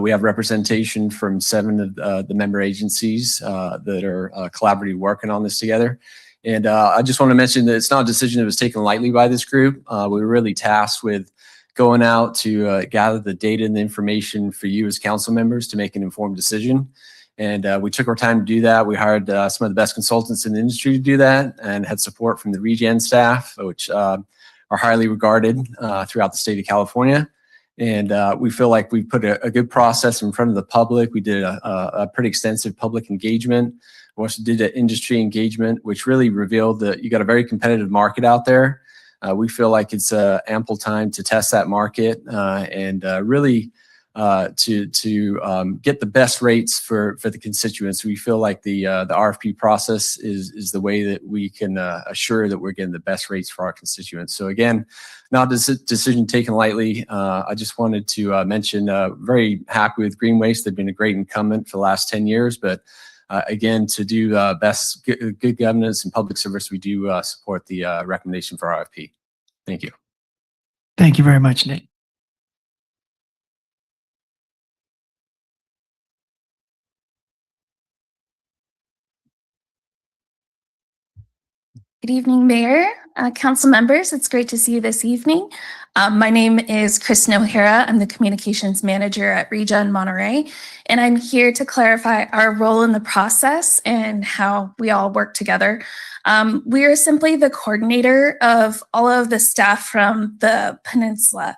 We have representation from 7 of the member agencies that are collaboratively working on this together. And I just want to mention that it's not a decision that was taken lightly by this group. We were really tasked with going out to gather the data and the information for you as council members to make an informed decision. And we took our time to do that. We hired some of the best consultants in the industry to do that and had support from the Regen staff, which are highly regarded throughout the state of California. And we feel like we put a good process in front of the public. We did a pretty extensive public engagement. We also did an industry engagement, which really revealed that you got a very competitive market out there. We feel like it's ample time to test that market and really to get the best rates for the constituents. We feel like the RFP process is the way that we can assure that we're getting the best rates for our constituents. So again, not a decision taken lightly. I just wanted to mention, very happy with Green Waste. They've been a great incumbent for the last 10 years, but again, to do good governance and public service, we do support the recommendation for RFP. Thank you. Thank you very much, Nick. Good evening, Mayor, council members. It's great to see you this evening. My name is Kristen O'Hara. I'm the communications manager at Regen Monterey, and I'm here to clarify our role in the process and how we all work together. We are simply the coordinator of all of the staff from the Peninsula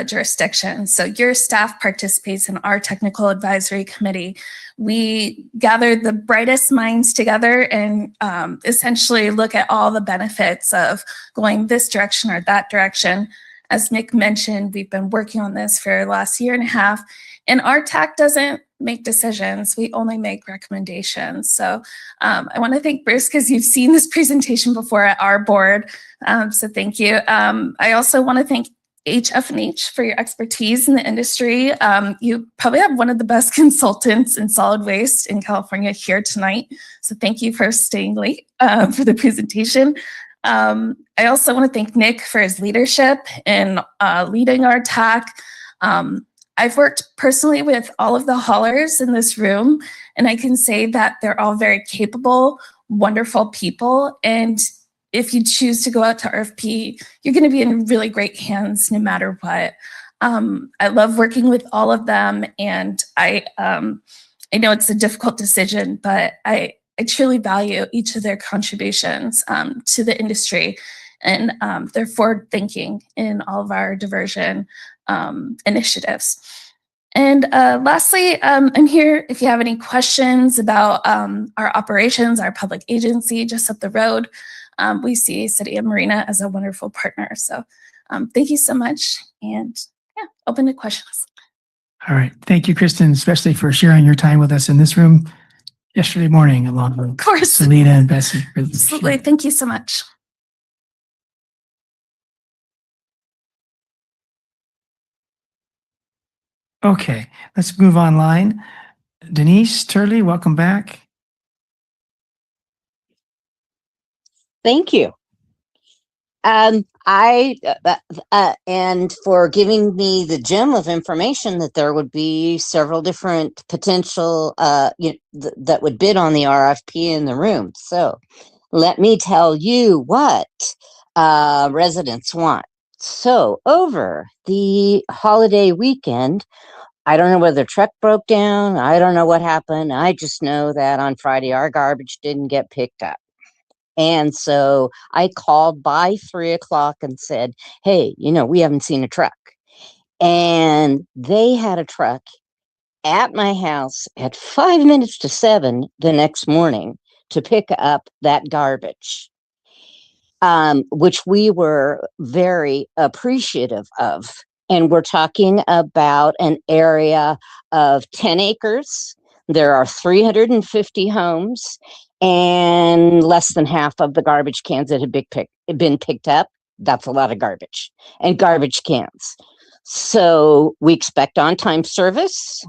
jurisdiction. So your staff participates in our technical advisory committee. We gather the brightest minds together and essentially look at all the benefits of going this direction or that direction. As Nick mentioned, we've been working on this for the last year and a half, and our TAC doesn't make decisions. We only make recommendations. So I want to thank Bruce because you've seen this presentation before at our board. So thank you. I also want to thank HF&H for your expertise in the industry. You probably have one of the best consultants in solid waste in California here tonight. So thank you for staying late for the presentation. I also want to thank Nick for his leadership in leading our TAC. I've worked personally with all of the haulers in this room, and I can say that they're all very capable, wonderful people. And if you choose to go out to RFP, you're going to be in really great hands no matter what. I love working with all of them, and I know it's a difficult decision, but I truly value each of their contributions to the industry and their forward thinking in all of our diversion initiatives. And lastly, I'm here if you have any questions about our operations, our public agency just up the road. We see City of Marina as a wonderful partner. So thank you so much, and yeah, open to questions. All right. Thank you, Kristen, especially for sharing your time with us in this room yesterday morning, along with Selena and Bessie. Absolutely. Thank you so much. Okay, let's move online. Denise Turley, welcome back. Thank you. And for giving me the gem of information that there would be several different potential that would bid on the RFP in the room. So let me tell you what residents want. So over the holiday weekend, I don't know whether the truck broke down. I don't know what happened. I just know that on Friday, our garbage didn't get picked up. And so I called by 3 o'clock and said, hey, we haven't seen a truck. And they had a truck at my house at 5 minutes to 7 the next morning to pick up that garbage, which we were very appreciative of. And we're talking about an area of 10 acres. There are 350 homes, and less than half of the garbage cans that had been picked up That's a lot of garbage and garbage cans. So we expect on-time service.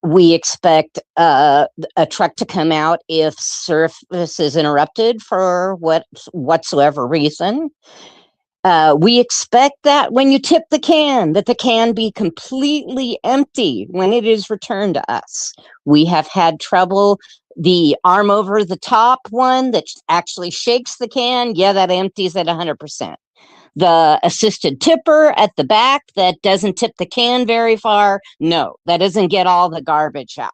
We expect a truck to come out if service is interrupted for whatsoever reason. We expect that when you tip the can, that the can be completely empty when it is returned to us. We have had trouble. The arm over the top one that actually shakes the can, yeah, that empties at 100%. The assisted tipper at the back that doesn't tip the can very far, no, that doesn't get all the garbage out.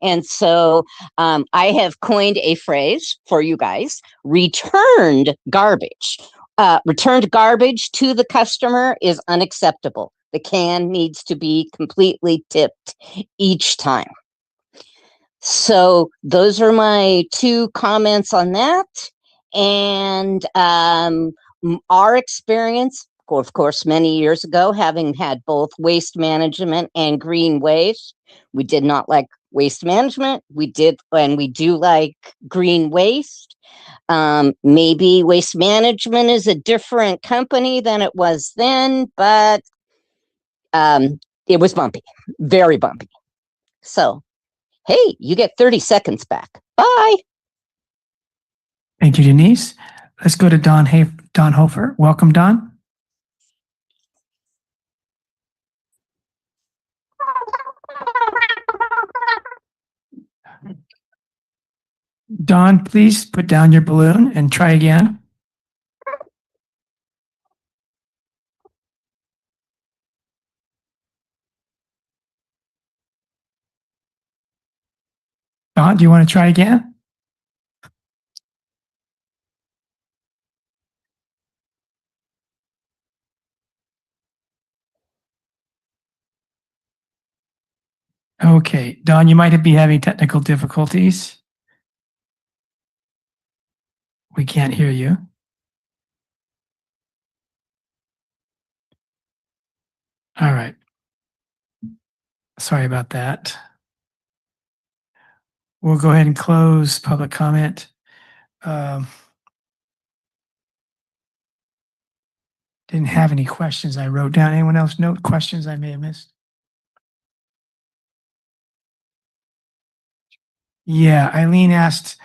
And so I have coined a phrase for you guys: returned garbage. Returned garbage to the customer is unacceptable. The can needs to be completely tipped each time. So those are my 2 comments on that. And our experience, of course, many years ago, having had both waste management and green waste, we did not like waste management. We did, and we do like green waste. Maybe waste management is a different company than it was then, but it was bumpy, very bumpy. So, hey, you get 30 seconds back. Bye. Thank you, Denise. Let's go to Don Hofer. Welcome, Don. Don, please put down your balloon and try again. Don, do you want to try again? Okay, Don, you might be having technical difficulties. We can't hear you. All right. Sorry about that. We'll go ahead and close public comment. Didn't have any questions I wrote down. Anyone else note questions I may have missed? Yeah, Eileen asked,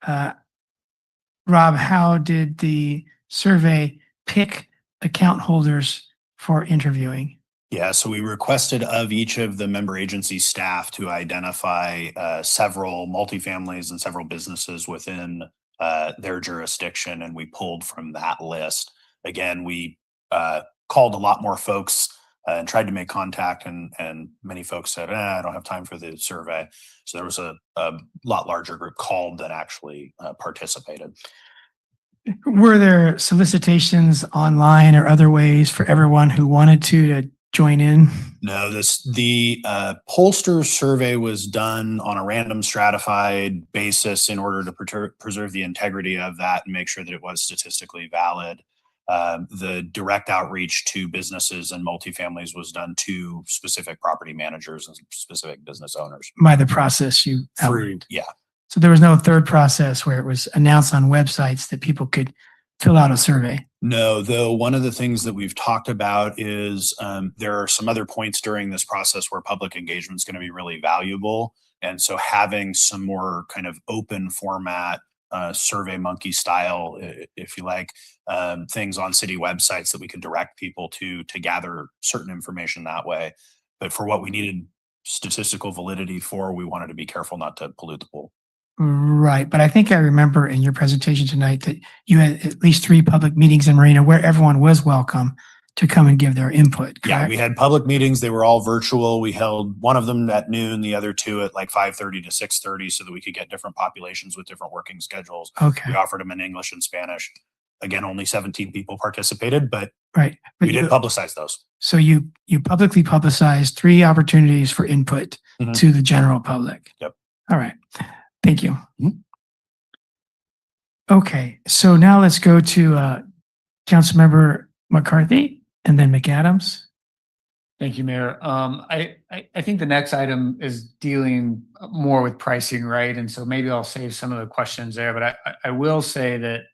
Rob, how did the survey pick account holders for interviewing? Yeah, so we requested of each of the member agency staff to identify several multifamilies and several businesses within their jurisdiction, and we pulled from that list. Again, we called a lot more folks and tried to make contact, and many folks said, I don't have time for the survey. So there was a lot larger group called than actually participated. Were there solicitations online or other ways for everyone who wanted to join in? No, the pollster survey was done on a random stratified basis in order to preserve the integrity of that and make sure that it was statistically valid. The direct outreach to businesses and multifamilies was done to specific property managers and specific business owners. By the process you outlined? Yeah. So there was no third process where it was announced on websites that people could fill out a survey? No, though one of the things that we've talked about is there are some other points during this process where public engagement is going to be really valuable. And so having some more kind of open format, Survey Monkey style, if you like, things on city websites that we could direct people to gather certain information that way. But for what we needed statistical validity for, we wanted to be careful not to pollute the pool. Right. But I think I remember in your presentation tonight that you had at least 3 public meetings in Marina where everyone was welcome to come and give their input. Correct? Yeah, we had public meetings. They were all virtual. We held one of them at noon, the other 2 at like 5:30 to 6:30 so that we could get different populations with different working schedules. Okay. We offered them in English and Spanish. Again, only 17 people participated, but right. We did publicize those. So you publicly publicized 3 opportunities for input to the general public. Yep. All right. Thank you. Okay, so now let's go to Councilmember McCarthy and then McAdams. Thank you, Mayor. I think the next item is dealing more with pricing, right? And so maybe I'll save some of the questions there, but I will say that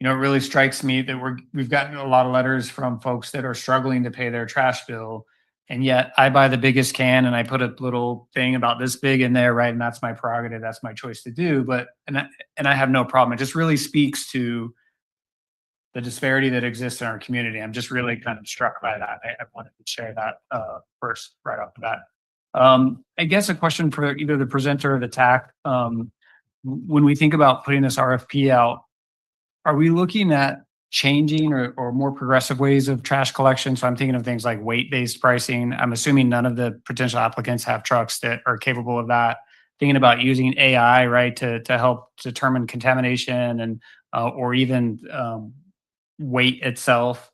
you know, it really strikes me that we've gotten a lot of letters from folks that are struggling to pay their trash bill. And yet I buy the biggest can and I put a little thing about this big in there, right? And that's my prerogative. That's my choice to do. And I have no problem. It just really speaks to the disparity that exists in our community. I'm just really kind of struck by that. I wanted to share that first right off the bat. I guess a question for either the presenter or the TAC. When we think about putting this RFP out, are we looking at changing or more progressive ways of trash collection? So I'm thinking of things like weight-based pricing. I'm assuming none of the potential applicants have trucks that are capable of that. Thinking about using AI, right, to help determine contamination and or even weight itself.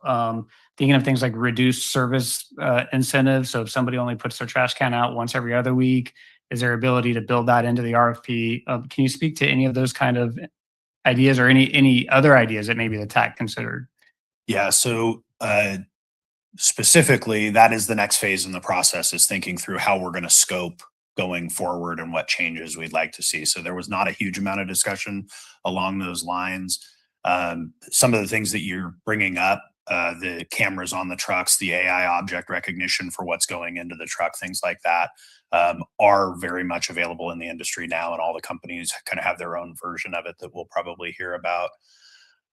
Thinking of things like reduced service incentives. So if somebody only puts their trash can out once every other week, is there ability to build that into the RFP? Can you speak to any of those kind of ideas or any other ideas that maybe the TAC considered? Yeah, so specifically, that is the next phase in the process, is thinking through how we're going to scope going forward and what changes we'd like to see. So there was not a huge amount of discussion along those lines. Some of the things that you're bringing up, the cameras on the trucks, the AI object recognition for what's going into the truck, things like that, are very much available in the industry now, and all the companies kind of have their own version of it that we'll probably hear about.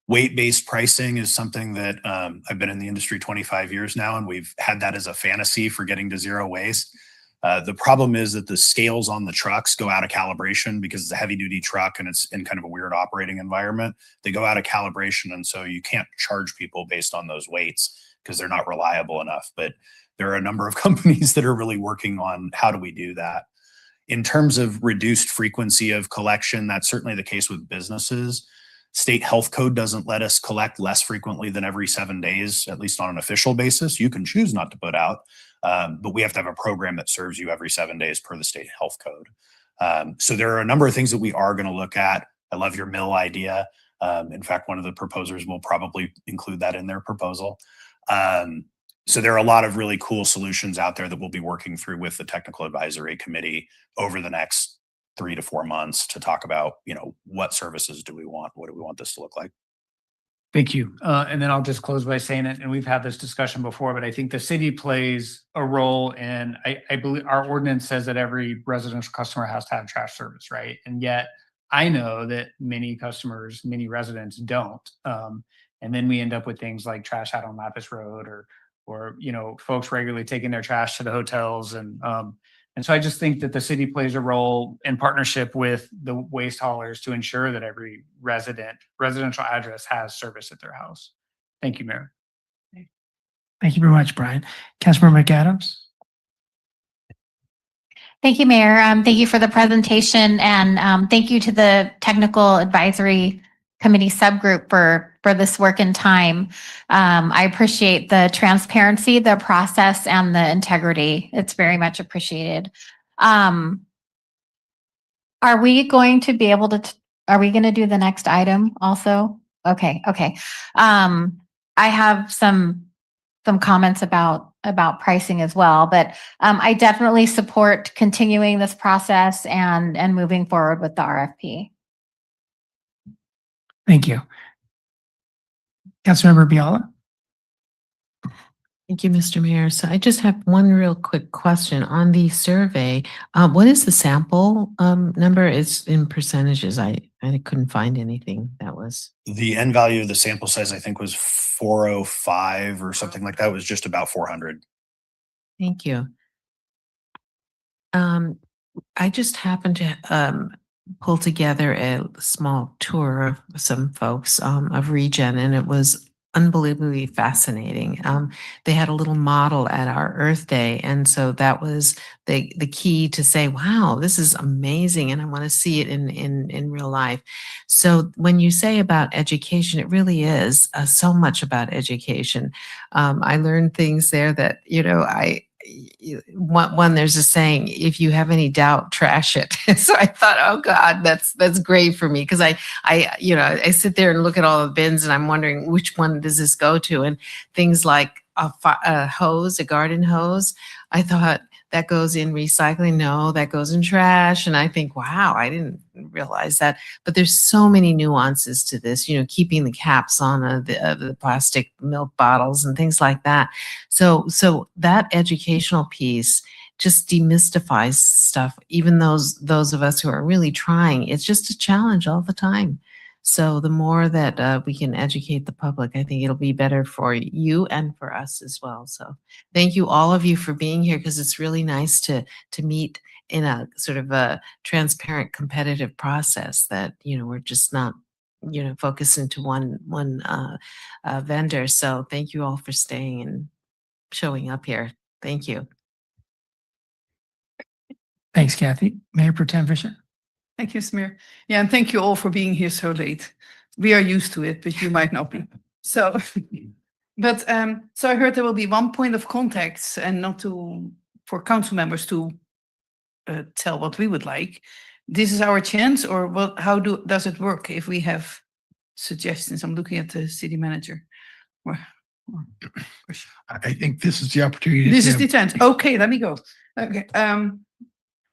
Weight-based pricing is something that I've been in the industry 25 years now, and we've had that as a fantasy for getting to zero waste. The problem is that the scales on the trucks go out of calibration because it's a heavy-duty truck and it's in kind of a weird operating environment. They go out of calibration, and so you can't charge people based on those weights because they're not reliable enough. But there are a number of companies that are really working on how do we do that. In terms of reduced frequency of collection, that's certainly the case with businesses. State health code doesn't let us collect less frequently than every 7 days, at least on an official basis. You can choose not to put out, but we have to have a program that serves you every 7 days per the state health code. So there are a number of things that we are going to look at. I love your mill idea. In fact, one of the proposers will probably include that in their proposal. So there are a lot of really cool solutions out there that we'll be working through with the technical advisory committee over the next 3 to 4 months to talk about, you know, what services do we want? What do we want this to look like? Thank you. And then I'll just close by saying it, and we've had this discussion before, but I think the city plays a role in, I believe our ordinance says that every residential customer has to have trash service, right? And yet I know that many customers, many residents don't. And then we end up with things like trash out on Lapis Road or, you know, folks regularly taking their trash to the hotels. And so I just think that the city plays a role in partnership with the waste haulers to ensure that every residential address has service at their house. Thank you, Mayor. Thank you very much, Brian. Councilmember McAdams. Thank you, Mayor. Thank you for the presentation, and thank you to the Technical Advisory Committee subgroup for this work and time. I appreciate the transparency, the process, and the integrity. It's very much appreciated. Are we going to be able to, are we going to do the next item also? Okay. I have some comments about pricing as well, but I definitely support continuing this process and moving forward with the RFP. Thank you. Councilmember Biala. Thank you, Mr. Mayor. So I just have one real quick question on the survey. What is the sample number? It's in percentages. I couldn't find anything that was. The end value of the sample size, I think, was 405 or something like that. It was just about 400. Thank you. I just happened to pull together a small tour of some folks of Regen, and it was unbelievably fascinating. They had a little model at our Earth Day, and so that was the key to say, wow, this is amazing, and I want to see it in real life. So when you say about education, it really is so much about education. I learned things there that, you know, one, there's a saying, if you have any doubt, trash it. So I thought, oh God, that's great for me. Cause I sit there and look at all the bins and I'm wondering which one does this go to? And things like a hose, a garden hose. I thought that goes in recycling. No, that goes in trash. And I think, wow, I didn't realize that. But there's so many nuances to this, you know, keeping the caps on the plastic milk bottles and things like that. So that educational piece just demystifies stuff. Even those of us who are really trying, it's just a challenge all the time. So the more that we can educate the public, I think it'll be better for you and for us as well. So thank you, all of you, for being here, because it's really nice to meet in a sort of a transparent, competitive process that, you know, we're just not, you know, focused into one vendor. So thank you all for staying and showing up here. Thank you. Thanks, Kathy. Mayor Pro Tem Fisher. Thank you, Smear. Yeah, and thank you all for being here so late. We are used to it, but you might not be. So, but so I heard there will be one point of contact, and not for council members to tell what we would like. This is our chance, or what? How does it work if we have suggestions? I'm looking at the city manager. I think this is the opportunity. This is the chance. Okay, let me go. Okay,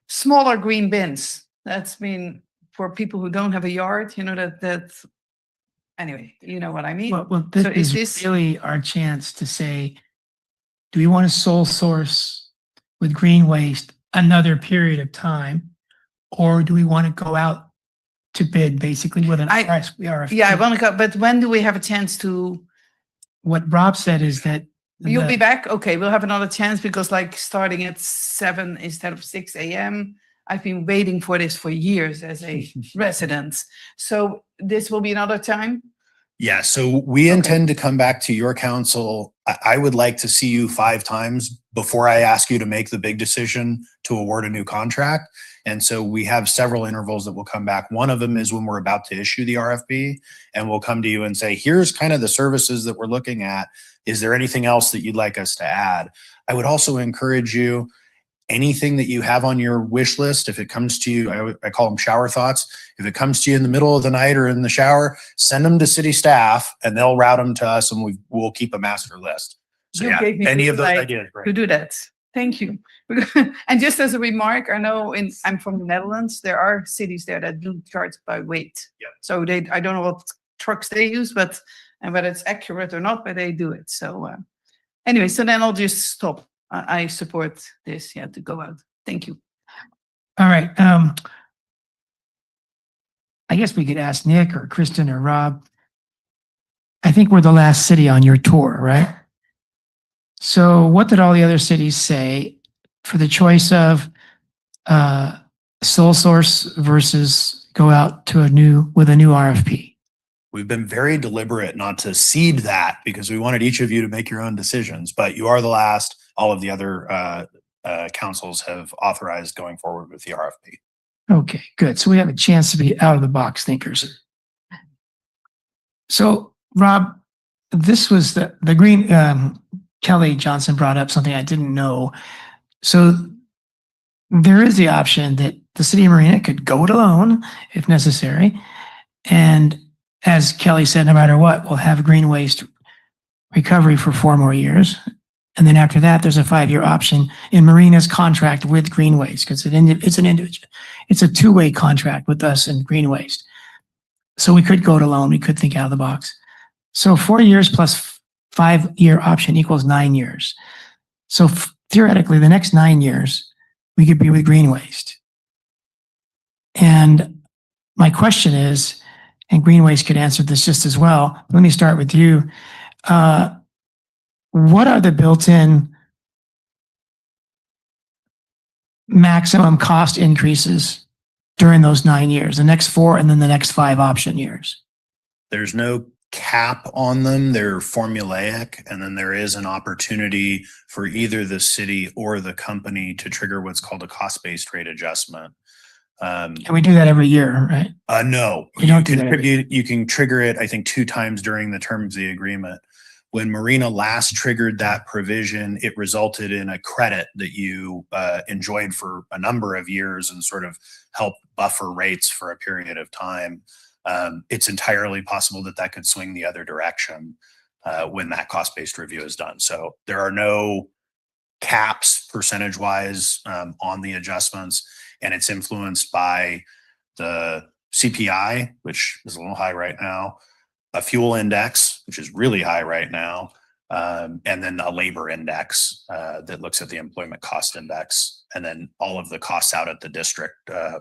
smaller green bins. That's been for people who don't have a yard, you know, that's anyway, you know what I mean? Well, this So is really our chance to say, do we want to sole source with green waste another period of time? Or do we want to go out to bid basically with an RFP? Yeah, I want to go, but when do we have a chance to? What Rob said is that You'll be back? Okay, we'll have another chance, because like starting at 7 instead of 6 a.m., I've been waiting for this for years as a resident. So this will be another time? Yeah, so we intend to come back to your council. I would like to see you 5 times before I ask you to make the big decision to award a new contract. And so we have several intervals that will come back. One of them is when we're about to issue the RFP, and we'll come to you and say, here's kind of the services that we're looking at. Is there anything else that you'd like us to add? I would also encourage you, anything that you have on your wish list, if it comes to you, I call them shower thoughts. If it comes to you in the middle of the night or in the shower, send them to city staff and they'll route them to us, and we'll keep a master list. So You yeah, gave me any green of those light ideas, to great. do that. Thank you. And just as a remark, I know I'm from the Netherlands. There are cities there that do charge by weight. Yeah. So I don't know what trucks they use, and whether it's accurate or not, but they do it. So anyway, so then I'll just stop. I support this, yeah, to go out. Thank you. all right. I guess we could ask Nick or Kristen or Rob. I think we're the last city on your tour, right? So what did all the other cities say for the choice of sole source versus go out to with a new RFP? We've been very deliberate not to seed that, because we wanted each of you to make your own decisions, but you are the last. All of the other councils have authorized going forward with the RFP. Okay, good. So we have a chance to be out of the box thinkers. So Rob, this was the green, Kelly Johnson brought up something I didn't know. So there is the option that the city of Marina could go it alone if necessary. And as Kelly said, no matter what, we'll have green waste recovery for 4 more years. And then after that, there's a 5-year option in Marina's contract with Green Waste, because it's a 2-way contract with us and Green Waste. So we could go it alone. We could think out of the box. So 4 years plus 5-year option equals 9 years. So theoretically, the next 9 years, we could be with Green Waste. And my question is, and Green Waste could answer this just as well. Let me start with you. What are the built-in maximum cost increases during those 9 years, the next 4 and then the next 5 option years? There's no cap on them. They're formulaic. And then there is an opportunity for either the city or the company to trigger what's called a cost-based rate adjustment. And we do that every year, right? No, We don't do that. you can trigger it, I think, 2 times during the terms of the agreement. When Marina last triggered that provision, it resulted in a credit that you enjoyed for a number of years and sort of helped buffer rates for a period of time. It's entirely possible that that could swing the other direction when that cost-based review is done. So there are no caps percentage wise on the adjustments, and it's influenced by the CPI, which is a little high right now, a fuel index, which is really high right now, and then a labor index that looks at the employment cost index, and then all of the costs out at the district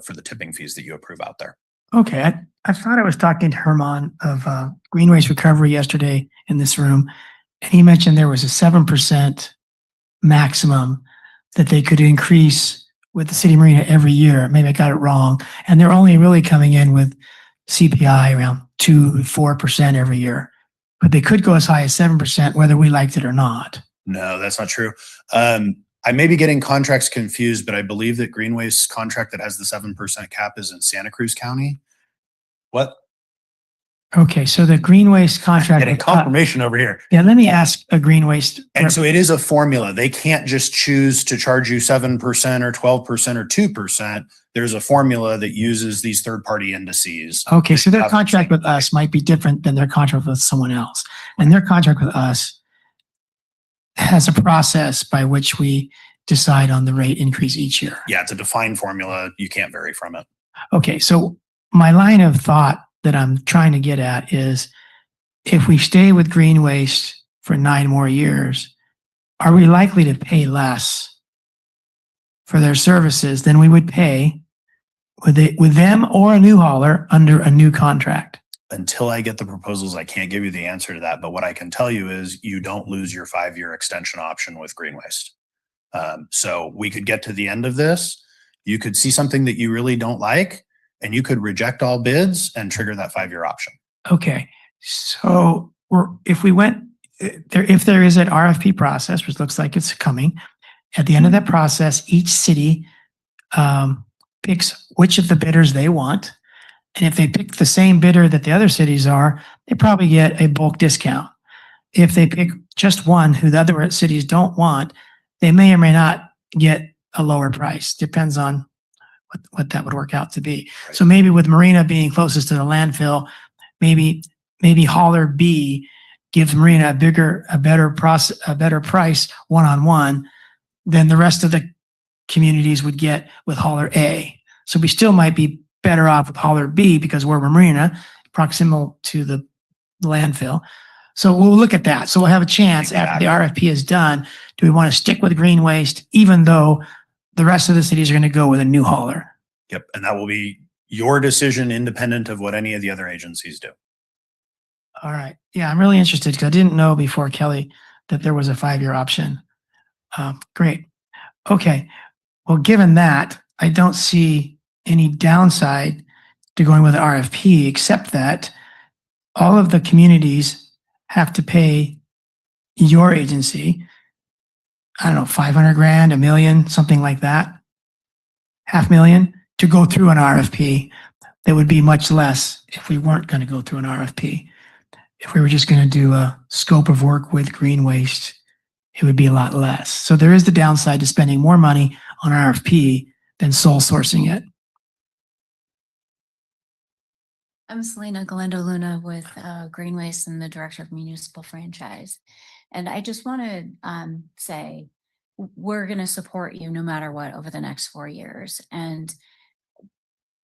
for the tipping fees that you approve out there. Okay, I thought I was talking to Herman of Green Waste Recovery yesterday in this room, and he mentioned there was a 7% maximum that they could increase with the city marina every year. Maybe I got it wrong. And they're only really coming in with CPI around 2-4% every year. But they could go as high as 7%, whether we liked it or not. No, that's not true. I may be getting contracts confused, but I believe that Green Waste's contract that has the 7% cap is in Santa Cruz County. What? Okay, so the Green Waste contract. Getting confirmation over here. Yeah, let me ask a Green Waste. And so it is a formula. They can't just choose to charge you 7% or 12% or 2%. There's a formula that uses these third-party indices. Okay, so their contract with us might be different than their contract with someone else. And their contract with us has a process by which we decide on the rate increase each year. Yeah, it's a defined formula. You can't vary from it. Okay, so my line of thought that I'm trying to get at is, if we stay with Green Waste for 9 more years, are we likely to pay less for their services than we would pay with them or a new hauler under a new contract? Until I get the proposals, I can't give you the answer to that. But what I can tell you is you don't lose your 5-year extension option with Green Waste. So we could get to the end of this. You could see something that you really don't like, and you could reject all bids and trigger that 5-year option. Okay, so if there is an RFP process, which looks like it's coming, at the end of that process, each city picks which of the bidders they want. And if they pick the same bidder that the other cities are, they probably get a bulk discount. If they pick just one who the other cities don't want, they may or may not get a lower price. Depends on what that would work out to be. Right. So maybe with Marina being closest to the landfill, maybe hauler B gives Marina a better price one-on-one than the rest of the communities would get with hauler A. So we still might be better off with hauler B because we're Marina, proximal to the landfill. So we'll look at that. So we'll have a chance after the RFP is done. Do we want to stick with Green Waste, even though the rest of the cities are going to go with a new hauler? Yep. And that will be your decision, independent of what any of the other agencies do. All right. Yeah, I'm really interested because I didn't know before, Kelly, that there was a 5-year option. Great. Okay. Well, given that, I don't see any downside to going with an RFP, except that all of the communities have to pay your agency, I don't know, 500 grand, $1 million, something like that, $500,000 to go through an RFP. That would be much less if we weren't going to go through an RFP. If we were just going to do a scope of work with Green Waste, it would be a lot less. So there is the downside to spending more money on an RFP than sole sourcing it. I'm Selena Galendo Luna with Green Waste and the Director of Municipal Franchise. And I just want to say, we're going to support you no matter what over the next 4 years. And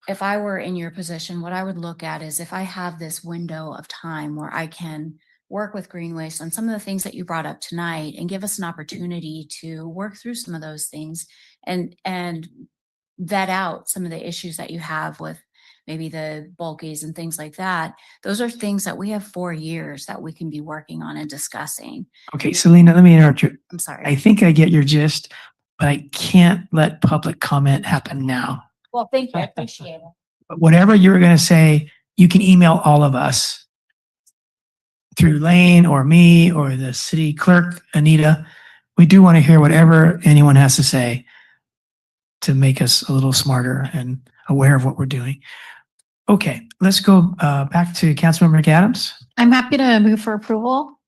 if I were in your position, what I would look at is if I have this window of time where I can work with Green Waste on some of the things that you brought up tonight and give us an opportunity to work through some of those things and vet out some of the issues that you have with maybe the bulkies and things like that. Those are things that we have 4 years that we can be working on and discussing. Okay, Selena, let me interrupt you. I'm sorry. I think I get your gist, but I can't let public comment happen now. Well, thank you. I appreciate it. But whatever you're going to say, you can email all of us through Lane or me or the city clerk, Anita. We do want to hear whatever anyone has to say to make us a little smarter and aware of what we're doing. Okay, let's go back to Councilmember McAdams. I'm happy to move for approval.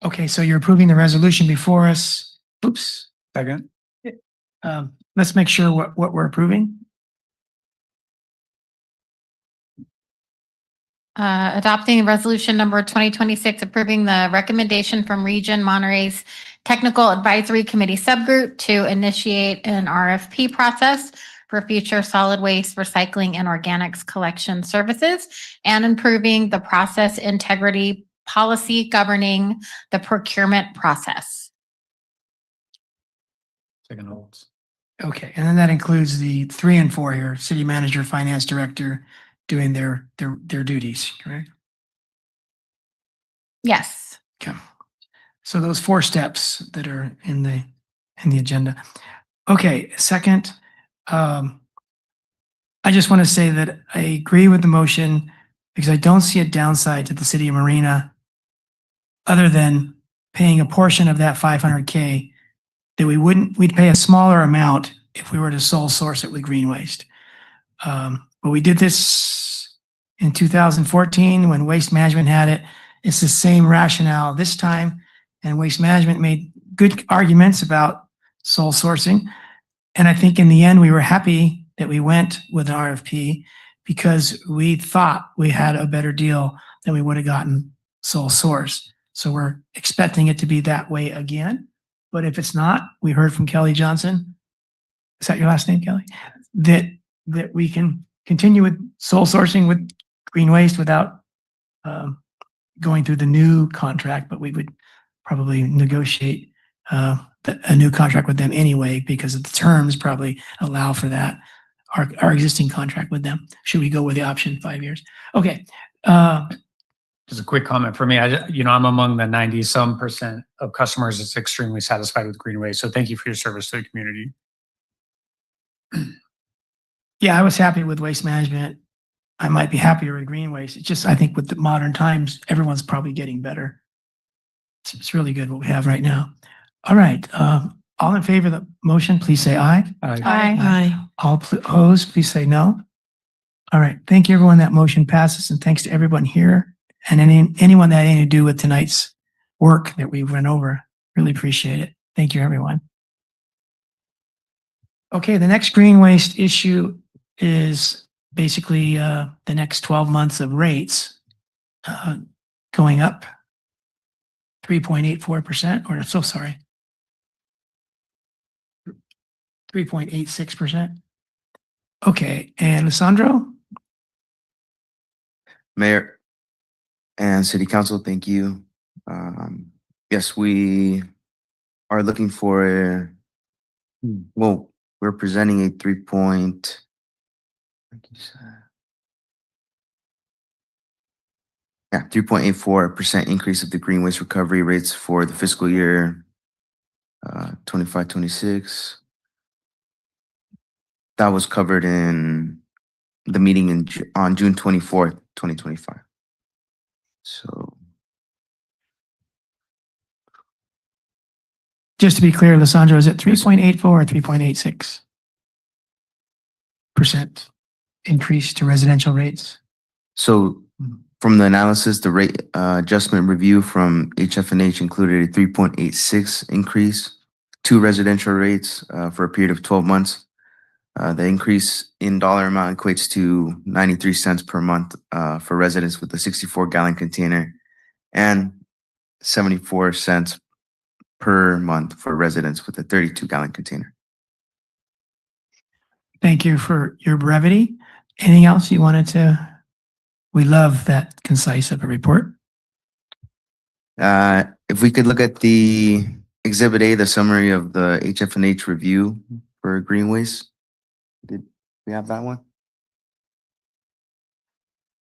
Okay, so you're approving the resolution before us. Oops. Second. Let's make sure what we're approving. Adopting resolution number 2026, approving the recommendation from Region Monterey's Technical Advisory Committee subgroup to initiate an RFP process for future solid waste recycling and organics collection services, and improving the process integrity policy governing the procurement process. Second holds. Okay, and then that includes the 3 and 4 here, city manager, finance director doing their duties, correct? Yes. Okay. So those 4 steps that are in the agenda. Okay, second, I just want to say that I agree with the motion because I don't see a downside to the city of Marina other than paying a portion of that 500K that we'd pay a smaller amount if we were to sole source it with green waste. But we did this in 2014 when Waste Management had it. It's the same rationale this time, and Waste Management made good arguments about sole sourcing. And I think in the end, we were happy that we went with an RFP because we thought we had a better deal than we would have gotten sole source. So we're expecting it to be that way again. But if it's not, we heard from Kelly Johnson. Is that your last name, Kelly? That we can continue with sole sourcing with green waste without going through the new contract, but we would probably negotiate a new contract with them anyway because of the terms probably allow for that. Our existing contract with them. Should we go with the option 5 years? Okay. Just a quick comment for me. I'm among the 90-some% of customers that's extremely satisfied with green waste. So thank you for your service to the community. Yeah, I was happy with Waste Management. I might be happier with green waste. It's just, I think with the modern times, everyone's probably getting better. It's really good what we have right now. All right. All in favor of the motion, please say aye. Aye. Aye. All opposed, please say no. All right. Thank you, everyone. That motion passes. And thanks to everyone here and anyone that had anything to do with tonight's work that we went over. Really appreciate it. Thank you, everyone. Okay, the next green waste issue is basically the next 12 months of rates going up 3.84%, or so sorry, 3.86%. Okay, and Alessandro? Mayor and City Council, thank you. Yes, we are looking for we're presenting a 3.84% increase of the green waste recovery rates for the fiscal year 25-26. That was covered in the meeting on June 24th, 2025. So Just to be clear, Alessandro, is it 3.84 or 3.86% increase to residential rates? So from the analysis, the rate adjustment review from HF&H included a 3.86 increase to residential rates for a period of 12 months. The increase in dollar amount equates to 93 cents per month for residents with a 64-gallon container and 74 cents per month for residents with a 32-gallon container. Thank you for your brevity. Anything else you wanted to? We love that concise of a report. If we could look at the Exhibit A, the summary of the HF&H review for green waste. Did we have that one?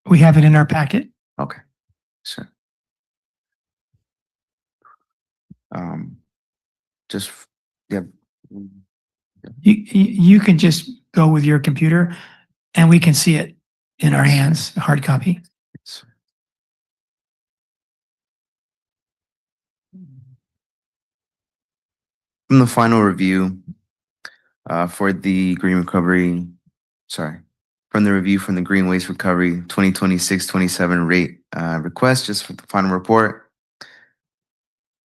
We have it in our packet. Okay, sure. Just, yeah. You can just go with your computer and we can see it in our hands, a hard copy. From the final review for the green recovery, from the review from the green waste recovery 2026-27 rate request, just for the final report,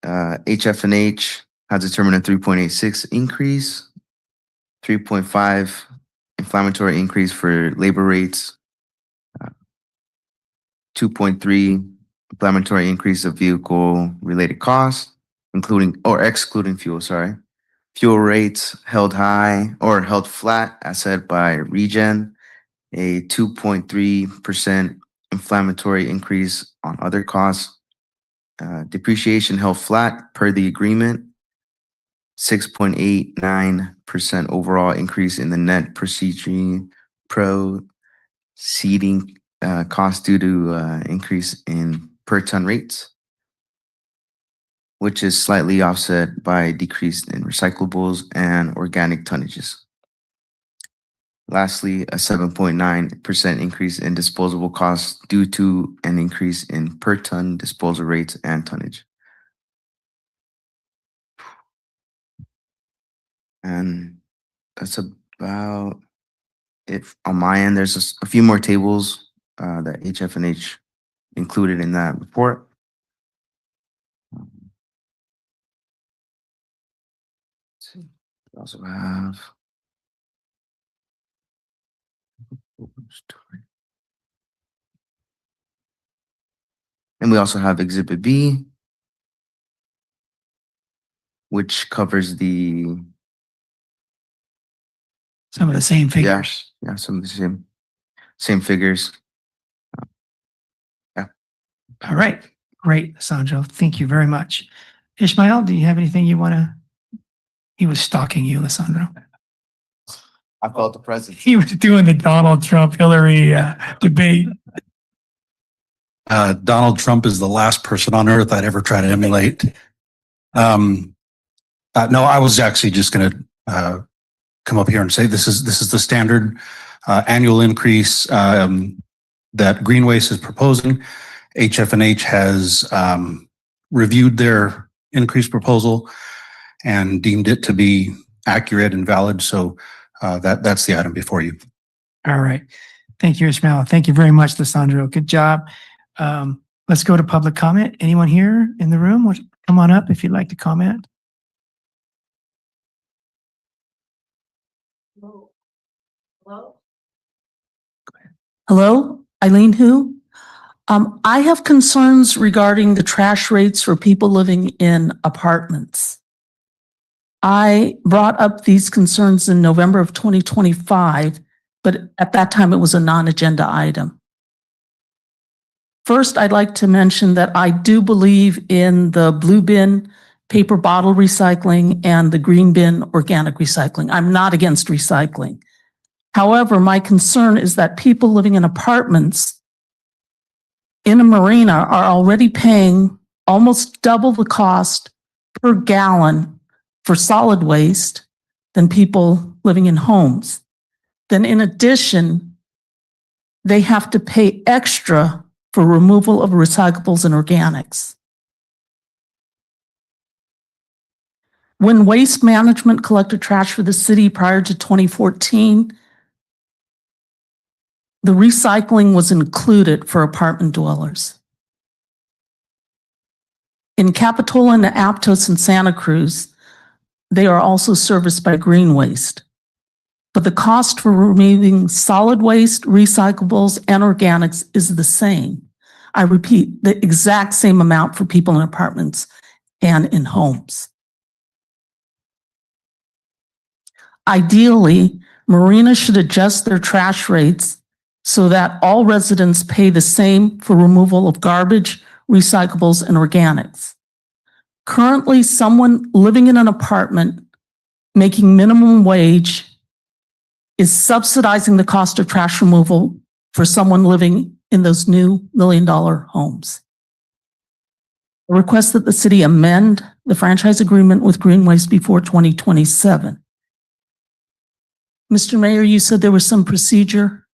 HF&H has determined a 3.86 increase, 3.5 inflammatory increase for labor rates, 2.3 inflammatory increase of vehicle related costs, including or excluding fuel, sorry. Fuel rates held high or held flat, as said by Regen, a 2.3% inflammatory increase on other costs. Depreciation held flat per the agreement, 6.89% overall increase in the net proceeding cost due to increase in per ton rates, which is slightly offset by decrease in recyclables and organic tonnages. Lastly, a 7.9% increase in disposable costs due to an increase in per ton disposal rates and tonnage. And that's about it on my end. There's a few more tables that HF&H included in that report. We also have Exhibit B, which covers Some of the same figures. Yeah, some of the same figures. All right. Great, Sandro. Thank you very much. Ishmael, do you have anything you want to? He was stalking you, Alessandro. I felt the presence. He was doing the Donald Trump Hillary debate. Donald Trump is the last person on earth I'd ever try to emulate. No, I was actually just going to come up here and say this is the standard annual increase that Green Waste is proposing. HF&H has reviewed their increase proposal and deemed it to be accurate and valid. So that's the item before you. All right. Thank you, Ishmael. Thank you very much, Alessandro. Good job. Let's go to public comment. Anyone here in the room? Come on up if you'd like to comment. Hello, Eileen Hu. I have concerns regarding the trash rates for people living in apartments. I brought up these concerns in November of 2025, but at that time it was a non-agenda item. First, I'd like to mention that I do believe in the blue bin paper bottle recycling and the green bin organic recycling. I'm not against recycling. However, my concern is that people living in apartments in a marina are already paying almost double the cost per gallon for solid waste than people living in homes. Then in addition, they have to pay extra for removal of recyclables and organics. When Waste Management collected trash for the city prior to 2014, the recycling was included for apartment dwellers. In Capitola, Aptos, and Santa Cruz, they are also serviced by Green Waste. But the cost for removing solid waste, recyclables, and organics is the same. I repeat, the exact same amount for people in apartments and in homes. Ideally, marinas should adjust their trash rates so that all residents pay the same for removal of garbage, recyclables, and organics. Currently, someone living in an apartment making minimum wage is subsidizing the cost of trash removal for someone living in those new $1 million homes. I request that the city amend the franchise agreement with Green Waste before 2027. Mr. Mayor, you said there was some procedure.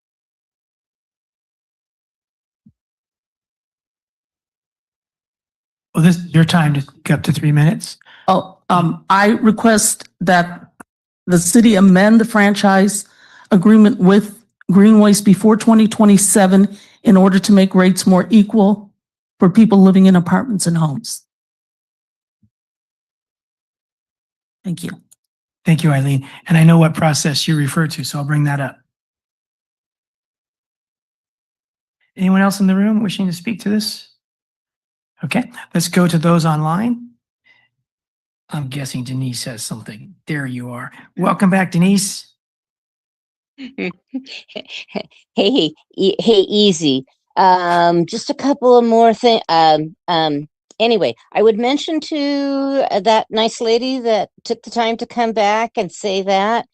Well, this is your time to get up to 3 minutes. I request that the city amend the franchise agreement with Green Waste before 2027 in order to make rates more equal for people living in apartments and homes. Thank you. Thank you, Eileen. And I know what process you refer to, so I'll bring that up. Anyone else in the room wishing to speak to this? Okay, let's go to those online. I'm guessing Denise has something. There you are. Welcome back, Denise. Hey, hey, easy. Just a couple of more things. Anyway, I would mention to that nice lady that took the time to come back and say that,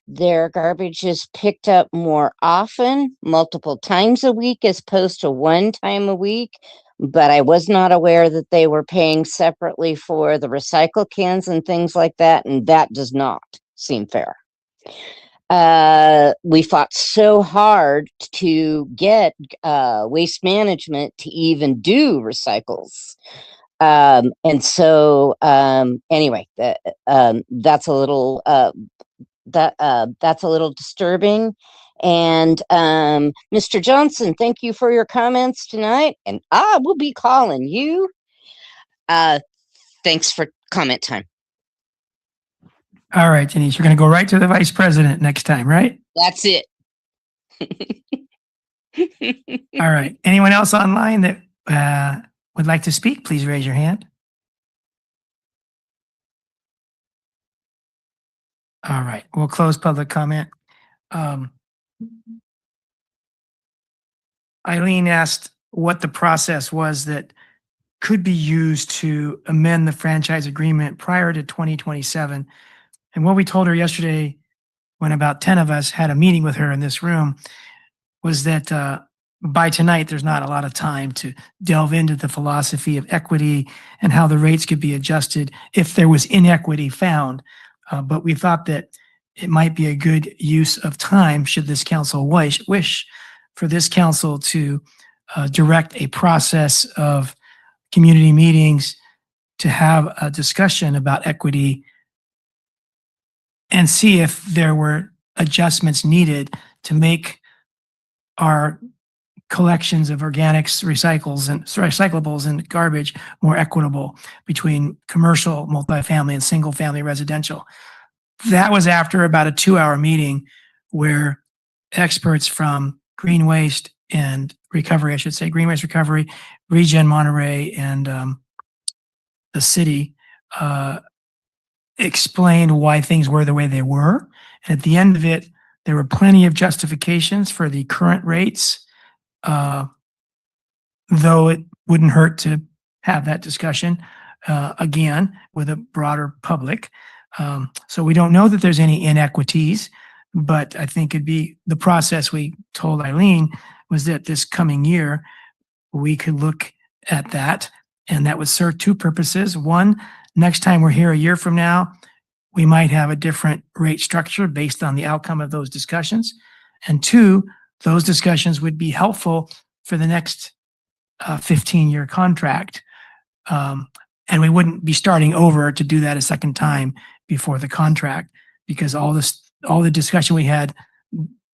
their garbage is picked up more often, multiple times a week as opposed to one time a week. But I was not aware that they were paying separately for the recycle cans and things like that, and that does not seem fair. We fought so hard to get waste management to even do recycles. Anyway, that's a little that's a little disturbing. And Mr. Johnson, thank you for your comments tonight, and I will be calling you. Thanks for comment time. All right, Denise, you're going to go right to the vice president next time, right? That's it. All right. Anyone else online that would like to speak, please raise your hand. All right, we'll close public comment. Eileen asked what the process was that could be used to amend the franchise agreement prior to 2027. And what we told her yesterday, when about 10 of us had a meeting with her in this room, was that by tonight, there's not a lot of time to delve into the philosophy of equity and how the rates could be adjusted if there was inequity found. But we thought that it might be a good use of time, should this council wish for this council to direct a process of community meetings to have a discussion about equity and see if there were adjustments needed to make our collections of organics, recyclables and garbage more equitable between commercial, multifamily, and single-family residential. That was after about a 2-hour meeting where experts from green waste and recovery, I should say, green waste recovery, Regen Monterey, and the city explained why things were the way they were. And at the end of it, there were plenty of justifications for the current rates, though it wouldn't hurt to have that discussion again with a broader public. So we don't know that there's any inequities, but I think it'd be the process we told Eileen was that this coming year, we could look at that, and that would serve two purposes. One, next time we're here a year from now, we might have a different rate structure based on the outcome of those discussions. And two, those discussions would be helpful for the next 15-year contract. And we wouldn't be starting over to do that a second time before the contract, because all the discussion we had,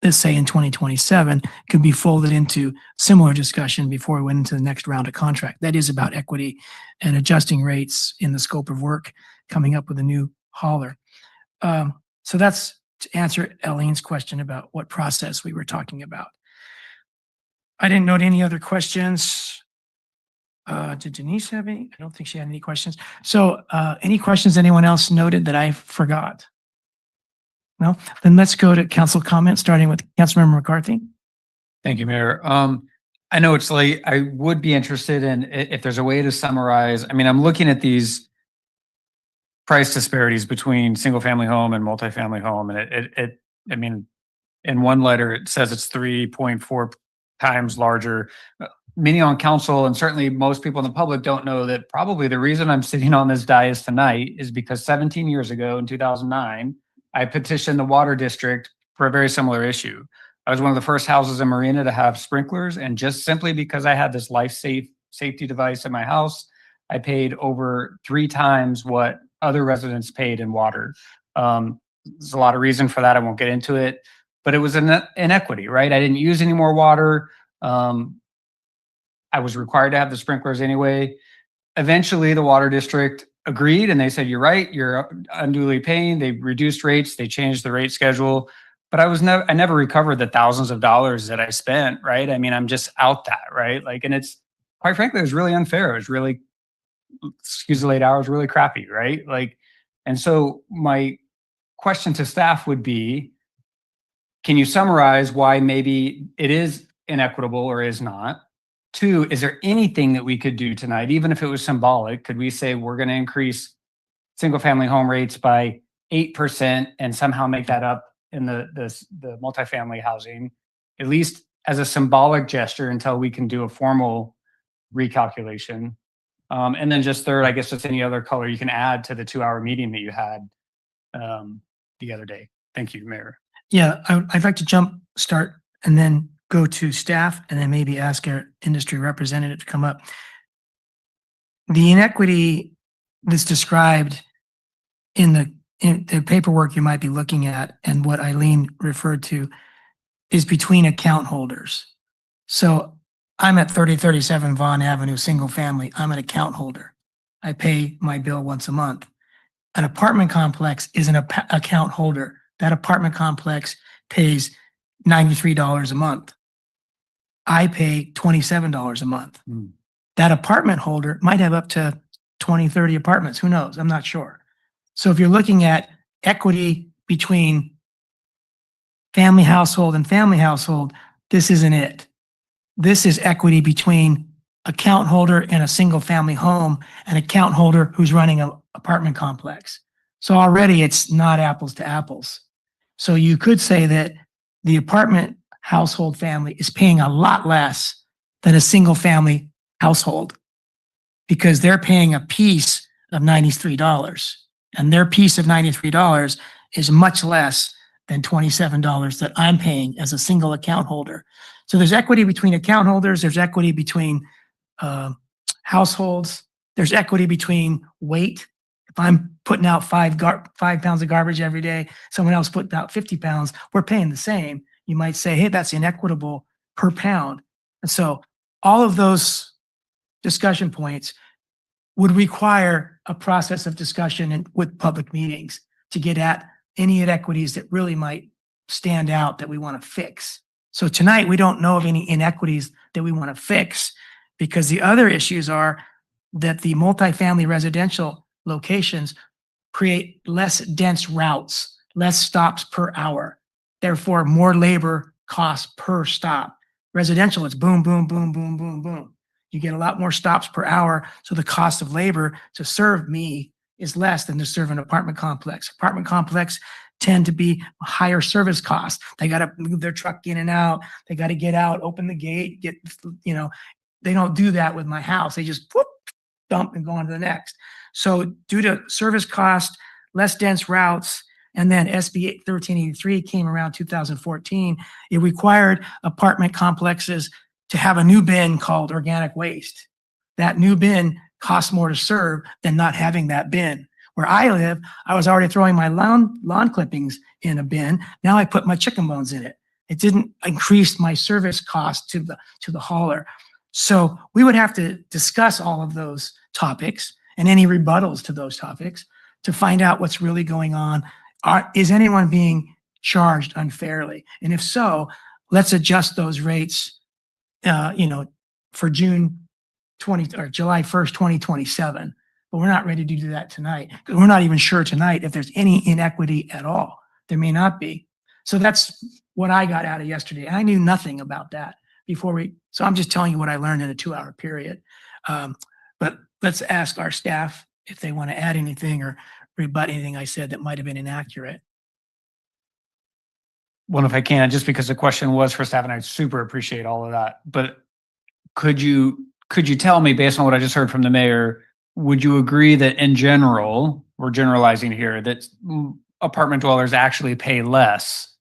let's say in 2027, could be folded into similar discussion before we went into the next round of contract. That is about equity and adjusting rates in the scope of work, coming up with a new hauler. So that's to answer Eileen's question about what process we were talking about. I didn't note any other questions. Did Denise have any? I don't think she had any questions. So any questions anyone else noted that I forgot? No? Then let's go to council comments, starting with Councilmember McCarthy. Thank you, Mayor. I know it's late. I would be interested in if there's a way to summarize. I mean, I'm looking at these price disparities between single family home and multifamily home. And I mean, in one letter, it says it's 3.4 times larger. Many on council, and certainly most people in the public, don't know that probably the reason I'm sitting on this dais tonight is because 17 years ago in 2009, I petitioned the water district for a very similar issue. I was one of the first houses in Marina to have sprinklers, and just simply because I had this safety device in my house, I paid over 3 times what other residents paid in water. There's a lot of reason for that. I won't get into it, but it was an inequity, right? I didn't use any more water. I was required to have the sprinklers anyway. Eventually, the water district agreed, and they said, "You're right. You're unduly paying." They reduced rates. They changed the rate schedule. But I never recovered the thousands of dollars that I spent, right? I mean, I'm just out that, right? Like, and it's, quite frankly, it was really unfair. It was really excuse the late hours, really crappy, right? Like, and so my question to staff would be, can you summarize why maybe it is inequitable or is not? Two, is there anything that we could do tonight, even if it was symbolic? Could we say we're going to increase single family home rates by 8% and somehow make that up in the multifamily housing, at least as a symbolic gesture until we can do a formal recalculation? And then just third, I guess just any other color you can add to the 2-hour meeting that you had the other day. Thank you, Mayor. Yeah, I'd like to start and then go to staff and then maybe ask our industry representative to come up. The inequity that's described in the paperwork you might be looking at and what Eileen referred to is between account holders. So I'm at 3037 Vaughn Avenue, single family. I'm an account holder. I pay my bill once a month. An apartment complex is an account holder. That apartment complex pays $93 a month. I pay $27 a month. That apartment holder might have up to 20, 30 apartments. Who knows? I'm not sure. So if you're looking at equity between family household and family household, this isn't it. This is equity between account holder in a single family home and account holder who's running an apartment complex. So already it's not apples to apples. So you could say that the apartment household family is paying a lot less than a single family household because they're paying a piece of $93 and their piece of $93 is much less than $27 that I'm paying as a single account holder. So there's equity between account holders, there's equity between households, there's equity between weight. If I'm putting out 5 pounds of garbage every day, someone else putting out 50 pounds, we're paying the same. You might say, hey, that's inequitable per pound. And so all of those discussion points would require a process of discussion with public meetings to get at any inequities that really might stand out that we want to fix. So tonight, we don't know of any inequities that we want to fix because the other issues are that the multifamily residential locations create less dense routes, less stops per hour, therefore more labor costs per stop. Residential, it's boom, boom, boom, boom, boom, boom. You get a lot more stops per hour, so the cost of labor to serve me is less than to serve an apartment complex. Apartment complex tend to be higher service costs. They got to move their truck in and out. They got to get out, open the gate, they don't do that with my house. They just whoop, dump and go on to the next. So due to service cost, less dense routes, and then SB 1383 came around 2014, it required apartment complexes to have a new bin called organic waste. That new bin costs more to serve than not having that bin. Where I live, I was already throwing my lawn clippings in a bin. Now I put my chicken bones in it. It didn't increase my service cost to the hauler. So we would have to discuss all of those topics and any rebuttals to those topics to find out what's really going on. Is anyone being charged unfairly? And if so, let's adjust those rates, for June 20 or July 1st, 2027. But we're not ready to do that tonight because we're not even sure tonight if there's any inequity at all. There may not be. So that's what I got out of yesterday. I knew nothing about that so I'm just telling you what I learned in a 2-hour period. But let's ask our staff if they want to add anything or rebut anything I said that might have been inaccurate. Well, if I can, just because the question was for staff, and I super appreciate all of that, but could you tell me, based on what I just heard from the mayor, would you agree that in general, we're generalizing here, that apartment dwellers actually pay less?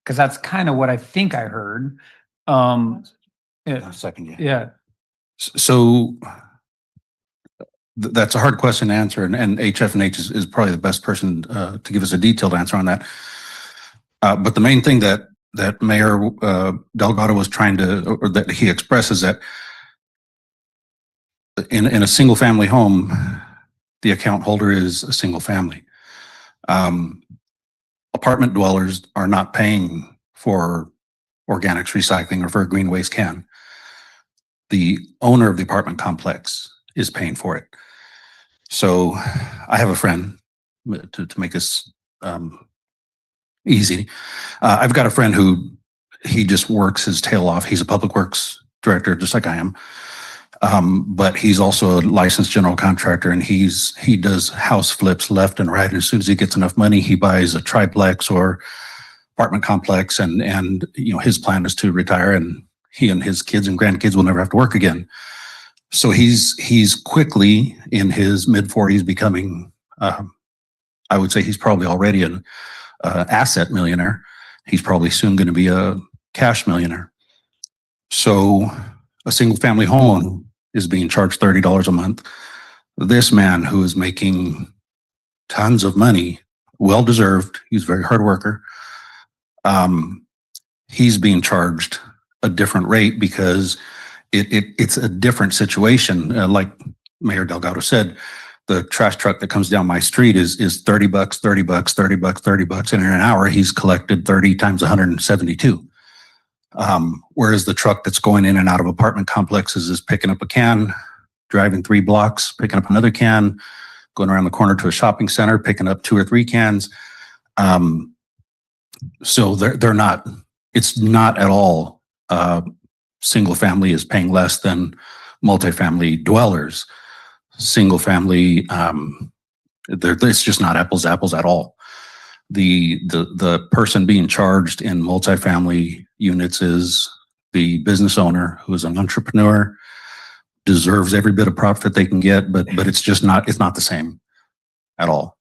Because that's kind of what I think I heard. Second, Yeah. So that's a hard question to answer, and HF&H is probably the best person to give us a detailed answer on that. But the main thing that Mayor Delgado was trying to, or that he expresses, that in a single family home, the account holder is a single family. Apartment dwellers are not paying for organics recycling or for a green waste can. The owner of the apartment complex is paying for it. So I have a friend, to make this easy. I've got a friend who he just works his tail off. He's a public works director, just like I am. But he's also a licensed general contractor, and he does house flips left and right. And as soon as he gets enough money, he buys a triplex or apartment complex, and his plan is to retire, and he and his kids and grandkids will never have to work again. So he's quickly in his mid-40s becoming, I would say he's probably already an asset millionaire. He's probably soon going to be a cash millionaire. So a single family home is being charged $30 a month. This man, who is making tons of money, well deserved, he's a very hard worker, he's being charged a different rate because it's a different situation. Like Mayor Delgado said, the trash truck that comes down my street is $30, $30, $30, $30, and in an hour he's collected 30 times 172. Whereas the truck that's going in and out of apartment complexes is picking up a can, driving 3 blocks, picking up another can, going around the corner to a shopping center, picking up 2 or 3 cans. So they're not, it's not at all, single family is paying less than multifamily dwellers. Single family, it's just not apples to apples at all. The person being charged in multifamily units is the business owner, who is an entrepreneur, deserves every bit of profit they can get, but it's just not, it's not the same at all.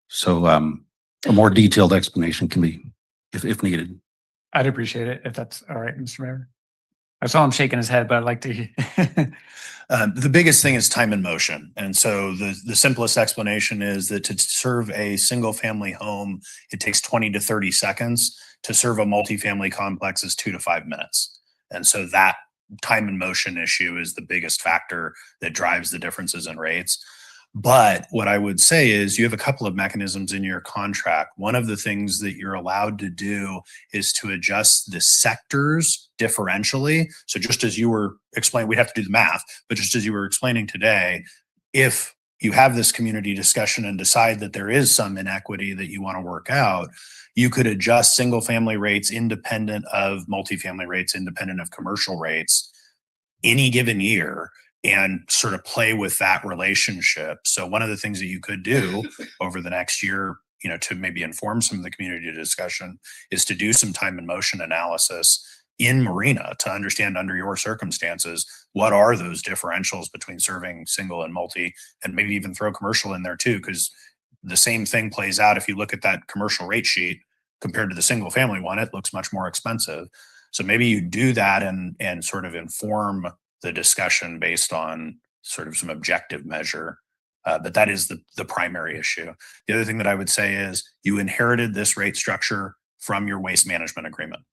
So a more detailed explanation can be, if needed. I'd appreciate it if that's all right, Mr. Mayor. I saw him shaking his head, but I'd like to. The biggest thing is time and motion. And so the simplest explanation is that to serve a single family home, it takes 20 to 30 seconds. To serve a multifamily complex is 2 to 5 minutes. And so that time and motion issue is the biggest factor that drives the differences in rates. But what I would say is you have a couple of mechanisms in your contract. One of the things that you're allowed to do is to adjust the sectors differentially. So just as you were explaining, we'd have to do the math, but just as you were explaining today, if you have this community discussion and decide that there is some inequity that you want to work out, you could adjust single family rates independent of multifamily rates, independent of commercial rates any given year, and sort of play with that relationship. So one of the things that you could do over the next year, to maybe inform some of the community discussion, is to do some time and motion analysis in Marina to understand, under your circumstances, what are those differentials between serving single and multi, and maybe even throw commercial in there too, because the same thing plays out. If you look at that commercial rate sheet compared to the single family one, it looks much more expensive. So maybe you do that and sort of inform the discussion based on sort of some objective measure. But that is the primary issue. The other thing that I would say is you inherited this rate structure from your waste management agreement.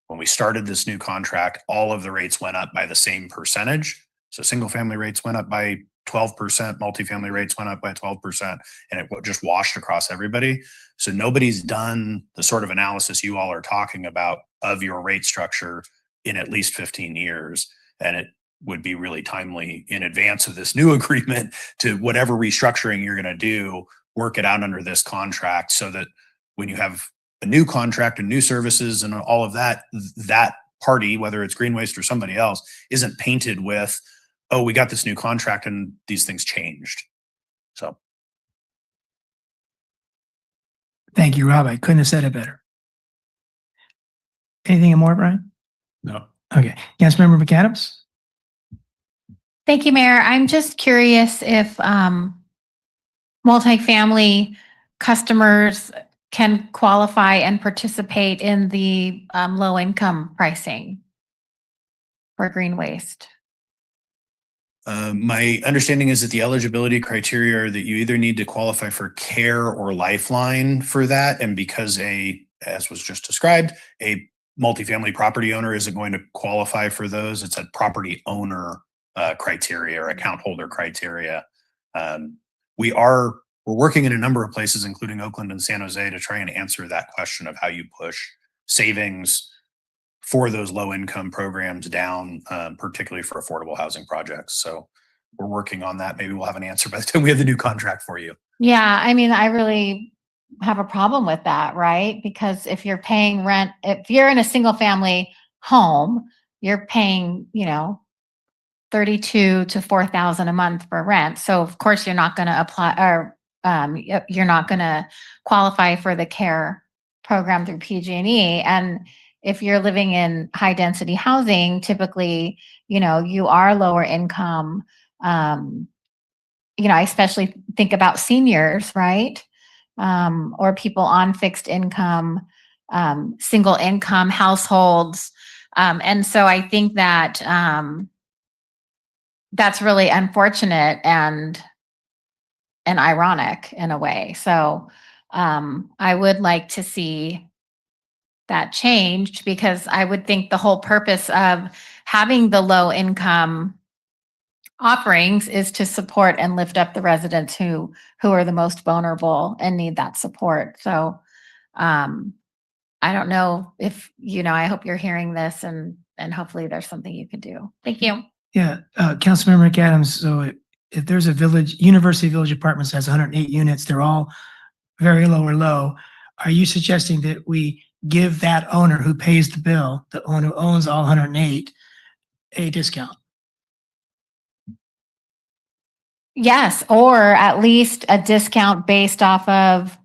When we started this new contract, all of the rates went up by the same percentage. So single family rates went up by 12%, multifamily rates went up by 12%, and it just washed across everybody. So nobody's done the sort of analysis you all are talking about of your rate structure in at least 15 years. And it would be really timely in advance of this new agreement to whatever restructuring you're going to do, work it out under this contract so that when you have a new contract and new services and all of that, that party, whether it's Green Waste or somebody else, isn't painted with, oh, we got this new contract and these things changed. So. Thank you, Rob. I couldn't have said it better. Anything more, Brian? No. Okay. Councilmember McAdams? Thank you, Mayor. I'm just curious if multifamily customers can qualify and participate in the low income pricing for green waste. My understanding is that the eligibility criteria are that you either need to qualify for CARE or Lifeline for that. And because as was just described, a multifamily property owner isn't going to qualify for those. It's a property owner criteria or account holder criteria. We're working in a number of places, including Oakland and San Jose, to try and answer that question of how you push savings for those low income programs down, particularly for affordable housing projects. So we're working on that. Maybe we'll have an answer by the time we have the new contract for you. Yeah, I mean, I really have a problem with that, right? Because if you're paying rent, if you're in a single family home, you're paying, 32 to 4,000 a month for rent. So of course you're not going to apply or you're not going to qualify for the care program through PG&E. And if you're living in high density housing, typically, you are lower income. I especially think about seniors, right? Or people on fixed income, single income households. And so I think that that's really unfortunate and ironic in a way. So I would like to see that changed, because I would think the whole purpose of having the low income offerings is to support and lift up the residents who are the most vulnerable and need that support. So I don't know if, I hope you're hearing this, and hopefully there's something you can do. Thank you. Yeah, Councilmember McAdams, so if there's a University Village Apartments has 108 units, they're all very low or low. Are you suggesting that we give that owner who pays the bill, the owner who owns all 108, a discount? Yes, or at least a discount based off of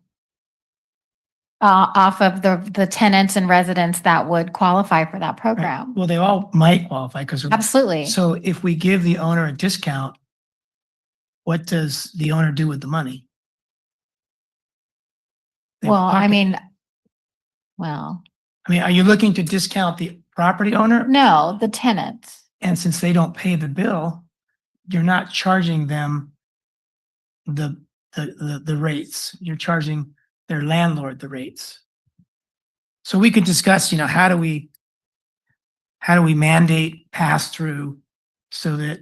the tenants and residents that would qualify for that program. Well, they all might qualify because Absolutely. So if we give the owner a discount, what does the owner do with the money? They Well, I pocket- mean, are you looking to discount the property owner? no, the tenants. And since they don't pay the bill, you're not charging them the rates. You're charging their landlord the rates. So we could discuss, how do we mandate pass through so that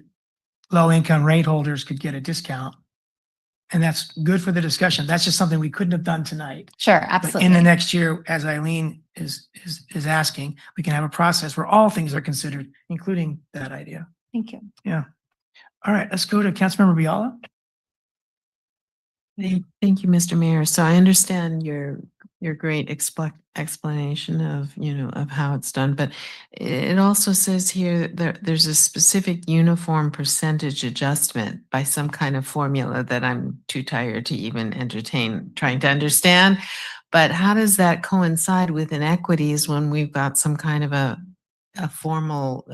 low income rate holders could get a discount? And that's good for the discussion. That's just something we couldn't have done tonight. Sure, But absolutely. in the next year, as Eileen is asking, we can have a process where all things are considered, including that idea. Thank you. Yeah. All right, let's go to Councilmember Biala. Thank you, Mr. Mayor. So I understand your great explanation of, of how it's done, but it also says here that there's a specific uniform percentage adjustment by some kind of formula that I'm too tired to even entertain trying to understand. But how does that coincide with inequities when we've got some kind of a formal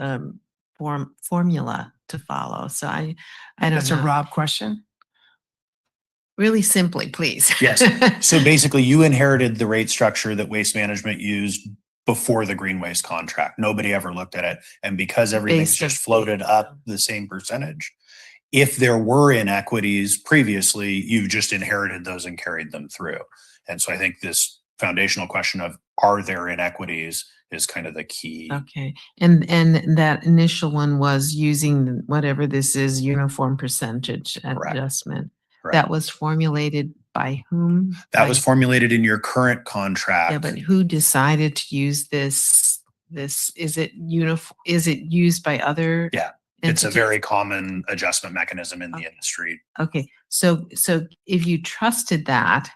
formula to follow? So I don't That's know. a Rob question. Really simply, please. Yes. So basically you inherited the rate structure that Waste Management used before the Green Waste contract. Nobody ever looked at it. And because everything's Based just on- floated up the same percentage, if there were inequities previously, you've just inherited those and carried them through. And so I think this foundational question of, are there inequities, is kind of the key. Okay. And that initial one was using whatever this is, uniform percentage Correct. adjustment. Correct. That was formulated by whom? That was formulated in your current contract. Yeah, but who decided to use this? Is it is it used by other? Yeah, it's a entities? very common adjustment mechanism in the industry. Okay. So if you trusted that,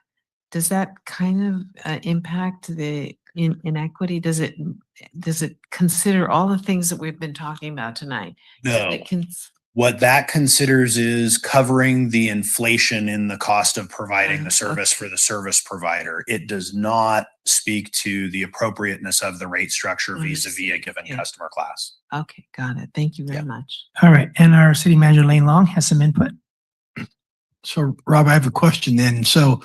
does that kind of impact the inequity? Does it consider all the things that we've been talking about tonight? No. It can, What that considers is covering the inflation in the cost of providing the service for the service provider. It does not speak to the appropriateness of the rate structure vis-a-vis a given customer class. okay, got it. Thank you very much. All right, and our city manager Lane Long has some input. So Rob, I have a question then. So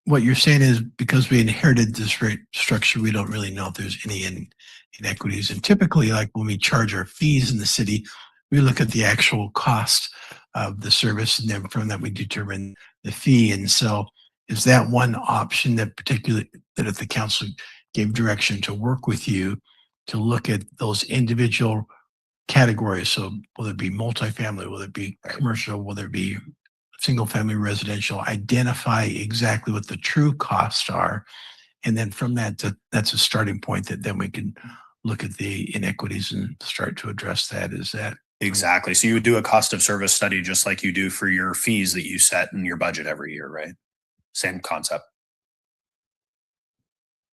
what you're saying is because we inherited this rate structure, we don't really know if there's any inequities. And typically, like when we charge our fees in the city, we look at the actual cost of the service, and then from that we determine the fee. And so is that one option that if the council gave direction to work with you to look at those individual categories? So will it be multifamily? Will it be commercial? Will there be single family residential? Identify exactly what the true costs are. And then from that, that's a starting point that then we can look at the inequities and start to address that. Is that Exactly. So you would do a cost of service study just like you do for your fees that you set in your budget every year, right? Same concept.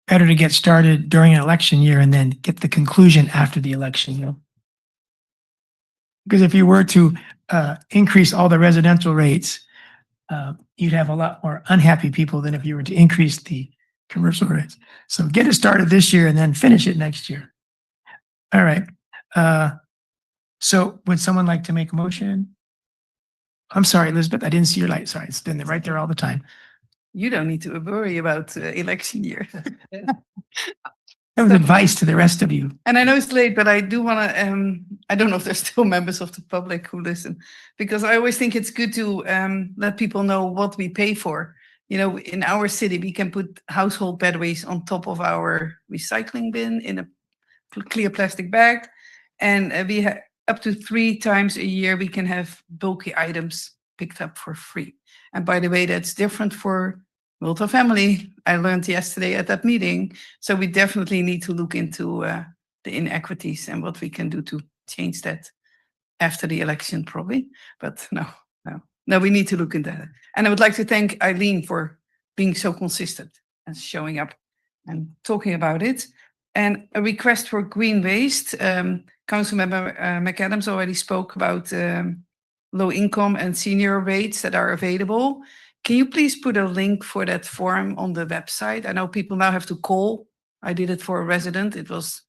Better to get started during an election year and then get the conclusion after the election, you know? Because if you were to increase all the residential rates, you'd have a lot more unhappy people than if you were to increase the commercial rates. So get it started this year and then finish it next year. All right. So would someone like to make a motion? I'm sorry, Elizabeth, I didn't see your light. Sorry, it's been right there all the time. You don't need to worry about election year. That was advice to the rest of you. And I know it's late, but I do want to, I don't know if there's still members of the public who listen, because I always think it's good to let people know what we pay for. You know, in our city, we can put household bedways on top of our recycling bin in a clear plastic bag. And we have up to 3 times a year, we can have bulky items picked up for free. And by the way, that's different for multifamily. I learned yesterday at that meeting. So we definitely need to look into the inequities and what we can do to change that after the election, probably. But no, we need to look into that. And I would like to thank Eileen for being so consistent and showing up and talking about it. And a request for green waste. Councilmember McAdams already spoke about low income and senior rates that are available. Can you please put a link for that form on the website? I know people now have to call. I did it for a resident. It was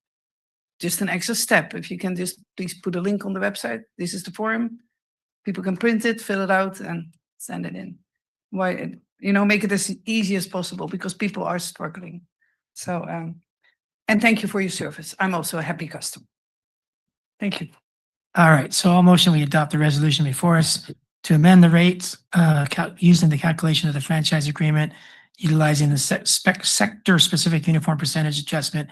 just an extra step. If you can just please put a link on the website. This is the form. People can print it, fill it out, and send it in. Why, make it as easy as possible because people are struggling. So, and thank you for your service. I'm also a happy customer. Thank you. All right, so I'll motion we adopt the resolution before us to amend the rates using the calculation of the franchise agreement, utilizing the sector-specific uniform percentage adjustment,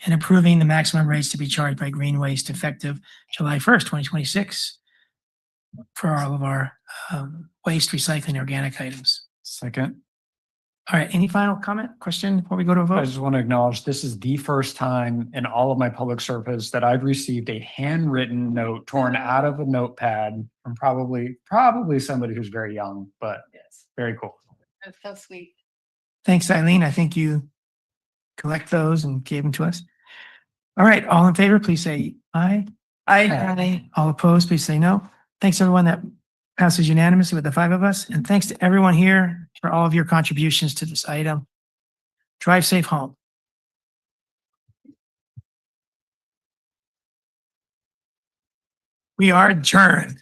and approving the maximum rates to be charged by green waste effective July 1st, 2026 for all of our waste, recycling, organic items. Second. All right, any final comment, question before we go to a I vote? just want to acknowledge this is the first time in all of my public service that I've received a handwritten note torn out of a notepad from probably somebody who's very young, but very cool. That's so sweet. Thanks, Eileen. I think you collect those and gave them to us. All right, all in favor, please say aye. Aye. All opposed, please say no. Thanks, everyone. That passes unanimously with the 5 of us. And thanks to everyone here for all of your contributions to this item. Drive safe home. We are adjourned.